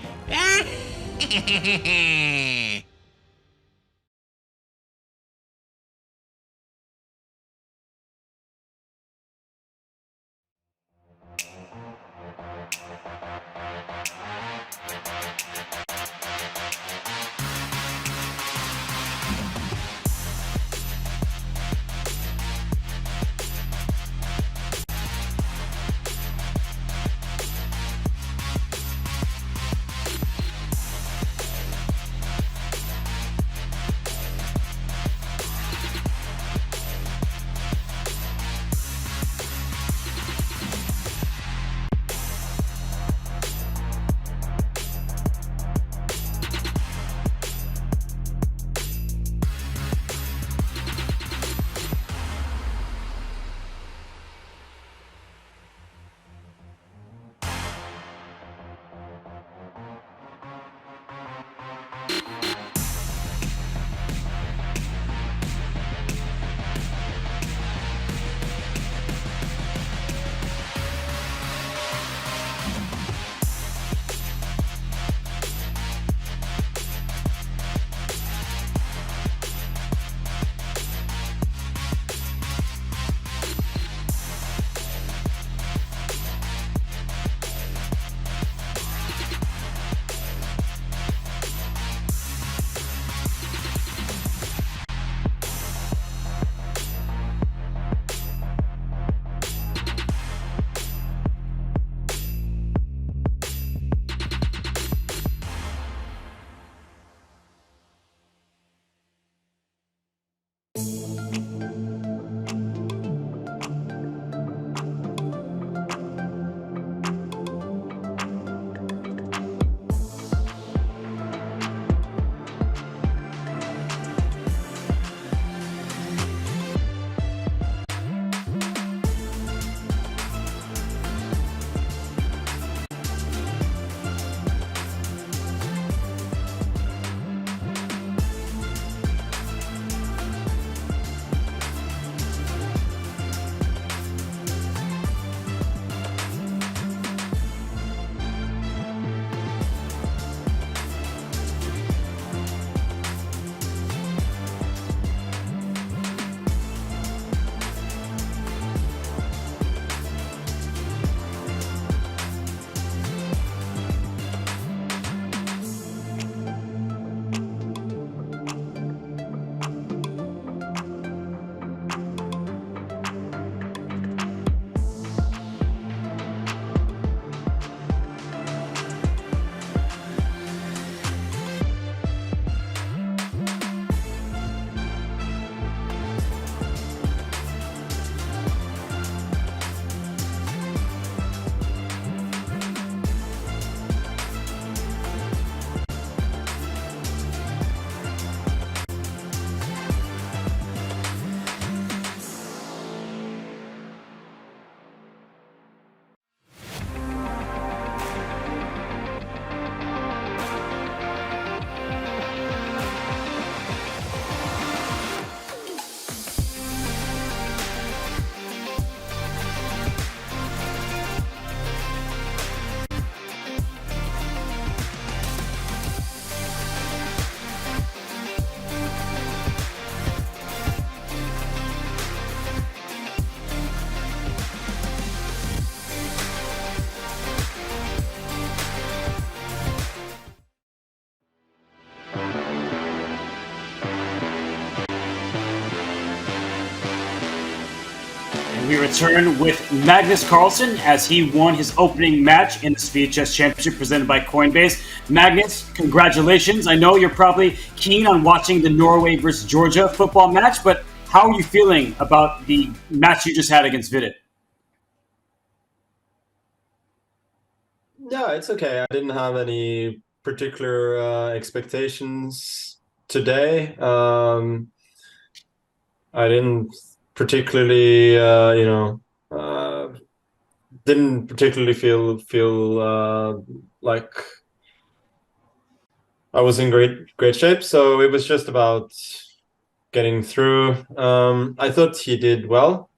And we return with Magnus Carlsen as he won his opening match in the Speed Chess Championship presented by Coinbase. Magnus, congratulations. I know you're probably keen on watching the Norway versus Georgia football match, but how are you feeling about the match you just had against Vidit? Yeah, it's okay. I didn't have any particular expectations today. I didn't particularly, didn't particularly feel like I was in great shape. So it was just about getting through. I thought he did well.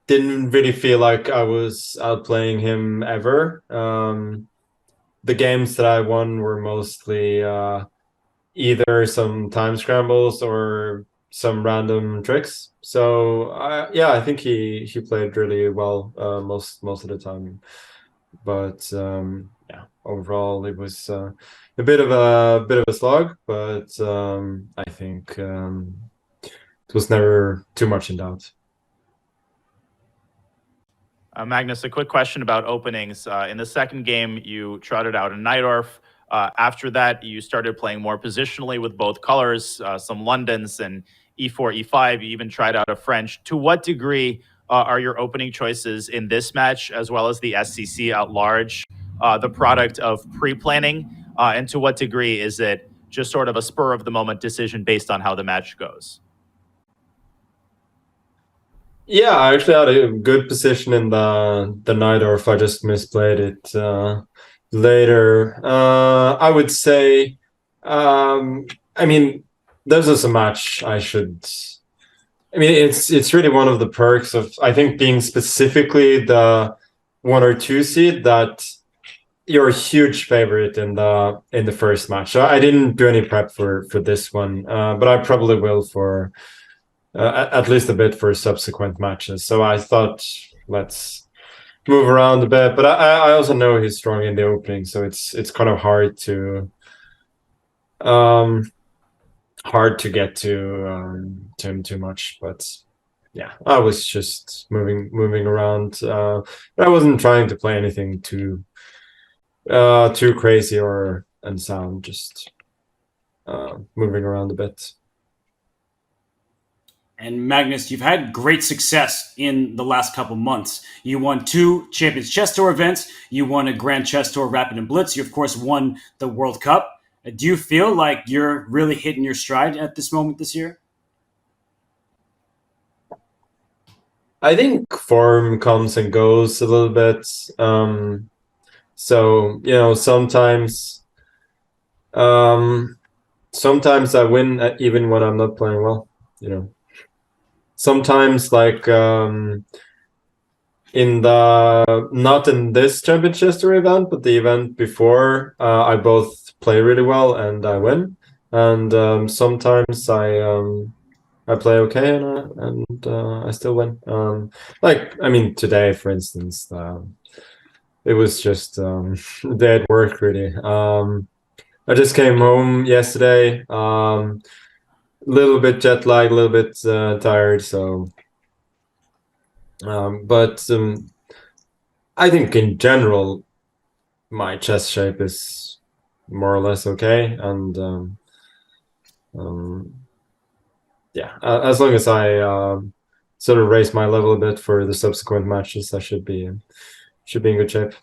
Didn't really feel like I was outplaying him ever. The games that I won were mostly either some time scrambles or some random tricks. So I think he played really well most of the time. But overall it was a bit of a slog. But I think it was never too much in doubt. Magnus, a quick question about openings. In the second game, you trotted out a Najdorf. After that, you started playing more positionally with both colors, some Londons and e4, e5. You even tried out a French. To what degree are your opening choices in this match, as well as the SCC at large, the product of pre-planning? And to what degree is it just sort of a spur-of-the-moment decision based on how the match goes? Yeah, I actually had a good position in the Najdorf. I just misplayed it later. I would say, I mean, this is a match I should. I mean, it's really one of the perks of, I think, being specifically the 1 or 2 seed, that you're a huge favorite in the first match. So I didn't do any prep for this one, but I probably will for. At least a bit for subsequent matches. So I thought, let's move around a bit. But I also know he's strong in the opening, so it's kind of hard to get to him too much. But yeah, I was just moving around. I wasn't trying to play anything too crazy or unsound. Just moving around a bit. And Magnus, you've had great success in the last couple months. You won 2 Champions Chess Tour events. You won a Grand Chess Tour Rapid and Blitz. You, of course, won the World Cup. Do you feel like you're really hitting your stride at this moment this year? I think form comes and goes a little bit. So, sometimes I win even when I'm not playing well, Sometimes, like not in this Championship Tour event, but the event before, I both play really well and I win. And sometimes I play okay and I still win. Today, for instance, it was just a day at work, really. I just came home yesterday. Little bit jet lag, a little bit tired, so but I think in general my chest shape is more or less okay, and as long as I sort of raise my level a bit for the subsequent matches, I should be in good shape.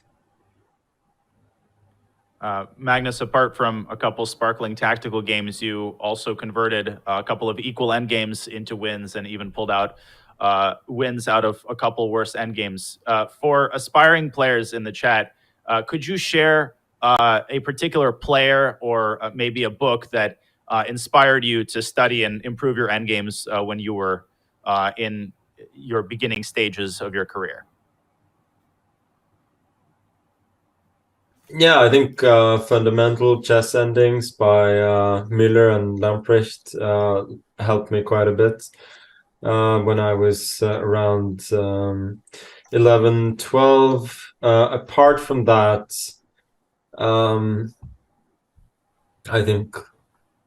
Magnus, apart from a couple sparkling tactical games, you also converted a couple of equal end games into wins and even pulled out wins out of a couple worse end games. For aspiring players in the chat, could you share a particular player or maybe a book that inspired you to study and improve your end games when you were in your beginning stages of your career? Yeah, I think Fundamental Chess Endings by Miller and Lamprecht helped me quite a bit when I was around 11, 12. Apart from that, I think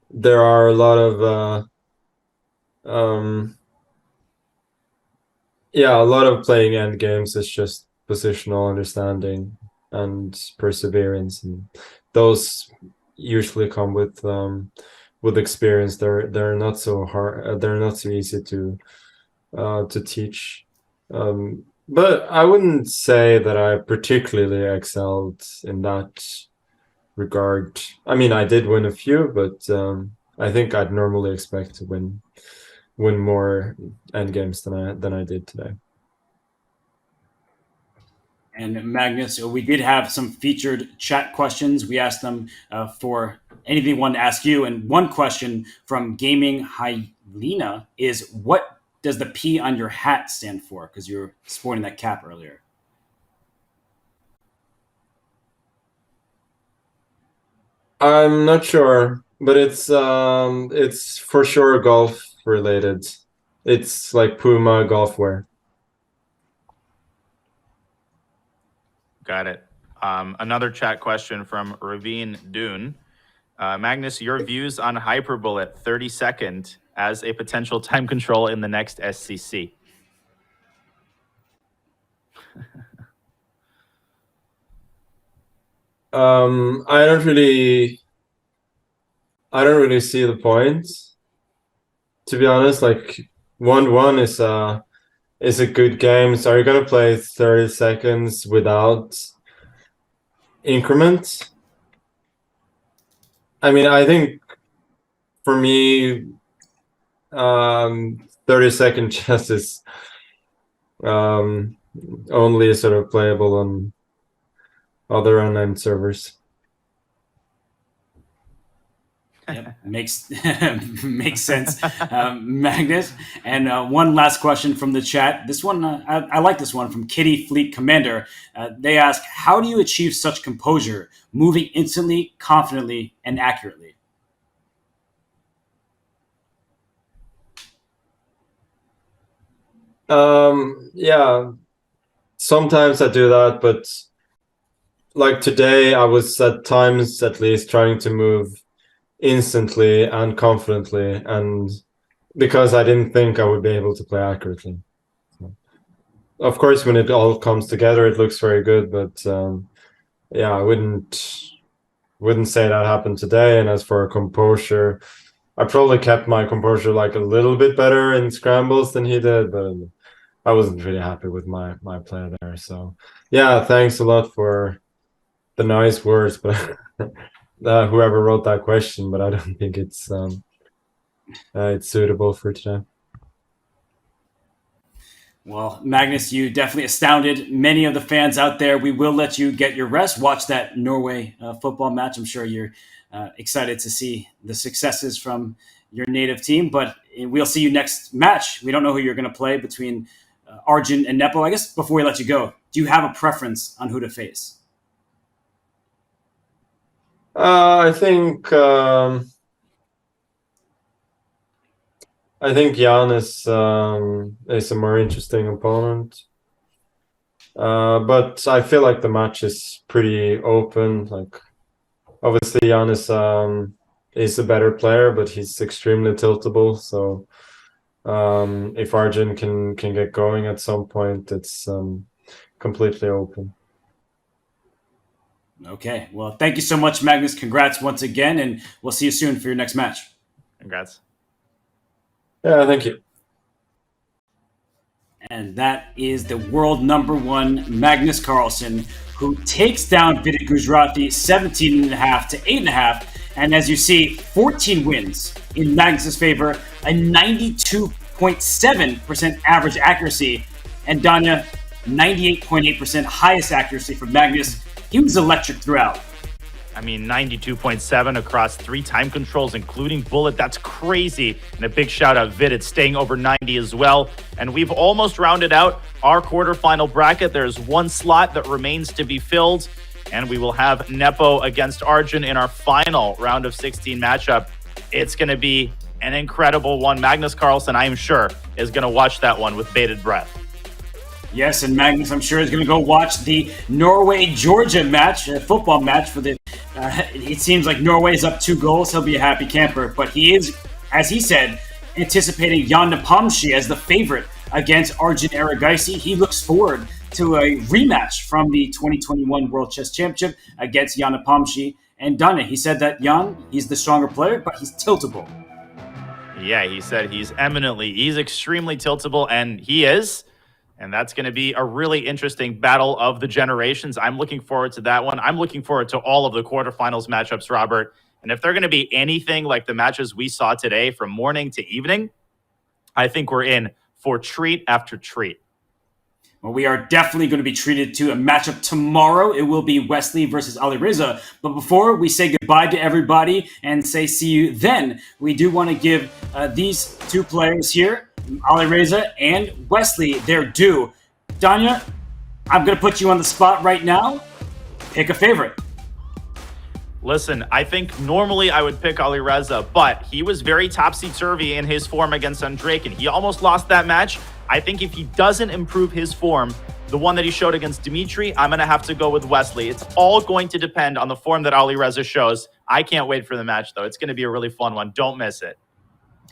there are a lot of Yeah, a lot of playing end games is just positional understanding and perseverance, and those usually come with experience. They're not so hard. They're not so easy to teach. But I wouldn't say that I particularly excelled in that regard. I mean, I did win a few, but I think I'd normally expect to win more end games than I did today. And Magnus, we did have some featured chat questions. We asked them for anything they wanted to ask you. And one question from Gaming Hyena is, what does the P on your hat stand for? Because you were sporting that cap earlier. I'm not sure, but it's for sure golf related. It's like Puma golf wear. Got it. Another chat question from Ravine Dune. Magnus, your views on Hyperbullet 30-second as a potential time control in the next SCC? I don't really see the point, to be honest. Like 1-1 is a good game. So are you gonna play 30 seconds without increment? I mean, I think for me, 30-second chess is only sort of playable on other unnamed servers. Yep, makes sense, Magnus. And one last question from the chat. This one, I like this one from Kitty Fleet Commander. They ask, how do you achieve such composure, moving instantly, confidently, and accurately? Yeah, sometimes I do that, but like today, I was at times at least trying to move instantly and confidently, and because I didn't think I would be able to play accurately. So, of course, when it all comes together, it looks very good, but yeah, I wouldn't say that happened today. And as for composure, I probably kept my composure like a little bit better in scrambles than he did, but I wasn't really happy with my play there. So yeah, thanks a lot for the nice words, but whoever wrote that question, but I don't think it's suitable for today. Well, Magnus, you definitely astounded many of the fans out there. We will let you get your rest. Watch that Norway football match. I'm sure you're excited to see the successes from your native team, but we'll see you next match. We don't know who you're going to play between Arjun and Nepo. I guess before we let you go, do you have a preference on who to face? I think Jan is a more interesting opponent, but I feel like the match is pretty open. Like, obviously, Jan is a better player, but he's extremely tiltable. So if Arjun can get going at some point, it's completely open. Okay. Well, thank you so much, Magnus. Congrats once again, and we'll see you soon for your next match. Congrats. Yeah, thank you. And that is the world #1 Magnus Carlsen, who takes down Vidit Gujrati 17.5 to 8.5. And as you see, 14 wins in Magnus's favor, a 92.7% average accuracy, and Danya, 98.8% highest accuracy for Magnus. He was electric throughout. I mean, 92.7 across 3 time controls, including bullet. That's crazy. And a big shout out, Vidit, staying over 90 as well. And we've almost rounded out our quarterfinal bracket. There's one slot that remains to be filled, and we will have Nepo against Arjun in our final round of 16 matchup. It's going to be an incredible one. Magnus Carlsen, I am sure, is going to watch that one with bated breath. Yes, and Magnus, I'm sure, is going to go watch the Norway-Georgia match, football match. For the. It seems like Norway's up 2 goals. He'll be a happy camper. But he is, as he said, anticipating Jan Nepomsky as the favorite against Arjun Erigaisi. He looks forward to a rematch from the 2021 World Chess Championship against Jan Nepomniachtchi. And Danya, he said that Jan, he's the stronger player, but he's tiltable. Yeah, he said he's extremely tiltable, and he is. And that's going to be a really interesting battle of the generations. I'm looking forward to that one. I'm looking forward to all of the quarterfinals matchups, Robert. And if they're going to be anything like the matches we saw today from morning to evening, I think we're in for treat after treat. Well, we are definitely going to be treated to a matchup tomorrow. It will be Wesley versus Alireza. But before we say goodbye to everybody and say see you then, we do want to give these two players here, Alireza and Wesley, their due. Danya, I'm going to put you on the spot right now. Pick a favorite. Listen, I think normally I would pick Alireza, but he was very topsy-turvy in his form against Andraken. He almost lost that match. I think if he doesn't improve his form, the one that he showed against Dimitri, I'm going to have to go with Wesley. It's all going to depend on the form that Alireza shows. I can't wait for the match, though. It's going to be a really fun one. Don't miss it.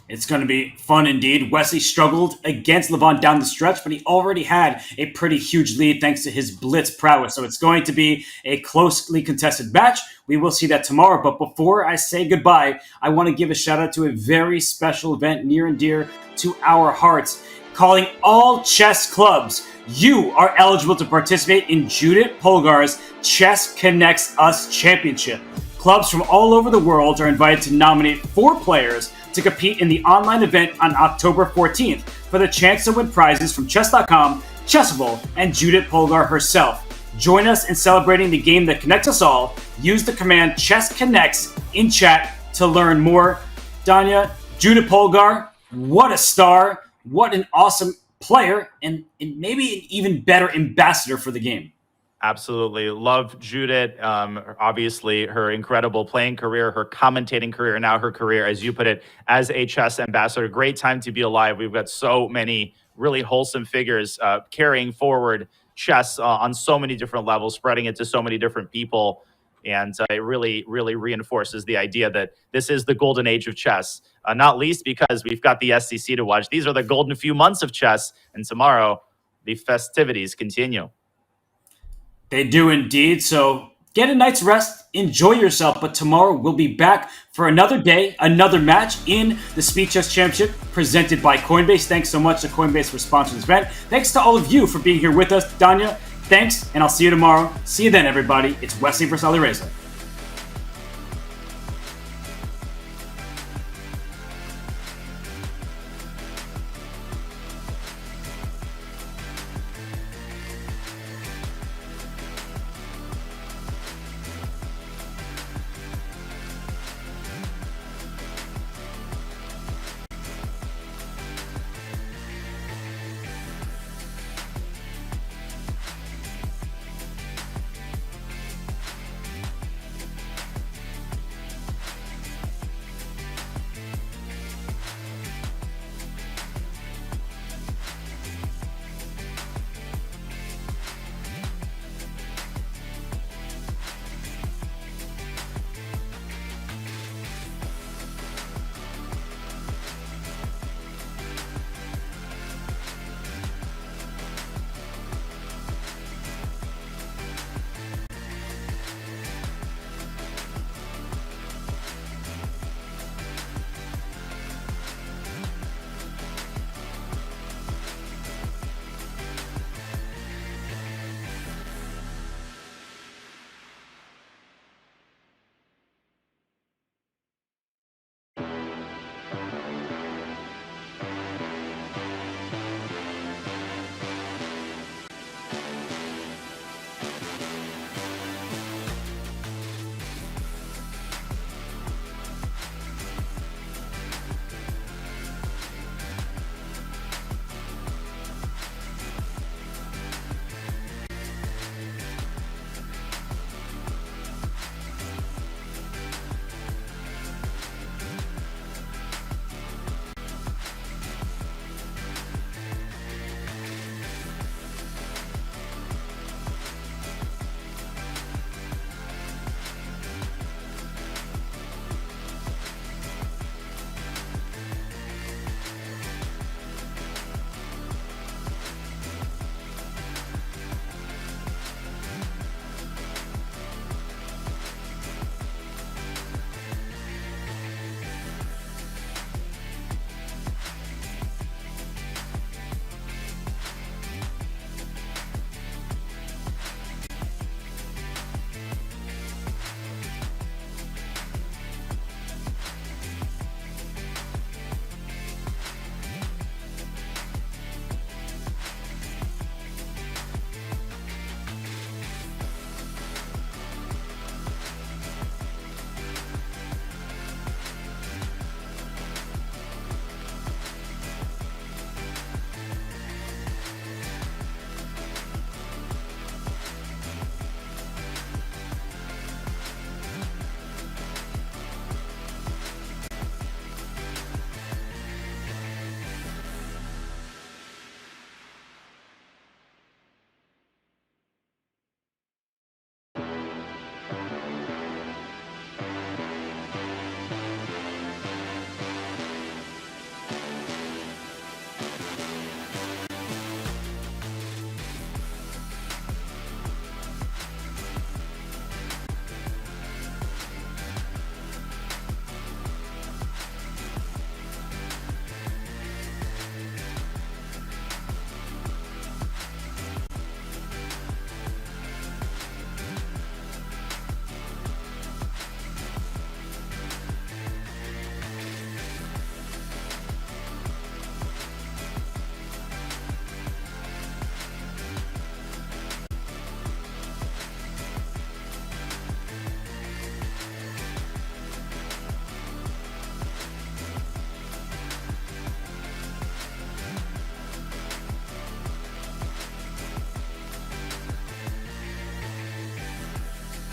It's going to be fun indeed. Wesley struggled against Levon down the stretch, but he already had a pretty huge lead thanks to his blitz prowess. So it's going to be a closely contested match. We will see that tomorrow. But before I say goodbye, I want to give a shout out to a very special event near and dear to our hearts. Calling all chess clubs. You are eligible to participate in Judith Polgar's Chess Connects Us Championship. Clubs from all over the world are invited to nominate 4 players to compete in the online event on October 14th for the chance to win prizes from Chess.com, Chessable, and Judith Polgar herself. Join us in celebrating the game that connects us all. Use the command Chess Connects in chat to learn more. Danya, Judith Polgar, what a star. What an awesome player and maybe an even better ambassador for the game. Absolutely. Love Judith. Obviously, her incredible playing career, her commentating career, and now her career, as you put it, as a chess ambassador. Great time to be alive. We've got so many really wholesome figures carrying forward chess on so many different levels, spreading it to so many different people. And it really, really reinforces the idea that this is the golden age of chess, not least because we've got the SCC to watch. These are the golden few months of chess, and tomorrow the festivities continue. They do indeed. So get a night's rest, enjoy yourself, but tomorrow we'll be back for another day, another match in the Speed Chess Championship presented by Coinbase. Thanks so much to Coinbase for sponsoring this event. Thanks to all of you for being here with us. Danya, thanks, and I'll see you tomorrow. See you then, everybody. It's Wesley versus Alireza.